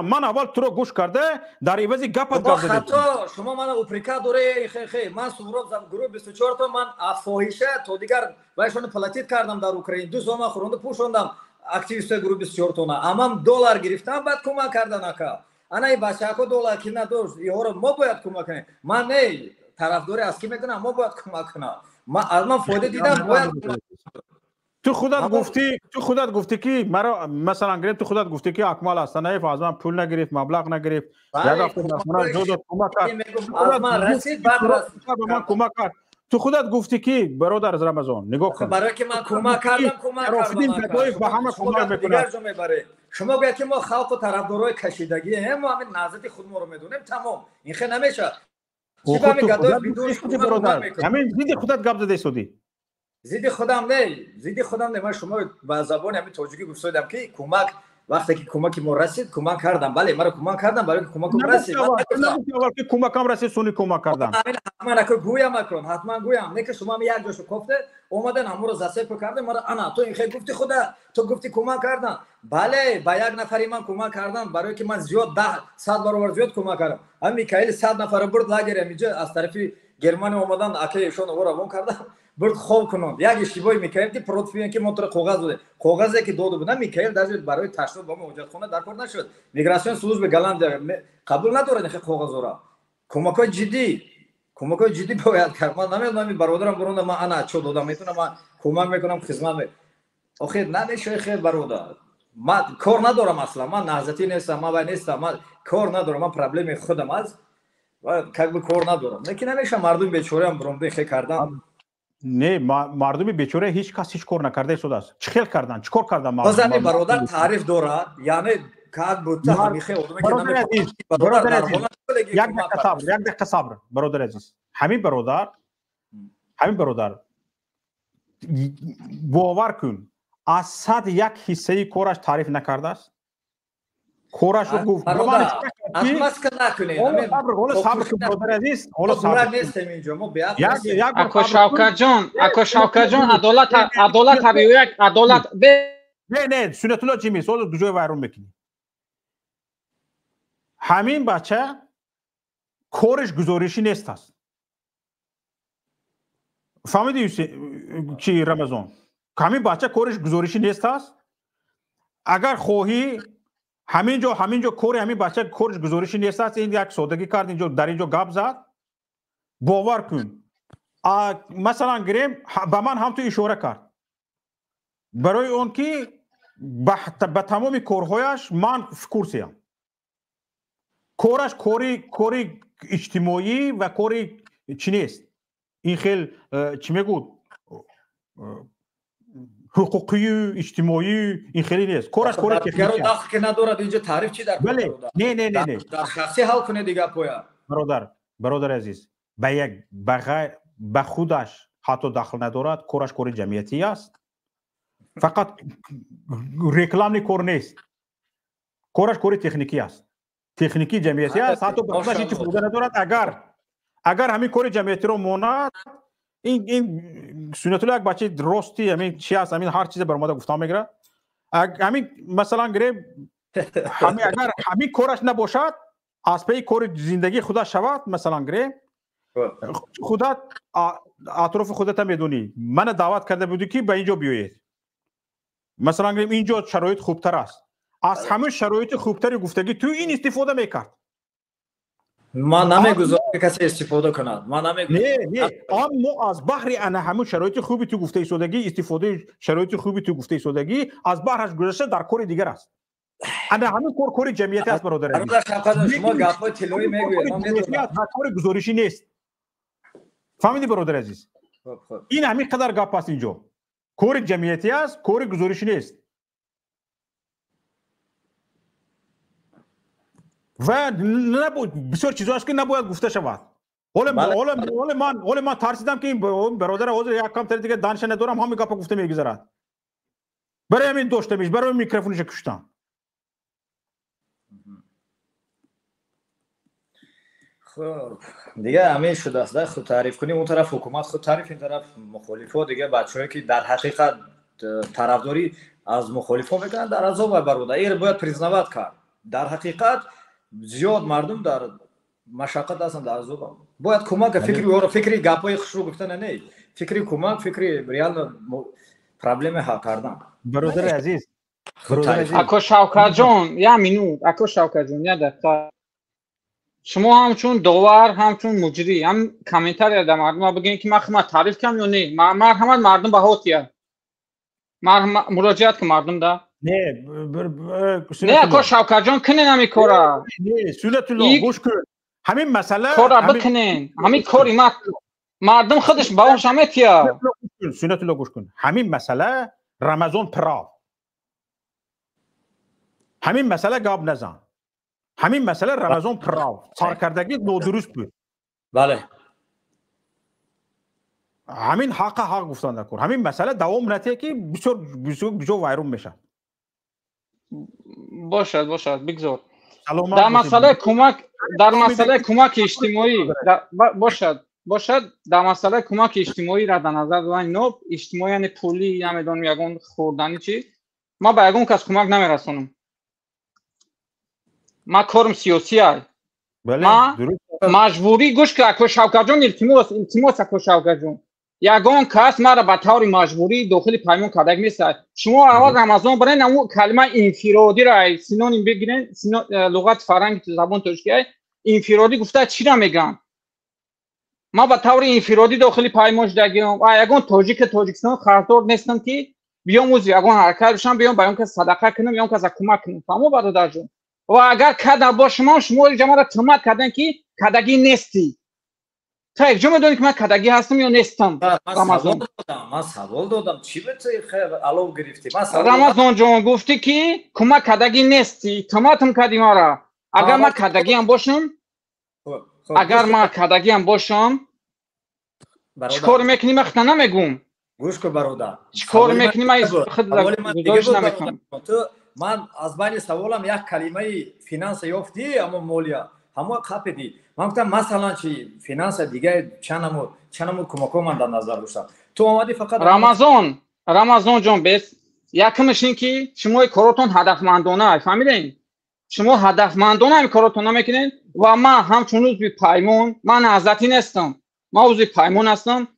من اول تو رو گوش کرده در عوض گپت گپ زدی خطا شما من اوپریکا دوره خیلی من سهراب گروه 24 تا من افاحشه تو دیگر وایشون پلاتیت کردم در اوکراین 2 سال خورنده پوشوندم اکتیویست گروه 24 تا امام دلار گرفتم بعد کمک کردن اکا انا این بچه‌ها دلار کی نداشت یارو ما باید کمک کنیم من نه طرفدار از کی میکنم ما باید کمک کنم من فایده دیدم باید تو خودت گفتی که مرا مثلا گرفت تو خودت گفتی که اکمل استانایف از من پول نگرفت مبلغ نگرفت یک هفته مثلا جود کمک کرد من رسید بعد به من کمک کرد تو خودت گفتی که برادر از رمضان نگاه کن برای که من کمک کردم با همه کمک میکنه شما گفتید که ما خلق و طرفدارای کشیدگی هم ما همین نظرت خود ما رو میدونیم تمام این خیلی نمیشه همین زید خودت گپ زده سودی زیدی خودم نه من شما با زبان همین تاجیکی گفتم که کمک وقتی که کمکی ما رسید کمک کردم بله مرا کمک کردم برای که کمکم رسید اول که کمکم رسید سونی کمک کردم حتما اگه گویم اکرم حتما گویم نه که شما می یک جاشو گفته اومدن همو رو زسپ کردن مرا انا تو این خیلی گفتی خدا تو گفتی کمک کردن بله با یک نفری من کمک کردم برای که من زیاد 100 برابر زیاد کمک کردم هم میکائیل 100 نفر برد لاگر اینجا از طرف گرمانی اومدن اکیشون رو روان کردن برد خوب کنند یک اشتباهی میکائیل که پروتفین که موتور کاغذ بوده کاغذی که داده بودن میکائیل در برای تشریف با موجود خونه در کار نشد میگراسیون سلوز به گلند قبول نداره که کاغذ را کمکای جدی باید کرد من نمیدونم برادرم برونده من انا چه دادم میتونم من کمک میکنم خدمت آخه نمیشه خیر برادر من کار ندارم اصلا من نهضتی نیستم من نیستم من کار ندارم من پرابلم خودم از که کار ندارم لیکن نمیشه مردم بیچاره هم برونده خیر کردن نه مردم بیچاره هیچ کس هیچ کار نکرده شده است چخیل کردن چیکار کردن مردم برادر تعریف داره یعنی کاد بوده همیشه برادر یک دقیقه صبر برادر عزیز همین برادر باور کن از 101 حصه کارش تعریف نکرده است کارش رو گفت از مسکن نکنید صبر کن برادر عزیز صبر نیستیم اینجا ما بیاد اکو شوکت جان عدالت طبیعی عدالت نه سنت الله جیمی سوال دو جای وایرون میکنی همین بچه کارش گزارشی نیست است فهمیدی چی رمضان همین بچه کارش گزارشی نیست است اگر خواهی همینجا کار همین بچه کارش گزارشی نیست است این یک سادگی کرد اینجا در اینجا گپ زد باور کن مثلا گریم به من هم تو اشاره کرد برای اون که به تمام کارهایش من کورسیم کارش کاری اجتماعی و کاری چی نیست این خیلی چی میگود حقوقی اجتماعی این خیلی نیست کارش کاری تکنیکی داخل که ندارد اینجا تعریف چی در بله نه در شخصی حل کنه دیگه پویا برادر عزیز به خودش حتی داخل ندارد کارش کاری جمعیتی است فقط رکلام کار نیست کارش کاری تکنیکی است تکنیکی جمعیتی است حتی به خودش هیچ فایده ندارد اگر همین کار جمعیتی رو ماند این سنت الله یک بچه راستی همین چی است همین هر چیز برآمده گفتم میگیره همین مثلا گره اگر همین کارش نباشد از پی کار زندگی خودش شود مثلا گره خودت اطراف خودت هم میدونی من دعوت کرده بودی که به اینجا بیایید مثلا گره اینجا شرایط خوبتر است از همه شرایط خوبتری گفتگی تو این استفاده میکرد ما نمیگذارم که کسی استفاده کند ما نمیگذارم نه اما از بحر انا همون شرایط خوبی تو گفته ایستادگی استفاده شرایط خوبی تو گفته ایستادگی از بحرش گذشته در کار دیگر است انا همون کار جمعیتی است برادر شما گپای طلایی میگوید ما میدونم کار گزارشی نیست فهمیدی برادر عزیز این همین قدر گپ است اینجا کار جمعیتی است کار گزارشی نیست و بسیار چیزا هست که نباید گفته شود حالا من ترسیدم که این برادر حاضر یک کم تر دیگه دانش ندارم همین گپا گفته میگذارد برای همین داشتمش برای میکروفونش کشتم خب دیگه همین شده است خود تعریف کنیم اون طرف حکومت خود تعریف این طرف مخالفا دیگه بچه‌ای که در حقیقت طرفداری از مخالفا میکنن در عذاب برادر این باید پریزنوات کرد در حقیقت زیاد مردم در مشقت هستن در عذاب باید کمک فکری گپای خوشرو گفتن نه فکری کمک فکری ریال پرابلم حل کردن برادر عزیز اکو شوکت جان یا مینوت اکو شوکت جان یا دقیقه شما همچون داور همچون مجری هم کامنتر در مردم بگین که من تعریف کنم یا نه مرحمت مردم به هاتیه مراجعت که مردم ده نه اکو شوکت جان کنین همی کارا نه سنت الله گوش کن همین مسئله کارا بکنین همین کاری مردم خودش باوش همتیه سنت الله گوش کن همین مسئله رمضان پراو همین مسئله گاب نزن همین مسئله رمضان پراو سرکردگی نادرست بود بله همین حق گفتن نکن. همین مسئله دوام نته که بسیار وایرون میشه. باشد بگذار. در مسئله کمک اجتماعی باشد در مسئله کمک اجتماعی را در نظر بگیرید. نو اجتماعی یعنی پولی نمیدونم یگون خوردنی چی. ما به یگون کس کمک نمیرسونم. ما کارم سیاسی است. ما مجبوری گوش که اکو شوکت جان التماس اکو شوکت جان یگان کس ما را به طور مجبوری داخل پیمان کردگ نیست. شما اول رمضان برین اون کلمه انفرادی را سینونیم بگیرین، لغت فرنگی تو زبان ترکیه انفرادی گفته چی را میگن؟ ما به طور انفرادی داخل پیمان شدگیم و یگان تاجیکستان خاطر نیستم که بیام موزی یگان حرکت بشم بیام بیام که صدقه کنم بیام که کمک کنم. فهمو برادر جان. و اگر کده با شما جمع را تهمت کردن که کدگی نیستی. تا یک جمعه دونی که من کدگی هستم یا نیستم. من سوال دادم چی به توی خیلی علو گرفتی؟ رمضان جان گفتی که کمک کدگی نیستی. تهمتم کردی ما را. اگر من کدگی هم باشم چیکار میکنی وقت نمیگم. گوش کن برادر. چیکار میکنی من خود گزارش نمیکنم. من از بین سوالم یک کلمه فینانس یافتی اما مالیه همه قپیدی. من گفتم مثلا چی فینانس دیگه چنمو کمک من در نظر داشتم. تو اومدی فقط رمضان جان بس یکمش این که شما کاراتون هدفمندانه فهمیدین؟ شما هدفمندانه این کاراتون نمیکنین و من همچون عضو پیمان من حضرتی نیستم. من عضو پیمان هستم.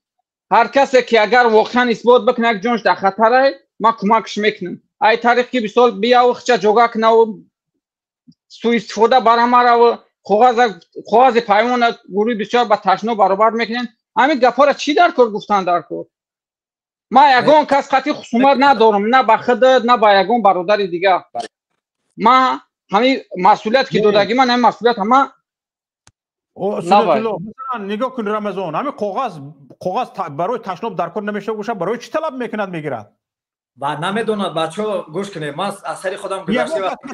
هر کسی که اگر واقعا اثبات بکنه یک جانش در خطره ما کمکش میکنم. ای طریق که بسیار بیا و خچه جوگا کنه و سوء استفاده برامره و کاغذ پیمان گروه بسیار به تشنو برابر میکنین. همین گپا را چی در کار گفتن در کار؟ ما یگان کس قطعی خصومت ندارم نه به خودت نه به یگان برادر دیگه. ما همین مسئولیت که دادگی من همین مسئولیت همه مثلا نگاه کن رمضان همین کاغذ برای تشناب در کار نمیشه گوشه برای چی طلب میکند میگیرد؟ و نمیدونم بچه‌ها گوش کنید. من اثری خودم گذشته وقتی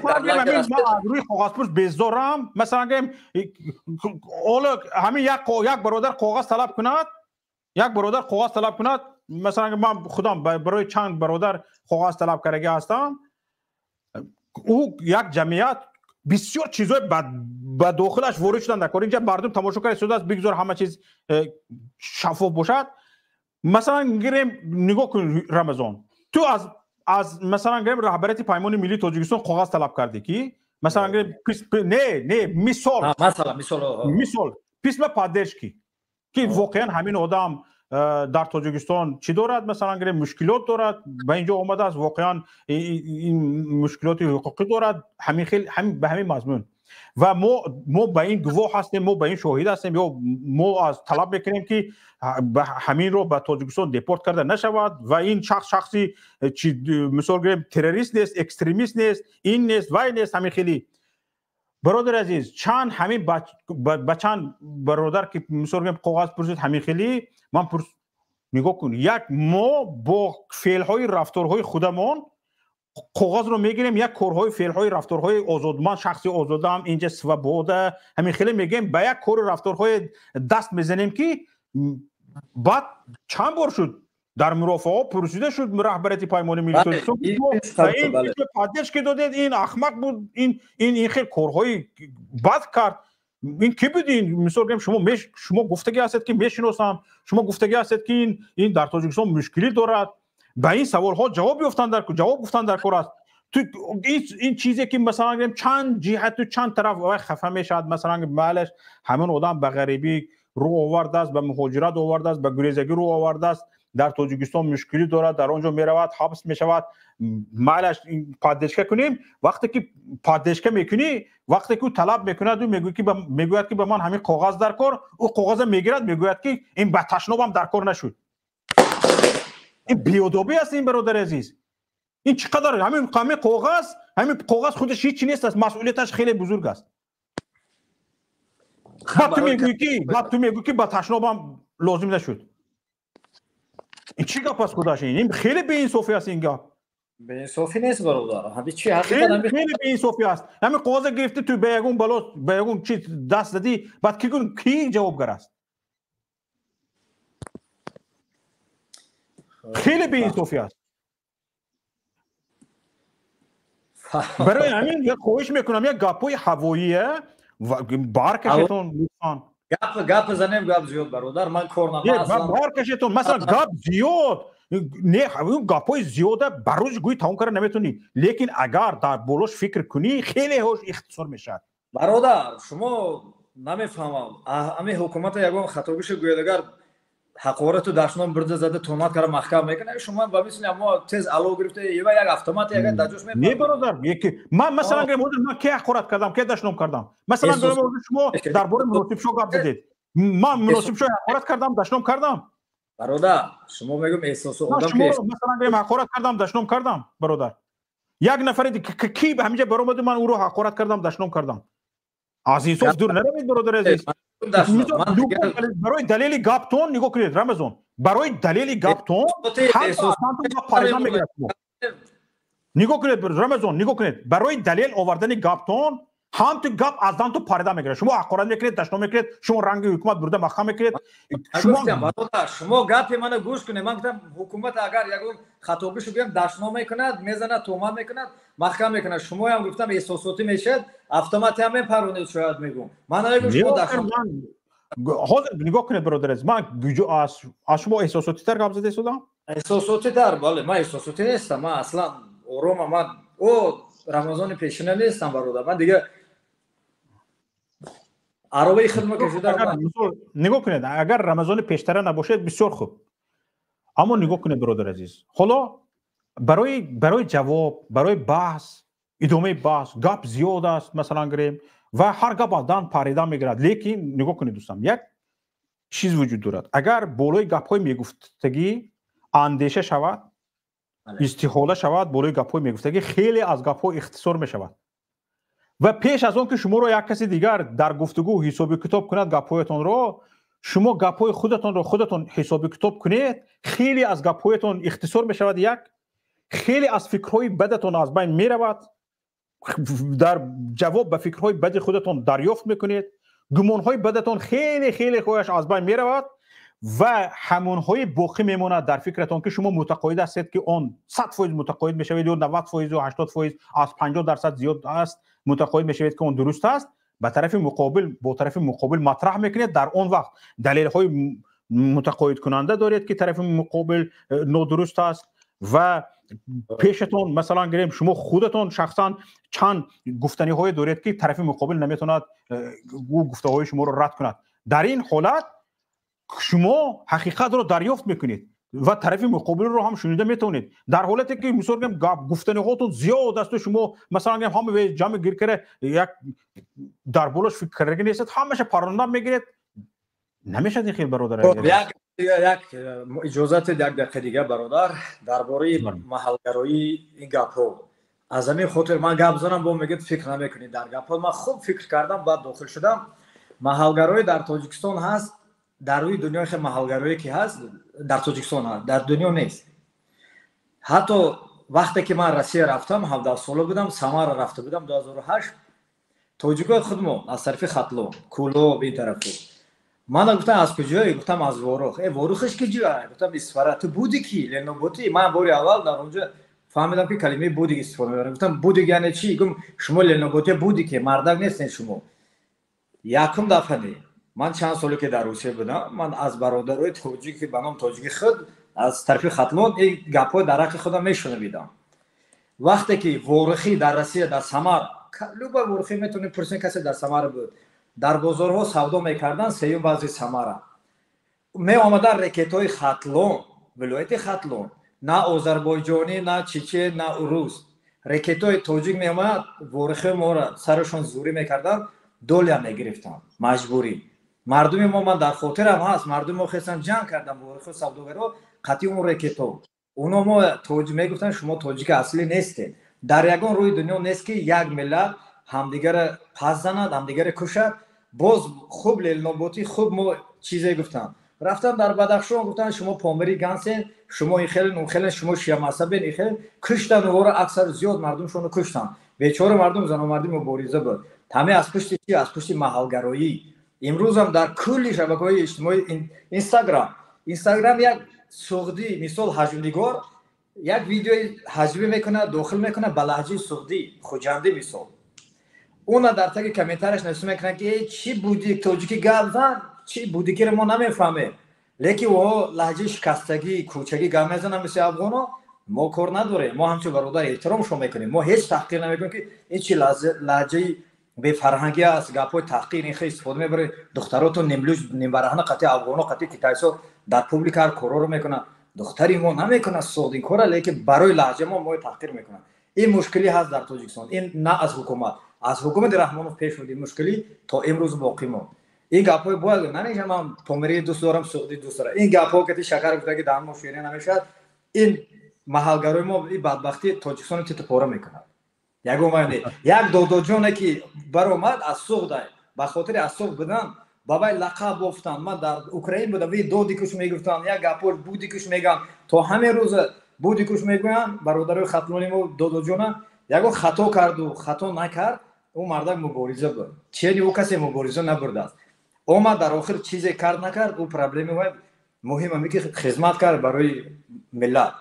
روی کاغذ پوش بذارم مثلا گیم همین یک برادر کاغذ طلب کند مثلا من خودم برای چند برادر کاغذ طلب کرده هستم. او یک جمعیت بسیار چیزای به داخلش وارد شدن در کار. اینجا مردم تماشا کرده شده است بگذار همه چیز شفاف باشد. مثلا گیریم نگاه کن رمضان تو از مثلا گریم رهبریت پیمان ملی تاجیکستان کاغذ طلب کردی که مثلا گریم نه مثال پیسم پادش که واقعا همین آدم در تاجیکستان چی دارد مثلا گریم مشکلات دارد به اینجا آمده است واقعا این مشکلات حقوقی دارد همین به همین مضمون و ما به این گواه هستیم ما به این شاهد هستیم یا ما از طلب میکنیم که همین رو به تاجیکستان دیپورت کرده نشود و این شخصی مثال گریم تروریست نیست اکستریمیست نیست این نیست وای نیست. همین خیلی برادر عزیز چند همین بچند برادر که مثال گریم کاغذ پرسید همین خیلی من نگاه کن یک ما با فعل‌های رفتارهای خودمان کاغذ رو میگیریم یک کارهای فعل‌های رفتارهای آزادمان شخصی آزادم اینجا سوابوده همین خیلی میگیم به یک کار رفتارهای دست میزنیم که بعد چند بار شد در مرافعه پرسیده شد رهبریت پیمان ملی تاجیکستان این پادش که دادید این احمق بود این خیلی کارهای بد کرد. این کی بودین مثلا گفتم شما گفتگی هستید که میشناسم شما گفتگی هستید که این در تاجیکستان مشکلی دارد به این سوال ها جواب گفتن در کار است. تو این چیزی که مثلا چند جهت و چند طرف خفه میشد مثلا معلش همون آدم به غریبی رو آورده است به مهاجرت آورده است به گریزگی رو آورده است در تاجیکستان مشکلی دارد در آنجا میرود حبس میشود معلش پادشکه کنیم وقتی که پادشکه میکنی وقتی که طلب میکند و میگوید که به من همین کاغذ در کار او کاغذ میگیرد میگوید که این به تشنابم در کار نشد. این بیادبی است این برادر عزیز. این چقدر همین کاغذ خودش هیچ نیست است مسئولیتش خیلی بزرگ است. بعد تو میگویی که با تشنابم لازم نشد. این چی گپ است خودش این خیلی بی‌انصافی است این گپ. بی‌انصافی نیست برادر. همین چی خیلی بی‌انصافی است. همین کاغذ گرفتی تو به یگون چی دست دادی بعد کی جوابگر است؟ خیلی بی‌انصافی است. برای همین یک خواهش میکنم یک گپای هواییه و بار کشتون لطفاً گپ زنیم گپ زیاد برادر من کار نما اصلا بار کشتون مثلا گپ زیاد نه اون گپای زیاده بروز گوی تمام کردن نمیتونی لیکن اگر در بولش فکر کنی خیلی هوش اختصار میشه. برادر شما نمیفهمم همین حکومت یگان خطابیش گویدگر حقارت و دشنام برده زده تومات کرده محکم میکنه شما با مثل اما تز الو گرفته یک اتومات یک دجوش میپره نه برادر یکی من مثلا گفتم من کی حقارت کردم کی دشنام کردم مثلا شما درباره مناسب شو گپ زدید من مناسب شو حقارت کردم دشنام کردم برادر شما میگم احساس آدم که مثلا گفتم حقارت کردم دشنام کردم برادر یک نفر دیگه کی به همینجا برآمد من او رو حقارت کردم دشنام کردم عزیزوف دور نروید برادر عزیز برای دلیل گپتون نگاه کنید رمضان نگاه کنید رمضان نگاه کنید برای دلیل آوردن گپتون هم تو گپ از دان تو پرده میگیره شما حقارت میکنید دشنام میکنید شما رنگ حکومت برده مخام میکنید شما گپ منو گوش کنید من گفتم حکومت اگر یگون خطابیشو بگم دشنام میکند میزنه تومات میکند مخام میکند شما هم گفتم احساساتی میشد اتومات هم میپرونید شاید میگم من نگم شما دشنام حاضر نگاه کنید برادر از من از شما احساساتی تر گپ زده شدم احساساتی تر بله من احساساتی نیستم من اصلا آروم من او رمضان پیشینه نیستم برادر من دیگه عربی خدمت کشیدم نگاه کنید اگر رمضان پیشتره نباشه بسیار خوب اما نگاه کنید برادر عزیز حالا برای جواب برای بحث ادامه بحث گپ زیاد است مثلا گریم و هر گپ آدم پریدا میگیرد لیکن نگاه کنید دوستان یک چیز وجود دارد اگر بالای گپ های میگفتگی اندیشه شود استحاله شود بالای گپ های میگفتگی خیلی از گپ ها اختصار میشود و پیش از آن که شما رو یک کسی دیگر در گفتگو حساب کتاب کند گپ هایتان رو شما گپ های خودتان حساب کتاب کنید خیلی از گپ هایتان اختصار میشود یک خیلی از فکرهای بدتان از بین میرود در جواب به فکرهای بد خودتان دریافت میکنید گمانهای بدتان خیلی خیلی خویش از بین میرود و همونهای باقی میماند در فکرتان که شما متقاعد هستید که آن 100% متقاعد میشوید یا 90% یا 80% از 50% زیاد است متقاعد میشوید که اون درست است با طرف مقابل مطرح میکنید در اون وقت دلیل های متقاعد کننده دارید که طرف مقابل نادرست است و پیشتون مثلا گریم شما خودتون شخصا چند گفتنی های دارید که طرف مقابل نمیتوند گفته های شما رو رد کند در این حالت شما حقیقت رو دریافت میکنید و طرف مقابل رو هم شنیده میتونید در حالتی که مثلا گفتنی هاتون زیاد است و شما مثلا همه جمع گیر کرده یک در بولش فکر کرده نیست همیشه پرونده میگیرید نمیشه دیگه برادر یک اجازت یک دقیقه دیگه برادر درباره محلگرایی این گپ ها از همین خاطر من گپ زنم با میگید فکر نمیکنید در گپ ها من خوب فکر کردم بعد داخل شدم محلگرایی در تاجیکستان هست در روی دنیای محلگرایی که هست در تاجیکستان هست در دنیا نیست حتی وقتی که من روسیه رفتم 17 ساله بودم سمر رفته بودم 2008 تاجیکای خودمون از طرف خطلون کولو به این طرف من گفتم از کجایی گفتم از واروخ واروخش کجایی گفتم اسفاره تو بودی کی لنوبوتی من باری اول در اونجا فهمیدم که کلمه بودی استفاده می‌کنه گفتم بودی یعنی چی گفتم شما لنوبوتی بودی که مردک نیستین شما یکم دفعه من چند سالی که در روسیه بودم من از برادرای تاجیک به نام تاجیک خود از طرف خطلون این گپ‌ها در حق خودم میشنویدم وقتی که واروخی در روسیه در سمر لوبا واروخی میتونه پرسن کسی در سمر بود در بازارها سودا میکردن سیوم بعضی سمره می آمدن رکت‌های خطلون ولایت خطلون نه آذربایجانی نه چیچه نه روس رکت‌های تاجیک می آمد واروخی ما را سرشون زوری میکردن دوله میگرفتن مجبوری مردم ما من در خاطرم هست مردم ما خواستن جنگ کردن با واروخی سوداگرا قطعی اون رکت‌ها اونا ما تاجیک میگفتن شما تاجیک اصلی نیستید در یگان روی دنیا نیست که یک ملت همدیگر پس زند همدیگر کشد باز خوب لنوبوتی خوب ما چیزی گفتم رفتم در بدخشان گفتن شما پامری گنسین شما این خیلی اون خیلی شما شیعه مذهبین این خیلی کشتن و اکثر زیاد مردمشون کشتن بیچاره مردم زن و مردم مبارزه بود همه از پشت چی از پشت محلگرایی امروز هم در کلی شبکه‌های اجتماعی اینستاگرام یک سعودی مثال حجمنگار یک ویدیوی حجمی میکنه داخل میکنه به لهجه سعودی خوجنده مثال اون در تگ کامنتارش نوشته میکنه که چی بودی توجیکی گپ زن چی بودی که ما نمیفهمه لیکن او لهجه شکستگی کوچگی گپ میزنه مثل افغانا ما کار نداره ما همچون برادر احترام شما میکنیم ما هیچ تحقیر نمیکنیم که این چی لهجه به فرهنگی است گپای تحقیر این خیلی استفاده میبره دختراتو نیملوج نیمبرهنه قطعی افغانا قطعی کیتایسو در پوبلیک هر کارا رو میکنه دختری ما نمیکنه سعودی کارا لیکن برای لهجه ما تحقیر میکنه این مشکلی هست در تاجیکستان این نه از حکومت رحمانوف پیش بود مشکلی تا امروز باقی ماند این گپای باید نمیشه من پامری دوست دارم سعودی دوست دارم این گپا که شکر گفته که دام شیرین نمیشه این محلگرای ما این بدبختی تاجیکستان تیت پاره میکنه یک دو جونه که برآمد از سوق به خاطر از سوق بدن بابای لقب گفتن من در اوکراین بودم وی دو دیکش میگفتن یک گپور بودیکش میگم تا همه روز بودیکش میگن برادرای خطلونی ما دو جونه یگو خطا کرد و خطا نکرد اون مردک مبارزه بود چنی او کسی مبارزه نبرده است اومد در آخر چیزی کرد نکرد او پرابلم مهمه که خدمت کرد برای ملت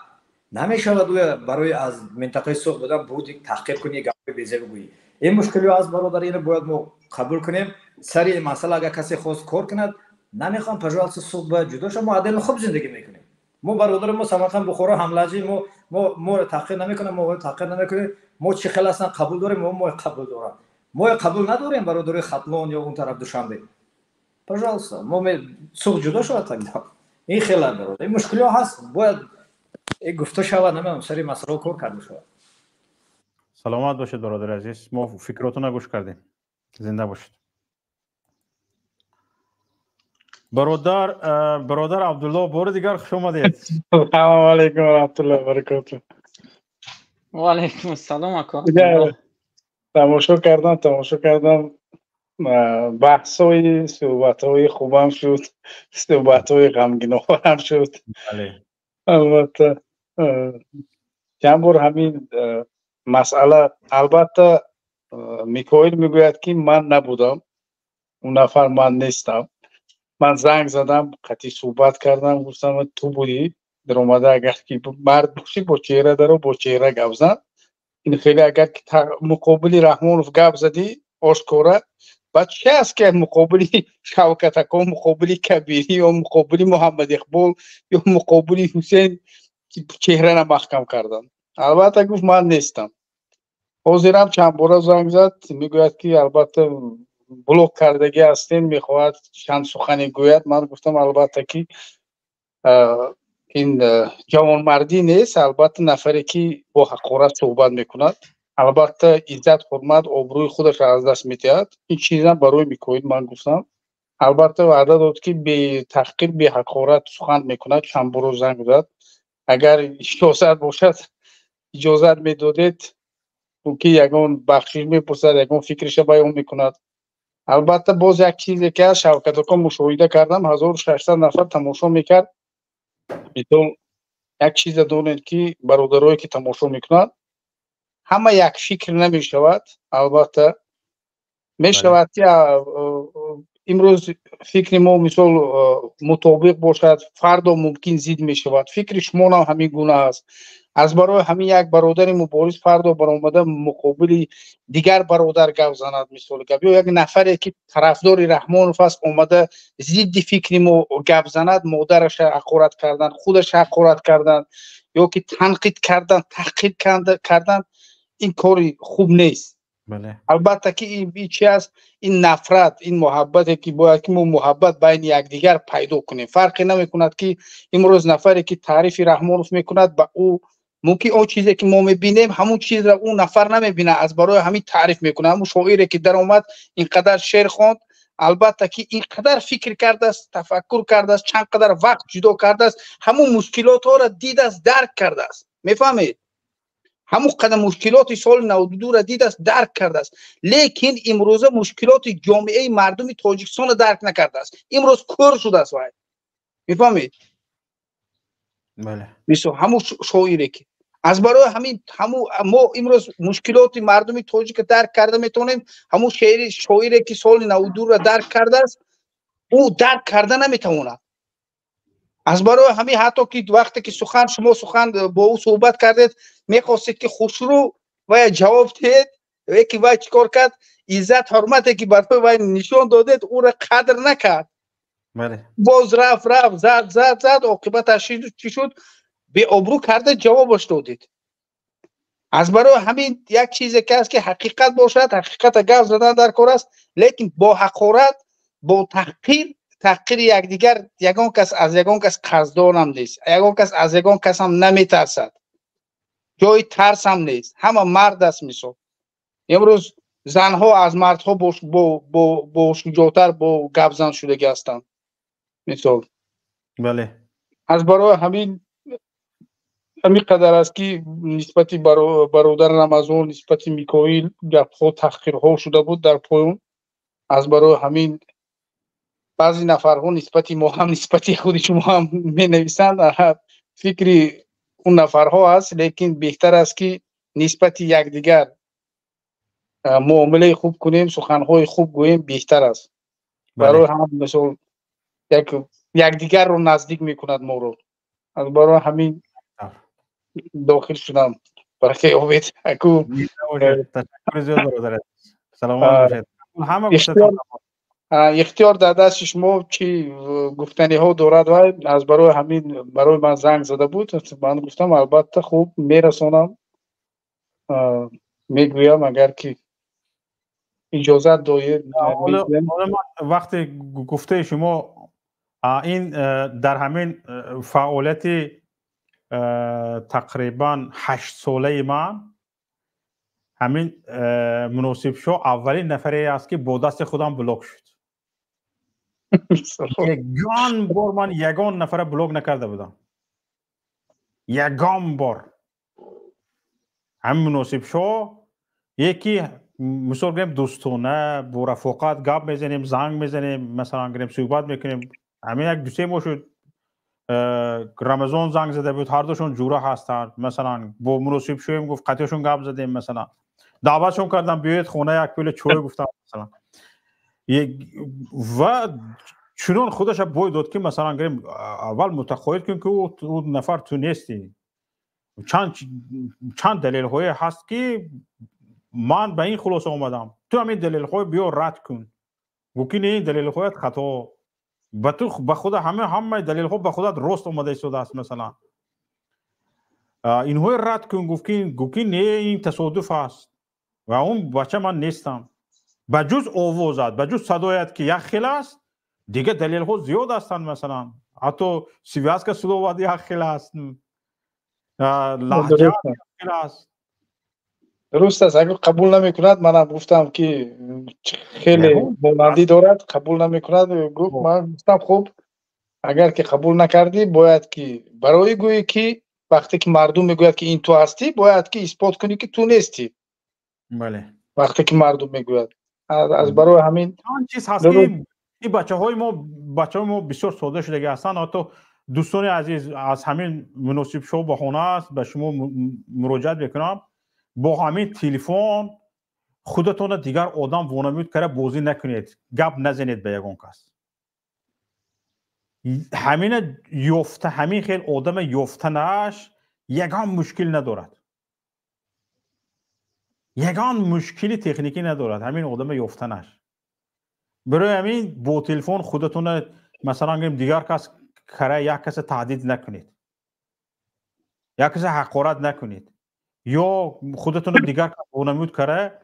نمیشود برای از منطقه سوق بودن بودی تحقیق کنی گپ بیزه بگویی این مشکلی از برادر اینو باید ما قبول کنیم سری مسئله اگر کسی خواست کار کند نمیخوام پژوالس سوق با جدا شما معدل خوب زندگی میکنیم ما برادر ما سمرقند بخورا حملاجی ما تحقیق نمیکنیم ما تحقیق نمیکنیم ما چه خیلی اصلا قبول داریم ما قبول داریم ما قبول نداریم برادر خطلون یا اون طرف دوشنبه پژوالس ما سوق جدا شد تا این خیلی برادر این مشکلی هست باید این گفته شود نمیدونم سری مسئله کار کرده شود سلامت باشید برادر عزیز ما فکراتون رو گوش کردیم زنده باشید برادر عبدالله بار دیگر خوش آمدید سلام علیکم و رحمت الله و برکاته و علیکم السلام اکا تماشا کردم بحثای صحبت‌های خوبم شد صحبت‌های غمگین آور شد البته چند بار همین مسئله البته میکائیل میگوید که من نبودم اون نفر من نیستم من زنگ زدم قطعی صحبت کردم گفتم تو بودی در اومده اگر که مرد باشی با چهره داره با چهره گپ زن این خیلی اگر که مقابلی رحمانوف گپ زدی آشکاره بعد چه است که مقابلی شوکت اکا مقابلی کبیری یا مقابلی محمد اقبال یا مقابلی حسین چهره را محکم کردن البته گفت من نیستم حاضرم چند بار زنگ زد میگوید که البته بلوک کردگی هستیم میخواهد چند سخنی گوید من گفتم البته که این جوانمردی نیست البته نفری که با حقارت صحبت میکند البته عزت حرمت آبروی خودش از دست میدهد این چیزا برای میکائیل من گفتم البته وعده داد که به تحقیر به حقارت سخن میکند چند بار زنگ زد اگر اجازت باشد اجازت میدادید که یگان بخشش میپرسد یگان فکرش بیان میکند البته باز یک چیزی که شوکت اکا مشاهده کردم 1600 نفر تماشا میکرد میتون یک چیز دونید که برادرایی که تماشا میکنند همه یک فکر نمیشود البته میشود که امروز فکر ما مثال مطابق باشد فردا ممکن زید میشود فکر شما هم همین گونه است از برای همین یک برادر مبارز فردا برآمده مقابل دیگر برادر گپ زند مثال گپ یا یک نفری که طرفدار رحمانوف است اومده ضد فکر ما گپ زند مادرش حقارت کردن خودش حقارت کردن یا که تنقید کردن تحقیر کردن این کاری خوب نیست بله البته که این چی است این نفرت این محبتی که باید که ما محبت بین یکدیگر پیدا کنیم فرقی نمیکند که امروز نفری که تعریف رحمانوف میکند با او ممکن اون چیزی که ما میبینیم همون چیز را اون نفر نمیبینه از برای همین تعریف میکنه همون شاعری که در اومد اینقدر شعر خواند البته که اینقدر فکر کرده است تفکر کرده است چند قدر وقت جدا کرده است همون مشکلات ها را دیده است درک کرده است میفهمید همون قدر مشکلات سال 92 را دید است درک کرده است لیکن امروز مشکلات جامعه مردم تاجیکستان را درک نکرده است امروز کور شده است وای میفهمید بله مثل همون شاعری که از برای همین ما امروز مشکلات مردم تاجیک درک کرده میتونیم همون شاعری که سال 92 را درک کرده است او درک کرده نمیتونه از برای همین حتی که وقتی که شما سخن با او صحبت کردید میخواستید که خوشرو و جواب دهید یکی وای چیکار کرد عزت حرمتی که برای وای نشان دادید او را قدر نکرد باز رفت زد عاقبتش چی شد به آبرو کرده جوابش دادید از برای همین یک چیزی که است که حقیقت باشد حقیقت گپ زدن در کار است لیکن با حقارت با تحقیر یکدیگر یگان کس از یگان کس قصدان هم نیست یگان کس از یگان کس هم نمیترسد جای ترس هم نیست همه مرد است میشد امروز زنها از مردها با شجاعتر با گپ زن شده هستند مثال بله از برای همین قدر است که نسبت برادر رمضان نسبت میکائیل گپ ها تحقیرها شده بود در پایان از برای همین بعضی نفرها نسبت ما هم نسبت خود شما هم می نویسند فکری اون نفرها هست لیکن بهتر است که نسبت یکدیگر معامله خوب کنیم سخنهای خوب گوییم بهتر است برای هم مثلا یکدیگر رو نزدیک میکند ما رو از برای همین داخل شدم برای که امید اکو تشکر زیاد برادر سلامت باشید همه اختیار در دست شما چی گفتنی ها دارد و از برای همین برای من زنگ زده بود من گفتم البته خوب میرسانم میگویم اگر که اجازت دارید وقتی گفته شما این در همین فعالیت تقریبا 8 ساله من همین مناسب شو اولین نفری است که با دست خودم بلاک شد یگان بار من یگان نفر بلاک نکرده بودم یگان بار هم مناسب شو یکی مثال گریم دوستانه با رفاقت گپ میزنیم زنگ میزنیم مثلا گریم صحبت میکنیم همین یک دوسته ما شد رمضان زنگ زده بود هر دوشون جوره هستند مثلا با مناسب شویم گفت قطعشون گپ زدیم مثلا دعوتشون کردم بیاید خونه یک پیله چای گفتم مثلا و چنون خودش بوی داد که مثلا گریم اول متقاعد کن که او نفر تو نیستی چند دلیل های هست که من به این خلاصه آمدم تو همین دلیل های بیا رد کن گوکی نه این دلیل های خطا به تو به خود همه دلیل ها به خودت راست آمده ایستاده است مثلا اینها رد کن گوکی نه این تصادف است و اون بچه من نیستم بجز آوازت بجز صدایت که یک خیل است دیگه دلیل ها زیاد هستند مثلا حتی سیویاس که صدا واد یک خیل است لحجه یک خیل است درست است اگر قبول نمی کند منم گفتم که خیلی بلندی دارد قبول نمی کند گفت من گفتم خوب اگر که قبول نکردی باید که برای گویی که وقتی که مردم میگوید که این تو هستی باید که اثبات کنی که تو نیستی بله وقتی که مردم میگوید از برای همین آن چیز هست که این بچه‌های ما بسیار ساده شده هستند حتی دوستان عزیز از همین مناسب شو بهانه است به شما مراجعه میکنم با همین تلفن خودتون دیگر آدم وانمود کرده بازی نکنید گپ نزنید به یگان کس همین یافته همین خیلی آدم یافتنش یگان مشکل ندارد یگان مشکلی تکنیکی ندارد همین آدم یافتنش برای همین با تلفن خودتون مثلا گیم دیگر کس کرده یک کس تهدید نکنید یک کس حقارت نکنید یا خودتون دیگر کس وانمود کرده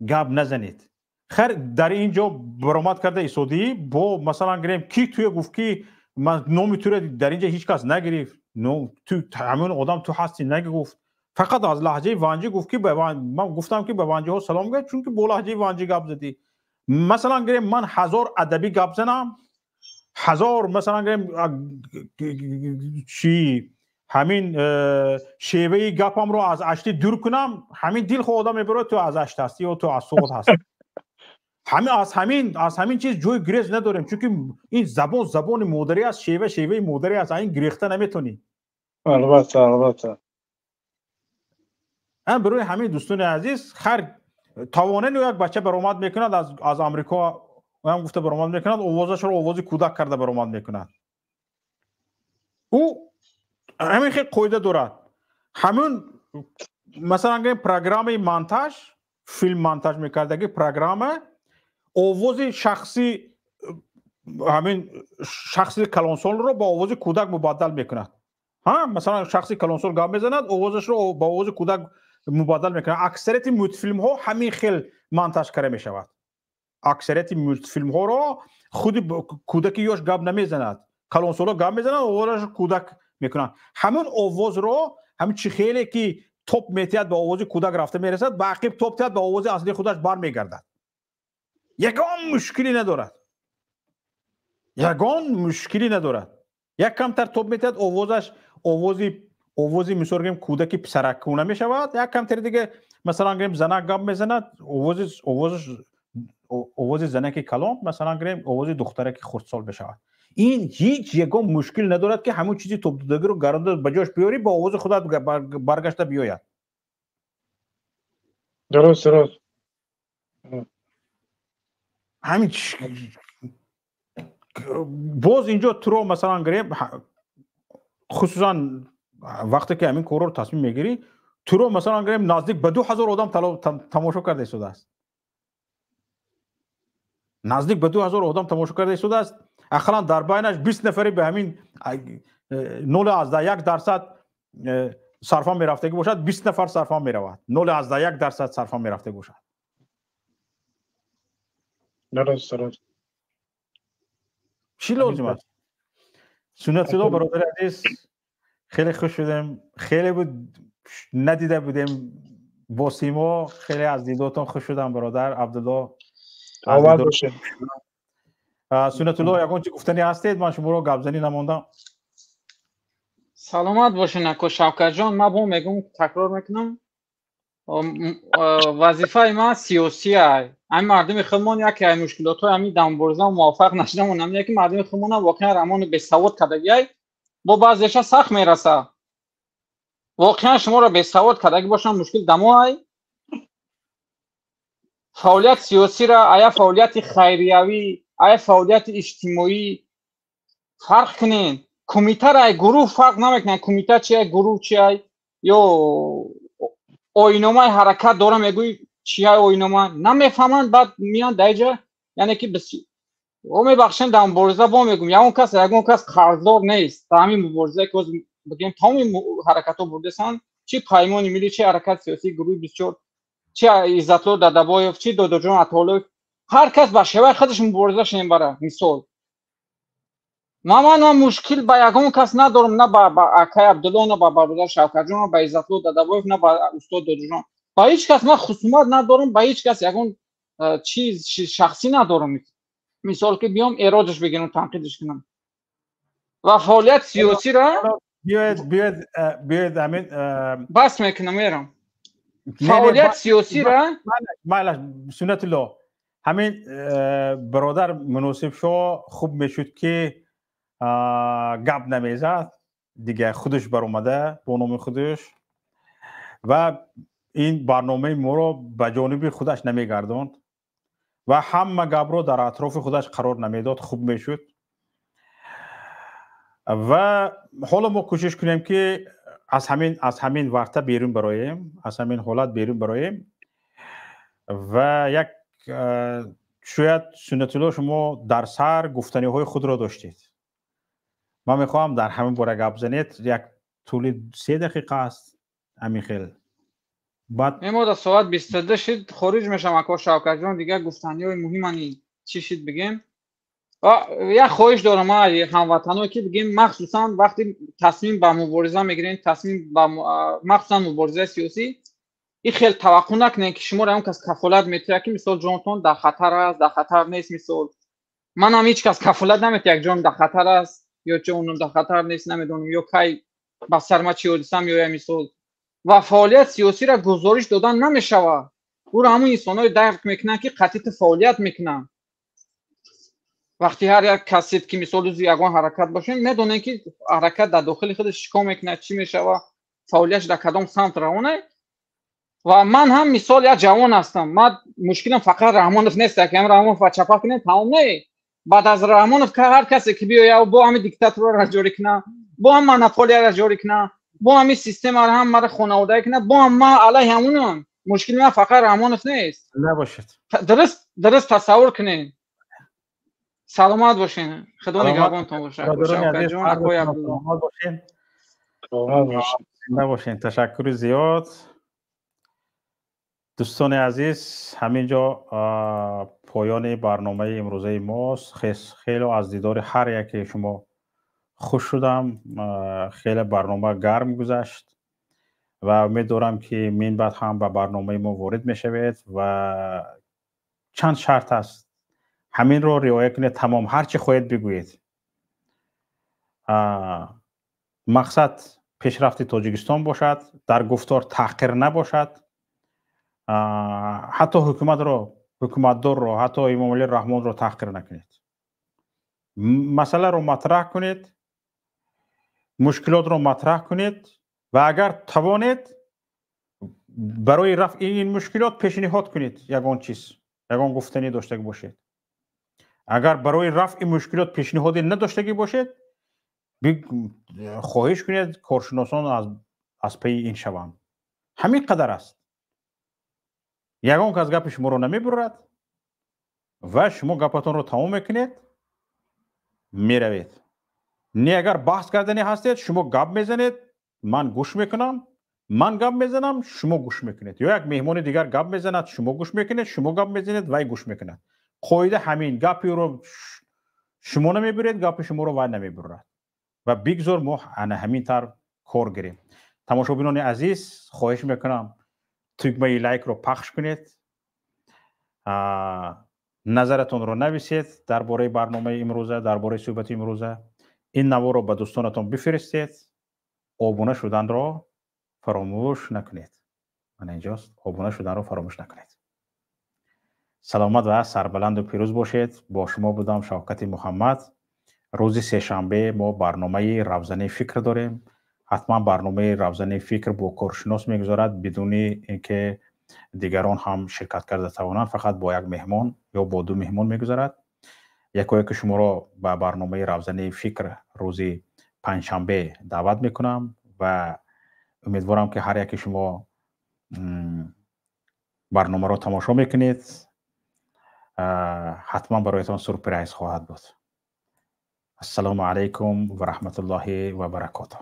گپ نزنید خیر در اینجا برآمد کرده اسودی با مثلا گریم کی توی گفت کی من نومی تو در اینجا هیچ کس نگرفت نو تو همون آدم تو هستی نگفت فقط از لهجه وانجی گفت که من گفتم که به وانجی ها سلام گفت چون که با لهجه وانجی گپ زدی مثلا گریم من 1000 ادبی گپ زنم 1000 مثلا گریم چی همین شیوه گپم رو از اشتی دور کنم همین دل خود آدم میبره تو از اشت هستی یا تو از صوت هستی از همین چیز جوی گریز نداریم چون که این زبان مادری است شیوه مادری است این گریخته نمیتونی البته برای همین دوستان عزیز خیر توانه یک بچه برآمد میکند از آمریکا هم گفته برآمد میکند آوازش رو آواز کودک کرده برآمد میکند او همین خیلی قاعده دارد. همون مثلا اگه پروگرام مونتاژ فیلم مونتاژ میکردگی پروگرام آواز شخصی همین شخصی کلانسول رو با آواز کودک مبادل میکند. ها مثلا شخصی کلانسول گام میزند آوازش رو با آواز کودک مبادل میکنه. اکثریت مولتی فیلم ها همین خیلی مونتاژ کرده میشود. اکثریت مولتی فیلم ها رو خود کودک یوش گام نمیزند، کلانسول گام میزند آوازش کودک میکنن. همون آواز رو همین چی خیلی که توپ میتیاد با آواز کودک رفته میرسد با عقب توپ تیاد با آواز اصلی خودش بار میگردد. یگان مشکلی ندارد. یگان مشکلی ندارد. یک کمتر توپ میتیاد آوازی مثلا کودکی پسرکونه میشود، یک کمتر دیگه مثلا گریم زنک گام میزند آواز زنک کلام مثلا گریم آواز دخترک خردسال بشود. این هیچ یگان مشکل ندارد که همون چیزی توپ دادگی رو گرانده بجاش بیاری با آواز خودت برگشته بیاید. درست همین باز اینجا تو مثلا گریم خصوصا وقتی که همین کور رو تصمیم میگیری تو رو مثلا گریم نزدیک به 2000 آدم تماشا کرده شده است. نزدیک به 2000 آدم تماشا کرده شده است. اخلا در بینش 20 نفری به همین 0.1% صرفا میرفتگی باشد، 20 نفر صرفا میرود. 0.1% صرفا میرفته باشد. درست چی لازم است؟ سنت الله برادر عزیز خیلی خوش شدم. خیلی بود ندیده بودیم با سیما. خیلی از دیداتون خوش شدم برادر عبدالله. آباد باشه. سنت الله یکون چی گفتنی هستید؟ من شما رو گپزنی نموندم. سلامت باشین اکو شوکت جان. من با میگم تکرار میکنم وظیفه ما سیاسی ای. این مردم خودمون یکی از مشکلات همین دامبرزا موافق نشدن اونم یکی مردم خودمون واقعا رمان به سواد کدگی با بعضیش سخت میرسه. واقعا شما را به سواد کدگی باشن مشکل دمای فعالیت سیاسی را آیا فعالیت خیریوی آیا فعالیت اجتماعی فرق کنین. کمیته را گروه فرق نمیکنن. کمیته چیه گروه چیه یا آیین‌نامه حرکت داره میگوی چیه آیین‌نامه نمیفهمن بعد میان دیجا یعنی که بسیار او میبخشن در مبارزه با میگم یا اون کس قرضدار نیست. تا همین مبارزه که بگیم تمام حرکت ها بردهسن چی پیمان ملی چی حرکت سیاسی گروه بسیار چی عزت‌الله دادبایف چی دودو جان عطالوف هر کس با شیوه خودش مبارزه شین بره. مثال من مشکل با یگان کس ندارم، نه با اکای عبدالله نه با برادر شوکت جان با عزت‌الله دادبایف نه با استاد دودو جان. با هیچ کس من خصومت ندارم. با هیچ کس یگان چیز شخصی ندارم. مثال که بیام ایرادش بگیرم تنقیدش کنم و فعالیت سیاسی را بیاید همین بس میکنم میرم. فعالیت سیاسی را سنت الله همین برادر مناسب شو خوب میشد که گپ نمیزد دیگه. خودش بر اومده با نام خودش و این برنامه ما رو به جانب خودش نمیگرداند و همه گپ رو در اطراف خودش قرار نمیداد. خوب میشد و حالا ما کوشش کنیم که از همین ورطه بیرون برایم، از همین حالت بیرون برایم و یک شاید سنت الله شما در سر گفتنی های خود را داشتید. من میخوام در همین باره گپ زنید. یک طول 3 دقیقه است همین خیلی بعد میمود ساعت 22 شد خارج میشم اکو شوکت جان دیگه گفتنی های مهمانی چی شد بگیم. یا خواهش دارم هموطنان که بگیم مخصوصا وقتی تصمیم به مبارزه میگیرین تصمیم به مخصوصا مبارزه سیاسی این خیلی توقع نکنین که شما را اون کس کفالت میتونه که مثلا جانتون در خطر است در خطر نیست. مثلا من هم هیچ کس کفالت نمیتونه یک جان در خطر است یا جانم در خطر نیست نمیدونم یا کی با سرما چی حادثه میاد. مثلا و فعالیت سیاسی را گزارش دادن نمیشوه. او را همون انسانای درک میکنن که قطعیت فعالیت میکنن. وقتی هر یک کسی که مثلا روزی یگان حرکت باشه میدونه که حرکت در داخل خودش چیکار میکنه چی میشوه فعالیتش در کدام سمت روانه. و من هم مثال یک جوان هستم. من مشکلم فقط رحمانوف نیست که هم رحمانوف چپا کنه تمام نه. بعد از رحمانوف که هر کسی که بیاید با همین دیکتاتور را جوری کنه با هم منافعی را جوری کنه، با هم سیستم را هم مرا خانواده کنه، با هم ما علیه همونم. مشکل ما فقط همونت نیست. نباشید. درست تصور کنین. سلامت باشین. خدا نگهبانتون باشه. شوکت جان، آقای عبدالله. سلامت باشین. نباشین. تشکر زیاد. دوستان عزیز، همینجا پایان برنامه امروزه ماست. خیلی از دیدار هر یک شما خوش شدم. خیلی برنامه گرم گذشت و امیدوارم که من بعد هم به برنامه ما وارد میشوید و چند شرط است همین رو رعایت کنید. تمام هر چی خواهید بگویید. مقصد پیشرفت تاجیکستان باشد، در گفتار تحقیر نباشد. حتی حکومتدار رو، حتی امام علی رحمان رو تحقیر نکنید. مسئله رو مطرح کنید، مشکلات رو مطرح کنید و اگر توانید برای رفع این مشکلات پیشنهاد کنید. یگان چیز، یگان گفتنی داشته باشید. اگر برای رفع مشکلات پیشنهادی نداشته باشید، خواهش کنید کارشناسان از پی این شوند. همین قدر است. یگان که از گپ شما رو نمیبرد و شما گپتون رو تمام میکنید، میروید. نه اگر بحث کردنی هستید، شما گپ میزنید، من گوش میکنم، من گپ میزنم، شما گوش میکنید. یا یک مهمان دیگر گپ میزند، شما گوش میکنید، شما گپ میزنید، وای گوش میکنید. قاعده همین. گپی رو شما نمیبرید، گپ شما رو وای نمیبرد و بگذار ما همین طور کار گیریم. تماشاگران عزیز، خواهش میکنم تکمه لایک رو پخش کنید. نظرتون رو نویسید درباره برنامه امروزه، درباره صحبت امروزه. این نوار رو به دوستانتون بفرستید. آبونه شدن رو فراموش نکنید. من اینجاست. آبونه شدن رو فراموش نکنید. سلامت و سربلند و پیروز باشید. با شما بودم شوکت محمد. روز سه‌شنبه ما برنامه روزانه فکر داریم. حتما برنامه روزانه فکر با کارشناس میگذارد بدون اینکه دیگران هم شرکت کرده توانند. فقط با یک مهمان یا با دو مهمان میگذارد. یکی که شما را به برنامه روزانه فکر روز پنجشنبه دعوت میکنم و امیدوارم که هر یک شما برنامه را تماشا میکنید. حتما برایتان سورپرایز خواهد بود. السلام علیکم و رحمت الله و برکاته.